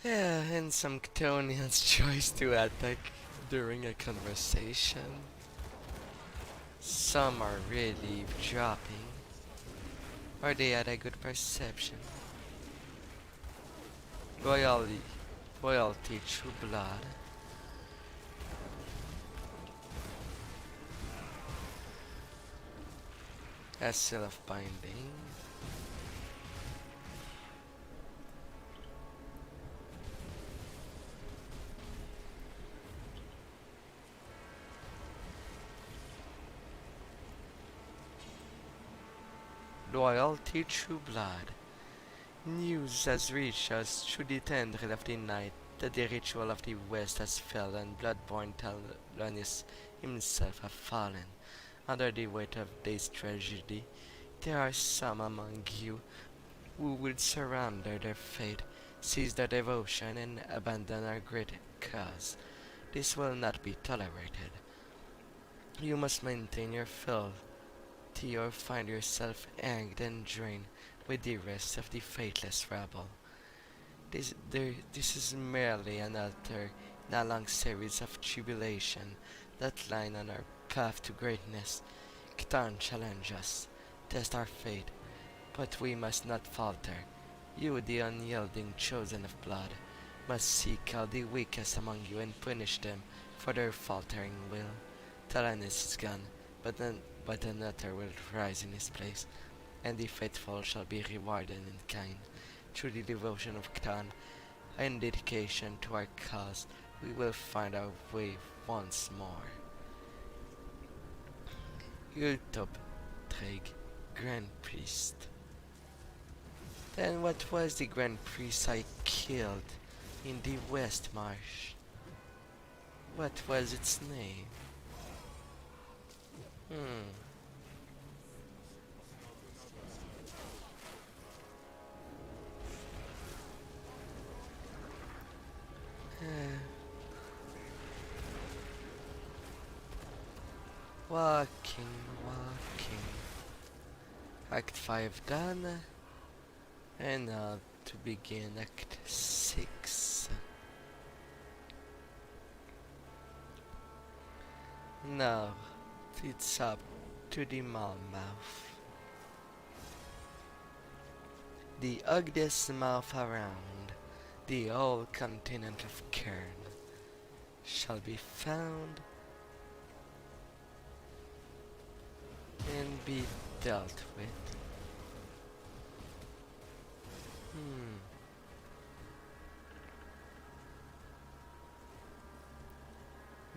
Yeah, and some Ctonians choice to attack during a conversation. Some are really eavesdropping. Or they had a good perception. Royalty through blood. A seal of binding. Loyalty through blood. News has reached us through the tendril of the night that the ritual of the West has failed and bloodborne Talonius himself have fallen. Under the weight of this tragedy, there are some among you who will surrender their fate, cease their devotion, and abandon our great cause. This will not be tolerated. You must maintain your fealty or find yourself hanged and drained with the rest of the faithless rabble. This is merely an altar in a long series of tribulation that line on our path to greatness. Cthulhu challenge us, test our fate, but we must not falter. You, the unyielding chosen of blood, must seek out the weakest among you and punish them for their faltering will. Talanis is gone, but another will rise in his place, and the faithful shall be rewarded in kind. Through the devotion of Cthulhu and dedication to our cause, we will find our way once more. Hilltop Drake, Grand Priest. Then what was the Grand Priest I killed in the West Marsh? What was its name? Walking. Act 5 done. And now to begin Act 6. Now it's up to the Malmouth. The ugliest mouth around the whole continent of Kern shall be found and be dealt with.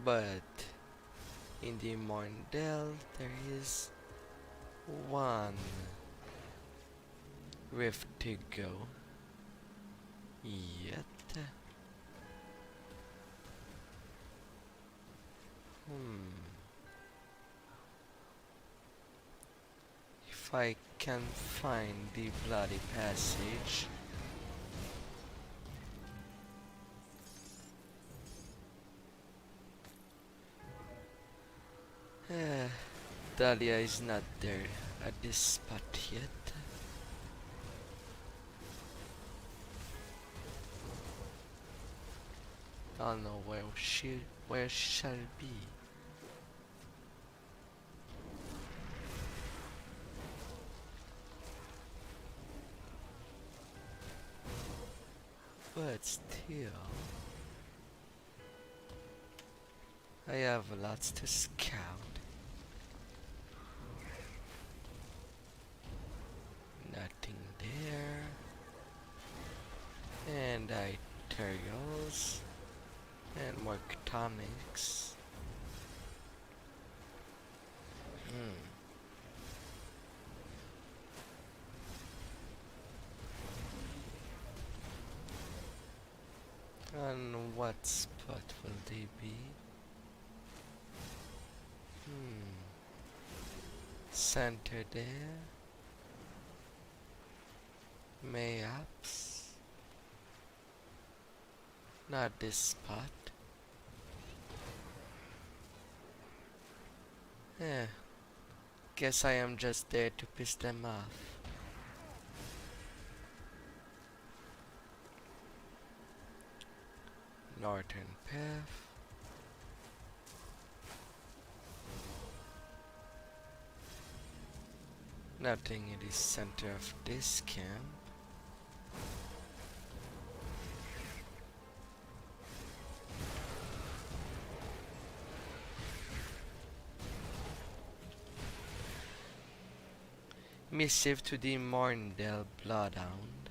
But in the Morndell there is one rift to go. Yet. If I can find the bloody passage. Dahlia is not there at this spot yet. I'll know where she shall be. But still, I have lots to scout. Nothing there. And arterials. And more tonics. On what spot will they be? Center there. Mayhaps. Not this spot. Guess I am just there to piss them off. Northern path. Nothing in the center of this camp. Missive to the Morndell Bloodhound.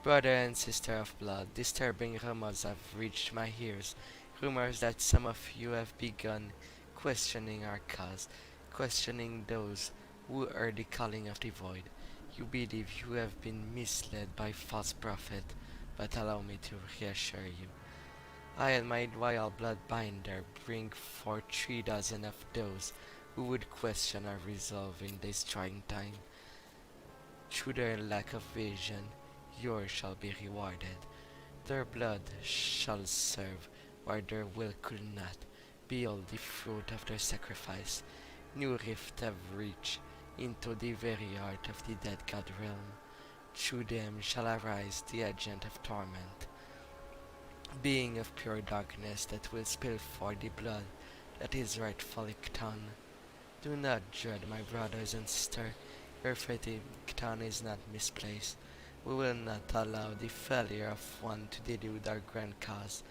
Brother and sister of blood, disturbing rumors have reached my ears. Rumors that some of you have begun questioning our cause, questioning those who heard the calling of the void. You believe you have been misled by false prophet, but allow me to reassure you. I and my loyal bloodbinder bring forth 3 dozen of those who would question our resolve in this trying time. Through their lack of vision, yours shall be rewarded. Their blood shall serve where their will could not. Behold the fruit of their sacrifice. New rifts have reached into the very heart of the dead god realm. Through them shall arise the agent of torment, being of pure darkness that will spill forth the blood that is rightfully Cthon. Do not dread, my brothers and sisters. Your faith in Cthon is not misplaced. We will not allow the failure of one to delude our grand cause.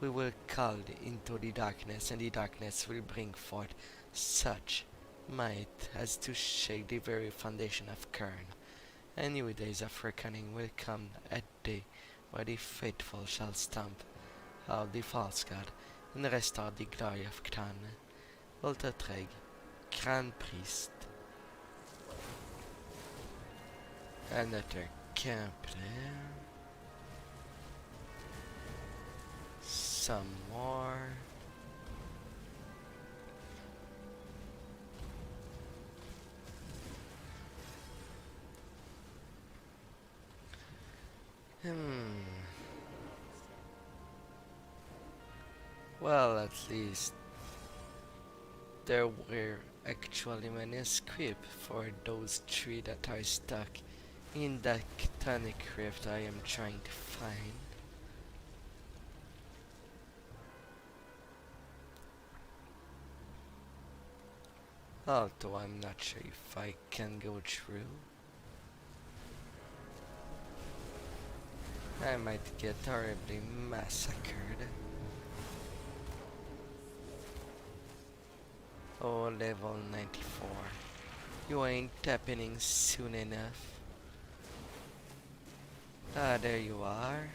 We will call into the darkness, and the darkness will bring forth such might as to shake the very foundation of Kern. And new days of reckoning will come at day, where the faithful shall stamp out the false god, and restore the glory of Cthon. Ultratreg, Grand Priest. Another camp there. Some more. Well, at least there were actually manuscripts for those three that are stuck in that tonic rift I am trying to find. Although I'm not sure if I can go through. I might get horribly massacred. Oh, level 94. You ain't happening soon enough. Ah, there you are.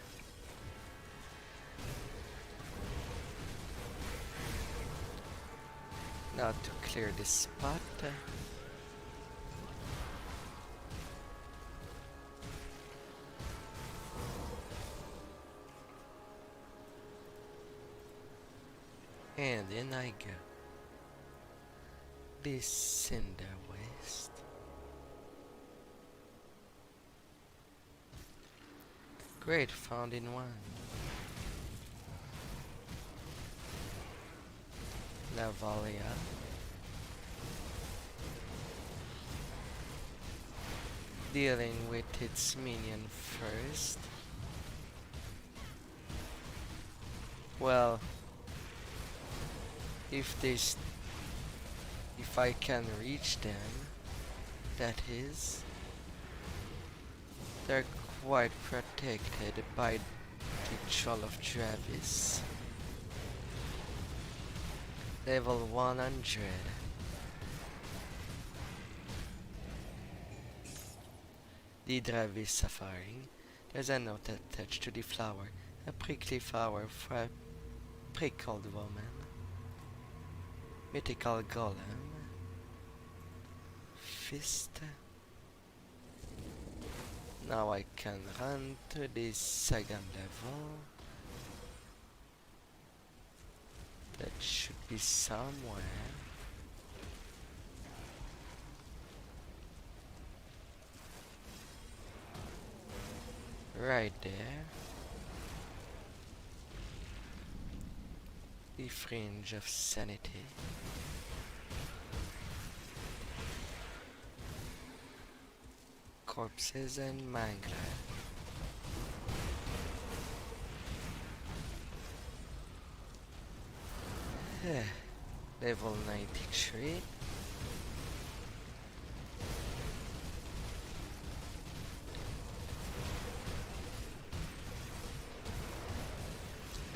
Now to clear this spot. And in I go. This cinder waste. Great, found in one. Lavalia. Dealing with its minion first. Well, if I can reach them, that is, they're quite protected by the Troll of Travis. Level 100. The Travis Safari. There's a note attached to the flower, a prickly flower for a prickled woman. Mythical Golem. Fist. Now I can run to the second level. That should be somewhere. Right there. The Fringe of Sanity. Corpses and Mangler. Level 93.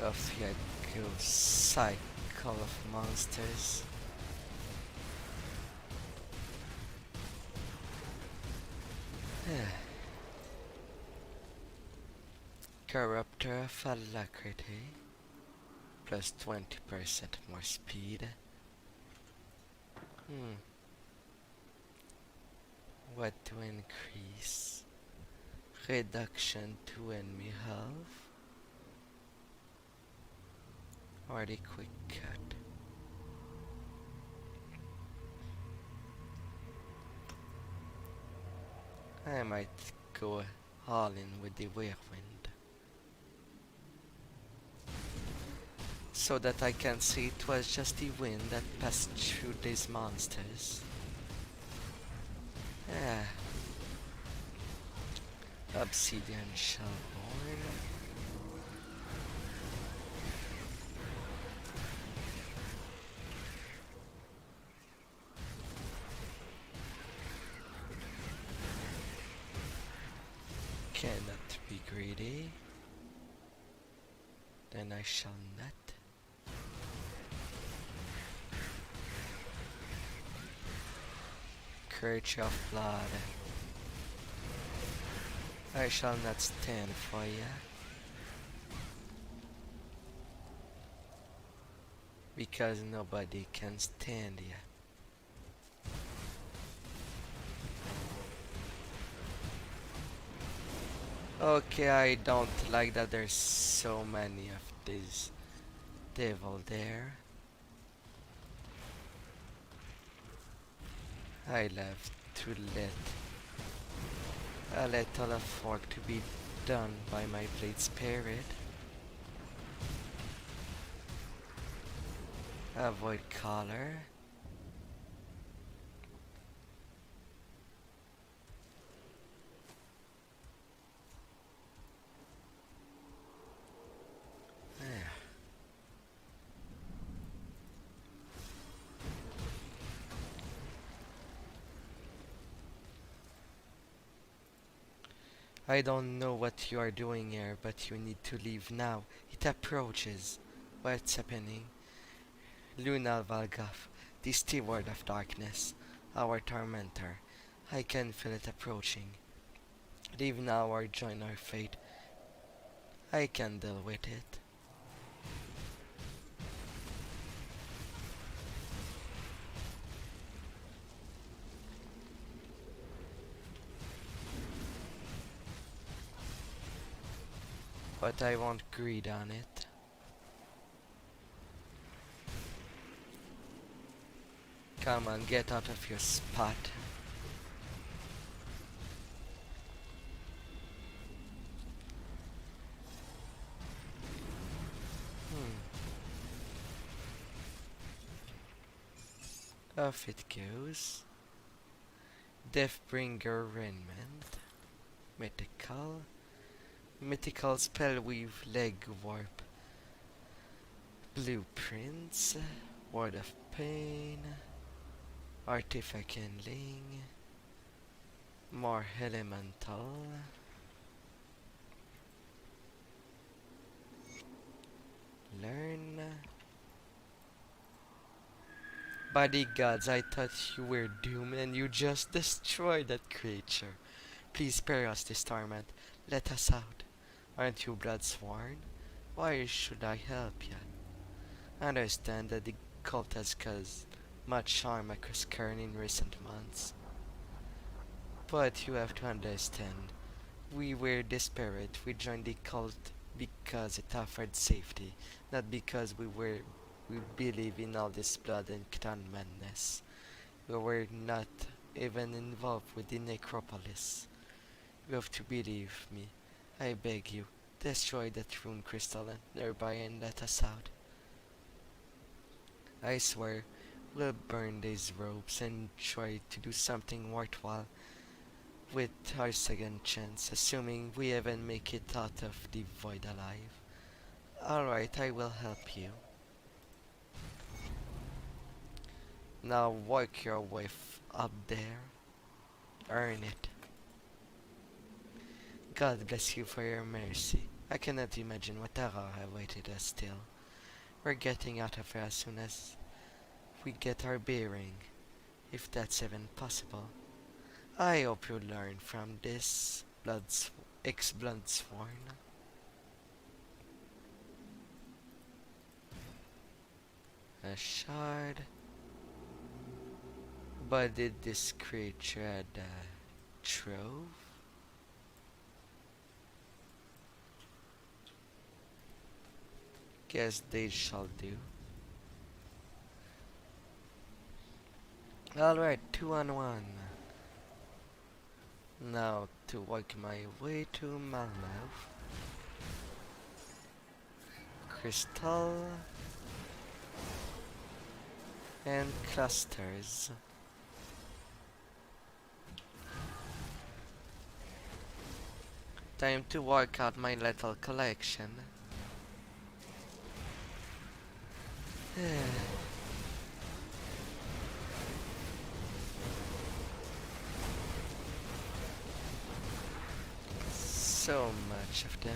Off here goes cycle of monsters. Corruptor of Alacrity. Plus 20% more speed. What to increase? Reduction to enemy health. Or the quick cut. I might go all in with the whirlwind. So that I can see it was just the wind that passed through these monsters. Obsidian Shellborn. Cannot be greedy. Then I shall not. Courage of blood. I shall not stand for ya. Because nobody can stand ya. Okay, I don't like that there's so many of these devil there. I left to let all of work to be done by my blade spirit. Avoid color. There. I don't know what you are doing here, but you need to leave now. It approaches. What's happening? Luna Valgaf, the steward of darkness, our tormentor. I can feel it approaching. Leave now or join our fate. I can deal with it. But I won't greed on it. Come on, get out of your spot. Off it goes. Deathbringer Raiment. Mythical. Mythical Spellweave Leg Warp. Blueprints. Word of Pain. Artifact Handling. More Elemental. Learn. Bodyguards, I thought you were doomed and you just destroyed that creature. Please spare us this torment. Let us out. Aren't you blood sworn? Why should I help you? I understand that the cult has caused much harm across Kern in recent months. But you have to understand, we were desperate. We joined the cult because it offered safety, not because we believe in all this blood and clan madness. We were not even involved with the necropolis. You have to believe me. I beg you, destroy that rune crystal nearby and let us out. I swear, we'll burn these robes and try to do something worthwhile with our second chance, assuming we even make it out of the void alive. Alright, I will help you. Now work your way up there. Earn it. God bless you for your mercy. I cannot imagine what terror awaited us still. We're getting out of here as soon as we get our bearing, if that's even possible. I hope you learn from this, ex-blood sworn. A shard. But did this creature add a trove? Guess they shall do. Alright, 2 on 1. Now to work my way to Malmouth. Crystal and clusters. Time to work out my little collection. So much of them.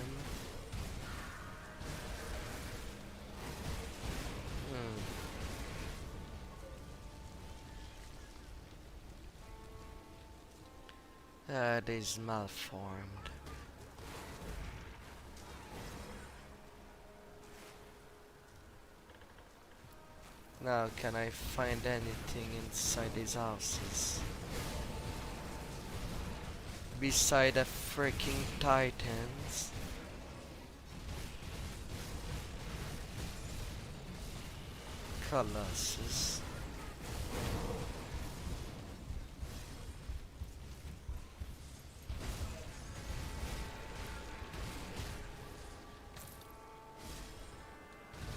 That is malformed. Now, can I find anything inside these houses? beside the freaking Titans. Colossus.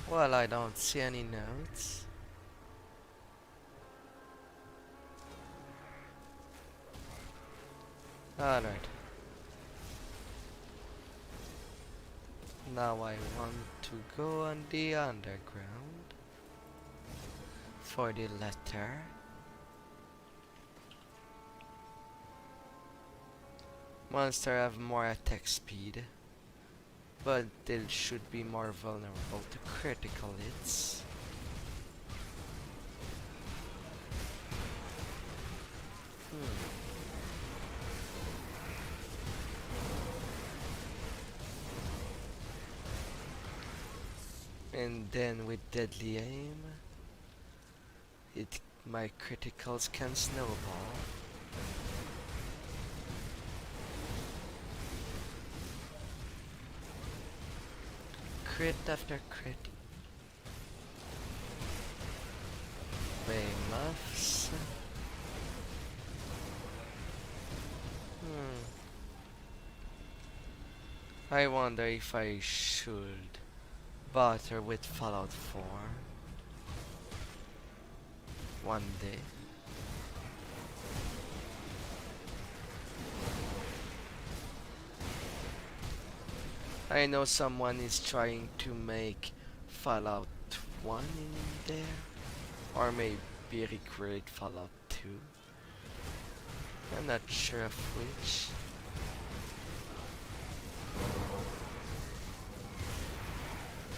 Well, I don't see any notes. Alright. Now I want to go on the underground for the letter. Monster have more attack speed, but they should be more vulnerable to critical hits. And then with deadly aim, my criticals can snowball. Crit after crit. Muffs. I wonder if I should barter with Fallout 4 one day. I know someone is trying to make Fallout 1 in there, or maybe recreate Fallout 2. I'm not sure of which.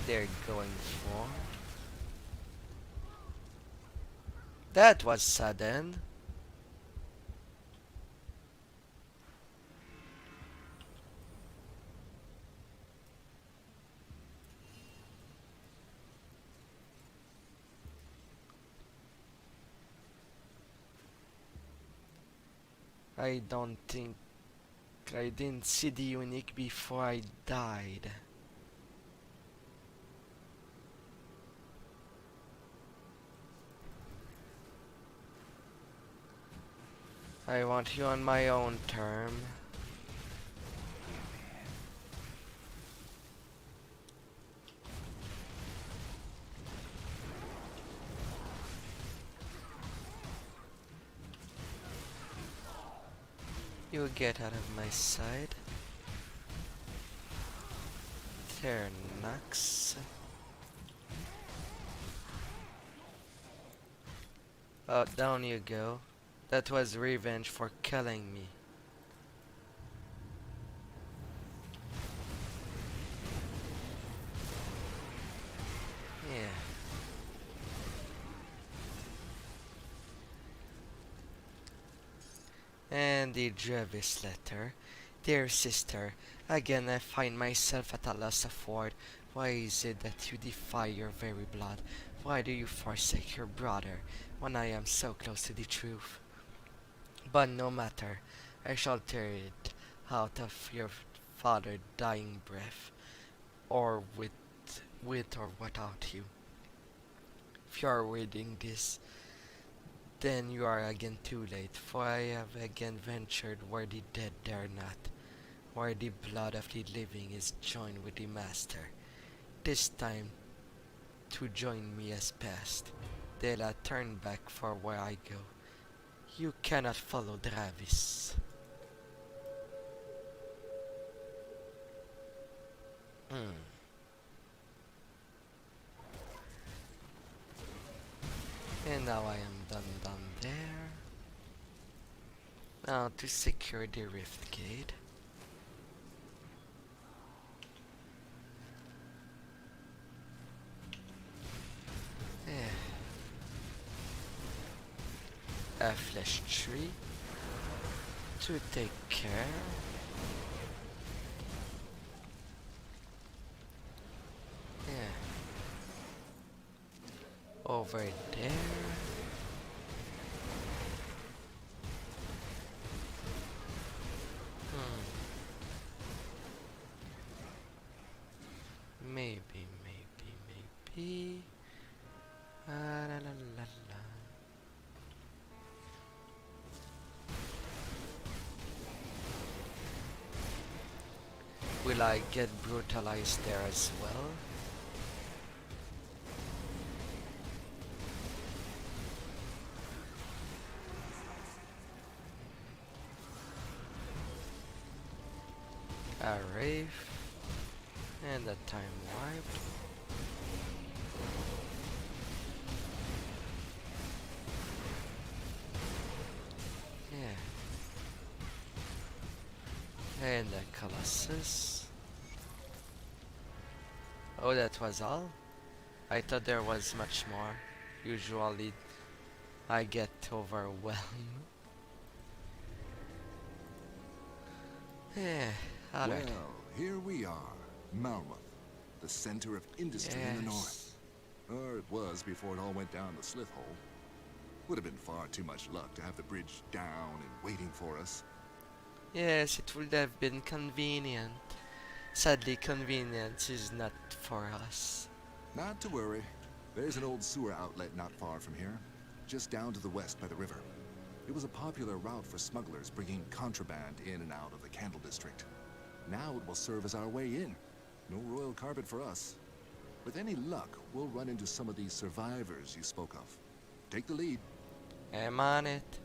They're going for. That was sudden. I don't think I didn't see the unique before I died. I want you on my own term. You get out of my sight. There, Nux. Oh, down you go. That was revenge for killing me. Yeah. And the Drevis letter. Dear sister, again I find myself at a loss of word. Why is it that you defy your very blood? Why do you forsake your brother when I am so close to the truth? But no matter, I shall tear it out of your father's dying breath, or with or without you. If you are reading this, then you are again too late, for I have again ventured where the dead dare not, where the blood of the living is joined with the Master. This time, to join me as past, they'll turn back for where I go. You cannot follow Dravis. And now I am done there. Now to secure the rift gate. A flesh tree to take care. Over there. Will I get brutalized there as well? A Wraith and a time warp. Yeah. And a Colossus. Oh, that was all? I thought there was much more. Usually I get overwhelmed. Yeah, alright. Well, here we are, Malmouth, the center of industry in the north. Or it was before it all went down the slith hole. Would have been far too much luck to have the bridge down and waiting for us. Yes, it would have been convenient. Sadly, convenience is not for us. Not to worry. There's an old sewer outlet not far from here, just down to the west by the river. It was a popular route for smugglers bringing contraband in and out of the Candle District. Now it will serve as our way in. No royal carpet for us. With any luck, we'll run into some of these survivors you spoke of. Take the lead. I'm on it.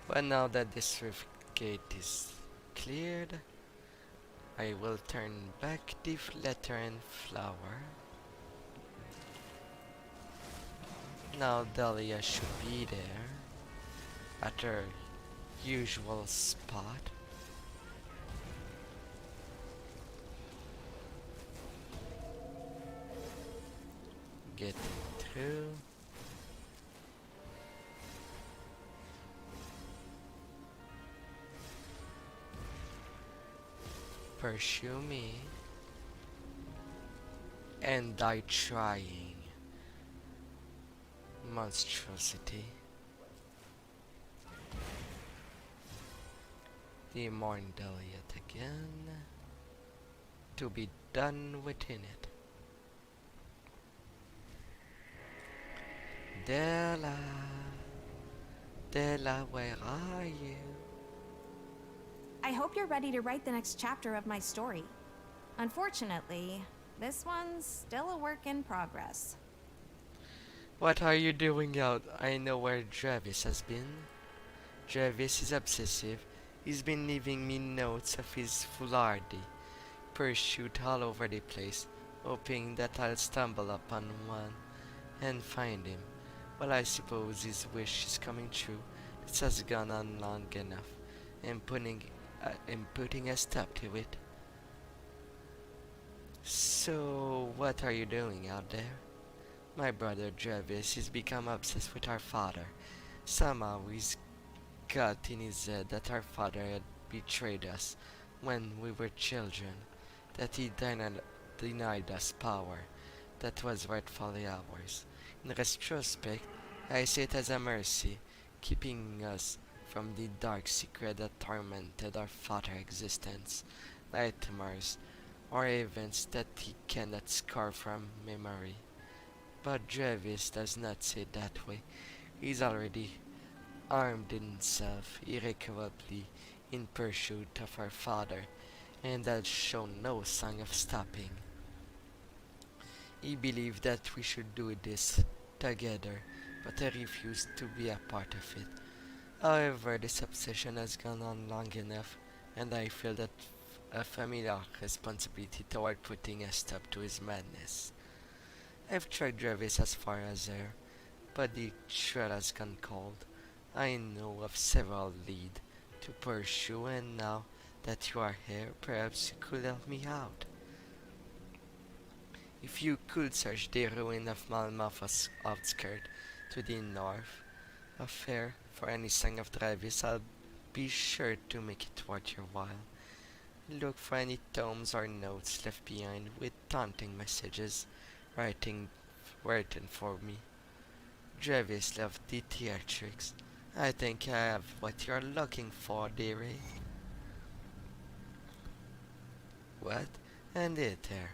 But now that this rift gate is cleared, I will turn back the letter and flower. Now Dahlia should be there at her usual spot. Getting through. Pursue me and die trying. Monstrosity. The Morndell yet again. To be done within it. Della, Della, where are you? I hope you're ready to write the next chapter of my story. Unfortunately, this one's still a work in progress. What are you doing out? I know where Travis has been. Travis is obsessive. He's been leaving me notes of his foolhardy pursuit all over the place, hoping that I'll stumble upon one and find him. Well, I suppose his wish is coming true. This has gone on long enough, and putting a stop to it. So, what are you doing out there? My brother Travis has become obsessed with our father. Somehow he's got in his head that our father had betrayed us when we were children, that he denied us power that was rightfully ours. In retrospect, I see it as a mercy, keeping us from the dark secret that tormented our father's existence, nightmares, or events that he cannot scar from memory. But Travis does not say it that way. He's already armed himself irrecoverably in pursuit of our father, and has shown no sign of stopping. He believed that we should do this together, but I refused to be a part of it. However, this obsession has gone on long enough, and I feel that a familiar responsibility toward putting a stop to his madness. I've tried Travis as far as there, but the trail has gone cold. I know of several leads to pursue, and now that you are here, perhaps you could help me out. If you could search the ruin of Malmouth's outskirt to the north of here for any sign of Travis, I'll be sure to make it worth your while. Look for any tomes or notes left behind with taunting messages written for me. Travis loved the theatrics. I think I have what you're looking for, dearie. What? And it there.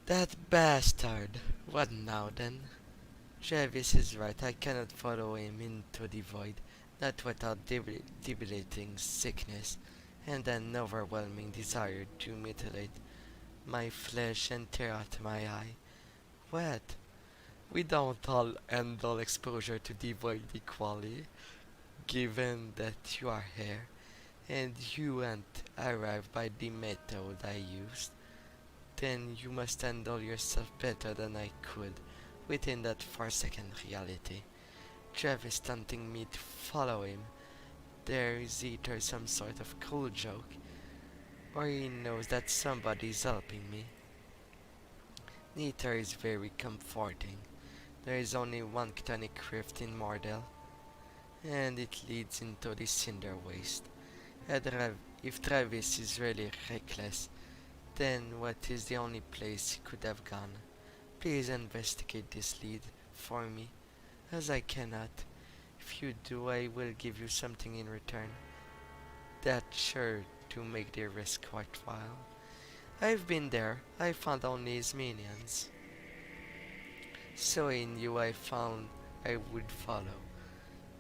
That bastard. What now then? Travis is right, I cannot follow him into the void, not without debilitating sickness and an overwhelming desire to mutilate my flesh and tear out my eye. What? We don't all handle exposure to the void equally, given that you are here, and you ain't arrived by the method I used. Then you must handle yourself better than I could within that 4-second reality. Travis taunting me to follow him. There is either some sort of cool joke, or he knows that somebody is helping me. Neither is very comforting. There is only one chthonic rift in Mordel, and it leads into the Cinder Waste. If Travis is really reckless, then what is the only place he could have gone? Please investigate this lead for me, as I cannot. If you do, I will give you something in return. That's sure to make the risk worthwhile. I've been there. I found only his minions. So he knew I would follow.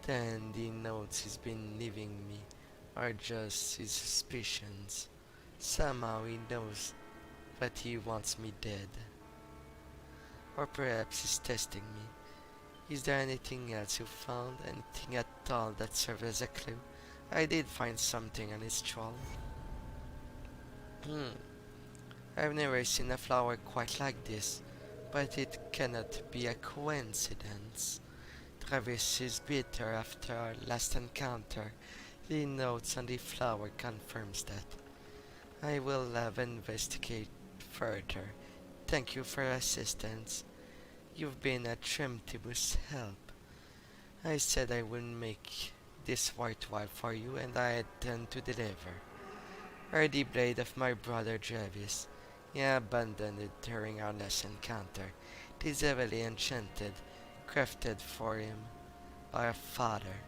Then the notes he's been leaving me are just his suspicions. Somehow he knows that he wants me dead. Or perhaps he's testing me. Is there anything else you found? Anything at all that serves as a clue? I did find something on his troll. I've never seen a flower quite like this, but it cannot be a coincidence. Travis is bitter after our last encounter. The notes on the flower confirms that. I will investigate further. Thank you for your assistance. You've been a tremendous help. I said I would make this worthwhile for you, and I intend to deliver. The blade of my brother Travis. He abandoned it during our last encounter. It is heavily enchanted, crafted for him by a father.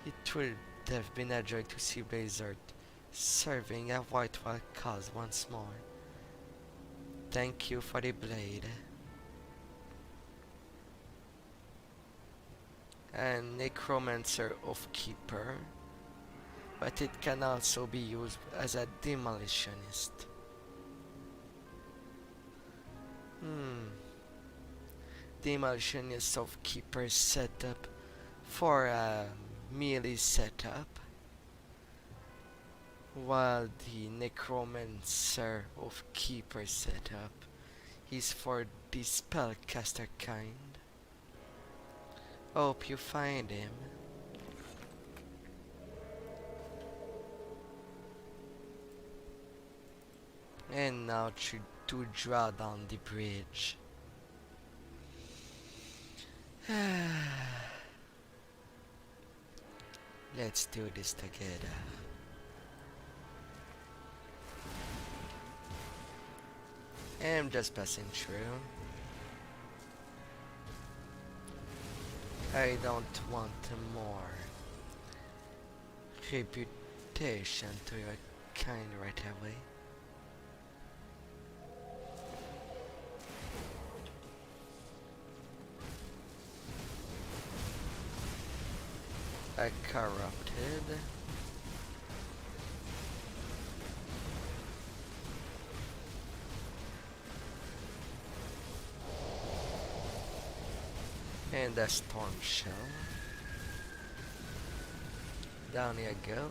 It would have been a joy to see Blizzard serving a worthwhile cause once more. Thank you for the blade. A necromancer of keeper, but it can also be used as a demolitionist. Demolitionist of keeper setup for a melee setup, while the necromancer of keeper setup is for the spellcaster kind. Hope you find him. And now to draw down the bridge. Let's do this together. I'm just passing through. I don't want more reputation to your kind right away. A corrupted. And a storm shell. Down you go.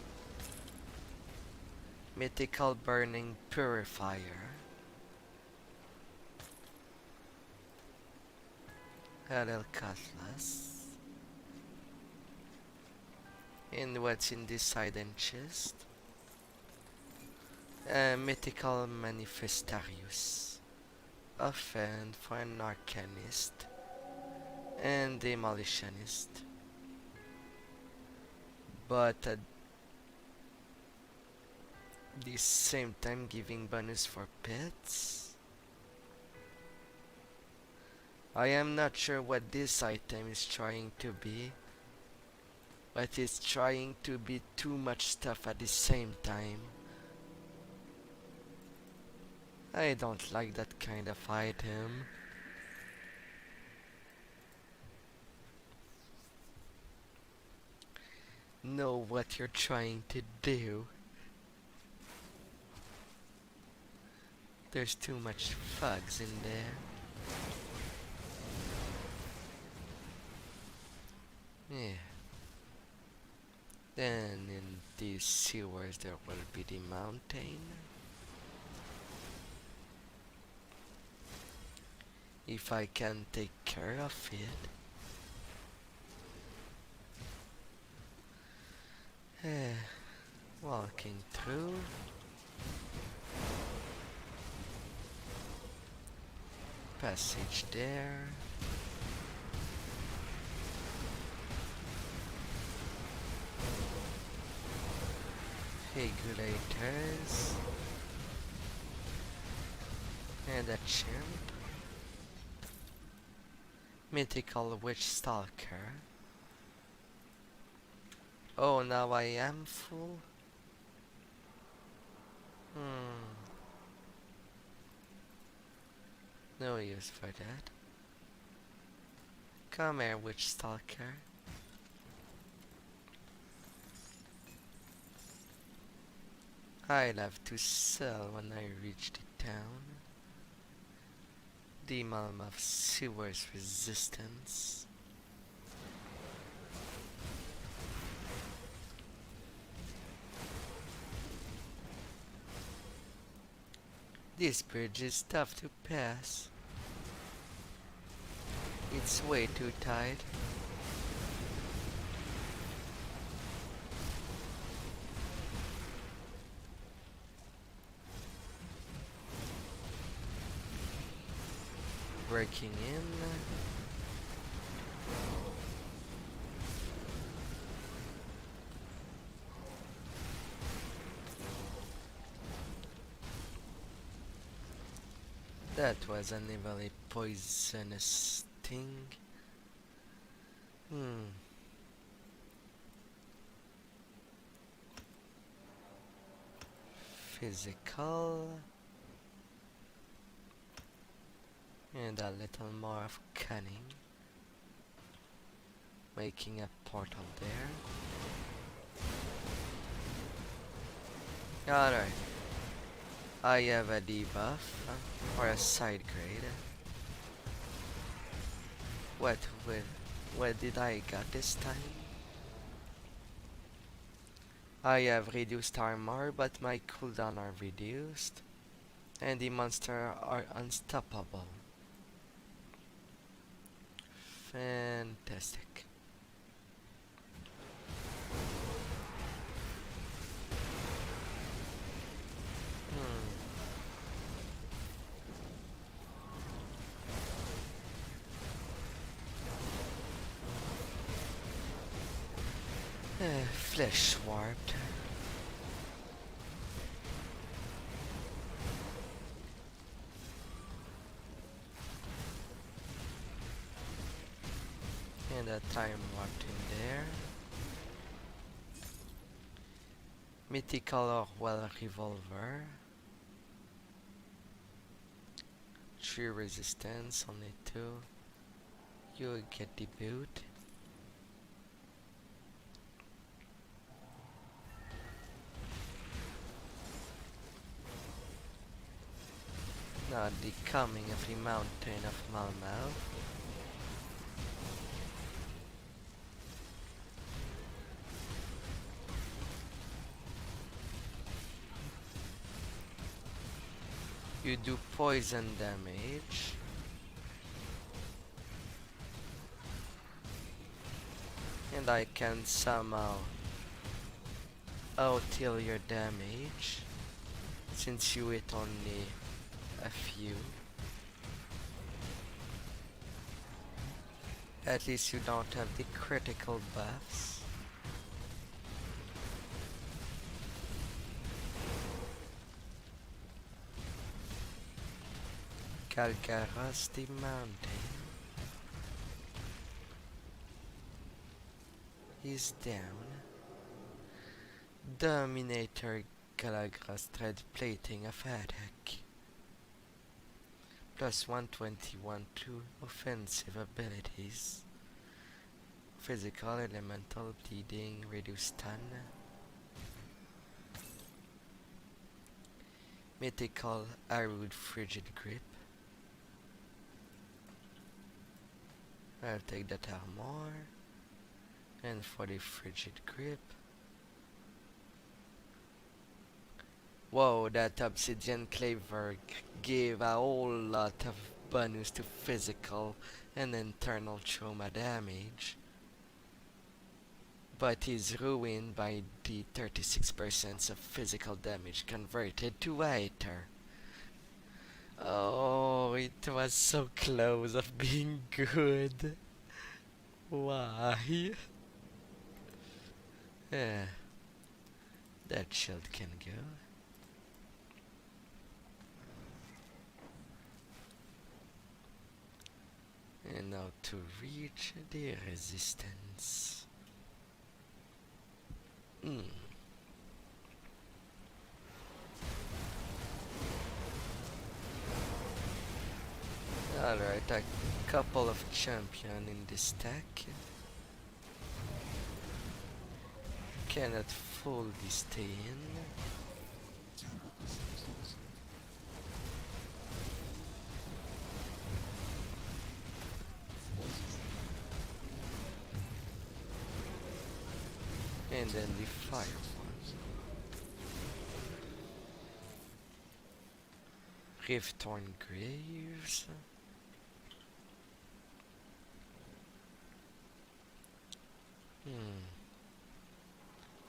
Mythical burning purifier. A little cutlass. And what's in this hidden chest? A mythical manifestarius. Offhand for an arcanist and demolitionist, but at the same time giving bonus for pets. I am not sure what this item is trying to be, but it's trying to be too much stuff at the same time. I don't like that kind of item. know what you're trying to do. There's too much thugs in there. Yeah. Then in these sewers there will be the mountain. If I can take care of it. Walking through. Passage there. Regulators. And a chimp. Mythical Witch Stalker. Oh, now I am full? No use for that. Come here, Witch Stalker. I'll have to sell when I reach the town. The Malmouth Sewers Resistance. This bridge is tough to pass. It's way too tight. Breaking in. That was an evilly poisonous thing. Physical. And a little more of cunning. Making a portal there. Alright. I have a debuff or a side grade. What did I got this time? I have reduced armor, but my cooldown are reduced. And the monsters are unstoppable. Fantastic. Flesh warped. And a time warped in there. Mythical Orwell Revolver. 3 resistance, only 2. You get the boot. Now the coming of the mountain of Malmouth. You do poison damage. And I can somehow out-heal your damage, since you hit only a few. At least you don't have the critical buffs. Galgaros the mountain is down. Dominator Galagras thread plating of attack. Plus 121 to offensive abilities. physical, elemental, bleeding, reduce stun. Mythical, Arid, frigid grip. I'll take that armor. And for the frigid grip. Whoa, that obsidian cleaver gave a whole lot of bonus to physical and internal trauma damage. But is ruined by the 36% of physical damage converted to Aether. Oh, it was so close of being good. Why? Yeah, that shield can go. And now to reach the resistance. Alright, a couple of champion in this deck. Cannot fully stay in. And then the fire one. Rifttorn Graves.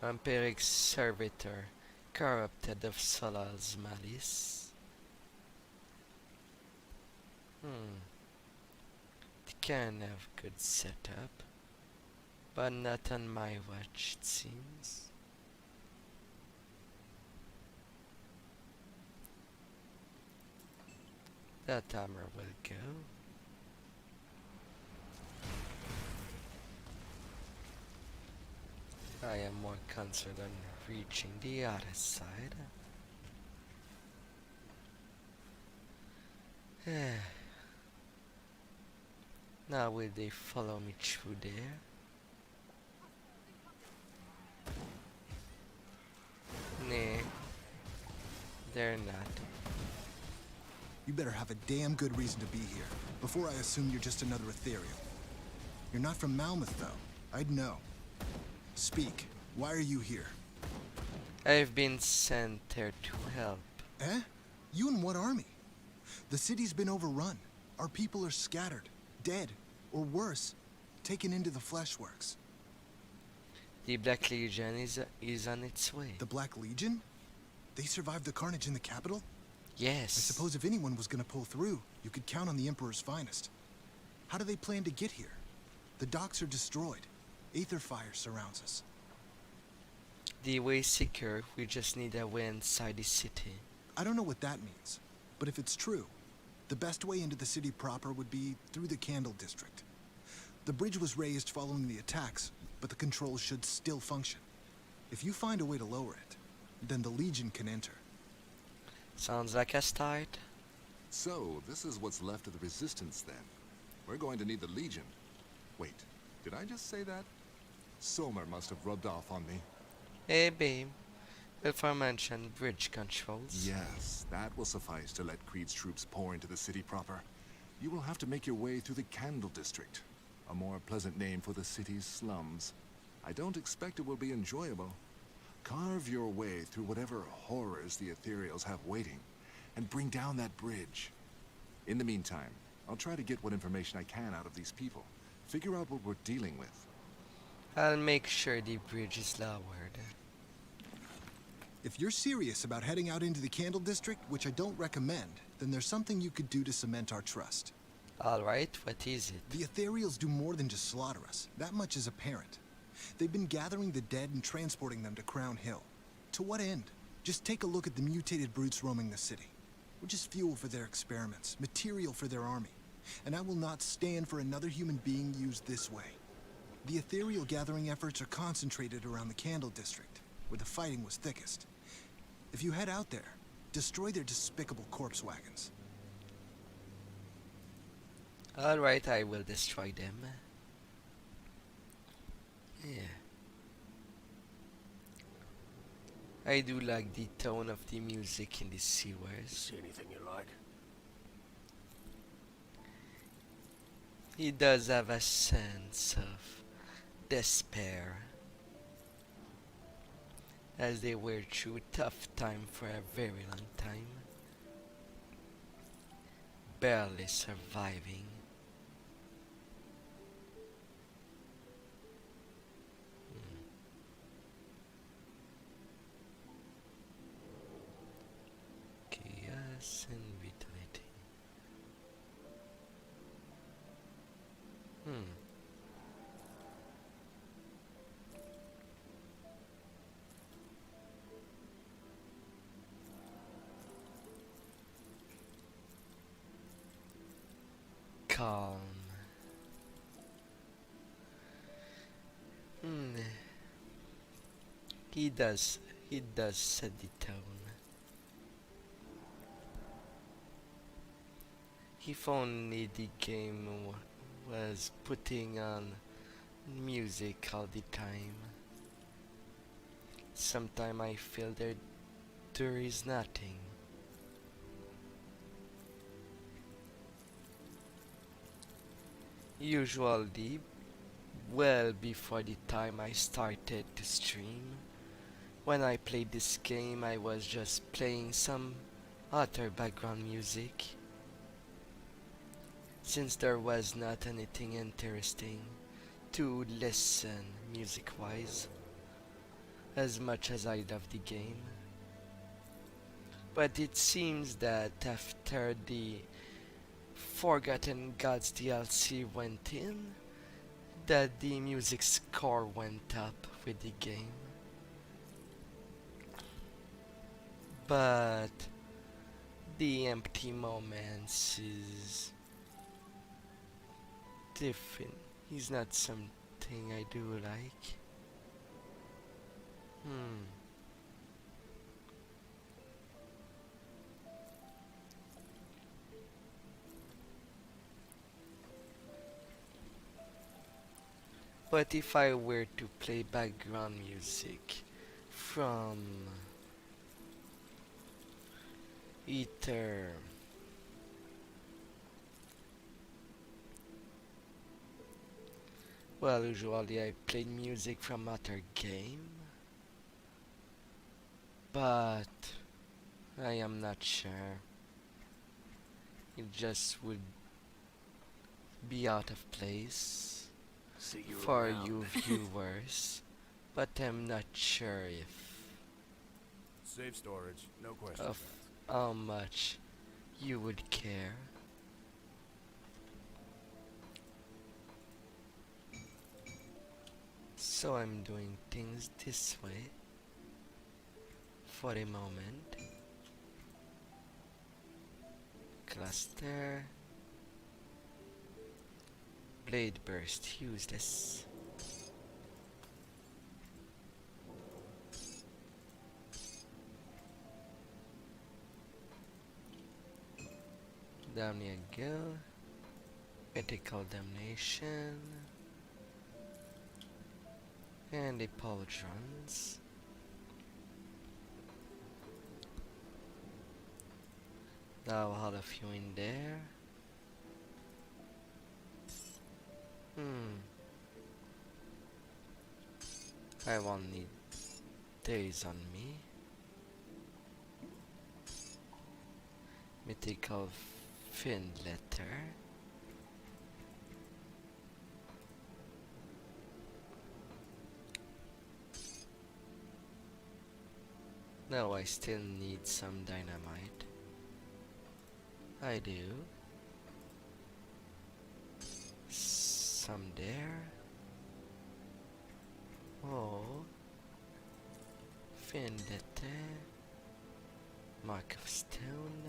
Vampiric Servitor, corrupted of Solal's malice. It can have good setup, but not on my watch, it seems. That armor will go. I am more concerned on reaching the other side. Now will they follow me through there? Nah, they're not. You better have a damn good reason to be here, before I assume you're just another ethereal. You're not from Malmouth, though. I'd know. Speak. Why are you here? I've been sent there to help. Eh? You and what army? The city's been overrun. Our people are scattered, dead, or worse, taken into the fleshworks. The Black Legion is on its way. The Black Legion? They survived the carnage in the capital? Yes. I suppose if anyone was gonna pull through, you could count on the Emperor's finest. How do they plan to get here? The docks are destroyed. Aether fire surrounds us. The way is secure, we just need a way inside the city. I don't know what that means, but if it's true, the best way into the city proper would be through the Candle District. The bridge was raised following the attacks, but the controls should still function. If you find a way to lower it, then the Legion can enter. Sounds like a start. So, this is what's left of the Resistance, then. We're going to need the Legion. Wait, did I just say that? Somer must have rubbed off on me. Hey, Beam. Aforementioned bridge controls. Yes, that will suffice to let Creed's troops pour into the city proper. You will have to make your way through the Candle District, a more pleasant name for the city's slums. I don't expect it will be enjoyable. Carve your way through whatever horrors the Ethereals have waiting, and bring down that bridge. In the meantime, I'll try to get what information I can out of these people. Figure out what we're dealing with. I'll make sure the bridge is lowered. If you're serious about heading out into the Candle District, which I don't recommend, then there's something you could do to cement our trust. Alright, what is it? The Ethereals do more than just slaughter us. That much is apparent. They've been gathering the dead and transporting them to Crown Hill. To what end? Just take a look at the mutated brutes roaming the city. We're just fuel for their experiments, material for their army. And I will not stand for another human being used this way. The ethereal gathering efforts are concentrated around the Candle District, where the fighting was thickest. If you head out there, destroy their despicable corpse wagons. Alright, I will destroy them. Yeah. I do like the tone of the music in the sewers. See anything you like? He does have a sense of despair, as they were through a tough time for a very long time, barely surviving. Chaos and vitality. Calm. He does set the tone. If only the game was putting on music all the time. Sometimes I feel there is nothing. Usually, well before the time I started to stream, when I played this game I was just playing some other background music, since there was not anything interesting to listen music-wise, as much as I love the game. But it seems that after the Forgotten Gods DLC went in, that the music score went up with the game. But the empty moments is different. It's not something I do like. But if I were to play background music from either well, usually I play music from other game, but I am not sure. It just would be out of place for you viewers, but I'm not sure if Safe storage, no questions of asked. how much you would care. So I'm doing things this way for the moment. Cluster. Blade burst, useless. Down you go. Ethical damnation. And the pauldrons. Now all of you in there. I won't need days on me. Mythical fin letter. No, I still need some dynamite. I do. Some there. Oh. Vendetta. Mark of stone.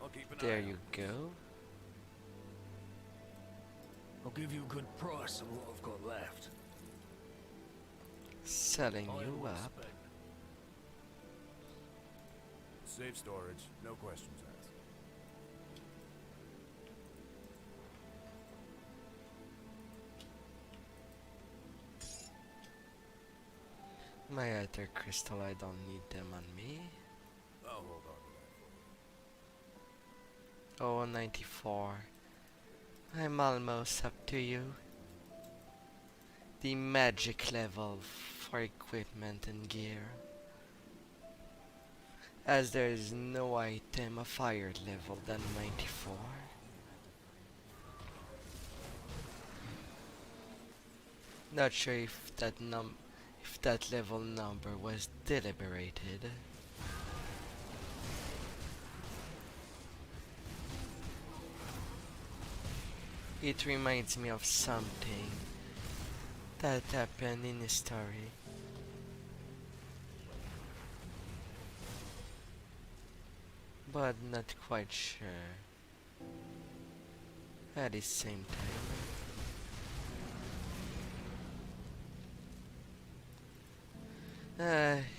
I'll keep an There eye you on this. go. I'll give you a good price on what I've got left. Selling I you will up. spend. Safe storage, no questions asked. My other crystal, I don't need them on me. I'll hold on to that for you. Oh, 94. I'm almost up to you. The magic level for equipment and gear. As there is no item of higher level than 94. Not sure if that level number was deliberated. It reminds me of something that happened in history. But not quite sure. At the same time.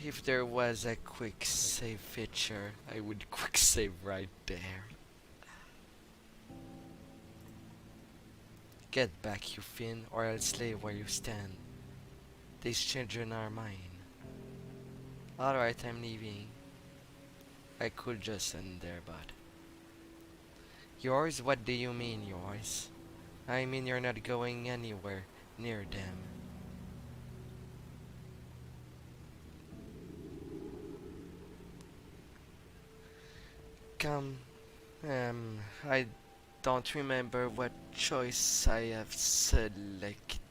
If there was a quick save feature, I would quick save right there. Get back, you Finn, or I'll slay where you stand. These children are mine. Alright, I'm leaving. I could just end there, but... Yours? What do you mean, yours? I mean you're not going anywhere near them. I don't remember what choice I have selected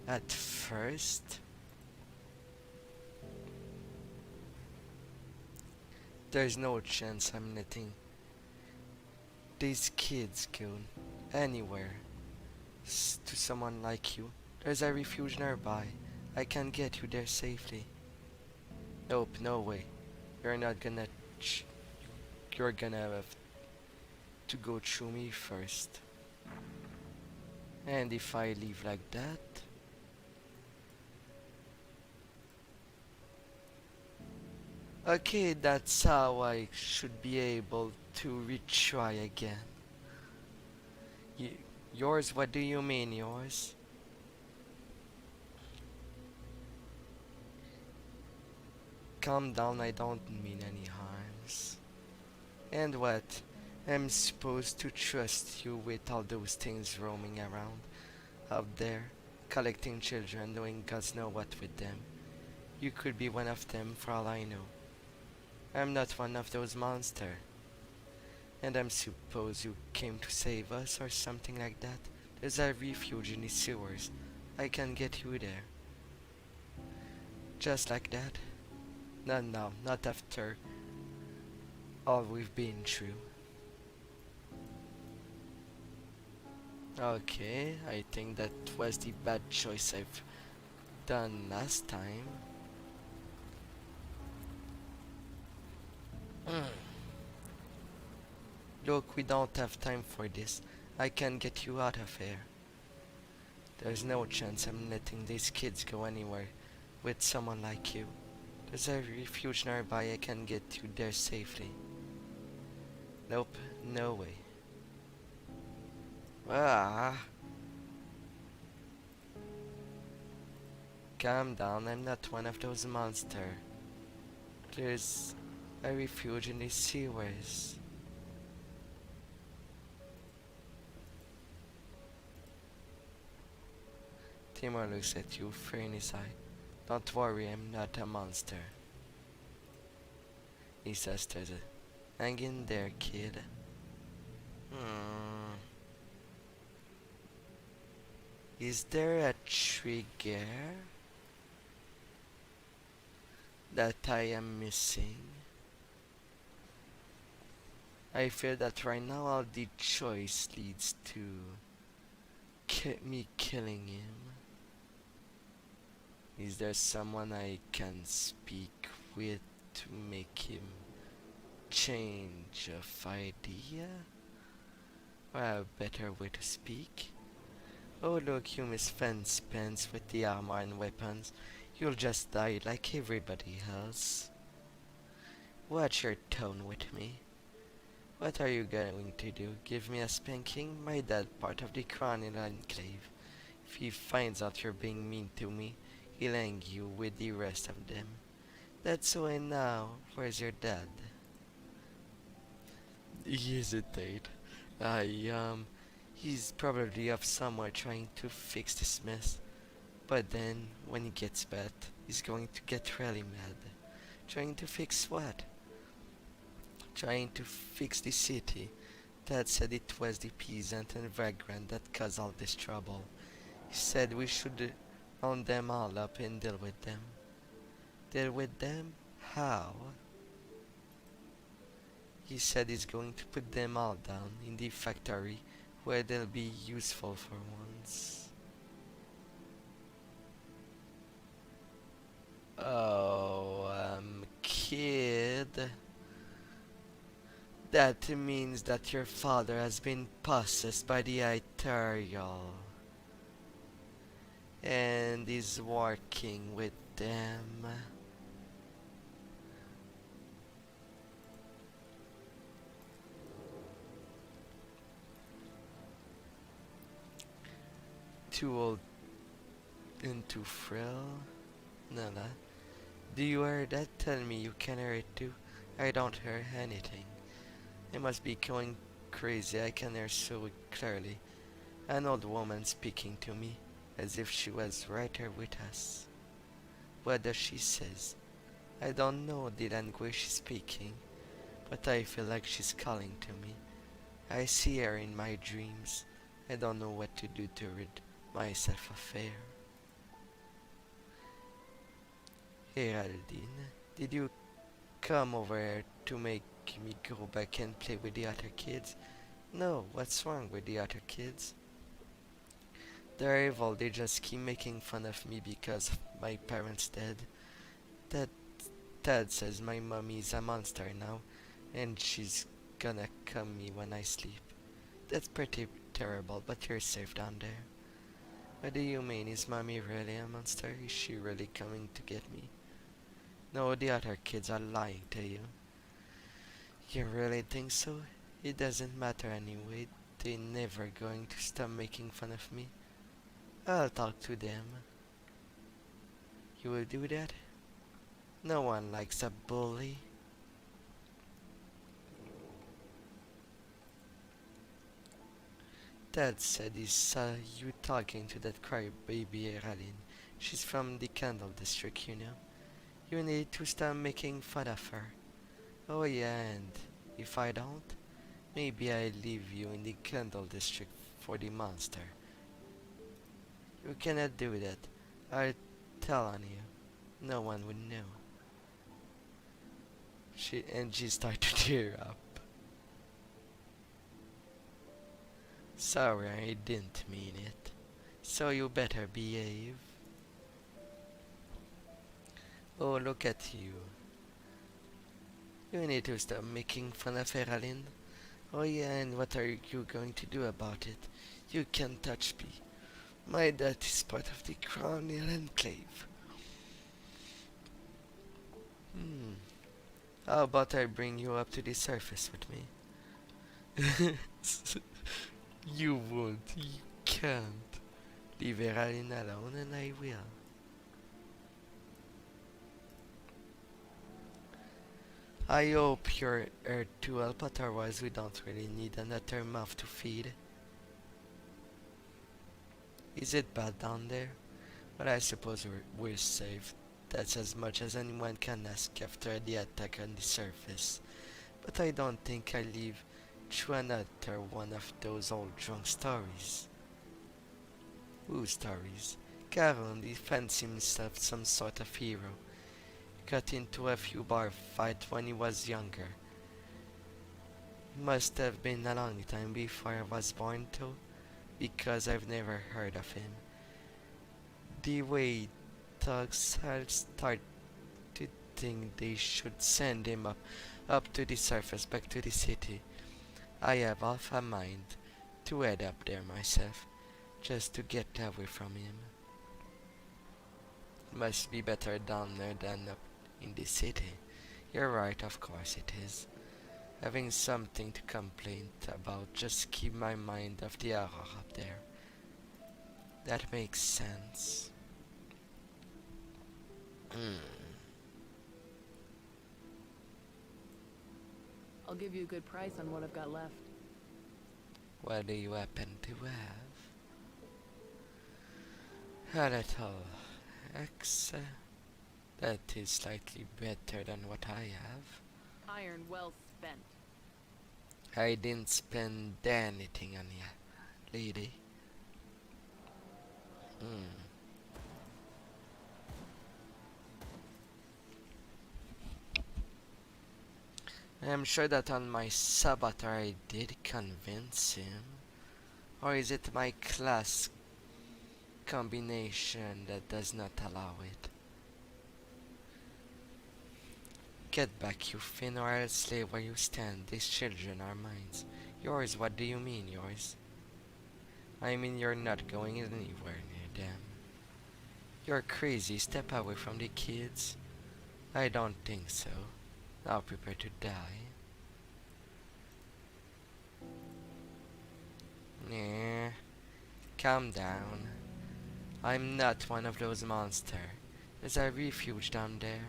at first. There's no chance I'm letting these kids go anywhere to someone like you. There's a refuge nearby. I can get you there safely. Nope, no way. You're not gonna you're gonna have to go through me first. And if I leave like that, okay, that's how I should be able to retry again. Yours? What do you mean, yours? Calm down, I don't mean any harms. And what? I'm supposed to trust you with all those things roaming around out there, collecting children, doing God's know what with them. You could be one of them for all I know. I'm not one of those monsters. And I'm suppose you came to save us or something like that. There's a refuge in the sewers. I can get you there. Just like that? No, not after all we've been through. Okay, I think that was the bad choice I've done last time. Look, we don't have time for this. I can get you out of here. There's no chance I'm letting these kids go anywhere with someone like you. There's a refuge nearby. I can get you there safely. Nope, no way. Ah. Calm down, I'm not one of those monsters. There's a refuge in the sewers. Timur looks at you, fear in his eye. Don't worry, I'm not a monster. He says there's a... Hang in there, kid. Is there a trigger that I am missing? I feel that right now all the choice leads to me killing him. Is there someone I can speak with to make him change of idea? Or a better way to speak? Oh look, you miss fence pants with the armor and weapons. You'll just die like everybody else. Watch your tone with me. What are you going to do? Give me a spanking? My dad part of the Crown Enclave. If he finds out you're being mean to me, healing you with the rest of them. That's why now, where's your dad? He hesitate. He's probably off somewhere trying to fix this mess. But then, when he gets back, he's going to get really mad. Trying to fix what? Trying to fix the city. Dad said it was the peasant and vagrant that caused all this trouble. He said we should round them all up and deal with them. Deal with them? How? He said he's going to put them all down in the factory where they'll be useful for once. Oh, kid. That means that your father has been possessed by the Ethereal and is working with them. Too old and too frail? Nana, do you hear that? Tell me you can hear it too. I don't hear anything. I must be going crazy. I can hear so clearly. An old woman speaking to me, as if she was right here with us. What does she says? I don't know the language she's speaking, but I feel like she's calling to me. I see her in my dreams. I don't know what to do to rid myself of fear. Geraldine, did you come over here to make me go back and play with the other kids? No, what's wrong with the other kids? They're evil, they just keep making fun of me because of my parents' dead. Dad says my mommy is a monster now, and she's gonna come me when I sleep. That's pretty terrible, but you're safe down there. What do you mean, is mommy really a monster? Is she really coming to get me? No, the other kids are lying to you. You really think so? It doesn't matter anyway. They're never going to stop making fun of me. I'll talk to them. You will do that? No one likes a bully. Dad said he saw you talking to that crybaby Eralyn. She's from the Candle District, you know. You need to stop making fun of her. Oh yeah, and if I don't, maybe I leave you in the Candle District for the monster. You cannot do that. I'll tell on you. No one would know. She started to tear up. Sorry, I didn't mean it. So you better behave. Oh, look at you. You need to stop making fun of Eralyn. Oh yeah, and what are you going to do about it? You can't touch me. My dad is part of the Crown Hill Enclave. How about I bring you up to the surface with me? You won't. You can't. Leave Eralyn alone and I will. I hope you're here to help, otherwise we don't really need another mouth to feed. Is it bad down there? But I suppose we're safe. That's as much as anyone can ask after the attack on the surface. But I don't think I live through another one of those old drunk stories. Whose stories? Caron, he fancied himself some sort of hero. Got into a few bar fights when he was younger. Must have been a long time before I was born though, because I've never heard of him. The way thugs I'll start to think they should send him up to the surface, back to the city. I have half a mind to head up there myself, just to get away from him. Must be better down there than up in the city. You're right, of course it is. Having something to complain about just keep my mind off the horror up there. That makes sense. Hmm. I'll give you a good price on what I've got left. What do you happen to have? A little X. That is slightly better than what I have. Iron well spent. I didn't spend anything on ya, lady. I'm sure that on my saboteur I did convince him. Or is it my class combination that does not allow it? Get back, you Finn, or I'll slay where you stand. These children are mine. Yours, what do you mean, yours? I mean you're not going anywhere near them. You're crazy, step away from the kids. I don't think so. Now prepare to die. Nah, calm down. I'm not one of those monsters. There's a refuge down there.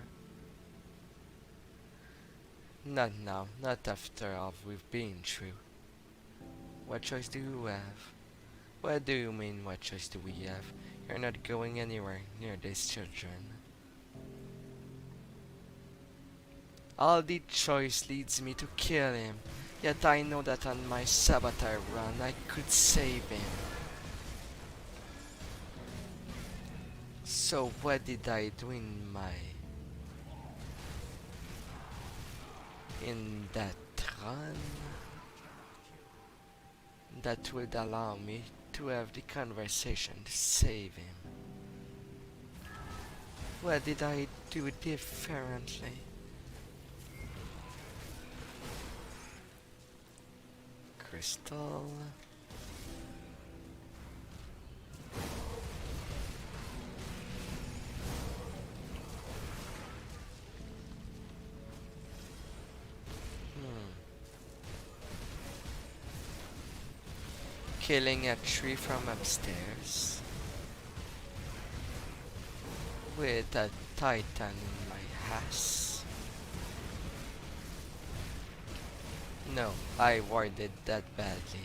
Not now, not after all we've been through. What choice do you have? What do you mean, what choice do we have? You're not going anywhere near these children. All the choice leads me to kill him, yet I know that on my saboteur run I could save him. So what did I do in that run that would allow me to have the conversation to save him? What did I do differently? Crystal. Killing a tree from upstairs with a titan in my ass. No, I worded that badly.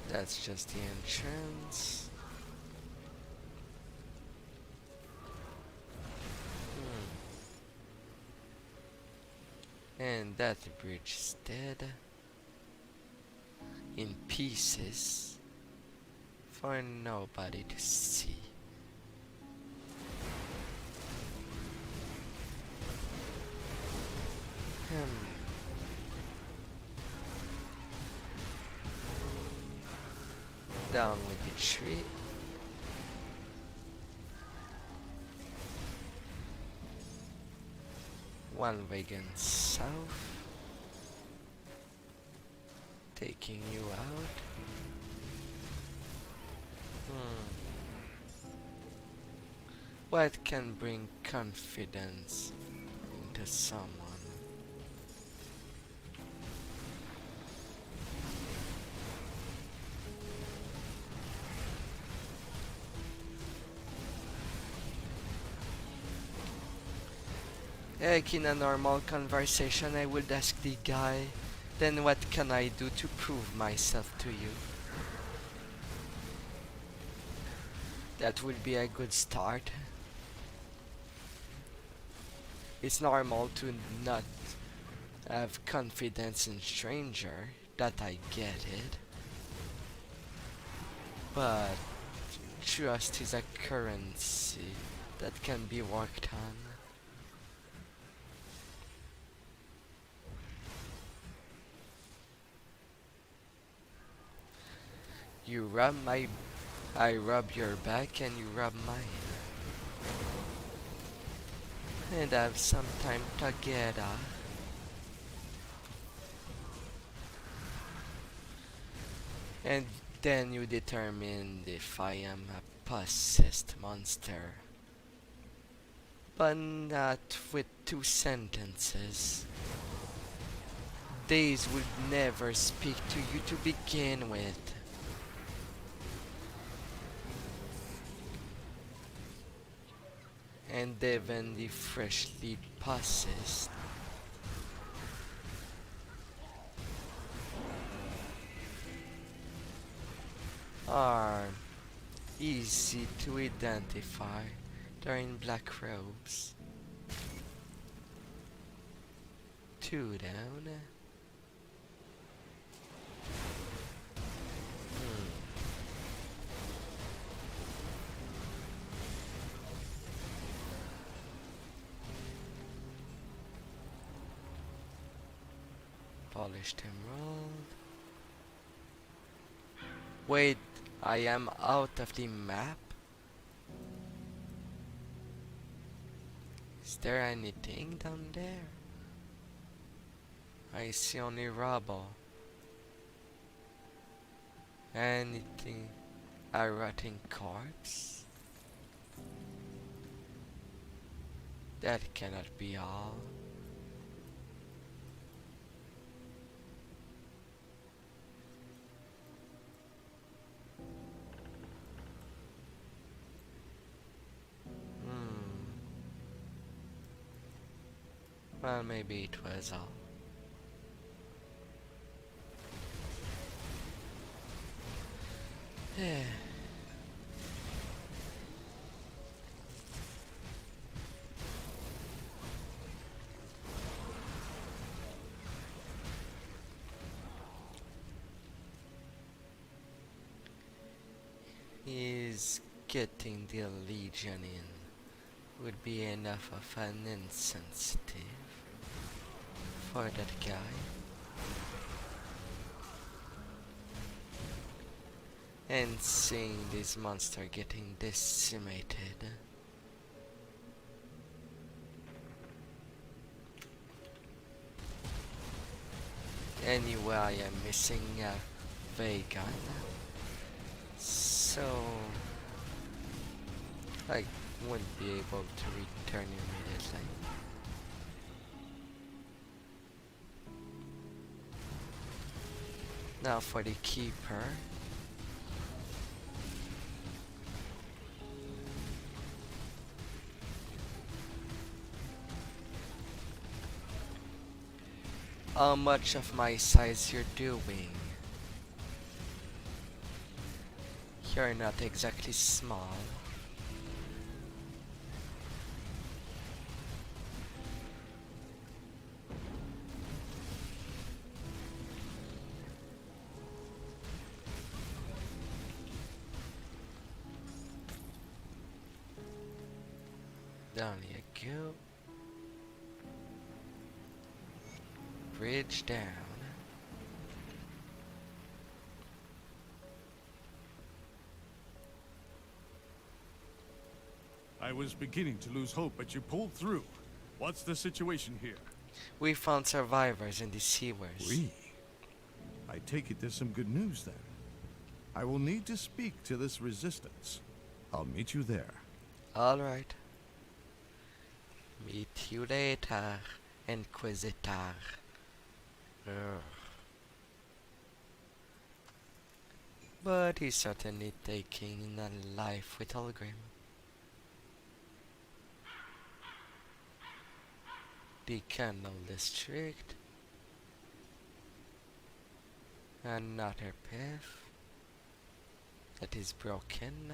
That's just the entrance. And that bridge is dead. In pieces. For nobody to see. Down with the tree. One wagon south. Taking you out. What can bring confidence into someone? Like in a normal conversation, I would ask the guy, then what can I do to prove myself to you? That would be a good start. It's normal to not have confidence in stranger, that I get it. But trust is a currency that can be worked on. You rub I rub your back and you rub mine. And have some time together. And then you determine if I am a possessed monster. But not with 2 sentences. These would never speak to you to begin with. And even the freshly possessed are easy to identify. They're in black robes. 2 down. Polished emerald. Wait, I am out of the map? Is there anything down there? I see only rubble. Anything? A rotting corpse? That cannot be all. Well, maybe it was all. Yeah. Is getting the Legion in would be enough of an insensitive for that guy. And seeing this monster getting decimated. Anyway, I am missing a Vegan, so I wouldn't be able to return immediately. Now for the Keeper. How much of my size you're doing? You're not exactly small. Down you go. Bridge down. I was beginning to lose hope, but you pulled through. What's the situation here? We found survivors in the sewers. We? I take it there's some good news then. I will need to speak to this resistance. I'll meet you there. Alright. Meet you later, Inquisitor. Ugh. But he's certainly taking a life with Algrim. The Candle District. Another path that is broken.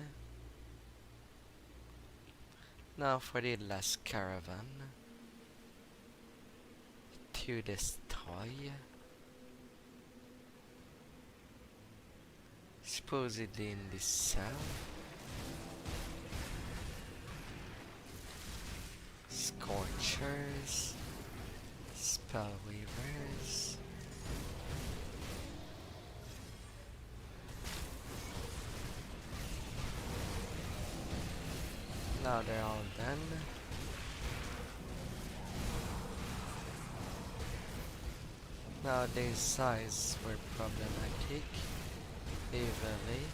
Now for the last caravan to destroy. Supposedly in the south. Scorchers, Spellweavers. Now they're all done. Now these size were problematic. Heavily.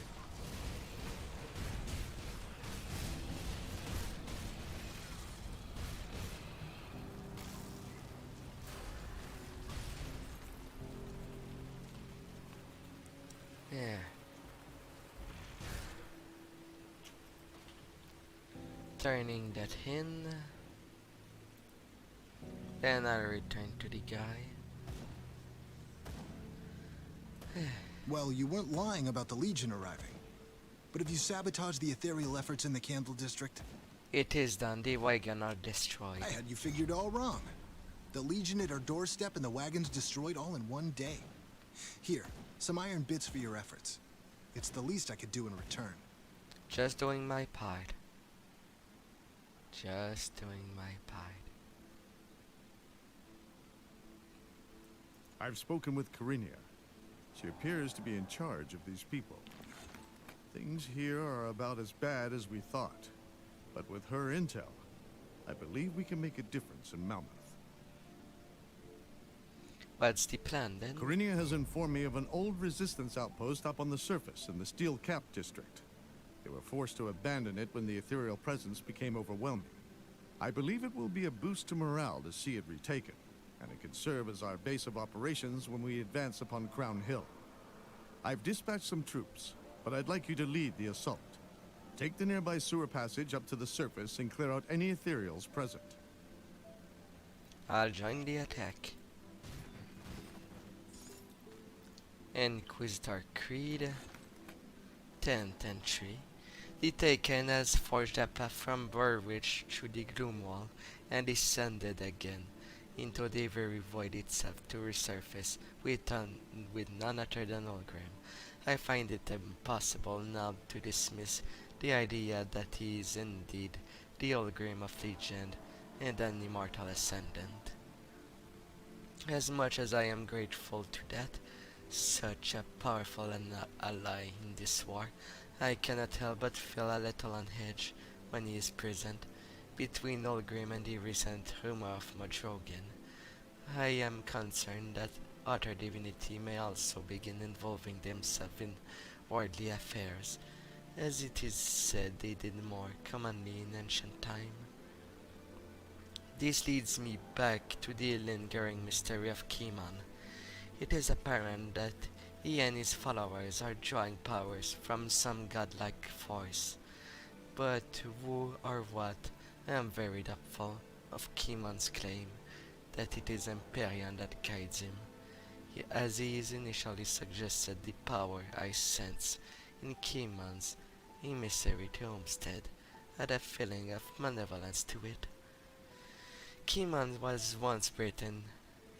Turning that in. Then I'll return to the guy. Well, you weren't lying about the Legion arriving. But have you sabotaged the ethereal efforts in the Candle District? It is done. The wagon are destroyed. I had you figured all wrong. The Legion at our doorstep and the wagons destroyed all in one day. Here, some iron bits for your efforts. It's the least I could do in return. Just doing my part. Just doing my part. I've spoken with Karinia. She appears to be in charge of these people. Things here are about as bad as we thought. But with her intel, I believe we can make a difference in Malmouth. What's the plan then? Karinia has informed me of an old resistance outpost up on the surface in the Steel Cap district. They were forced to abandon it when the ethereal presence became overwhelming. I believe it will be a boost to morale to see it retaken, and it can serve as our base of operations when we advance upon Crown Hill. I've dispatched some troops, but I'd like you to lead the assault. Take the nearby sewer passage up to the surface and clear out any ethereals present. I'll join the attack. Inquisitor Creed 10th entry. The Taken has forged a path from Burridge through the gloom wall and descended again into the very void itself to resurface with none other than Ulgrim. I find it impossible now to dismiss the idea that he is indeed the Ulgrim of legend and an immortal ascendant. As much as I am grateful to that, such a powerful ally in this war, I cannot help but feel a little on edge when he is present, between Ulgrim and the recent rumor of Modrogan. I am concerned that other divinity may also begin involving themselves in worldly affairs, as it is said they did more commonly in ancient time. This leads me back to the lingering mystery of Kiman. It is apparent that he and his followers are drawing powers from some godlike force, but who or what, I am very doubtful of Kiman's claim that it is Empyrean that guides him, as he is initially suggested the power I sense in Kiman's emissary to Homestead had a feeling of malevolence to it. Kiman was once Britain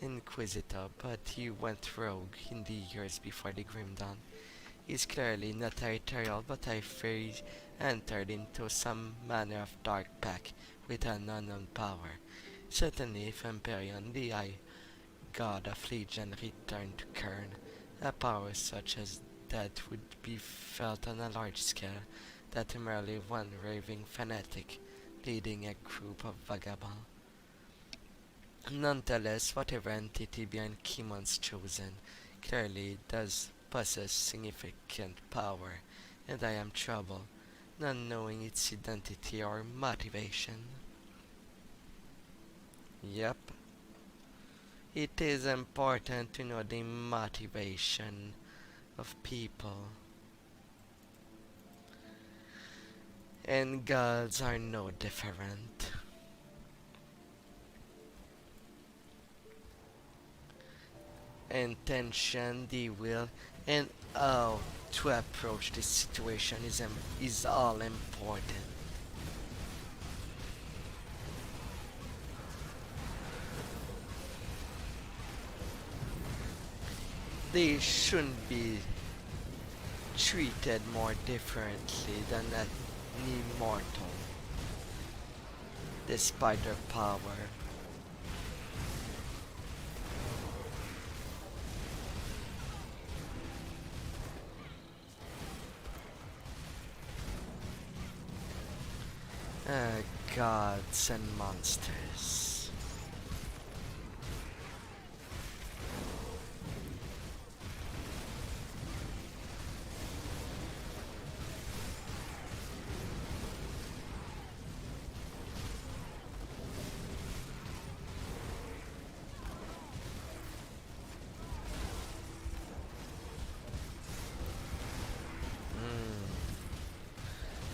Inquisitor, but he went rogue in the years before the Grim Dawn. He's clearly not territorial, but I fear he entered into some manner of dark pact with an unknown power. Certainly, if Empyrean, the High God of Legion, returned to Kern, a power such as that would be felt on a large scale, that merely one raving fanatic leading a group of vagabonds. Nonetheless, whatever entity behind Kimon's chosen clearly does possess significant power, and I am troubled, not knowing its identity or motivation. Yep. It is important to know the motivation of people. And gods are no different. Intention, the will, and how to approach this situation is all important. They shouldn't be treated more differently than an immortal, despite their power. Gods and monsters.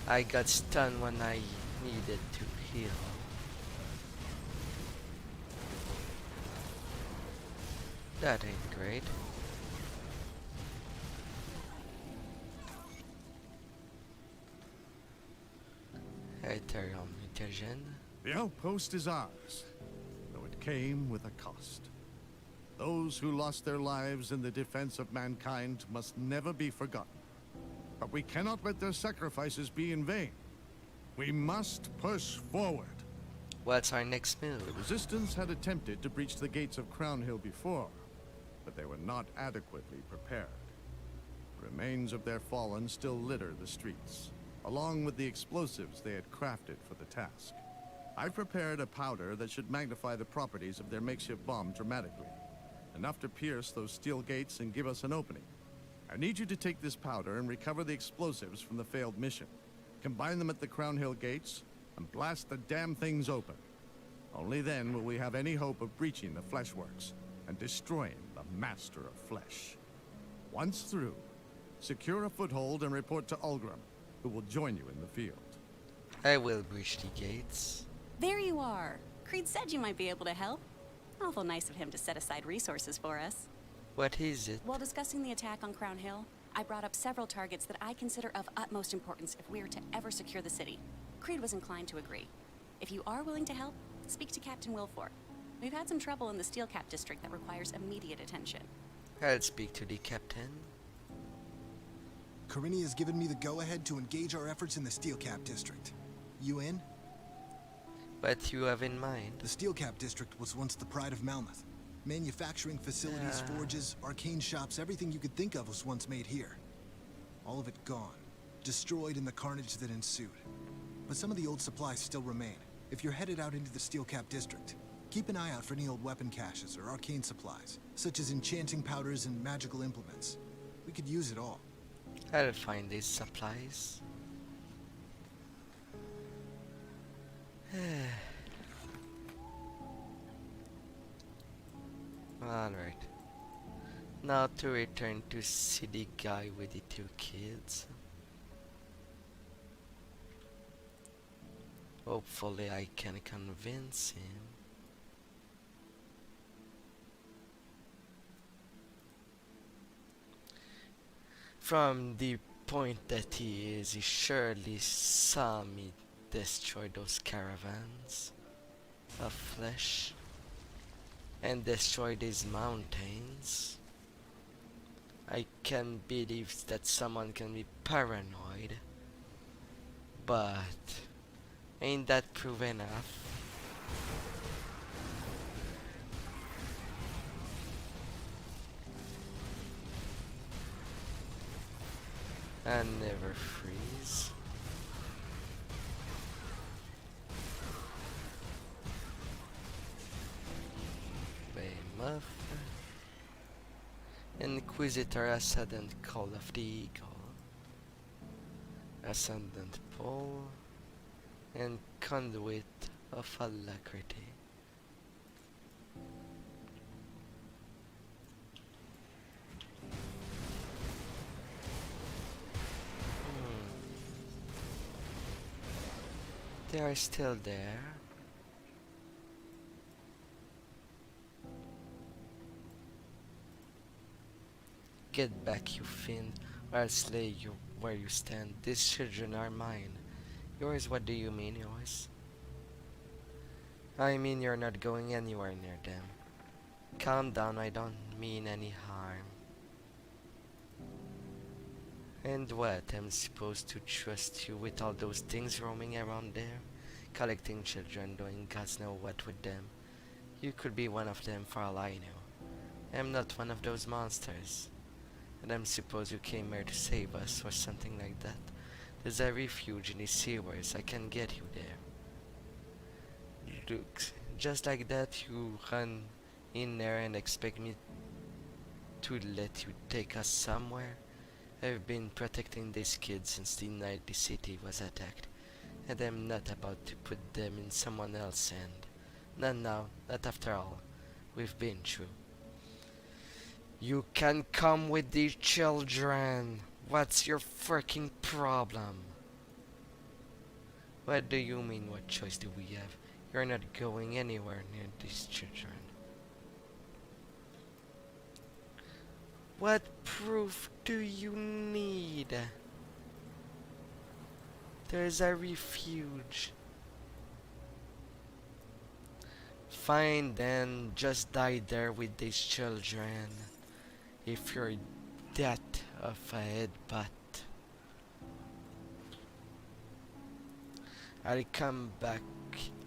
I got stunned when I needed to heal. That ain't great. Ethereal mutagen. The outpost is ours, though it came with a cost. Those who lost their lives in the defense of mankind must never be forgotten. But we cannot let their sacrifices be in vain. We must push forward. What's our next move? The Resistance had attempted to breach the gates of Crown Hill before, but they were not adequately prepared. The remains of their fallen still litter the streets, along with the explosives they had crafted for the task. I prepared a powder that should magnify the properties of their makeshift bomb dramatically, enough to pierce those steel gates and give us an opening. I need you to take this powder and recover the explosives from the failed mission. Combine them at the Crown Hill gates and blast the damn things open. Only then will we have any hope of breaching the Fleshworks and destroying the Master of Flesh. Once through, secure a foothold and report to Ulgrim, who will join you in the field. I will breach the gates. There you are. Creed said you might be able to help. Awful nice of him to set aside resources for us. What is it? While discussing the attack on Crown Hill, I brought up several targets that I consider of utmost importance if we are to ever secure the city. Creed was inclined to agree. If you are willing to help, speak to Captain Wilford. We've had some trouble in the Steel Cap district that requires immediate attention. I'll speak to the captain. Corinne has given me the go-ahead to engage our efforts in the Steel Cap district. You in? What you have in mind? The Steel Cap district was once the pride of Malmouth. Manufacturing facilities, forges, arcane shops, everything you could think of was once made here. All of it gone, destroyed in the carnage that ensued. But some of the old supplies still remain. If you're headed out into the Steel Cap district, keep an eye out for any old weapon caches or arcane supplies, such as enchanting powders and magical implements. We could use it all. I'll find these supplies. Alright. Now to return to see the guy with the two kids. Hopefully I can convince him. From the point that he surely saw me destroy those caravans of flesh and destroy these mountains. I can believe that someone can be paranoid, but ain't that proof enough? I never freeze. Weymouth. Inquisitor, Ascendant Call of the Eagle. Ascendant Pole. And Conduit of Alacrity. They are still there. Get back, you fiend, or I'll slay you where you stand. These children are mine. Yours, what do you mean, yours? I mean you're not going anywhere near them. Calm down, I don't mean any harm. And what, I'm supposed to trust you with all those things roaming around there? Collecting children, doing gods know what with them. You could be one of them for all I know. I'm not one of those monsters. And I'm suppose you came here to save us or something like that. There's a refuge in the sewers, I can get you there. Look, just like that you run in there and expect me to let you take us somewhere? I've been protecting these kids since the night the city was attacked, and I'm not about to put them in someone else's hand. Not now, not after all we've been through. You can come with the children. What's your freaking problem? What do you mean, what choice do we have? You're not going anywhere near these children. What proof do you need? There's a refuge. Fine then, just die there with these children. If you're that of a headbutt. I'll come back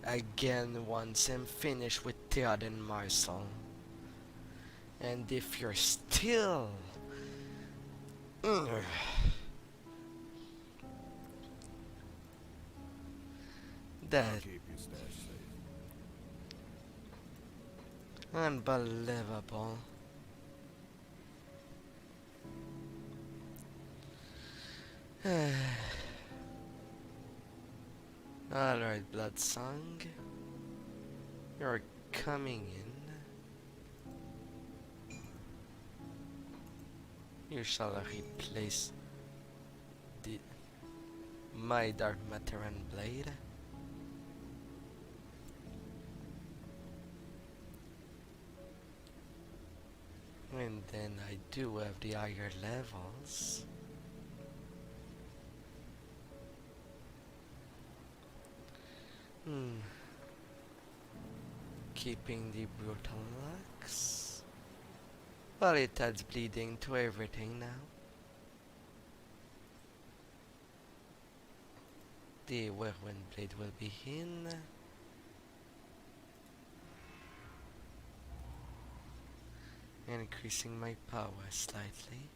again once I'm finished with Theod and Marcel. And if you're still... that... I'll keep your stash safe. Unbelievable. Alright, Bloodsong. You're coming in. You shall replace my Dark Matter and Blade. And then I do have the higher levels. Keeping the brutal locks. Well, it adds bleeding to everything now. The whirlwind blade will be in. Increasing my power slightly.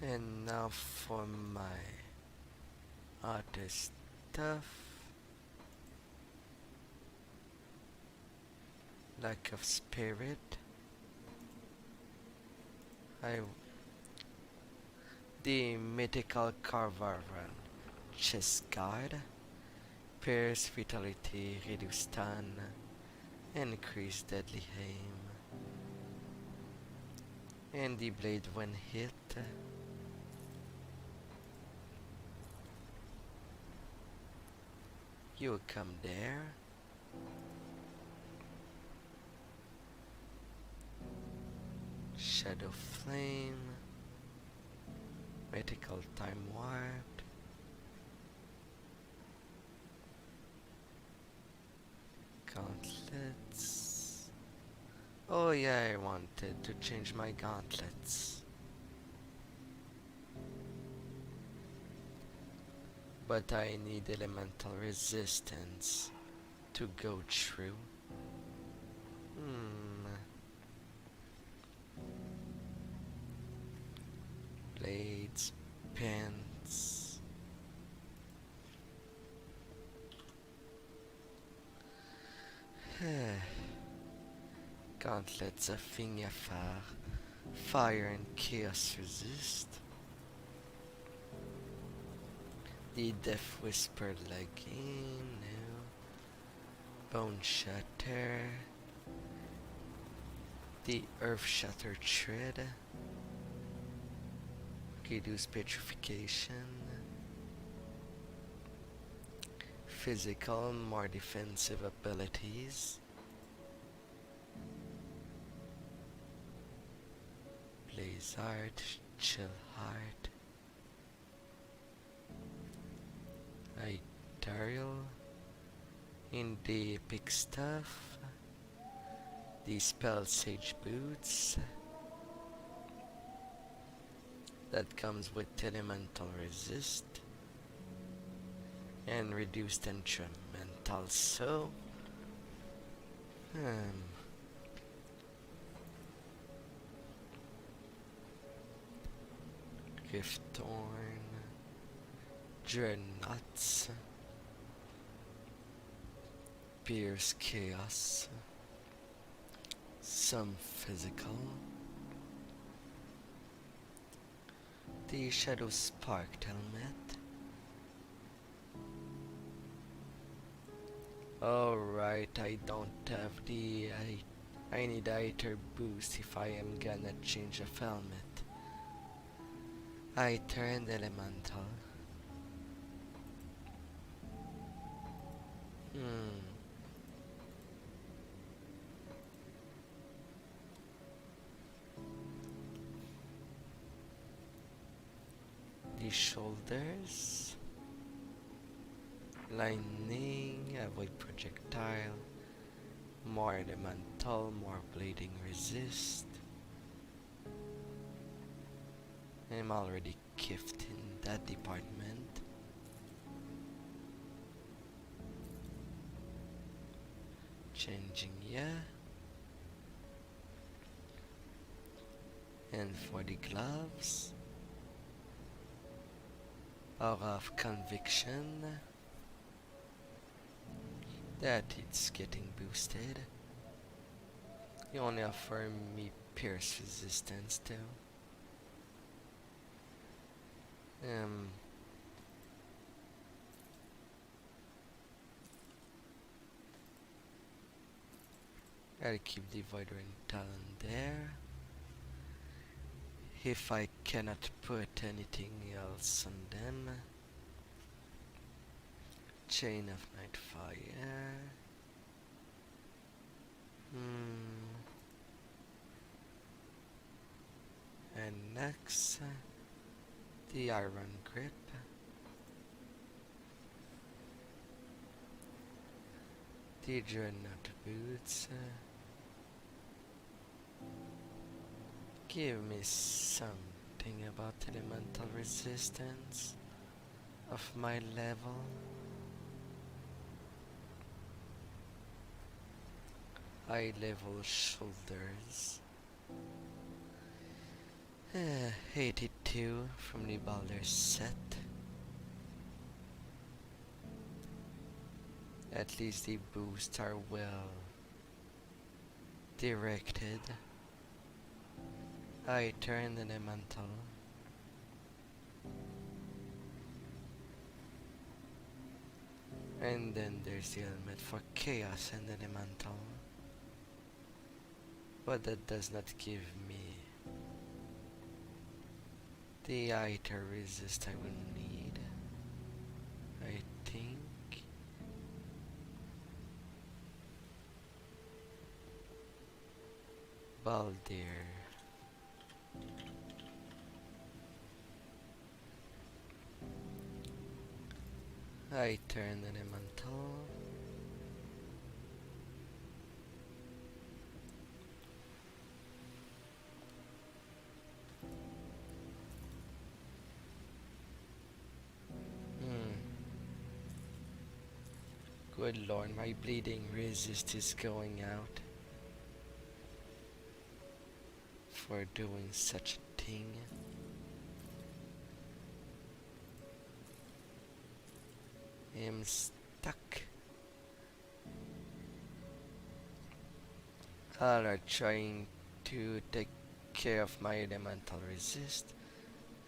And now for my other stuff. Lack of spirit. The mythical Carvarvan chest guard. Pierce vitality, reduce stun, increase deadly aim. And the blade when hit. You come there. Shadow flame. Mythical time warp. Gauntlets. Oh yeah, I wanted to change my gauntlets. But I need elemental resistance to go through. Blades, pants. Gauntlets of Fignafar, fire and chaos resist. The Death Whisper legging, no. Bone Shatter. The Earth Shatter Tread. Reduce Petrification. Physical, more defensive abilities. Blaze Heart, Chill Heart. Daryl. In the epic stuff. The Spell Sage Boots. That comes with elemental resist. And reduced enchantment also. Riftthorn. Dreadnoughts. Pierce Chaos. Some physical. The Shadow Sparked helmet. Alright, I don't have the... I need a Aether boost if I am gonna change a helmet. I turned elemental. The shoulders. Lightning, avoid projectile. More elemental, more blading resist. I'm already gifted in that department. Changing, yeah. And for the gloves, aura of conviction. That it's getting boosted. You only offer me pierce resistance though. I'll keep the Void Ring Talon there. If I cannot put anything else on them, Chain of Nightfire. And next, the Iron Grip. The Dreadnought Boots. Give me something about elemental resistance of my level. High level shoulders. 82 from the Baldur's set. At least the boosts are well directed. I turned elemental. And then there's the helmet for chaos and elemental. But that does not give me the iter resist I will need, I think. Baldir. I turn elemental. Good lord, my bleeding resist is going out for doing such a thing. I'm stuck. All are trying to take care of my elemental resist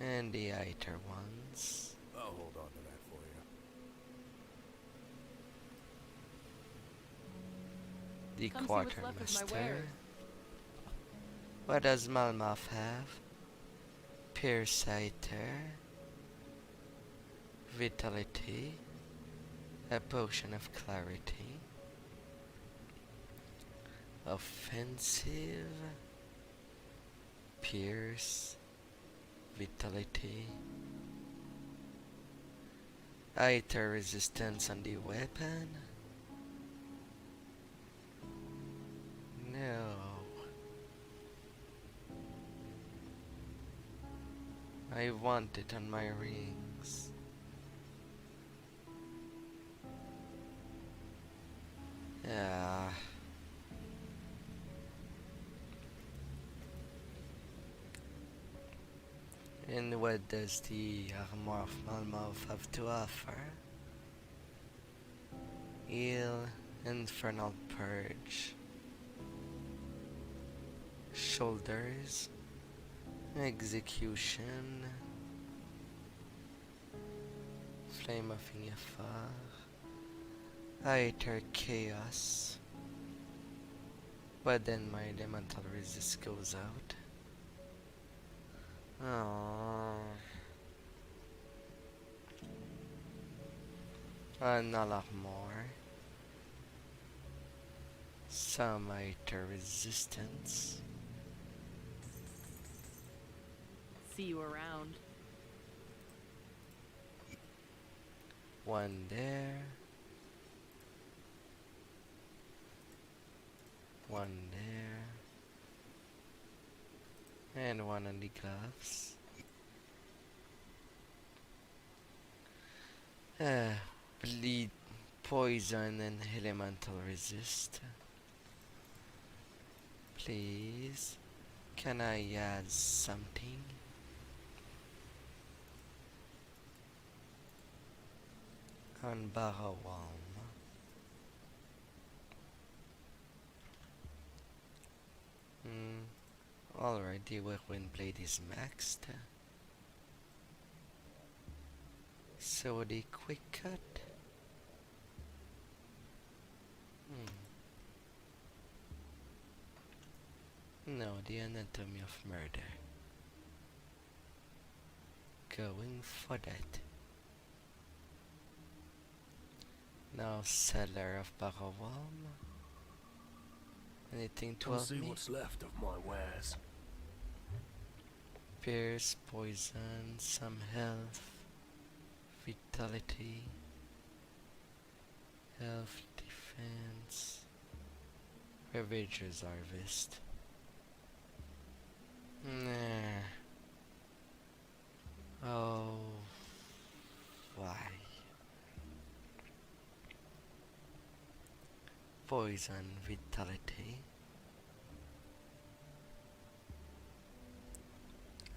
and the iter ones. I'll hold on to that for you. The Come see what's left of my quartermaster. wares. What does Malmouth have? Pierciter, Vitality, a potion of clarity, offensive, pierce, vitality, iter resistance on the weapon. No. I want it on my rings. Yeah. And what does the Armor of Malmouth have to offer? Heal, Infernal Purge, Shoulders, Execution, Flame of Ingefar, Iter Chaos, but then my elemental resist goes out. Oh. And a lot more. Some iter resistance. See you around. One there. One there. And one on the gloves. Bleed, poison, and elemental resist. Please, can I add something? On Barrawalm. Alright, the weapon blade is maxed. So the quick cut. No, the anatomy of murder. Going for that. Now seller of Barrawalm. Anything to Come help see me? what's left of my wares. Pierce, poison, some health, vitality, health, defense, Ravager's Harvest. Nah. Oh, why? Poison, vitality.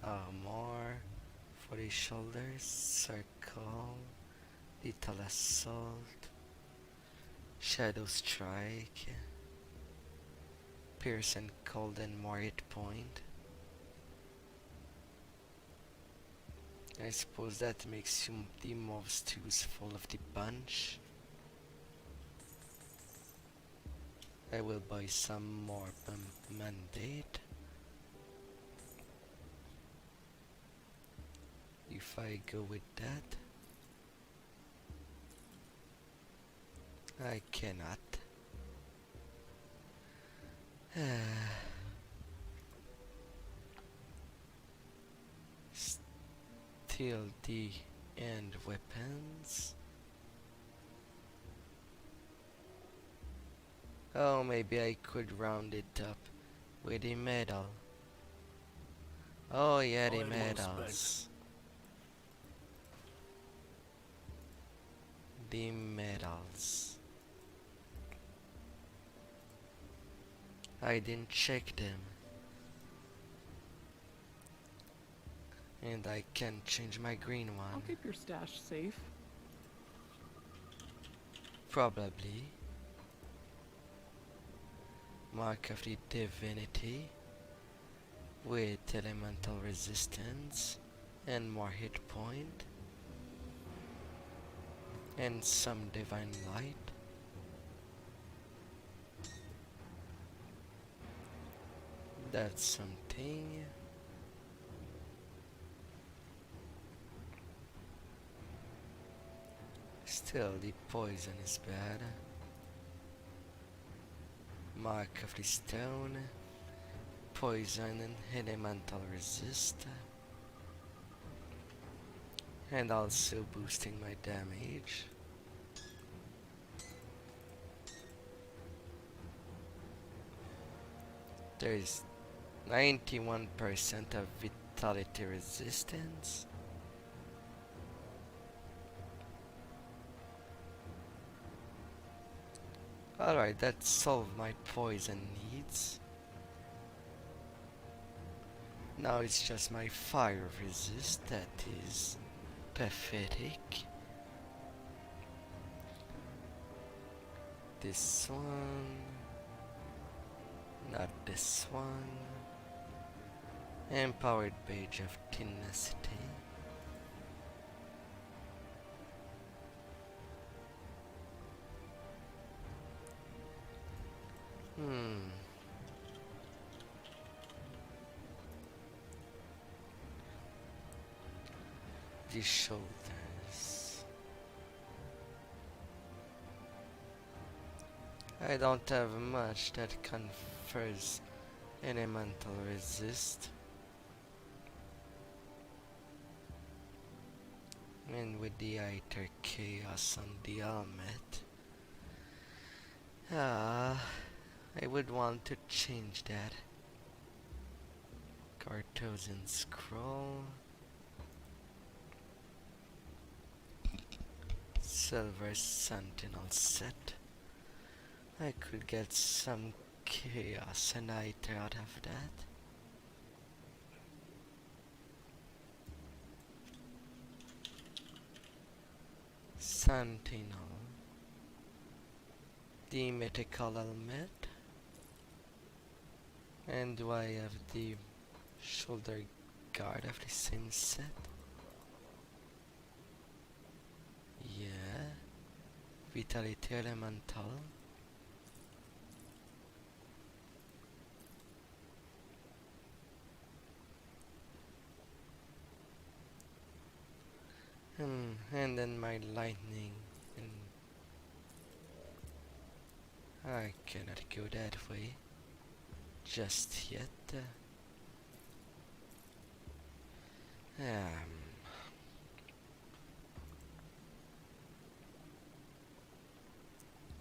Armor for the shoulders, circle, little assault, shadow strike, pierce and cold and more hit point. I suppose that makes you the most useful of the bunch. I will buy some more mandate. If I go with that, I cannot. Still the end weapons. Oh, maybe I could round it up with the medal. Oh yeah, the medals. The medals. I didn't check them. And I can change my green I'll one. keep your stash safe. Probably. Mark of the Divinity with elemental resistance and more hit point. And some divine light. That's something. Still, the poison is bad. Mark of the Stone. Poison and elemental resist. And also boosting my damage. There's 91% of vitality resistance. Alright, that solved my poison needs. Now it's just my fire resist that is pathetic. This one. Not this one. Empowered Badge of Tenacity. The shoulders. I don't have much that confers elemental resist. And with the Iter Chaos on the helmet, I would want to change that. Cartosian Scroll, Silver Sentinel set. I could get some Chaos and Iter out of that. Sentinel, the mythical helmet, and do I have the shoulder guard of the same set? Yeah, Vitality Elemental. And then my lightning, and I cannot go that way just yet.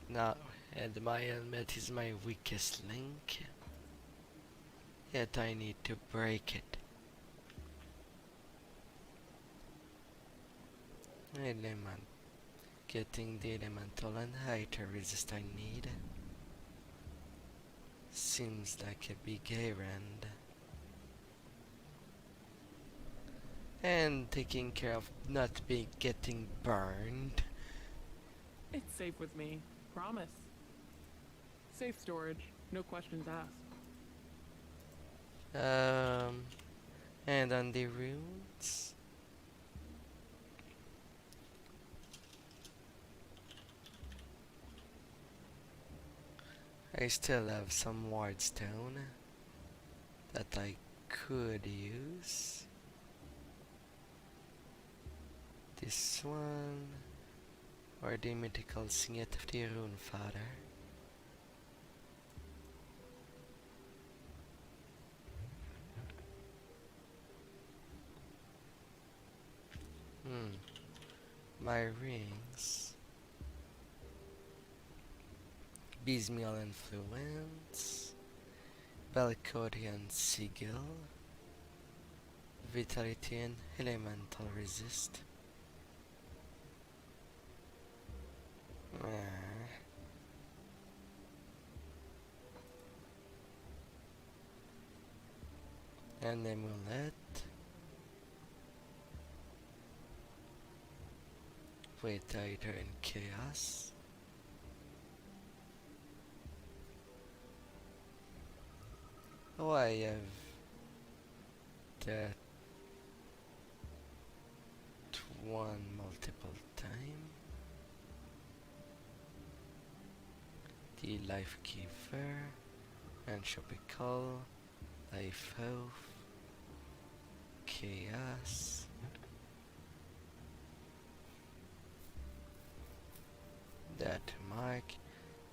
Now, and my helmet is my weakest link, yet I need to break it. Element. Getting the elemental and Iter resist I need seems like a big errand. And taking care of not getting burned. It's safe with me. Promise. Safe storage. No questions asked. And on the runes, I still have some wardstone that I could use. This one, or the mythical signet of the Rune Father. My rings. Bismial Influence, Belcodian Sigil, Vitality and Elemental Resist. An amulet with Iter and Chaos. Oh, I have that one multiple time. The Life Giver, Entropical, Life Oath, Chaos. That mark,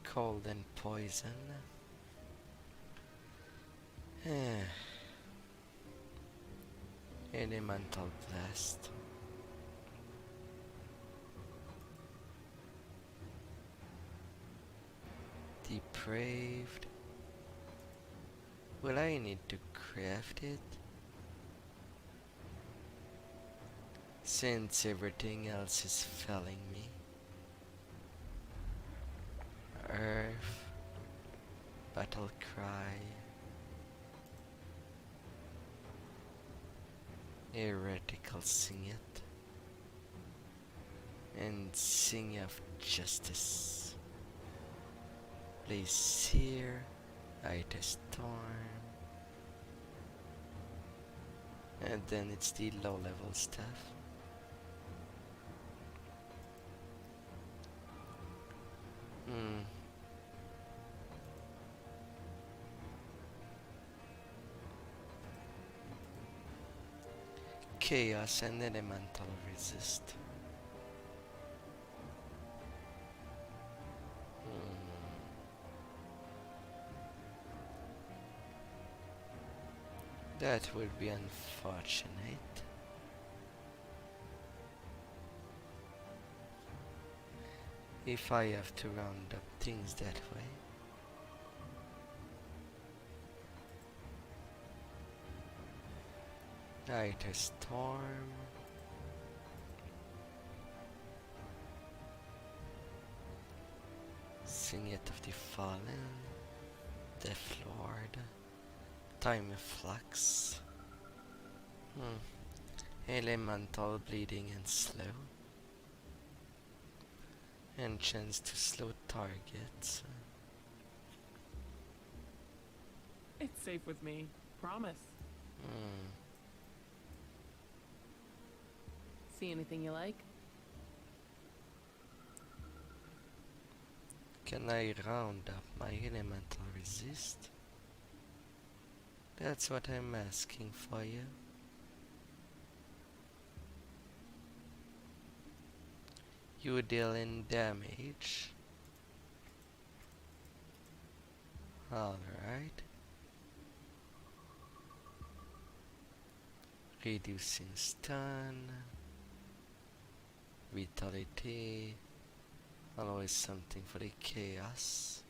Cold and Poison. Elemental Blast. Depraved. Will I need to craft it? Since everything else is failing me. Earth. Battle Cry. Heretical Signet. And Sing of Justice. Place Seer. Iter Storm. And then it's the low level stuff. Chaos and Elemental Resist. That would be unfortunate. If I have to round up things that way. Right, a storm. Signet of the Fallen. Death Lord. Time Flux. Elemental bleeding and slow. And chance to slow targets. It's safe with me. Promise. See anything you like? Can I round up my elemental resist? That's what I'm asking for you. You deal in damage. Alright. Reducing stun. Vitality. Always something for the chaos.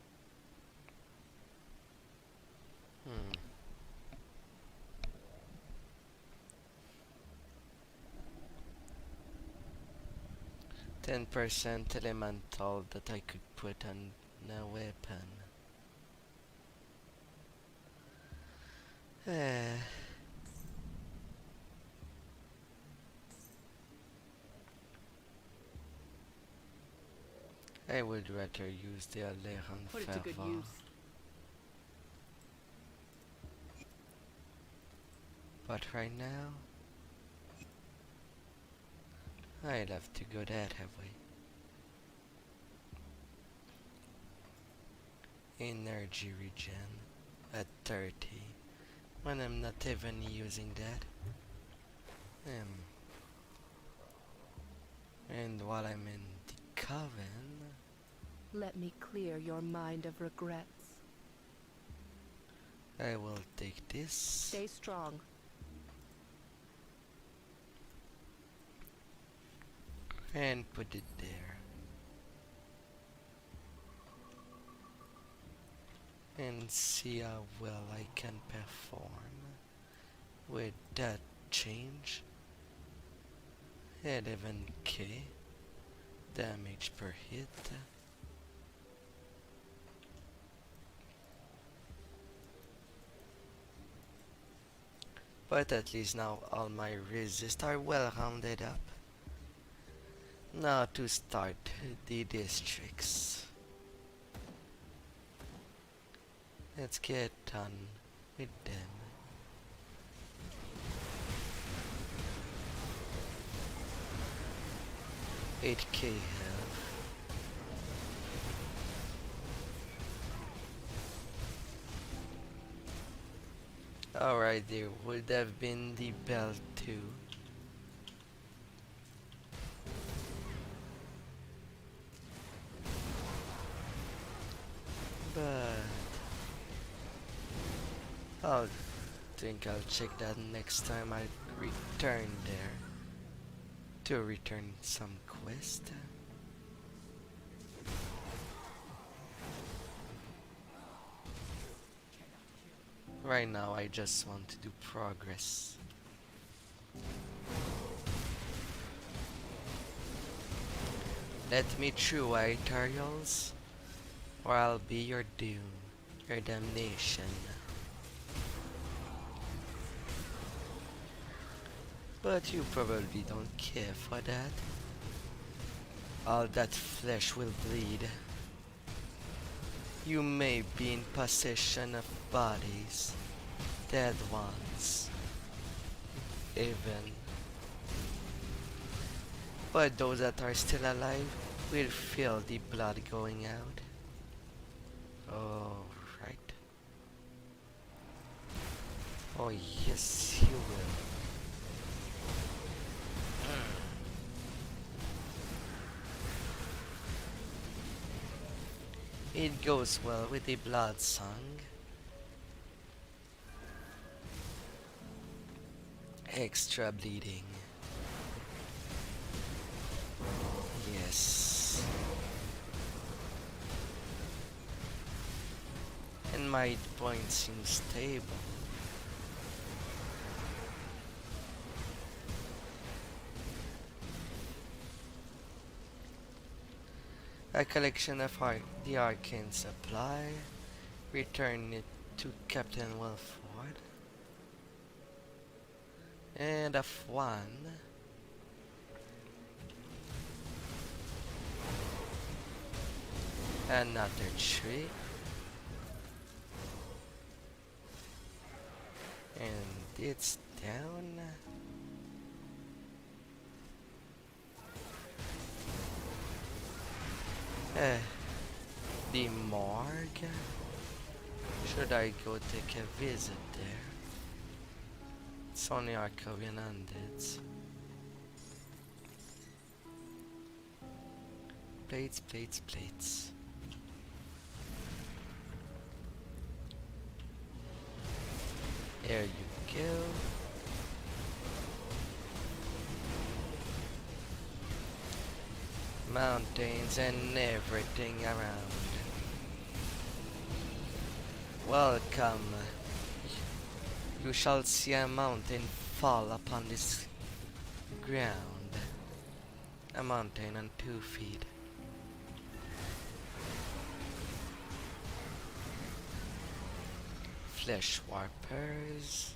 10% elemental that I could put on a weapon. I would rather use the Alderan Put it to good Fervor. use. But right now, I'd have to go that way. Energy regen at 30 when I'm not even using that. And while I'm in the coven, Let me clear your mind of regrets. I will take this Stay strong. and put it there. And see how well I can perform with that change. 11k damage per hit. But at least now all my resists are well rounded up. Now to start the districts. Let's get done with them. $8k health. Alright, there would have been the bell too. But I'll think I'll check that next time I return there to return some quest. Right now I just want to do progress. Let me through, Itarials, or I'll be your doom, your damnation. But you probably don't care for that. All that flesh will bleed. You may be in possession of bodies, dead ones, even. But those that are still alive will feel the blood going out. Oh, right. Oh, yes, you will. It goes well with the blood song. Extra bleeding. Yes. And my point seems stable. A collection of the arcane supply. Return it to Captain Wilford. And of one. Another tree. And it's down. The morgue? Should I go take a visit there? It's only Arcadian undeads. Plates, plates, plates. There you go. Mountains and everything around. Welcome. You shall see a mountain fall upon this ground. A mountain on 2 feet. Flesh warpers.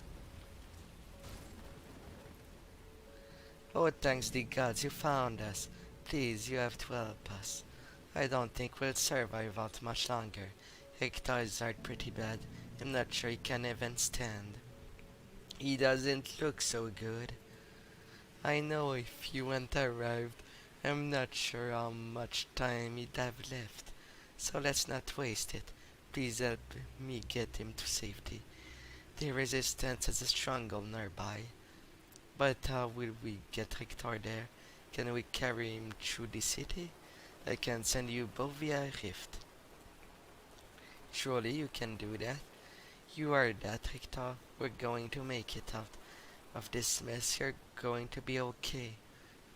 Oh, thanks the gods you found us. Please, you have to help us. I don't think we'll survive out much longer. Hector's hurt pretty bad. I'm not sure he can even stand. He doesn't look so good. I know if you hadn't arrived, I'm not sure how much time he'd have left. So let's not waste it. Please help me get him to safety. The resistance has a stronghold nearby. But how will we get Hector there? Can we carry him through the city? I can send you both via a rift. Surely you can do that. You are that, Hector. We're going to make it out of this mess. You're going to be okay.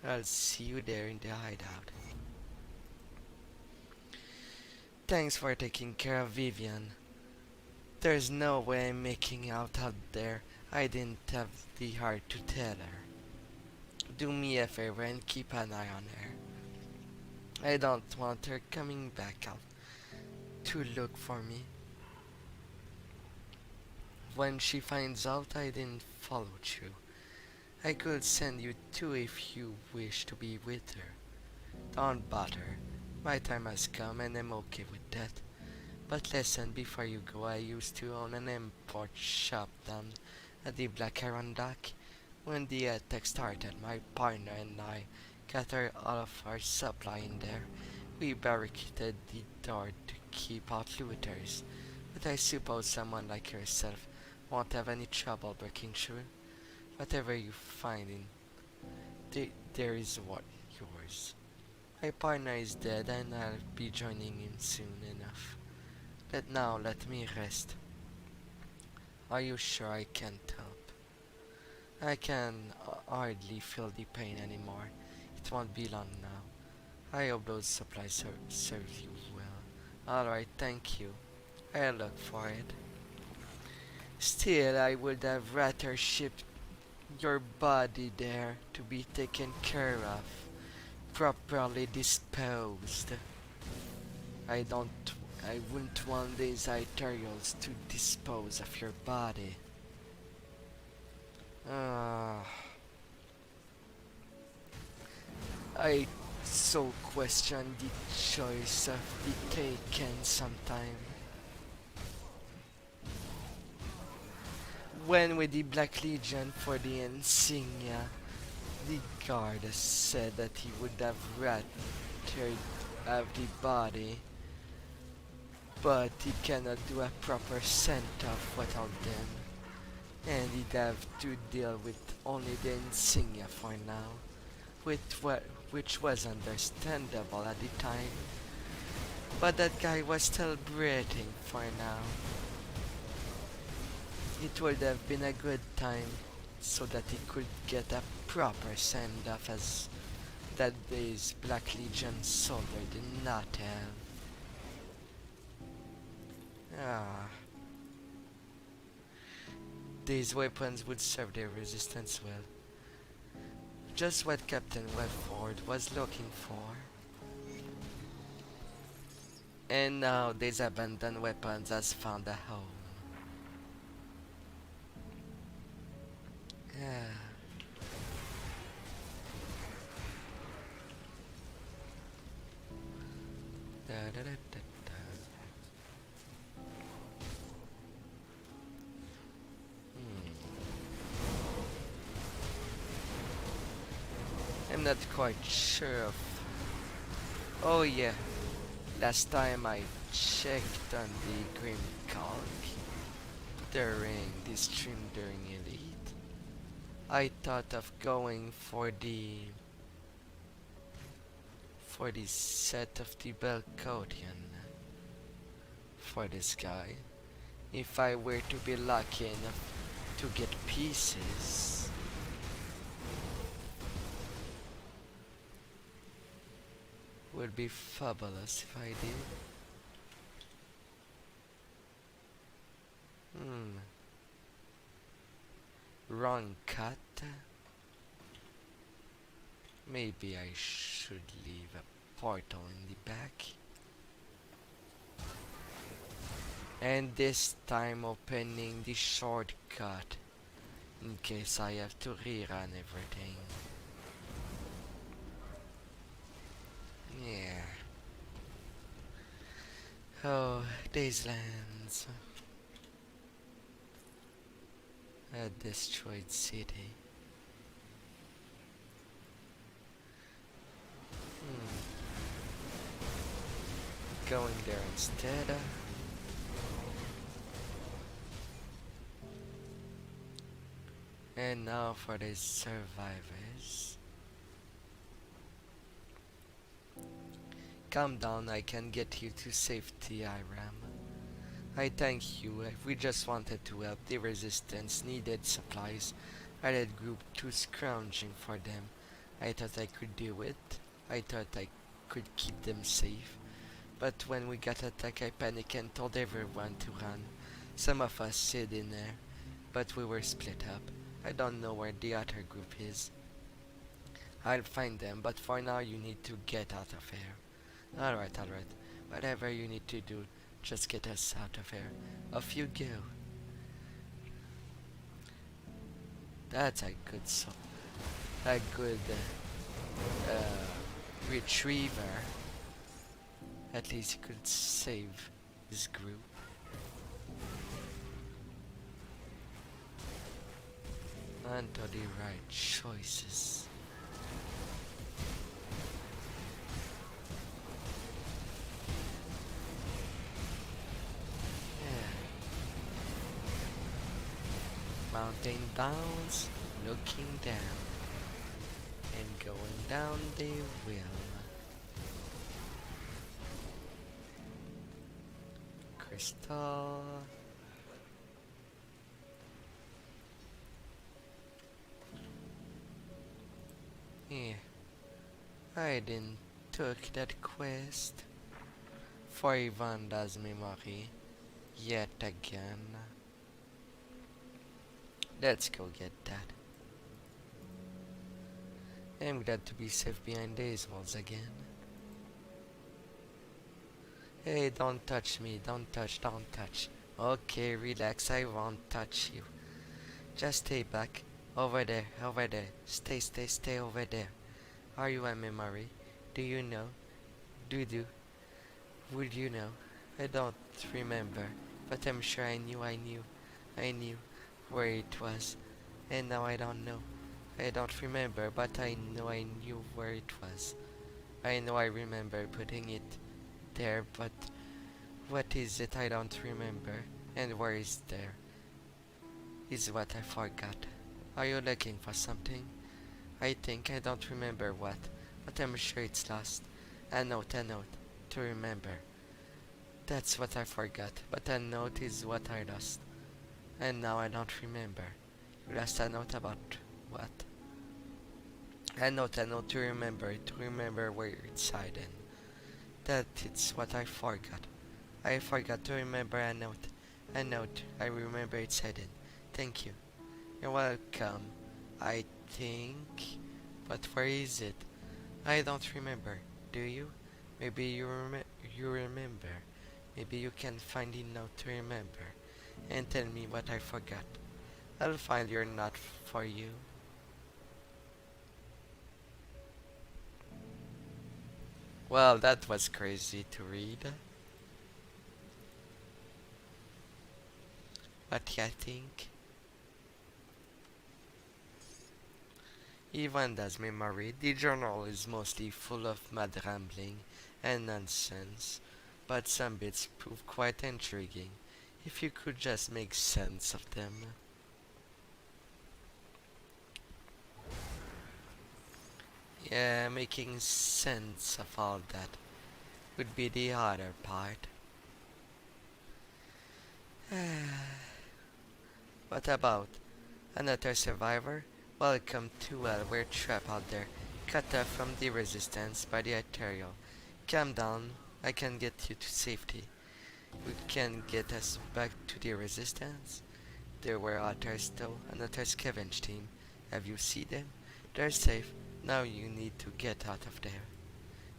I'll see you there in the hideout. Thanks for taking care of Vivian. There's no way I'm making out there. I didn't have the heart to tell her. Do me a favor and keep an eye on her. I don't want her coming back out to look for me. When she finds out I didn't follow through, I could send you too if you wish to be with her. Don't bother. My time has come and I'm okay with that. But listen, before you go, I used to own an import shop down at the Black Heron Dock. When the attack started, my partner and I gathered all of our supply in there. We barricaded the door to keep out looters. But I suppose someone like yourself won't have any trouble breaking through. Whatever you find in there is what yours. My partner is dead and I'll be joining him soon enough. Now let me rest. Are you sure I can't help? I can hardly feel the pain anymore. It won't be long now. I hope those supplies serve you well. Alright, thank you. I'll look for it. Still, I would have rather shipped your body there to be taken care of, properly disposed. I wouldn't want these Ethereals to dispose of your body. I so question the choice of the taken sometime. When with the Black Legion for the insignia, the guard said that he would have rather have the body, but he cannot do a proper send-off without them, and he'd have to deal with only the insignia for now, which was understandable at the time, but that guy was still breathing for now. It would have been a good time so that he could get a proper send-off as that day's Black Legion soldier did not have. Ah. These weapons would serve their resistance well. Just what Captain Webford was looking for. And now these abandoned weapons has found a home. Yeah. Da, da, da, da, da. I'm not quite sure of... Oh yeah, last time I checked on the Grim Calc during the stream during Elite, I thought of going for the set of the Belcodian for this guy. If I were to be lucky enough to get pieces, would be fabulous if I did. Wrong cut. Maybe I should leave a portal in the back. And this time opening the shortcut in case I have to rerun everything. Yeah. Oh, these lands. A destroyed city. Going there instead. And now for the survivors. Calm down, I can get you to safety, Iram. I thank you. If we just wanted to help, the resistance needed supplies. I had group 2 scrounging for them. I thought I could do it. I thought I could keep them safe. But when we got attacked, I panicked and told everyone to run. Some of us stayed in there, but we were split up. I don't know where the other group is. I'll find them, but for now you need to get out of here. Alright. Whatever you need to do, just get us out of here. Off you go. That's a good song. A good retriever. At least he could save his group. And to the right choices. Mountain downs, looking down, and going down they will. Crystal. Yeah, I didn't took that quest for Ivanda's memory yet again. Let's go get that. I'm glad to be safe behind these walls again. Hey, don't touch me, don't touch. Okay, relax, I won't touch you. Just stay back. Over there. Stay over there. Are you a memory? Do you know? Would you know? I don't remember, but I'm sure I knew where it was. And now I don't know. I don't remember, but I know I knew where it was. I know I remember putting it there, but what is it I don't remember? And where is there? Is what I forgot. Are you looking for something? I think I don't remember what, but I'm sure it's lost. A note, to remember. That's what I forgot, but a note is what I lost. And now I don't remember. Last a note about what? A note to remember where it's hidden. That it's what I forgot. I forgot to remember a note. A note, I remember it's hidden. Thank you. You're welcome. I think... But where is it? I don't remember. Do you? Maybe you remember. Maybe you can find a note to remember. And tell me what I forgot. I'll find your note for you. Well, that was crazy to read. But I think even as memory, the journal is mostly full of mad rambling and nonsense, but some bits prove quite intriguing if you could just make sense of them. Yeah, making sense of all that would be the harder part. What about another survivor? Welcome to we're trapped out there, cut off from the resistance by the ethereal. Calm down, I can get you to safety. You can get us back to the resistance. There were others though, another scavenge team. Have you seen them? They're safe. Now you need to get out of there.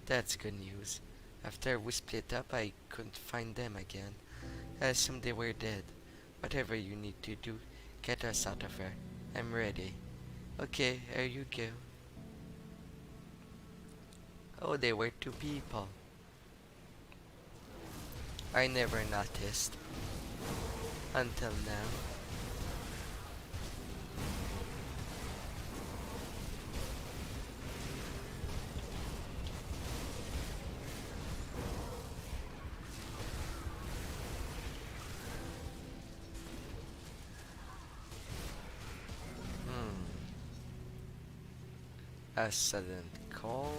That's good news. After we split up, I couldn't find them again. I assumed they were dead. Whatever you need to do, get us out of here. I'm ready. Okay, here you go. Oh, they were two people. I never noticed. Until now. A sudden call.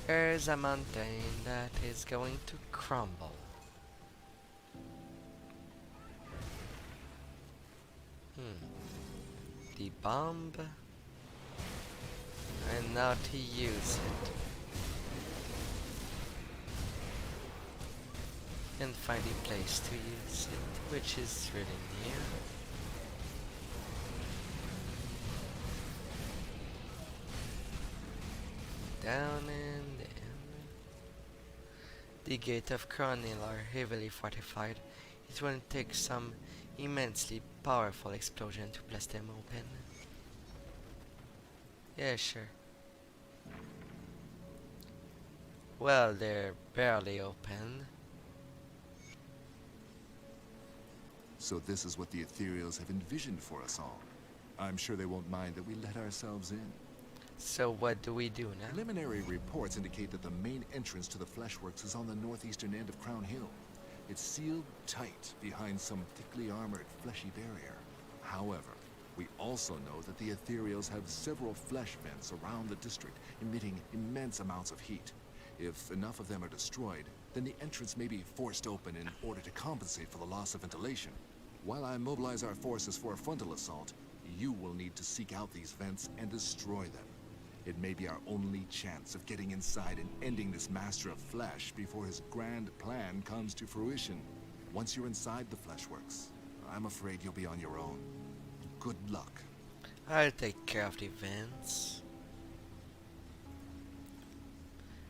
There's a mountain that is going to crumble. The bomb. And now to use it. And find a place to use it, which is really near. Down and down. The gate of Crown Hill are heavily fortified. It will take some immensely powerful explosion to blast them open. Yeah, sure. Well, they're barely open. So this is what the Ethereals have envisioned for us all. I'm sure they won't mind that we let ourselves in. So what do we do now? Preliminary reports indicate that the main entrance to the Fleshworks is on the northeastern end of Crown Hill. It's sealed tight behind some thickly armored, fleshy barrier. However, we also know that the Ethereals have several flesh vents around the district, emitting immense amounts of heat. If enough of them are destroyed, then the entrance may be forced open in order to compensate for the loss of ventilation. While I mobilize our forces for a frontal assault, you will need to seek out these vents and destroy them. It may be our only chance of getting inside and ending this Master of Flesh before his grand plan comes to fruition. Once you're inside the Fleshworks, I'm afraid you'll be on your own. Good luck. I'll take care of the vents.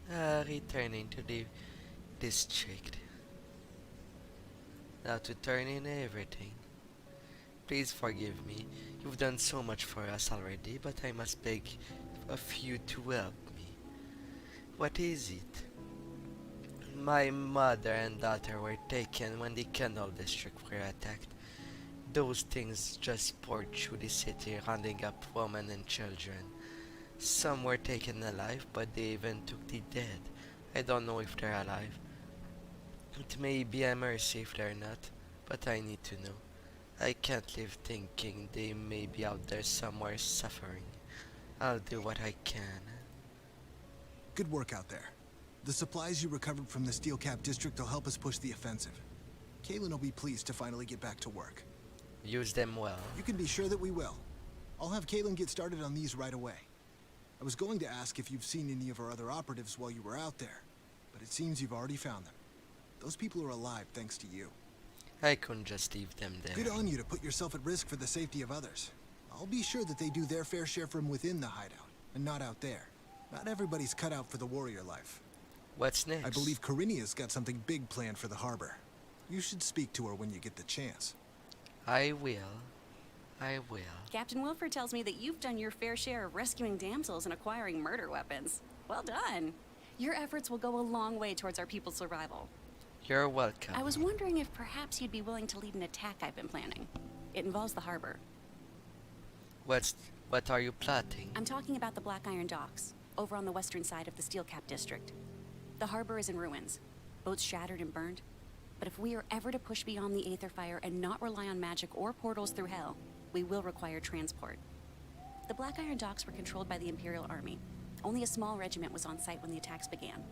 Returning to the district. Now to turn in everything. Please forgive me. You've done so much for us already, but I must beg of you to help me. What is it? My mother and daughter were taken when the Kendall district were attacked. Those things just poured through the city, rounding up women and children. Some were taken alive, but they even took the dead. I don't know if they're alive. It may be a mercy if they're not, but I need to know. I can't live thinking they may be out there somewhere suffering. I'll do what I can. Good work out there. The supplies you recovered from the Steel Cap district will help us push the offensive. Kalen will be pleased to finally get back to work. Use them well. You can be sure that we will. I'll have Caitlin get started on these right away. I was going to ask if you've seen any of our other operatives while you were out there, but it seems you've already found them. Those people are alive thanks to you. I couldn't just leave them there. Good on you to put yourself at risk for the safety of others. I'll be sure that they do their fair share from within the hideout, and not out there. Not everybody's cut out for the warrior life. What's next? I believe Karinia's got something big planned for the harbor. You should speak to her when you get the chance. I will. I will. Captain Wilford tells me that you've done your fair share of rescuing damsels and acquiring murder weapons. Well done. Your efforts will go a long way towards our people's survival. You're welcome. I was wondering if perhaps you'd be willing to lead an attack I've been planning. It involves the harbor. What are you plotting? I'm talking about the Black Iron Docks, over on the western side of the Steel Cap district. The harbor is in ruins, boats shattered and burned. But if we are ever to push beyond the Aether Fire and not rely on magic or portals through hell, we will require transport. The Black Iron Docks were controlled by the Imperial Army. Only a small regiment was on site when the attacks began.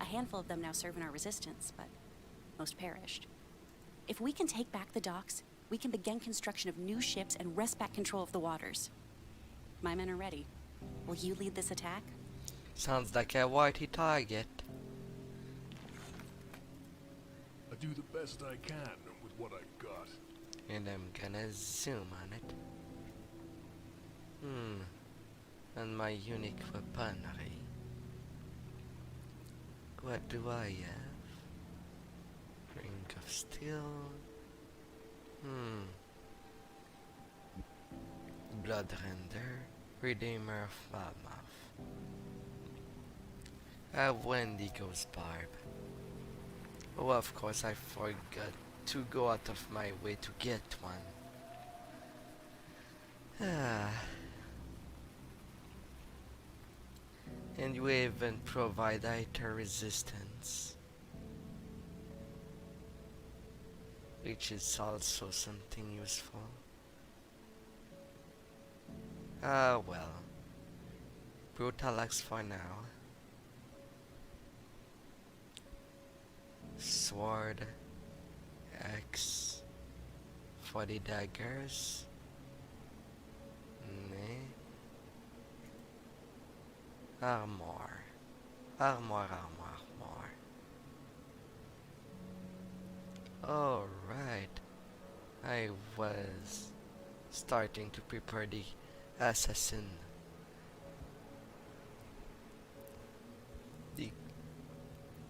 A handful of them now serve in our resistance, but most perished. If we can take back the docks, we can begin construction of new ships and wrest back control of the waters. My men are ready. Will you lead this attack? Sounds like a worthy target. I do the best I can with what I've got. And I'm gonna zoom on it. And my unique weaponry. What do I have? Ring of Steel. Bloodrender. Redeemer of Malmouth. A Wendigo's Barb. Oh, of course I forgot to go out of my way to get one. And we even provide Aether resistance, which is also something useful. Well. Brutal axe for now. Sword. Axe. For the daggers. Armor. Armor. Alright. I was starting to prepare the assassin.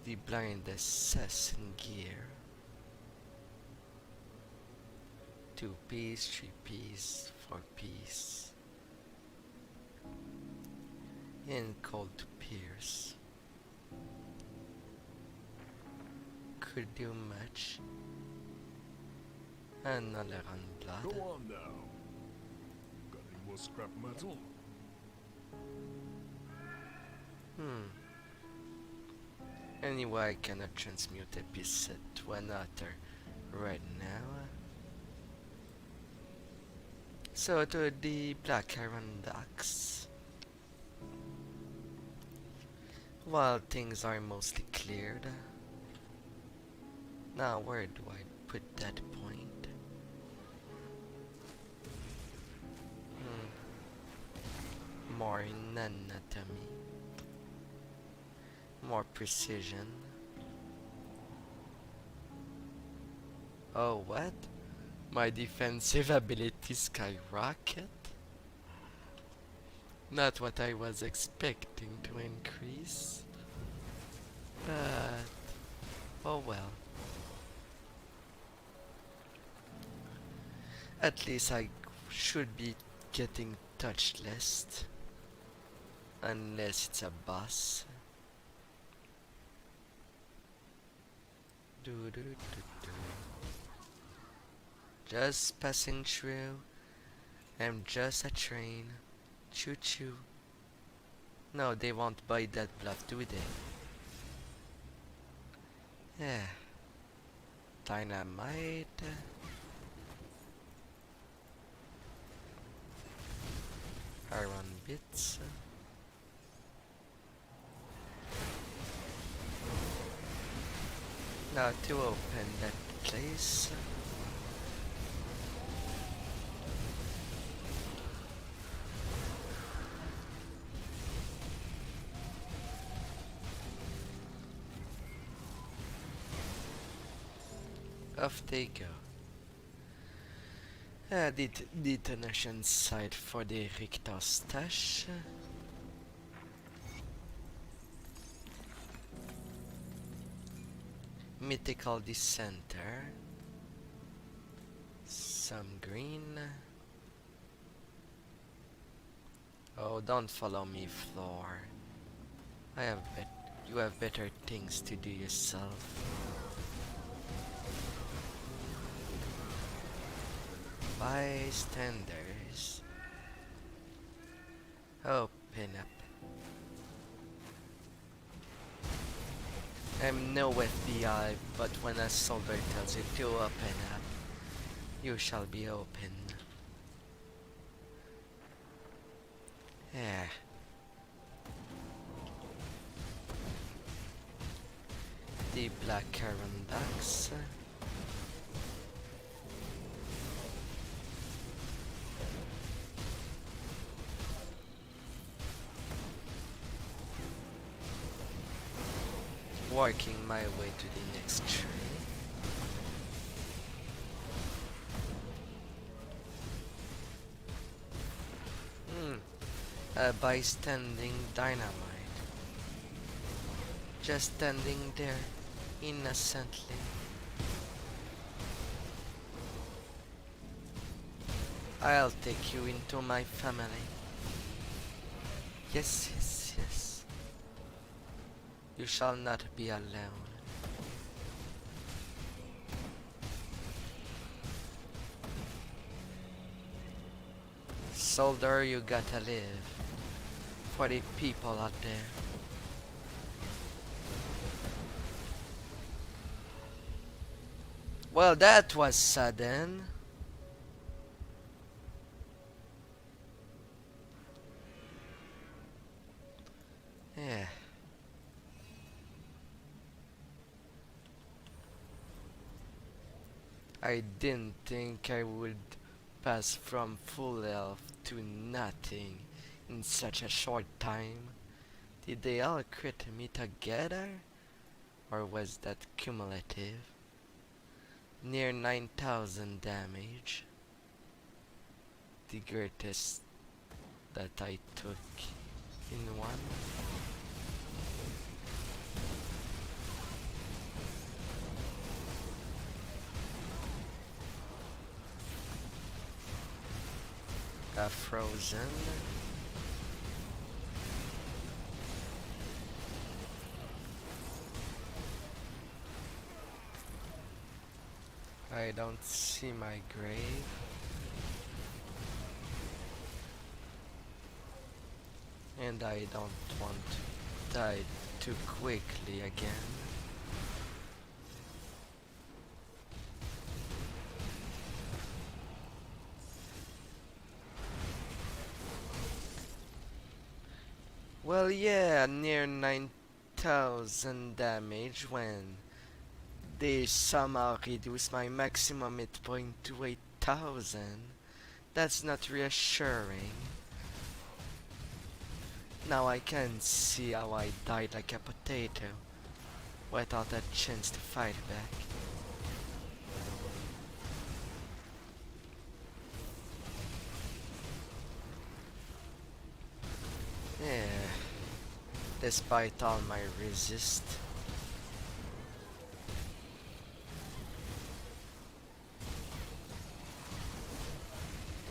The blind assassin gear. 2-piece, 3-piece, 4-piece. And cold to pierce. Could do much. Another on blood. Go on now. Got any more scrap metal? Anyway, I cannot transmute a piece to another right now. So to the Black Iron Docks. While things are mostly cleared. Now where do I put that point? More in anatomy. More precision. Oh, what? My defensive ability skyrocket? Not what I was expecting to increase. But, oh well. At least I should be getting touchless. Unless it's a boss. Just passing through. I'm just a train. Choo choo. No, they won't buy that bluff, do they? Yeah. Dynamite. Iron bits. Now to open that place. Off they go. Detonation site for the Richter stash. Mythical Dissenter. Some green. Oh, don't follow me, Floor. You have better things to do yourself. Bystanders. Open up. I'm no FBI, but when a soldier tells you to open up, you shall be open. Yeah. The black Karen ducks. Working my way to the next tree. A bystanding dynamite. Just standing there, innocently. I'll take you into my family. Yes, yes, yes. You shall not be alone. Soldier, you gotta live. For the people out there. Well, that was sudden. Yeah. I didn't think I would pass from full health to nothing in such a short time. Did they all crit me together? Or was that cumulative? Near 9,000 damage. The greatest that I took in one. Frozen. I don't see my grave. And I don't want to die too quickly again. Well, yeah, near 9,000 damage when they somehow reduce my maximum hit point to 8,000. That's not reassuring. Now I can see how I died like a potato without a chance to fight back. Yeah, despite all my resist.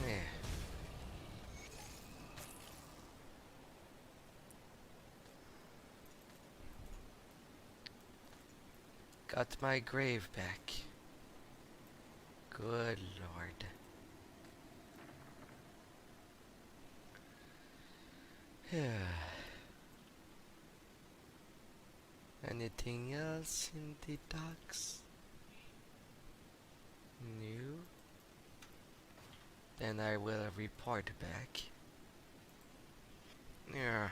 Yeah. Got my grave back. Good Lord. Anything else in the docks? No? Then I will report back. Yeah.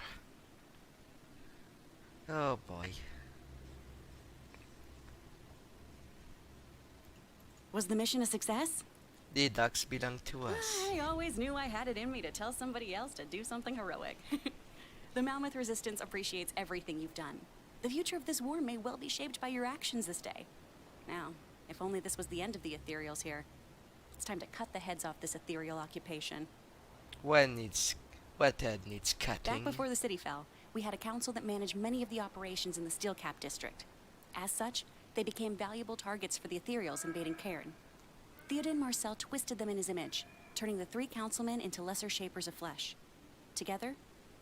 Oh boy. Was the mission a success? The docks belong to us. I always knew I had it in me to tell somebody else to do something heroic. The Malmouth Resistance appreciates everything you've done. The future of this war may well be shaped by your actions this day. Now, If only this was the end of the ethereals here. It's time to cut the heads off this ethereal occupation. What head needs Back cutting? before the city fell, we had a council that managed many of the operations in the Steelcap district. As such, they became valuable targets for the ethereals invading Cairn. Theoden Marcel twisted them in his image, turning the 3 councilmen into lesser shapers of flesh. Together,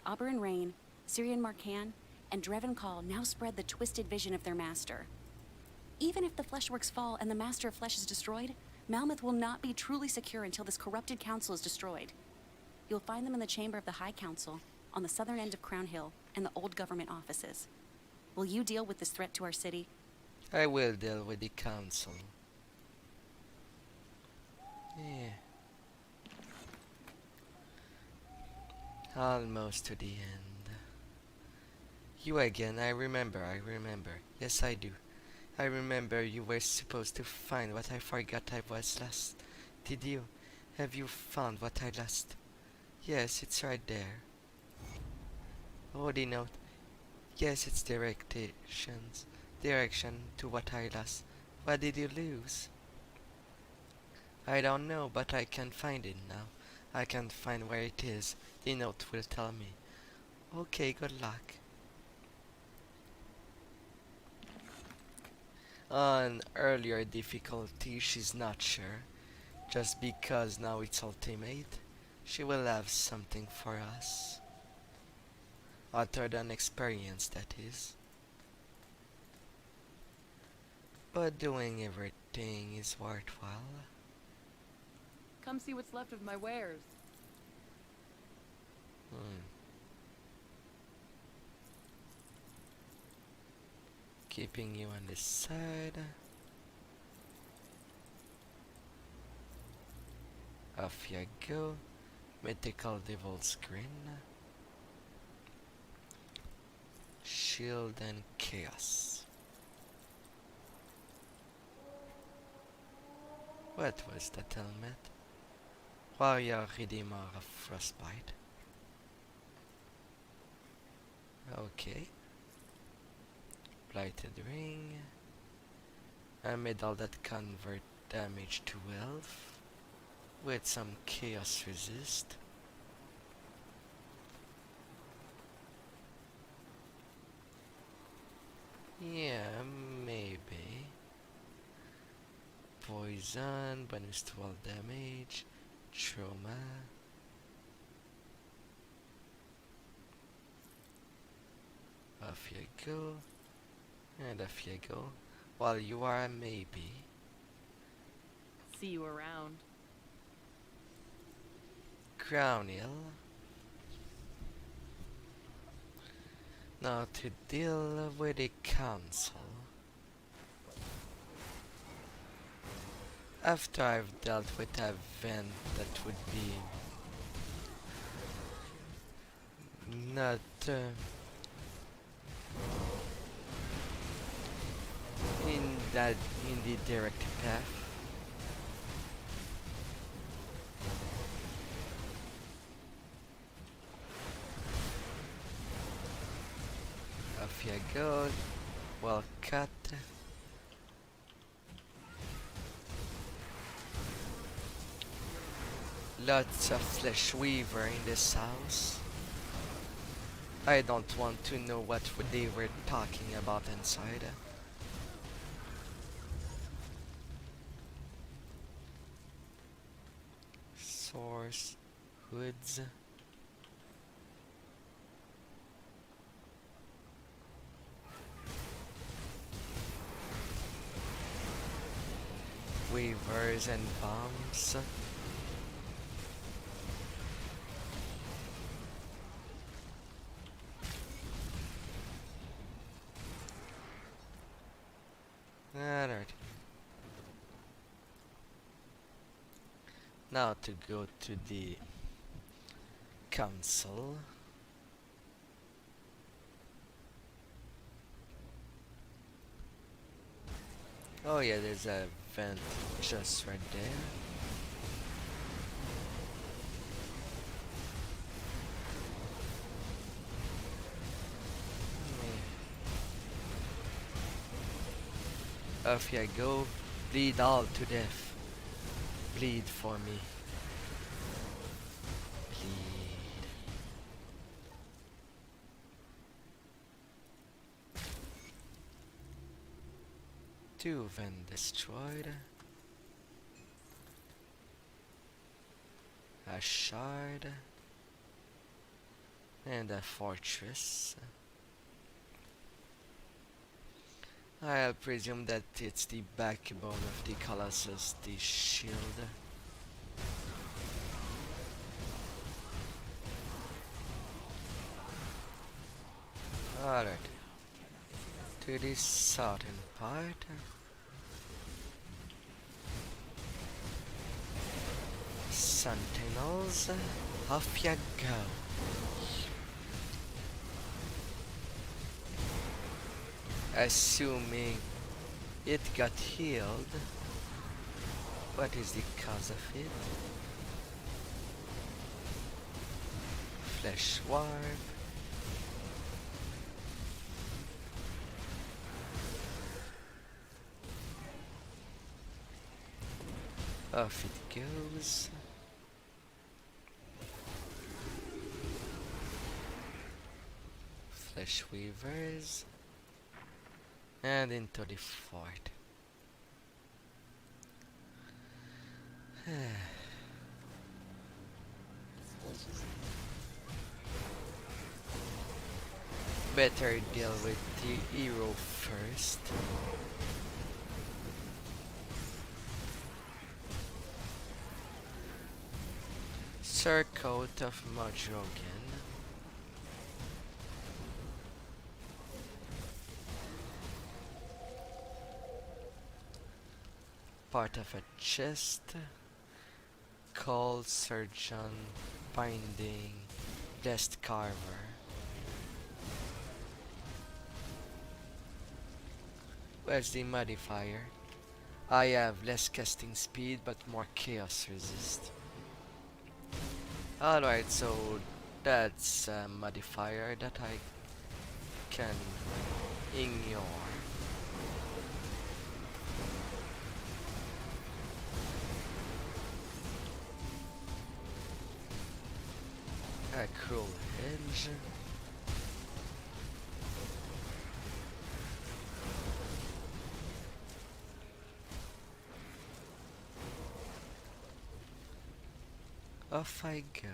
Oberyn Rain, Syrian Marcan, and Drevin Call now spread the twisted vision of their master. Even if the Fleshworks fall and the Master of Flesh is destroyed, Malmouth will not be truly secure until this corrupted council is destroyed. You'll find them in the chamber of the High Council, on the southern end of Crown Hill, and the old government offices. Will you deal with this threat to our city? I will deal with the council. Yeah. Almost to the end. You again, I remember. Yes, I do. I remember you were supposed to find what I forgot I was lost. Did you? Have you found what I lost? Yes, it's right there. Oh, the note. Yes, it's direction to what I lost. What did you lose? I don't know, but I can find it now. I can find where it is. The note will tell me. Okay, good luck. On earlier difficulty, she's not sure. Just because now it's ultimate, she will have something for us. Other than experience, that is. But doing everything is worthwhile. Come see what's left of my wares. Keeping you on this side. Off you go. Mythical Devil's Grin. Shield and Chaos. What was that helmet? Warrior Redeemer of Frostbite. Okay. Blighted Ring. A medal that convert damage to health with some chaos resist. Yeah, maybe. Poison, bonus to all damage, trauma. Off you go. And off you go. While you are a maybe. See you around. Crown Hill. Now to deal with the council. After I've dealt with an event that would be not in the direct path. Off you go. Well cut. Lots of flesh weaver in this house. I don't want to know what they were talking about inside. Source hoods. Weavers and bombs. Alright. Now to go to the council. Oh yeah, there's a vent just right there. Off you go. Bleed all to death. Bleed for me. Bleed. Two then destroyed. A shard. And a fortress. I'll presume that it's the backbone of the Colossus, the shield. Alright. To the southern part. Sentinels, off ya go. Assuming it got healed, what is the cause of it? Flesh warp. Off it goes. Flesh weavers. And into the fort. Better deal with the hero first. Circuit of Modrogan. Part of a chest. Called Surgeon Binding Desk Carver. Where's the modifier? I have less casting speed but more chaos resist. Alright, so that's a modifier that I can ignore. A cruel hedge. Off I go.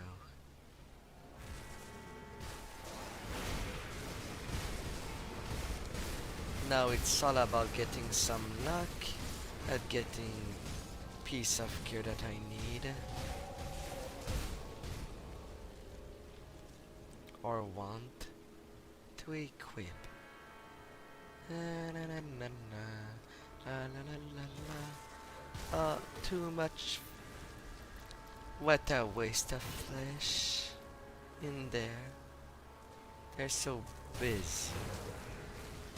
Now it's all about getting some luck at getting piece of gear that I need. Or want to equip. Too much. What a waste of flesh in there. They're so busy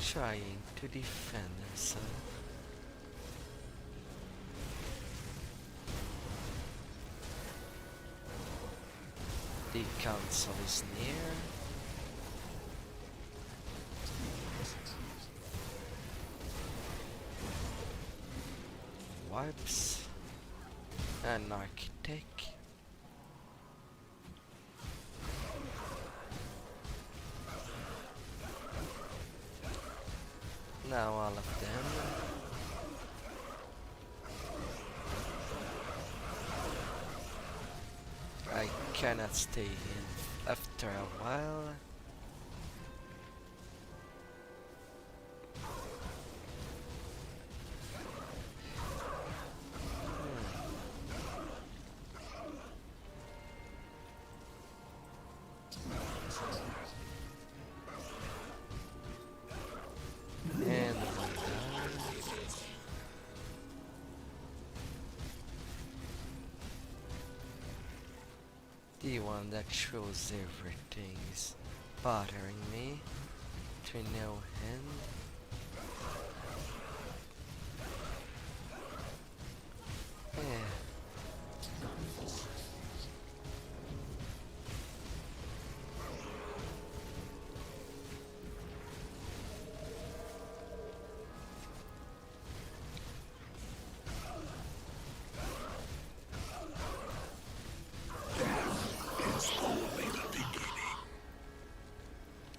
trying to defend themselves. The council is near. Warps. An architect. Now all of them. I cannot stay in after a while. And one down. The one that throws everything is bothering me to no end. Yeah.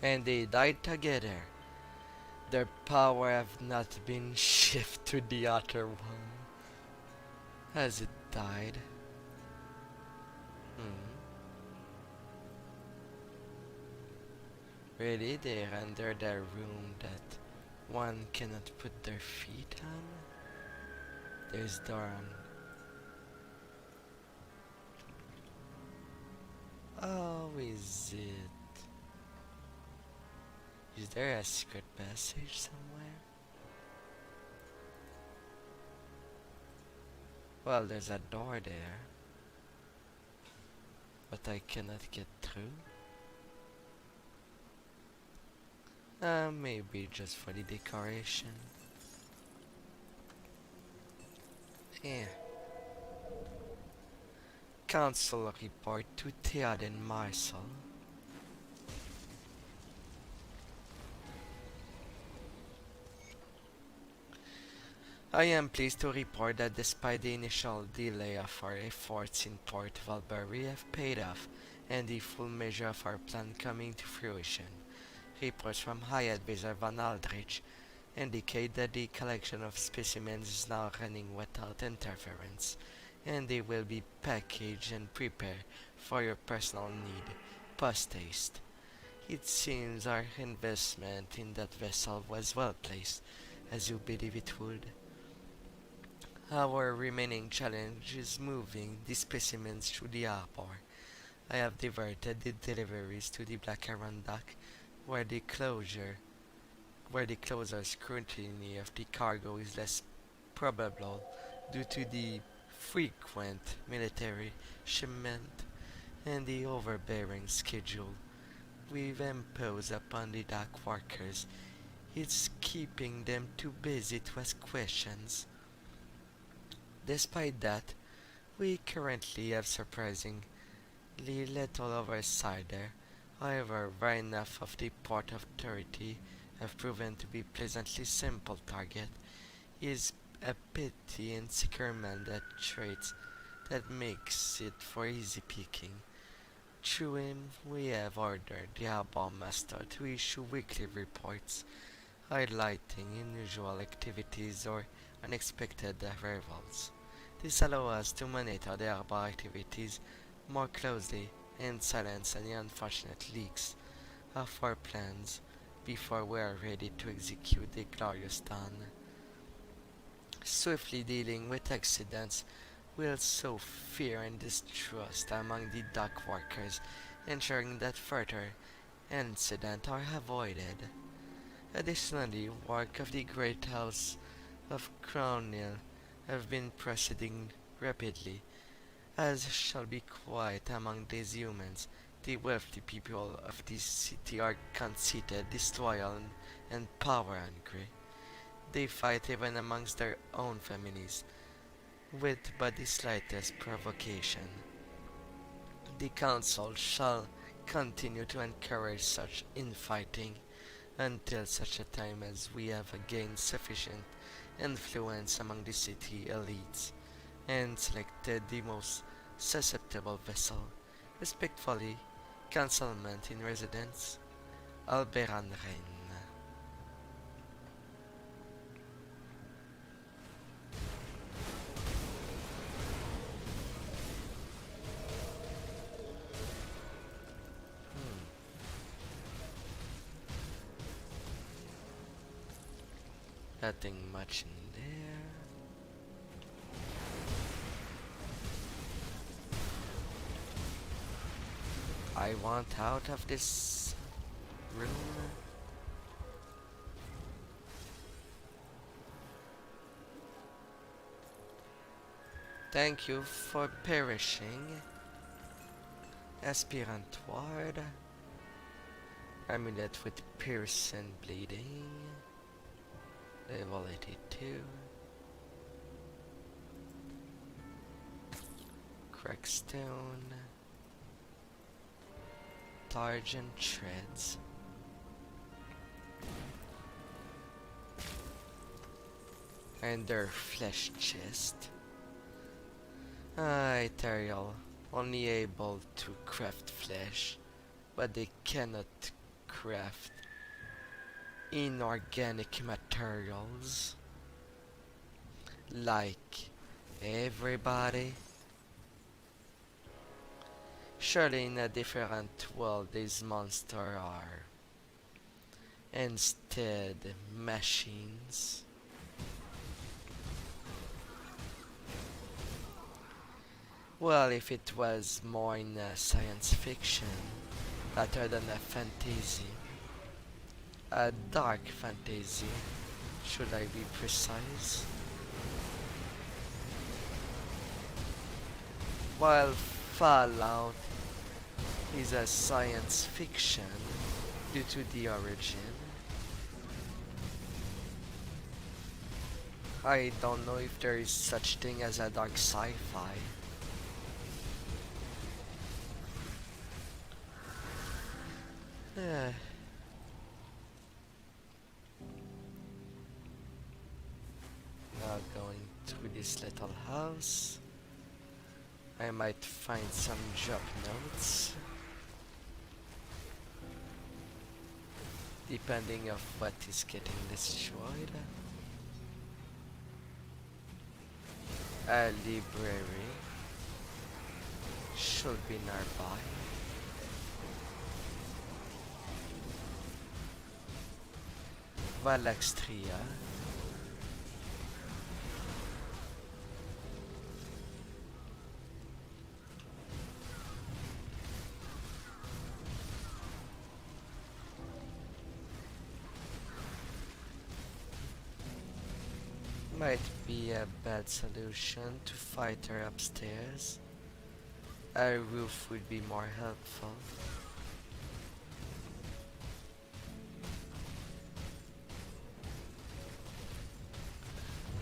and they died together. Their power have not been shifted to the other one. Has it died? Really? They're under the room that one cannot put their feet on? There's Doran. Oh, is it? Is there a secret passage somewhere? Well, there's a door there, but I cannot get through. Maybe just for the decoration. Yeah. Council report to Theoden Marcel. I am pleased to report that despite the initial delay of our efforts in Port Valbury have paid off, and the full measure of our plan coming to fruition. Reports from High Advisor Van Aldrich indicate that the collection of specimens is now running without interference, and they will be packaged and prepared for your personal need, post-haste. It seems our investment in that vessel was well placed, as you believe it would. Our remaining challenge is moving the specimens through the harbor. I have diverted the deliveries to the Black Heron dock, where the closer scrutiny of the cargo is less probable due to the frequent military shipment and the overbearing schedule we've imposed upon the dock workers. It's keeping them too busy to ask questions. Despite that, we currently have surprisingly little oversight there. However, right enough of the Port Authority have proven to be pleasantly simple target. He is a petty and secure man that traits that makes it for easy picking. Through him, we have ordered the harbor master to issue weekly reports highlighting unusual activities or unexpected arrivals. This allows us to monitor the harbor activities more closely and silence any unfortunate leaks of our plans before we are ready to execute the glorious dawn. Swiftly dealing with accidents will sow fear and distrust among the dock workers, ensuring that further incidents are avoided. Additionally, work of the Great House of Crown Hill have been proceeding rapidly, as shall be quiet among these humans. The wealthy people of this city are conceited, disloyal, and power-hungry. They fight even amongst their own families, with but the slightest provocation. The Council shall continue to encourage such infighting until such a time as we have gained sufficient influence among the city elites and selected the most susceptible vessel. Respectfully, Councilment in Residence, Alberan Reign. Nothing much in there. I want out of this room. Thank you for perishing. Aspirant Ward. Amulet with pierce and bleeding. Level 82. Crackstone. Targent Treads. And their flesh chest. Ethereal, only able to craft flesh, but they cannot craft inorganic materials like everybody. Surely in a different world these monsters are instead machines. Well, if it was more in a science fiction rather than a fantasy, a dark fantasy, should I be precise? While Fallout is a science fiction due to the origin, I don't know if there is such thing as a dark sci-fi. Yeah. Now going through this little house, I might find some job notes, depending of what is getting destroyed. A library should be nearby. Valextria. Might be a bad solution to fight her upstairs. A roof would be more helpful.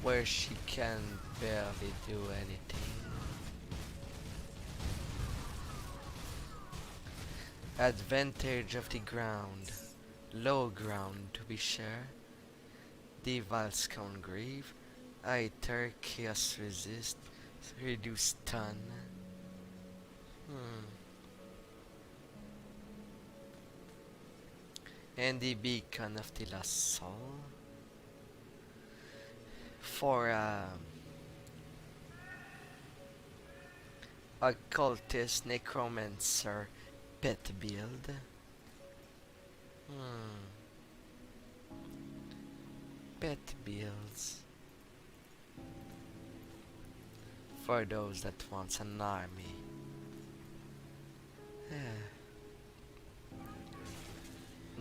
Where she can barely do anything. Advantage of the ground. Low ground to be sure. Devil's Congreve. Iter Chaos Resist. Reduce stun. And the Beacon of the Lost Soul. For occultist necromancer pet build. Pet builds for those that wants an army.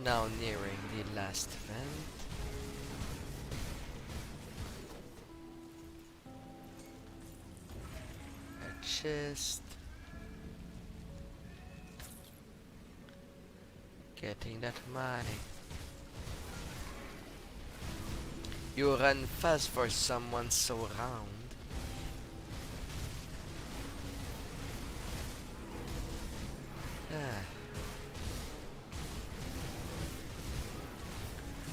Now nearing the last event. Chest. Getting that money. You run fast for someone so round.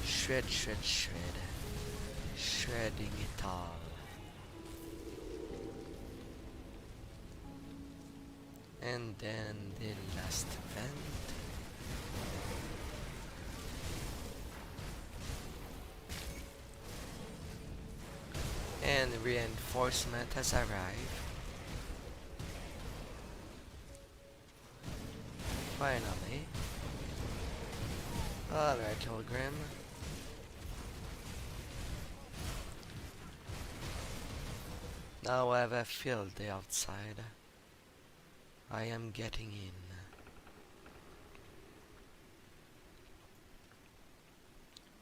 Shred, shred, shred. Shredding it all. And then the last event. And reinforcement has arrived. Finally. Alright, Holgrim. Now I have a field day outside. I am getting in.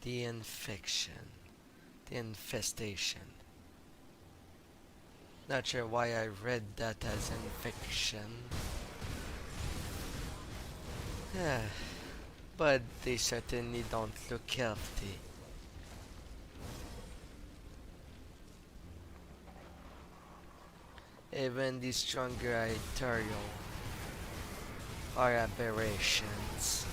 The infection. The infestation. Not sure why I read that as infection. But they certainly don't look healthy. Even the stronger Iterio are aberrations.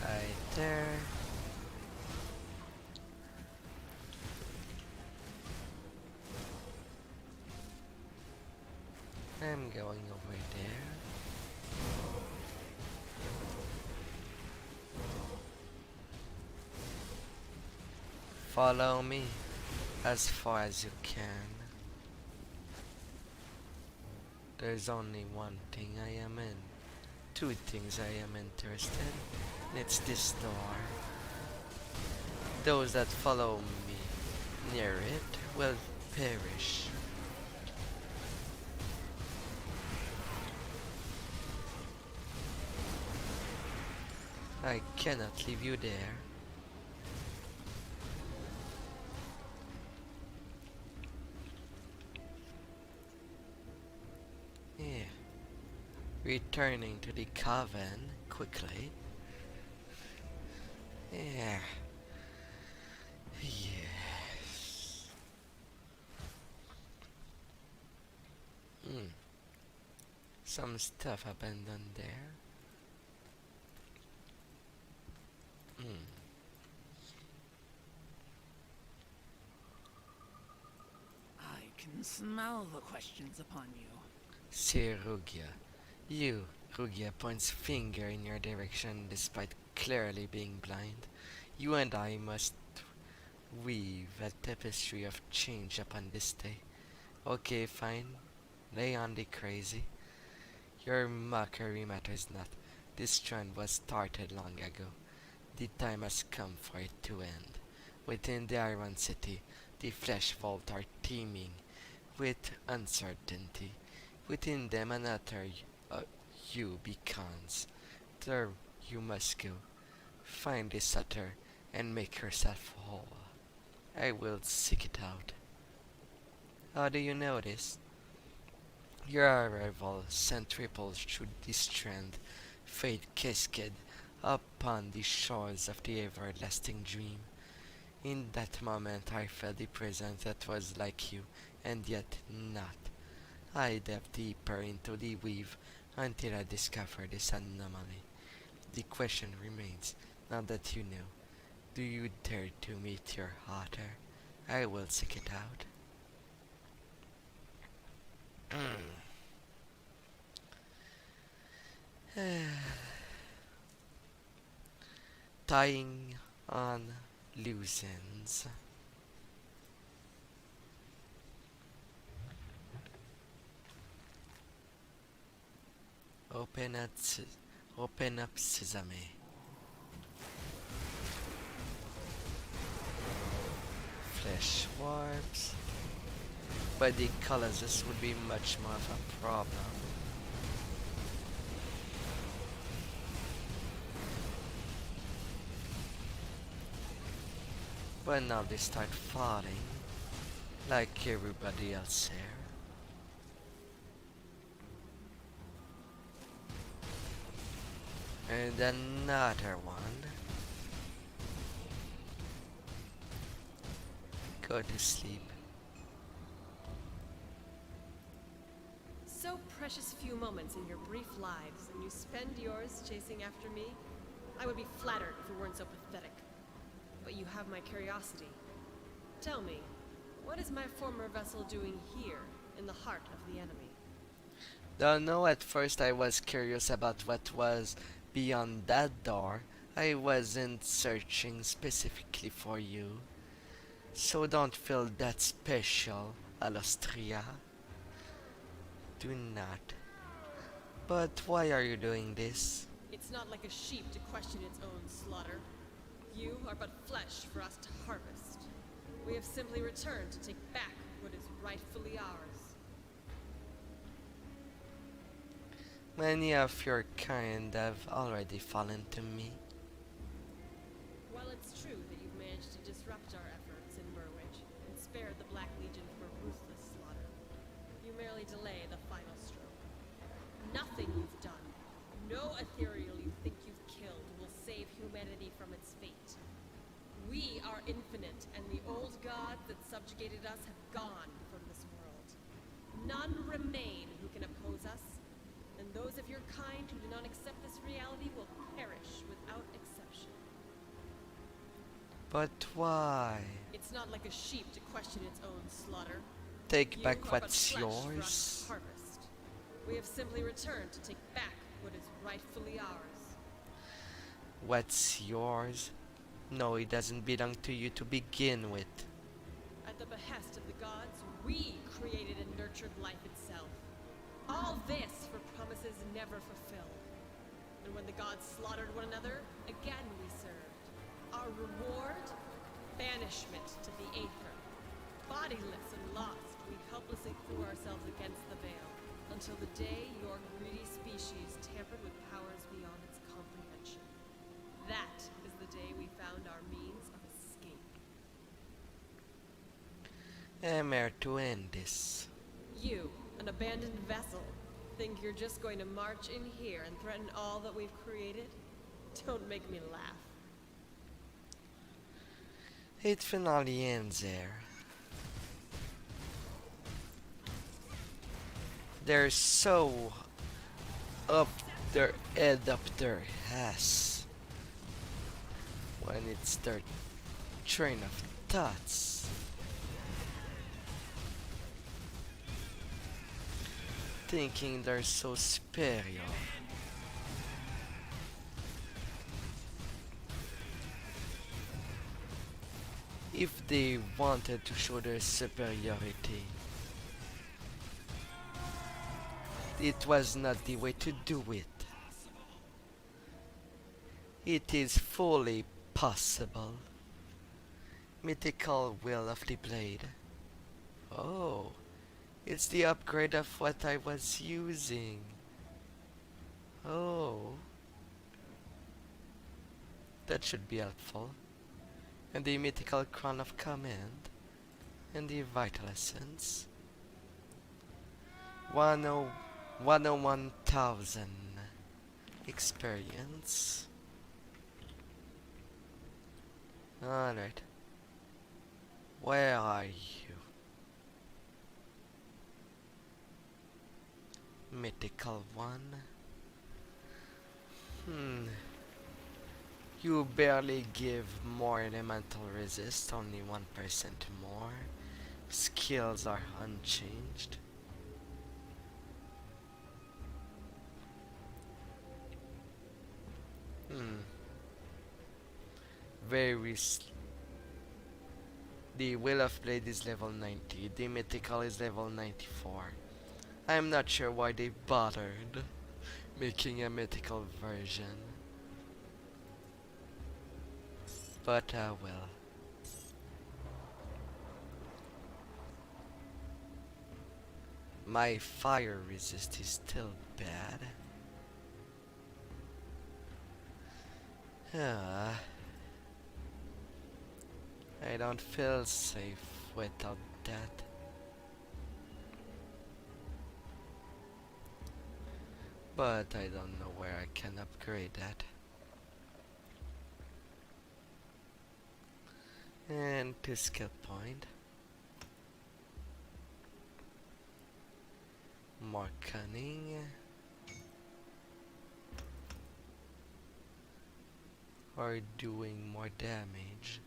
Right there. I'm going over there. Follow me as far as you can. There's only one thing I am in. Two things I am interested in. It's this door. Those that follow me near it will perish. I cannot leave you there. Yeah. Returning to the coven quickly. Yeah. Yes. Some stuff abandoned there. I can smell the questions upon you. Say Rugia. You, Rugia points finger in your direction despite clearly being blind. You and I must weave a tapestry of change upon this day. Okay, fine. Lay on the crazy. Your mockery matters not. This trend was started long ago. The time has come for it to end. Within the Iron City, the Flesh Vault are teeming with uncertainty. Within them another you beckons. There you must go. Find the sutter and make yourself whole. I will seek it out. How do you know this? Your arrival sent ripples through the strand, fate cascade upon the shores of the everlasting dream. In that moment I felt the presence that was like you, and yet not. I delved deeper into the weave until I discovered this anomaly. The question remains, now that you know, do you dare to meet your otter? I will seek it out. Tying on loose ends. Open up sesame. Flesh warps. But the colors, this would be much more of a problem. But now they start falling, like everybody else here. And another one. Go to sleep. So precious few moments in your brief lives, and you spend yours chasing after me? I would be flattered if you weren't so pathetic. But you have my curiosity. Tell me, what is my former vessel doing here, in the heart of the enemy? Don't know, at first I was curious about what was beyond that door. I wasn't searching specifically for you. So don't feel that special, Alostria. Do not. But why are you doing this? It's not like a sheep to question its own slaughter. You are but flesh for us to harvest. We have simply returned to take back what is rightfully ours. Many of your kind have already fallen to me. While it's true that you've managed to disrupt our efforts in Burwich and spared the Black Legion from a ruthless slaughter, you merely delay the final stroke. Nothing you've done, no ethereal you think you've killed will save humanity from its fate. We are infinite, and the old gods that subjugated us have gone from this world. None remain who can oppose us, and those of your kind who do not accept this reality will perish without exception. But why? It's not like a sheep to question its own slaughter. Take You back are but what's flesh for us yours. to harvest. We have simply returned to take back what is rightfully ours. What's yours? No, it doesn't belong to you to begin with. At the behest of the gods, we created and nurtured life itself. All this for promises never fulfilled. And when the gods slaughtered one another, again we served. Our reward? Banishment to the Aether. Bodiless and lost, we helplessly threw ourselves against the veil, until the day your greedy species tampered with powers beyond its comprehension. That is the day we found our means of escape. I'm here to end this. You, an abandoned vessel, think you're just going to march in here and threaten all that we've created? Don't make me laugh. It finally ends there. They're so up their head, up their ass when it's their train of thoughts. Thinking they're so superior. If they wanted to show their superiority, it was not the way to do it. It is fully possible. Mythical will of the blade. Oh, it's the upgrade of what I was using. Oh, that should be helpful. And the mythical crown of command. And the vital essence. 101,000 experience. Alright. Where are you? Mythical one. You barely give more elemental resist, only 1% more. Skills are unchanged. The Will of Blade is level 90, the Mythical is level 94. I'm not sure why they bothered making a mythical version. But I will. My fire resist is still bad. I don't feel safe without that. But I don't know where I can upgrade that. And to skill point. More cunning. Or doing more damage.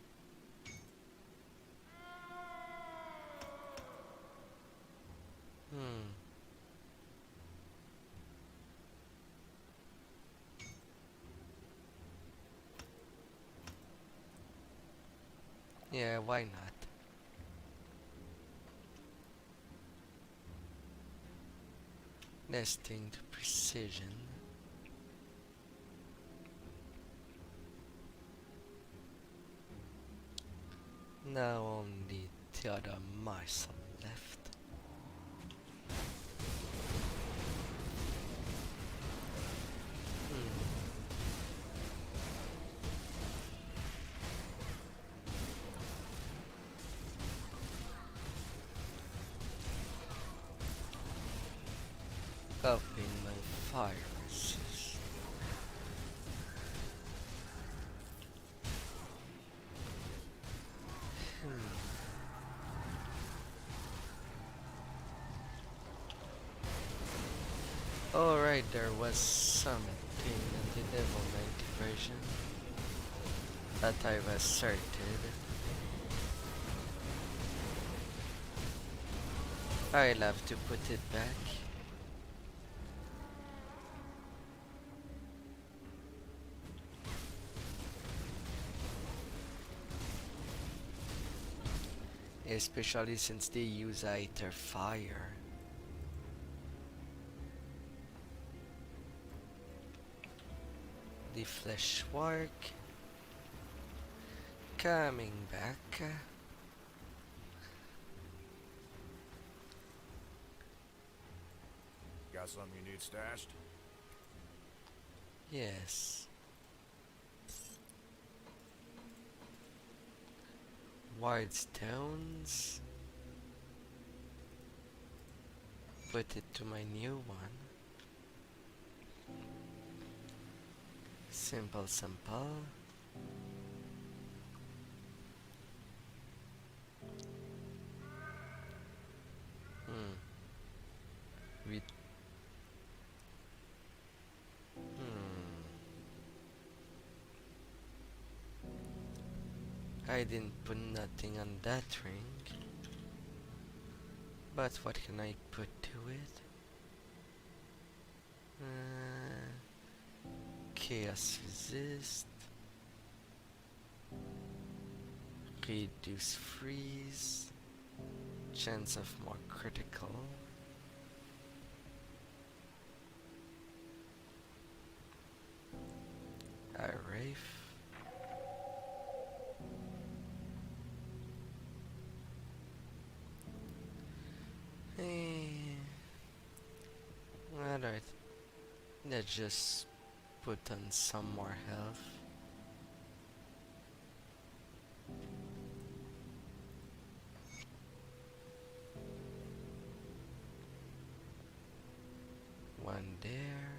Yeah, why not? Nesting to precision. Now only the other mice are left. Upping my fire resist. Alright, there was something in the level 90 version that I've asserted. I'll have to put it back. especially since they use either fire. The fleshwork coming back. Got something you need stashed? Yes. White stones. Put it to my new one. Simple, simple. With I didn't put nothing on that ring. But what can I put to it? Chaos resist. Reduce freeze. Chance of more critical. A Wraith. Alright, let's just put on some more health. One there.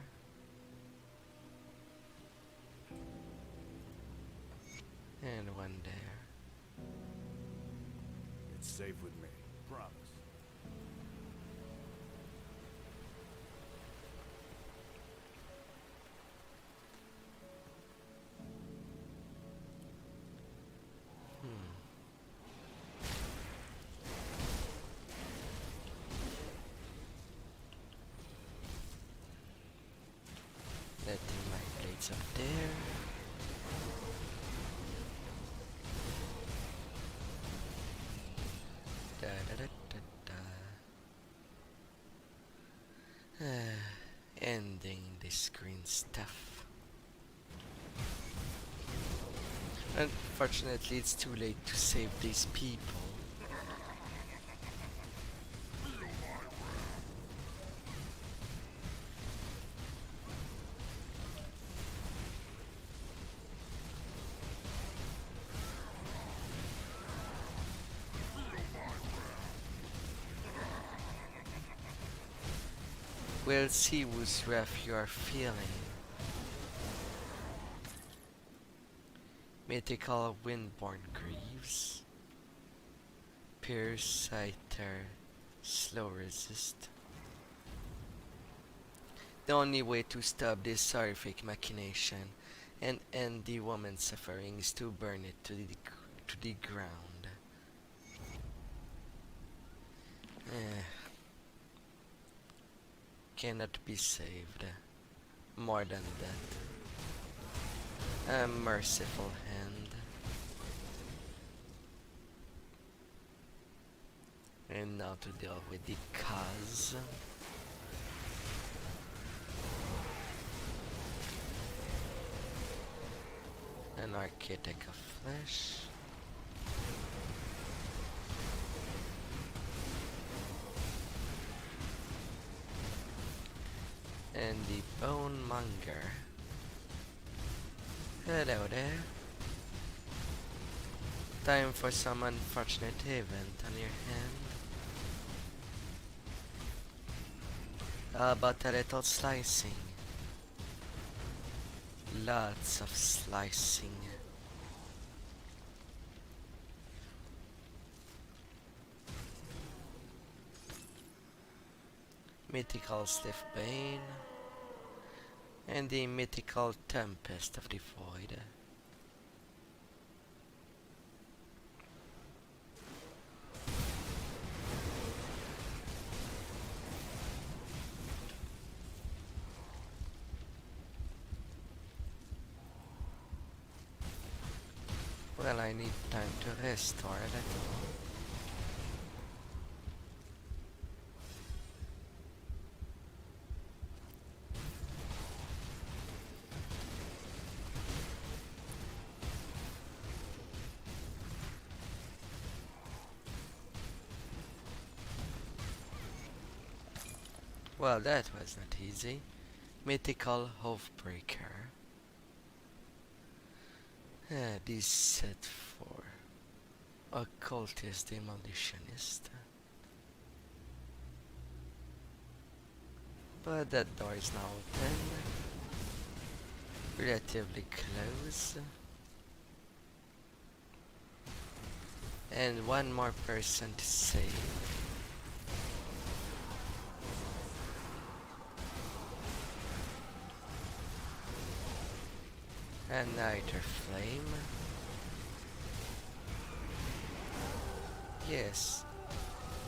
And one there. It's safe with me. Promise. Letting my blades up there. Da da da da da. Ending this green stuff. Unfortunately, it's too late to save these people. We'll see whose wrath you are feeling. Mythical Windborn Greaves. Pierce Scyther. Slow resist. The only way to stop this horrific machination and end the woman's suffering is to burn it to the ground. Cannot be saved. More than that. A merciful hand. And now to deal with the cause. An Architect of Flesh. And the Bone Monger. Hello there. Time for some unfortunate event on your hand. How about a little slicing? Lots of slicing. Mythical Swift Bane. And the mythical Tempest of the Void. Well, I need time to restore a little. Well, that was not easy. Mythical Oathbreaker. This set for Occultist Demolitionist. But that door is now open. Relatively close. And one more person to save. Another flame. Yes.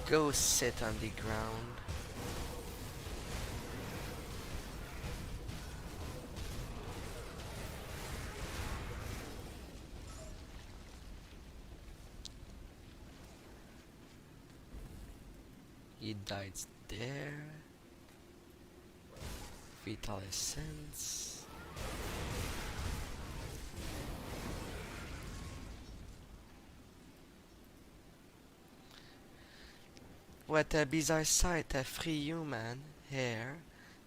Go sit on the ground. He died there. Vital Essence. What a bizarre sight, a free human here.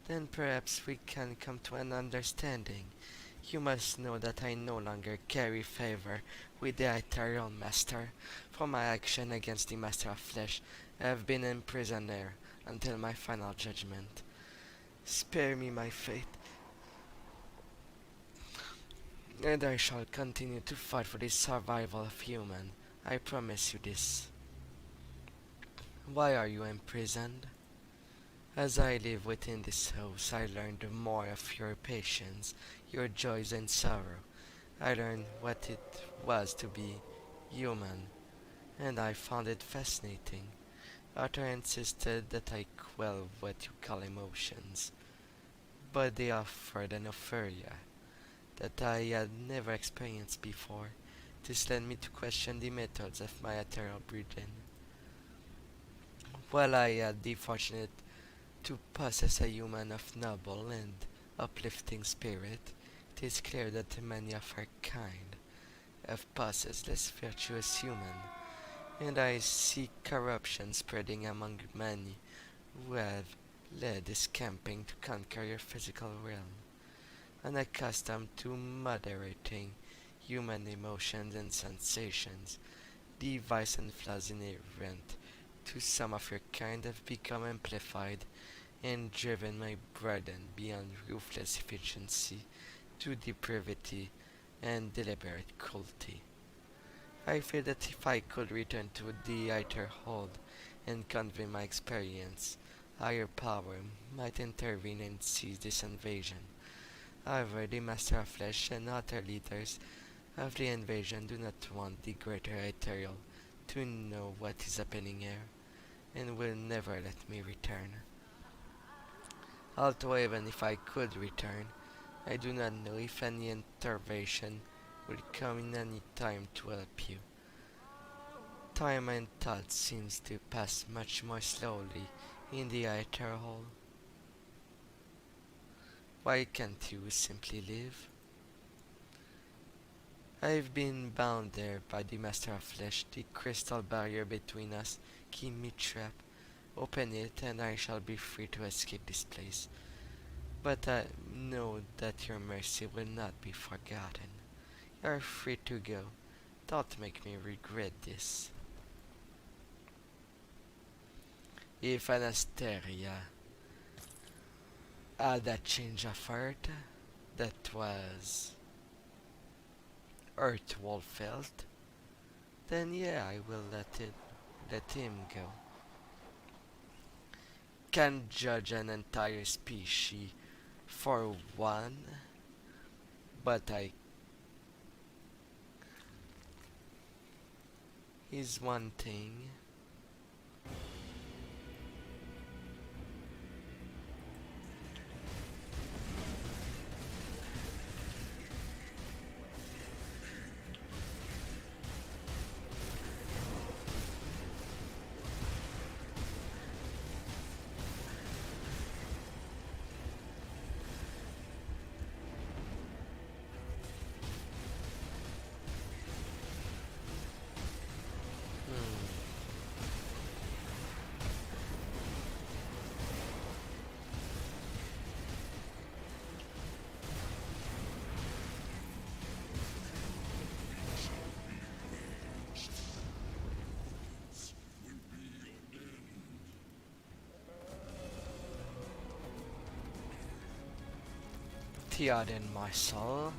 Then perhaps we can come to an understanding. You must know that I no longer carry favor with the Ethereal Master. For my action against the Master of Flesh, I have been imprisoned there until my final judgment. Spare me my fate, and I shall continue to fight for the survival of human. I promise you this. Why are you imprisoned? As I live within this house, I learned more of your patience, your joys and sorrow. I learned what it was to be human, and I found it fascinating. Arthur insisted that I quell what you call emotions, but they offered an euphoria that I had never experienced before. This led me to question the methods of my ethereal breeding. While I had the fortunate to possess a human of noble and uplifting spirit, it is clear that many of our kind have possessed less virtuous human, and I see corruption spreading among many who have led this camping to conquer your physical realm, unaccustomed to moderating human emotions and sensations. The vice and flaws inherent to some of your kind have become amplified and driven my burden beyond ruthless efficiency to depravity and deliberate cruelty. I fear that if I could return to the outer hold and convey my experience, higher power might intervene and seize this invasion. However, the Master of Flesh and other leaders of the invasion do not want the greater ethereal to know what is happening here, and will never let me return. Although even if I could return, I do not know if any intervention will come in any time to help you. Time and thought seems to pass much more slowly in the Aether Hall. Why can't you simply live? I've been bound there by the Master of Flesh. The crystal barrier between us keep me trapped. Open it and I shall be free to escape this place. But I know that your mercy will not be forgotten. You are free to go. Don't make me regret this. If Anasteria had that change of heart, that was Earthwall felt, then yeah, I will let him go. Can judge an entire species for one, but I is one thing. Theoden muscle.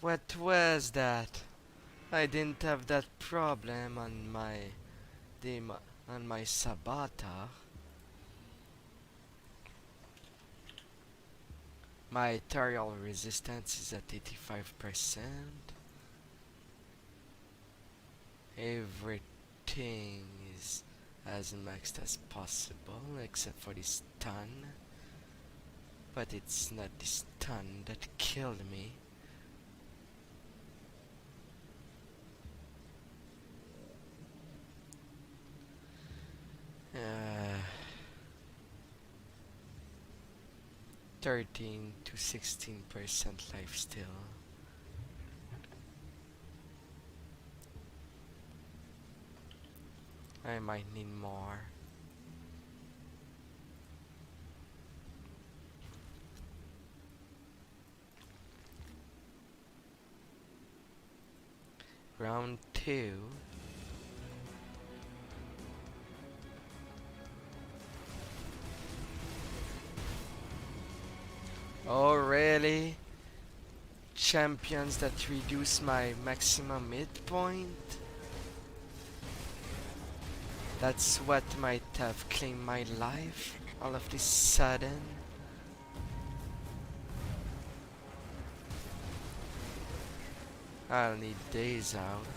What was that? I didn't have that problem on my on my Sabata. My ethereal resistance is at 85%. Everything is as maxed as possible except for the stun. But it's not the stun that killed me. 13 to 16% life still. I might need more. Round 2. Oh really? Champions that reduce my maximum hit point? That's what might have claimed my life all of this sudden. I'll need days out.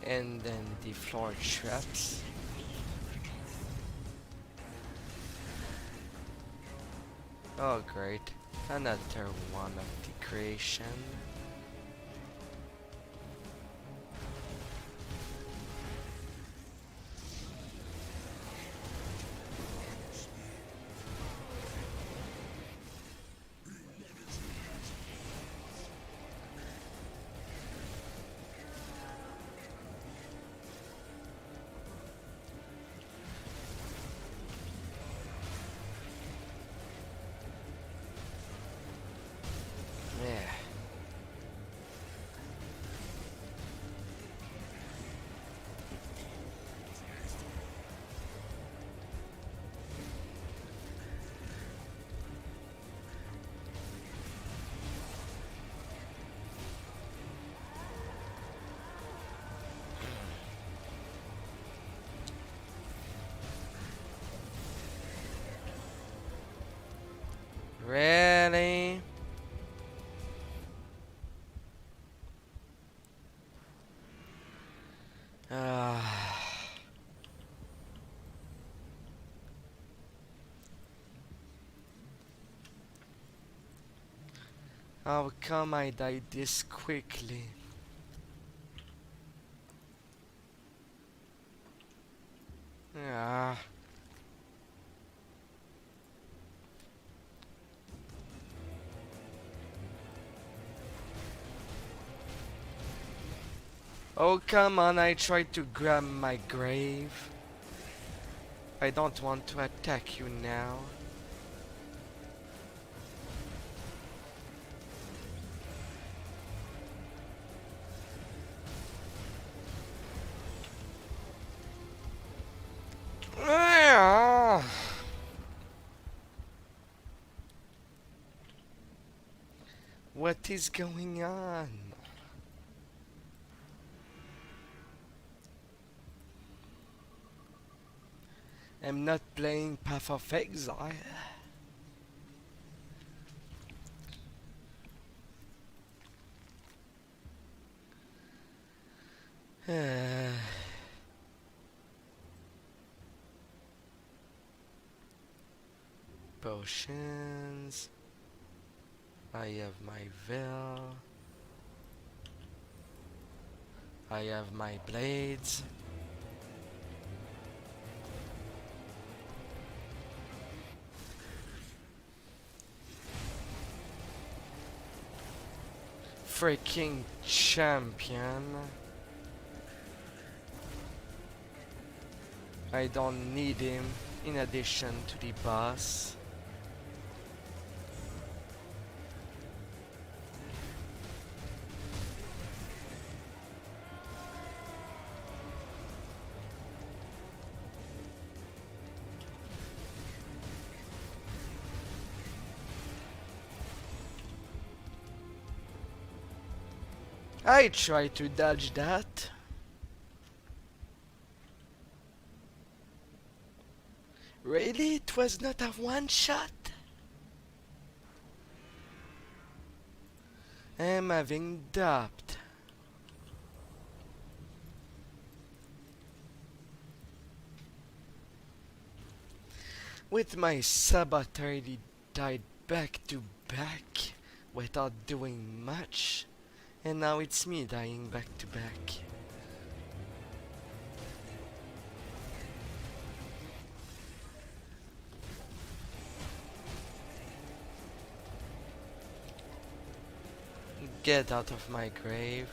And then the floor traps. Oh great, another one of the creation. Really? How come I died this quickly? Ah. Oh come on, I tried to grab my grave. I don't want to attack you now. What is going on? I'm not playing Path of Exile. Potions. I have my veil. I have my blades. Freaking champion. I don't need him in addition to the boss. I try to dodge that. Really? It was not a one shot? I'm having doubt. With my saboteur, he died back to back without doing much. And now it's me dying back to back. Get out of my grave.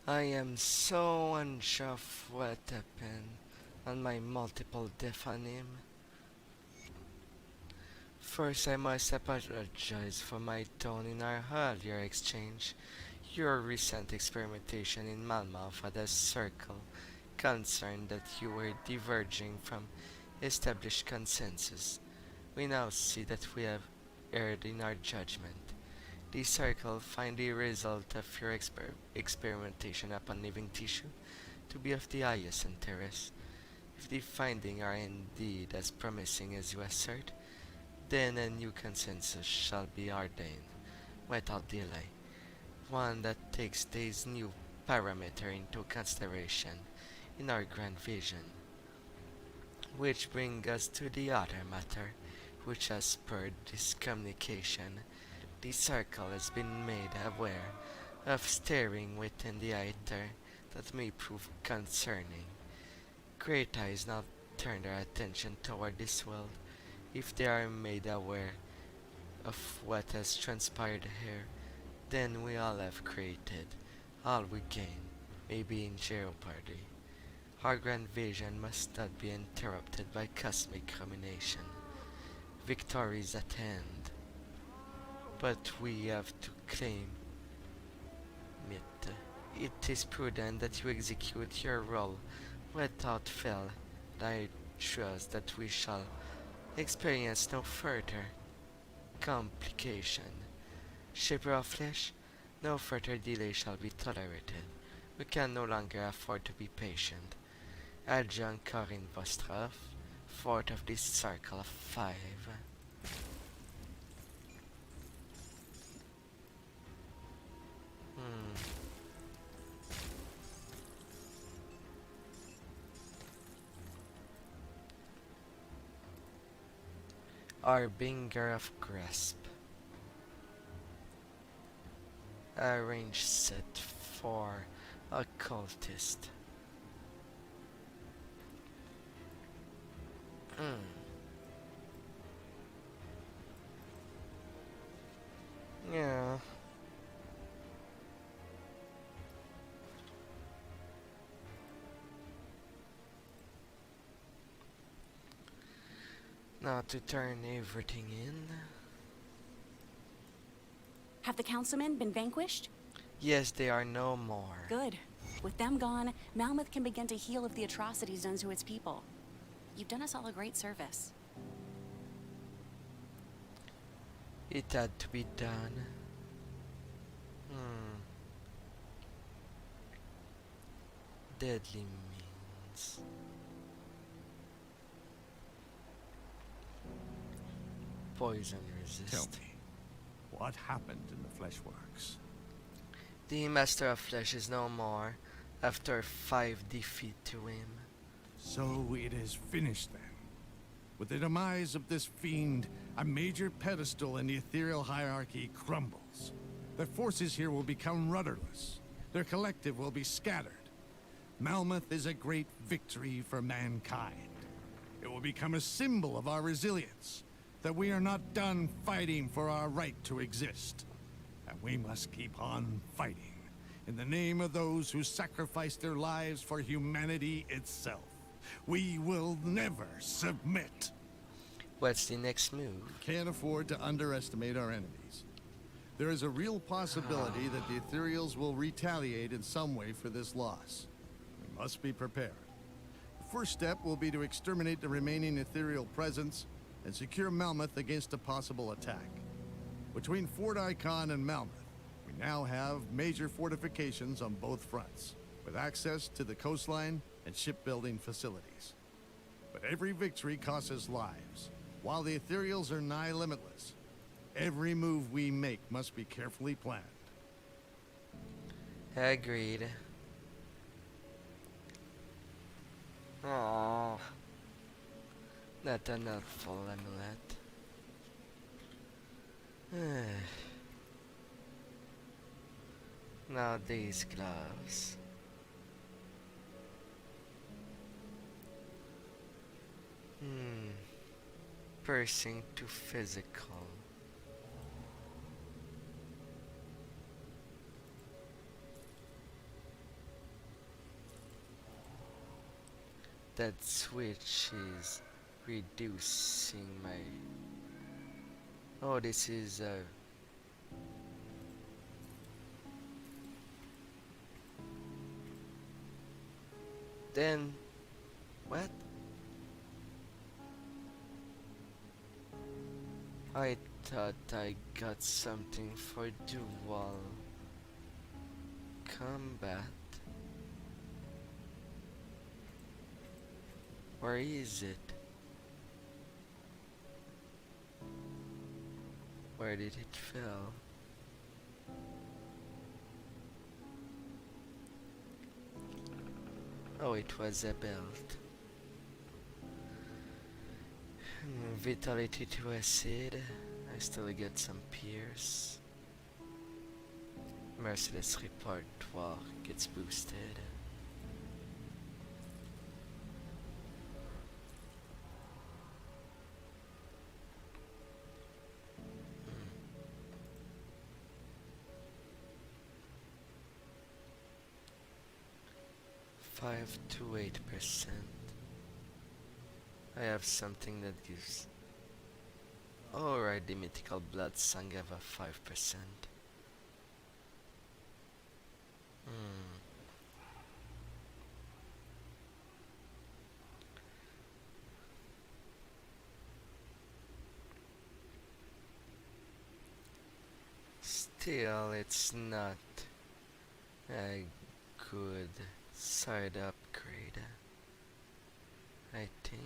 I am so unsure of what happened on my multiple death on him. First, I must apologize for my tone in our earlier exchange. Your recent experimentation in Malmouth had a circle concerned that you were diverging from established consensus. We now see that we have erred in our judgment. The circle find the result of your experimentation upon living tissue to be of the highest interest. If the findings are indeed as promising as you assert, then a new consensus shall be ordained without delay, one that takes these new parameters into consideration in our grand vision. Which brings us to the other matter which has spurred this communication. The circle has been made aware of stirring within the ether that may prove concerning. Great eyes now turn their attention toward this world. If they are made aware of what has transpired here, then we all have created. All we gain may be in jeopardy. Our grand vision must not be interrupted by cosmic combination. Victory is at hand, but we have to claim it. It is prudent that you execute your role without fail. I trust that we shall experience no further complication. Shaper of flesh, no further delay shall be tolerated. We can no longer afford to be patient. Adjunct Corin Vostrov, Fourth of this circle of 5. Harbinger of Grasp. A range set for occultist. Yeah. Now to turn everything in. Have the councilmen been vanquished? Yes, they are no more. Good. With them gone, Malmouth can begin to heal of the atrocities done to its people. You've done us all a great service. It had to be done. Deadly means. Poison resist. Tell me, what happened in the Fleshworks? The Master of Flesh is no more after 5 defeat to him. So it is finished then. With the demise of this fiend, a major pedestal in the ethereal hierarchy crumbles. Their forces here will become rudderless. Their collective will be scattered. Malmouth is a great victory for mankind. It will become a symbol of our resilience, that we are not done fighting for our right to exist. And we must keep on fighting, in the name of those who sacrificed their lives for humanity itself. We will never submit. What's the next move? Can't afford to underestimate our enemies. There is a real possibility that the Ethereals will retaliate in some way for this loss. We must be prepared. The first step will be to exterminate the remaining Ethereal presence and secure Malmouth against a possible attack. Between Fort Icon and Malmouth, we now have major fortifications on both fronts, with access to the coastline and shipbuilding facilities. But every victory costs us lives. While the Ethereals are nigh limitless, every move we make must be carefully planned. Agreed. Oh, not an helpful amulet. Now these gloves. Piercing to physical. That switch is reducing my... Oh, this is Then... What? I thought I got something for dual combat. Where is it? Where did it fall? Oh, it was a belt. Vitality to acid. I still get some pierce. Merciless repertoire gets boosted. Hmm. 5 to 8%. I have something that gives... Alright, the mythical blood song have a 5%. Still, it's not a good side upgrade, I think.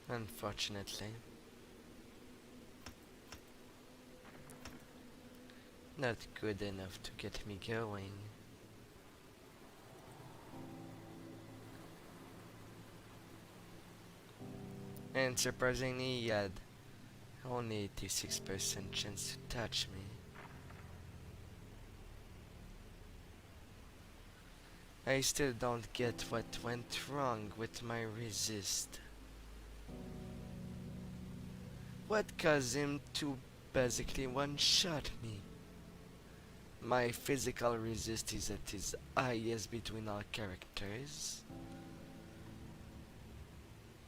Unfortunately. Not good enough to get me going. And surprisingly, he had only 86% chance to touch me. I still don't get what went wrong with my resist. What caused him to basically one-shot me? My physical resist is at its highest between all characters,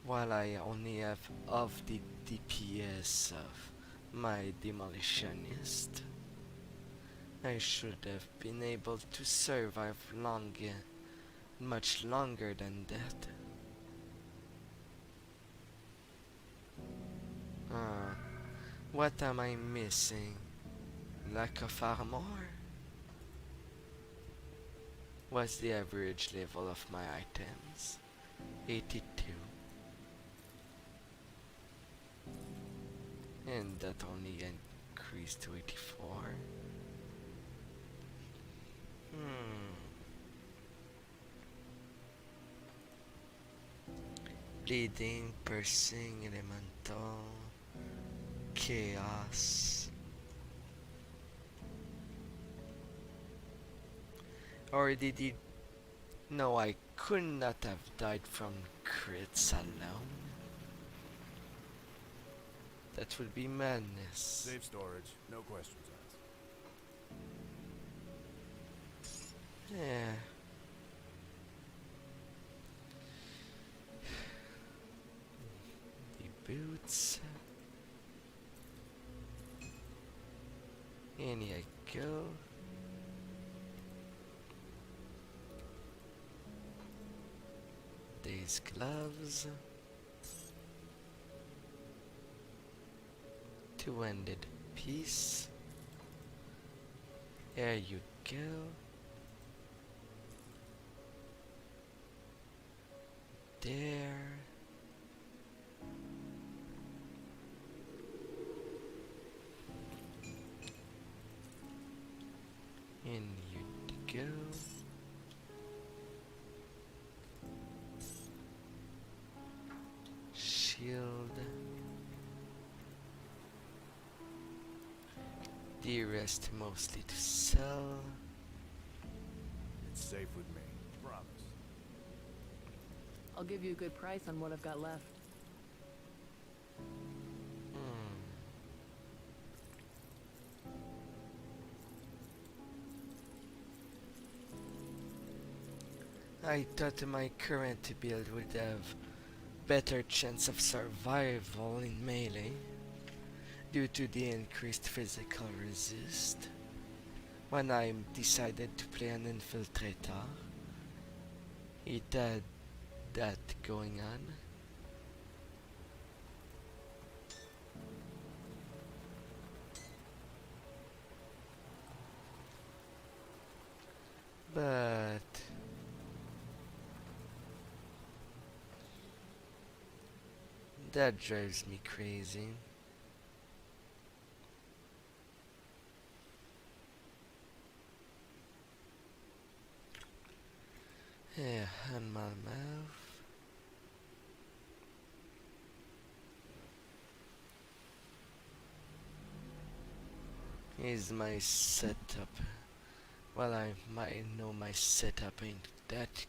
while I only have half the DPS of my demolitionist. I should have been able to survive much longer than that. What am I missing? Lack of armor? What's the average level of my items? 82. And that only increased to 84. Bleeding, piercing, elemental, chaos. Or did he... No, I could not have died from crits alone. That would be madness. Safe storage, no questions asked. Yeah. The boots. In I go. These gloves. Two-ended piece. There you go. There. In you go. Shield. The rest mostly to sell. It's safe with me, promise. I'll give you a good price on what I've got left. I thought my current build would have better chance of survival in melee due to the increased physical resist. When I decided to play an Infiltrator, it had that going on. But that drives me crazy. Yeah, and Malmouth. Is my setup. Well, I might know my setup ain't that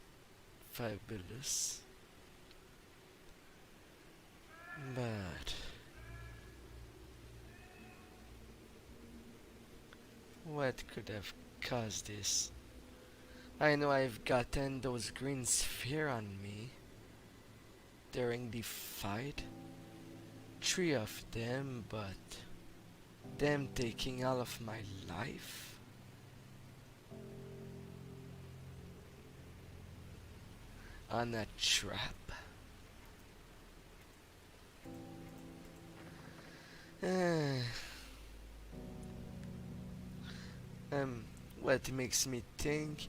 fabulous. But what could have caused this? I know I've gotten those green sphere on me during the fight. 3 of them, but them taking all of my life? On a trap? What makes me think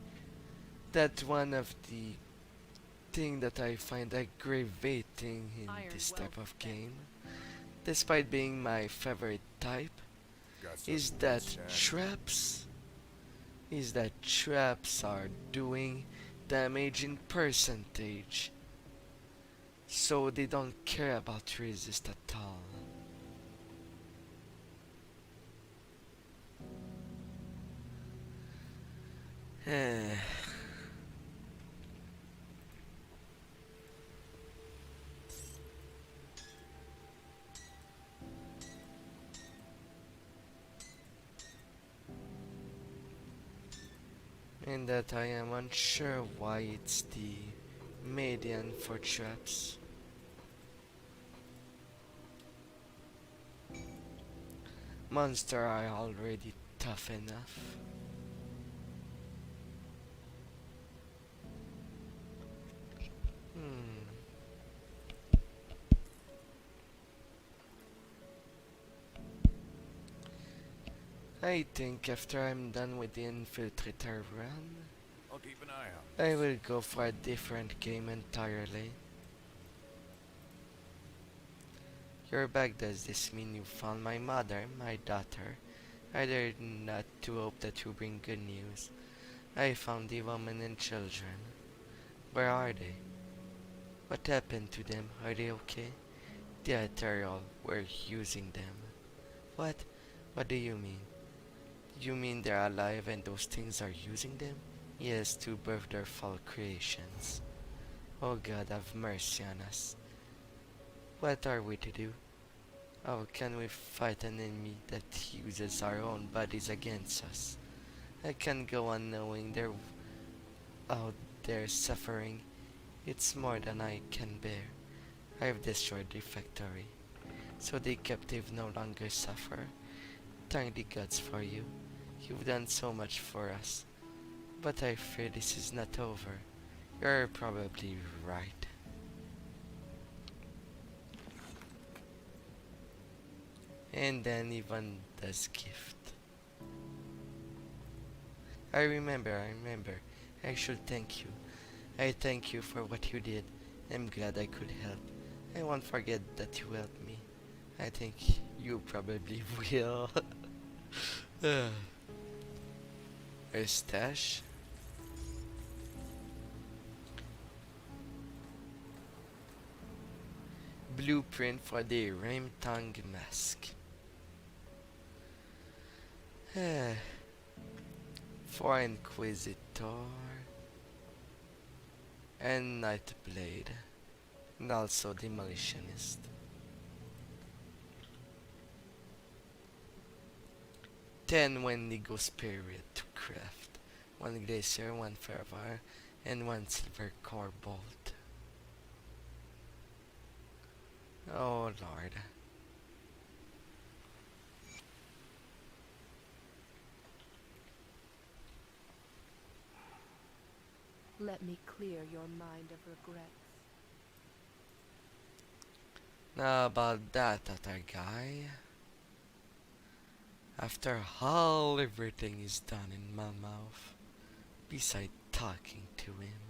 that one of the thing that I find aggravating thing in this type of game, despite being my favorite type, is that traps are doing damage in percentage, so they don't care about resist at all. And that I am unsure why it's the median for traps. Monster are already tough enough. I think after I'm done with the Infiltrator run, I'll keep an eye out. I will go for a different game entirely. You're back. Does this mean you found my mother, my daughter? I dared not to hope that you bring good news. I found the woman and children. Where are they? What happened to them? Are they okay? The Ethereal were using them. What? What do you mean? You mean they're alive and those things are using them? Yes, to birth their fall creations. Oh God, have mercy on us. What are we to do? How can we fight an enemy that uses our own bodies against us? I can't go on knowing they're out there suffering. It's more than I can bear. I've destroyed the factory, so the captive no longer suffer. Thank the gods for you. You've done so much for us. But I fear this is not over. You're probably right. And then even this gift. I remember. I should thank you. I thank you for what you did. I'm glad I could help. I won't forget that you helped me. I think you probably will. A stash? Blueprint for the Tongue mask. For Inquisitor and Nightblade, and also Demolitionist. 10 Wendigo Spirit to craft, 1 Glacier, 1 Fervor, and 1 Silver Core Bolt. Oh Lord. Let me clear your mind of regrets. Now about that other guy. After all everything is done in Malmouth, beside talking to him,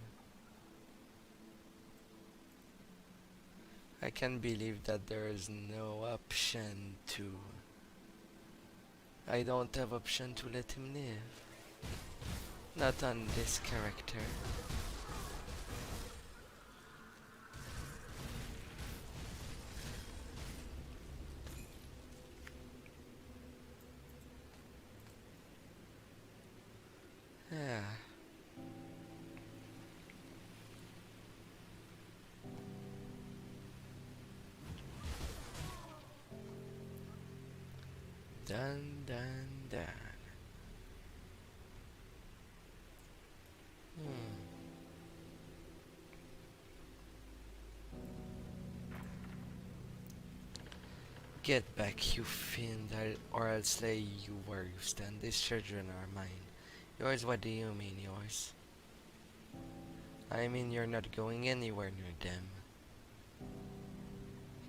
I can't believe that there is no option to... I don't have option to let him live. Not on this character. Yeah. Done. Get back, you fiend, or I'll slay you where you stand. These children are mine. Yours? What do you mean, yours? I mean you're not going anywhere near them.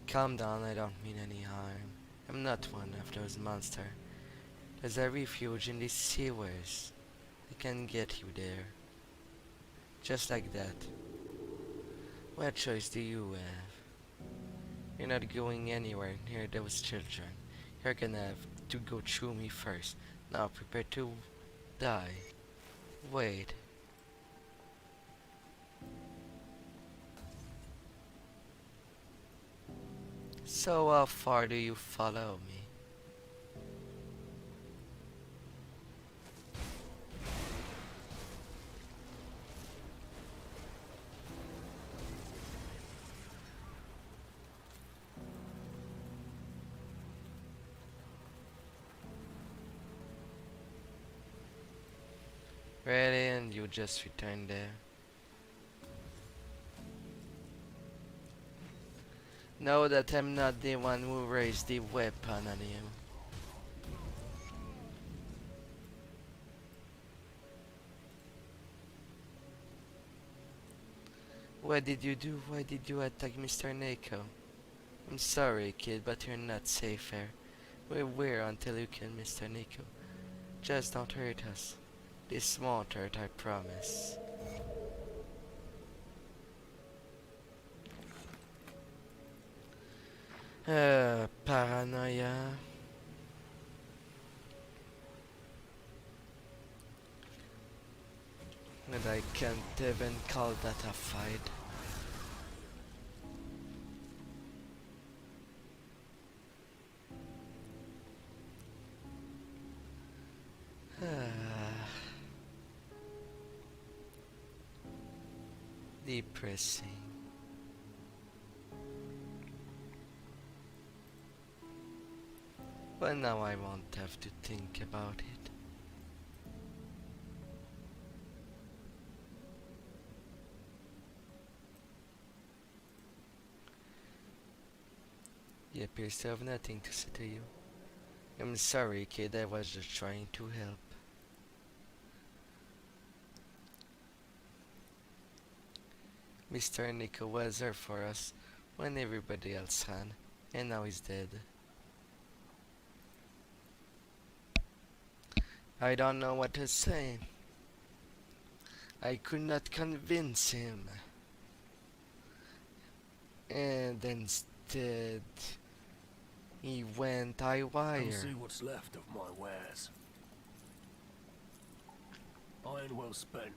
Calm down, I don't mean any harm. I'm not one of those monsters. There's a refuge in the sewers. I can get you there. Just like that. What choice do you have? You're not going anywhere near those children. You're gonna have to go through me first. Now prepare to die. Wait. So how far do you follow me? Really, and you just returned there? Know that I'm not the one who raised the weapon on you. What did you do? Why did you attack Mr. Neko? I'm sorry, kid, but you're not safe here. We're until you kill Mr. Neko. Just don't hurt us. This won't hurt, I promise. Paranoia. And I can't even call that a fight. Depressing. But now I won't have to think about it. He appears to have nothing to say to you. I'm sorry, kid, I was just trying to help. Mr. Nico was there for us when everybody else ran, and now he's dead. I don't know what to say. I could not convince him. And instead, he went Come wire. see what's left of my wares. Iron well spent.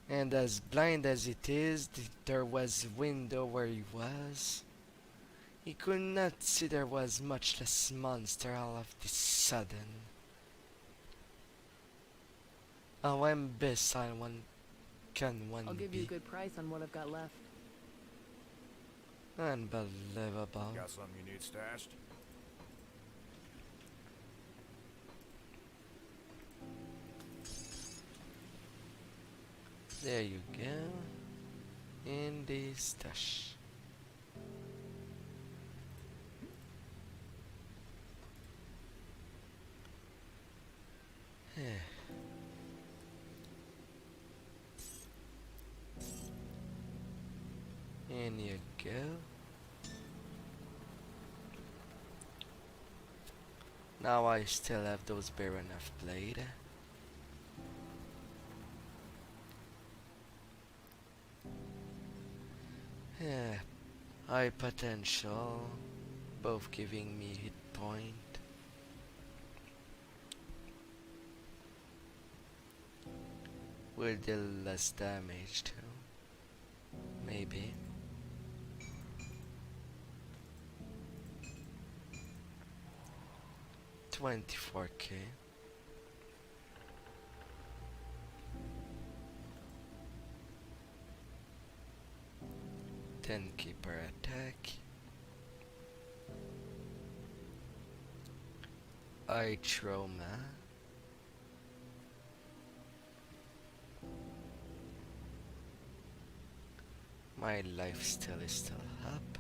And as blind as it is, there was a window where he was. He could not see there was much less monster all of the sudden. How imbecile can one I'll give be? you a good price on what I've got left. Unbelievable. Got something you need stashed? There you go. In the stash. In you go. Now I still have those Baron of Blade. Yeah, high potential, both giving me hit point. Will deal less damage too. Maybe. $24K. Then keeper attack. Eye trauma. My lifesteal is still up.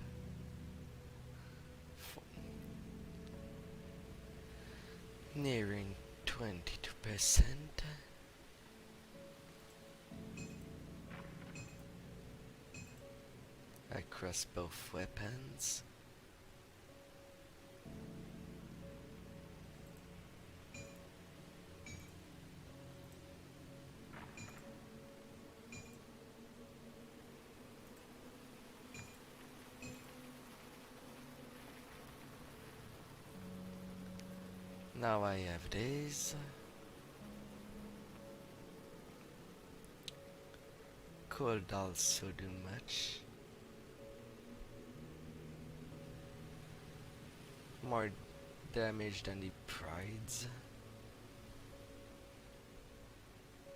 Nearing 22%. Across both weapons. Now I have this. Could also do much. More damage than the prides.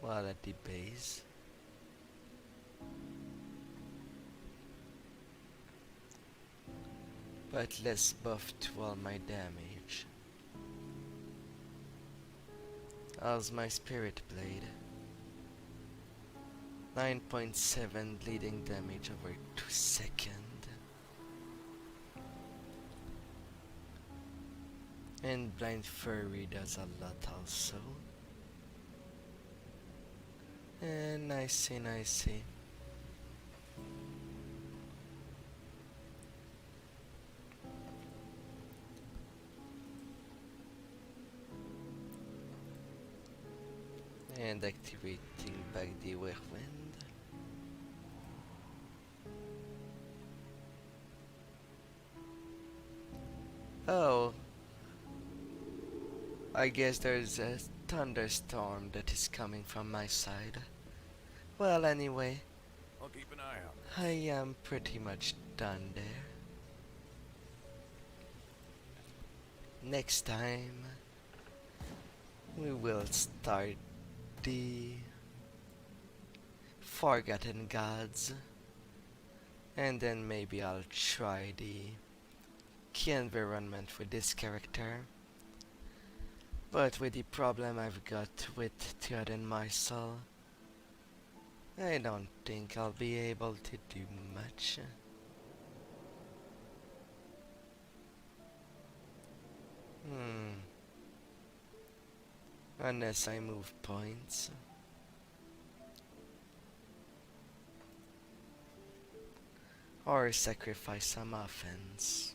While at the base. But less buff to all my damage. How's my spirit blade? 9.7 bleeding damage over 2 seconds. And blind fury does a lot also. And I see. And activating back the whirlwind. Oh, I guess there's a thunderstorm that is coming from my side. Well, anyway, I'll keep an eye out. I am pretty much done there. Next time, we will start the Forgotten Gods, and then maybe I'll try the key environment with this character. But with the problem I've got with Theoden Marcel, I don't think I'll be able to do much. Unless I move points. Or sacrifice some offense.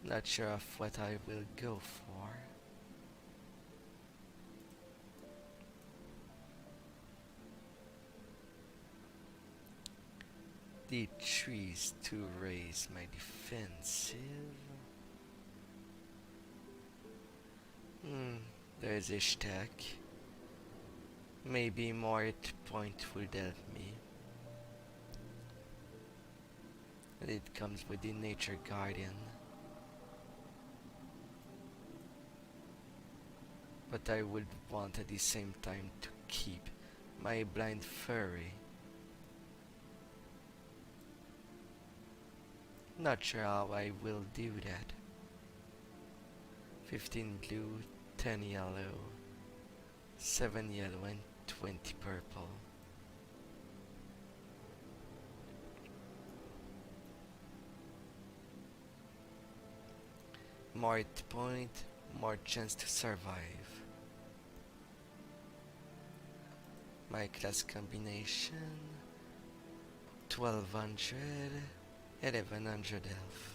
Not sure of what I will go for. The trees to raise my defensive. There's Ishtak. Maybe more hit point would help me. And it comes with the Nature Guardian. But I would want at the same time to keep my blind fury. Not sure how I will do that. 15 blue, 10 yellow, 7 yellow and 20 purple. More hit point, more chance to survive. My class combination 1200, 1100 health.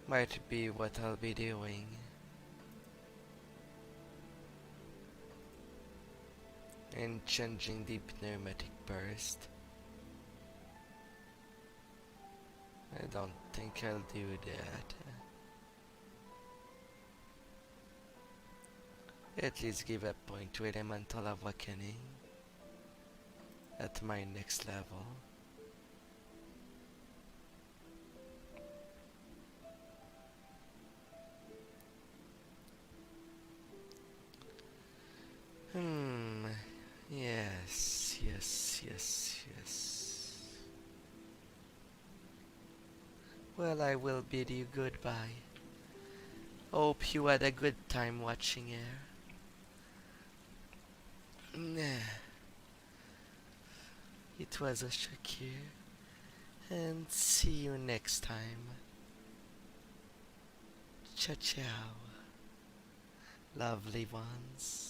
Might be what I'll be doing. And changing the pneumatic burst. I don't think I'll do that. At least give a point to Elemental Awakening at my next level. Yes. Well, I will bid you goodbye. Hope you had a good time watching here. It was a Shakir, and see you next time. Ciao ciao, lovely ones.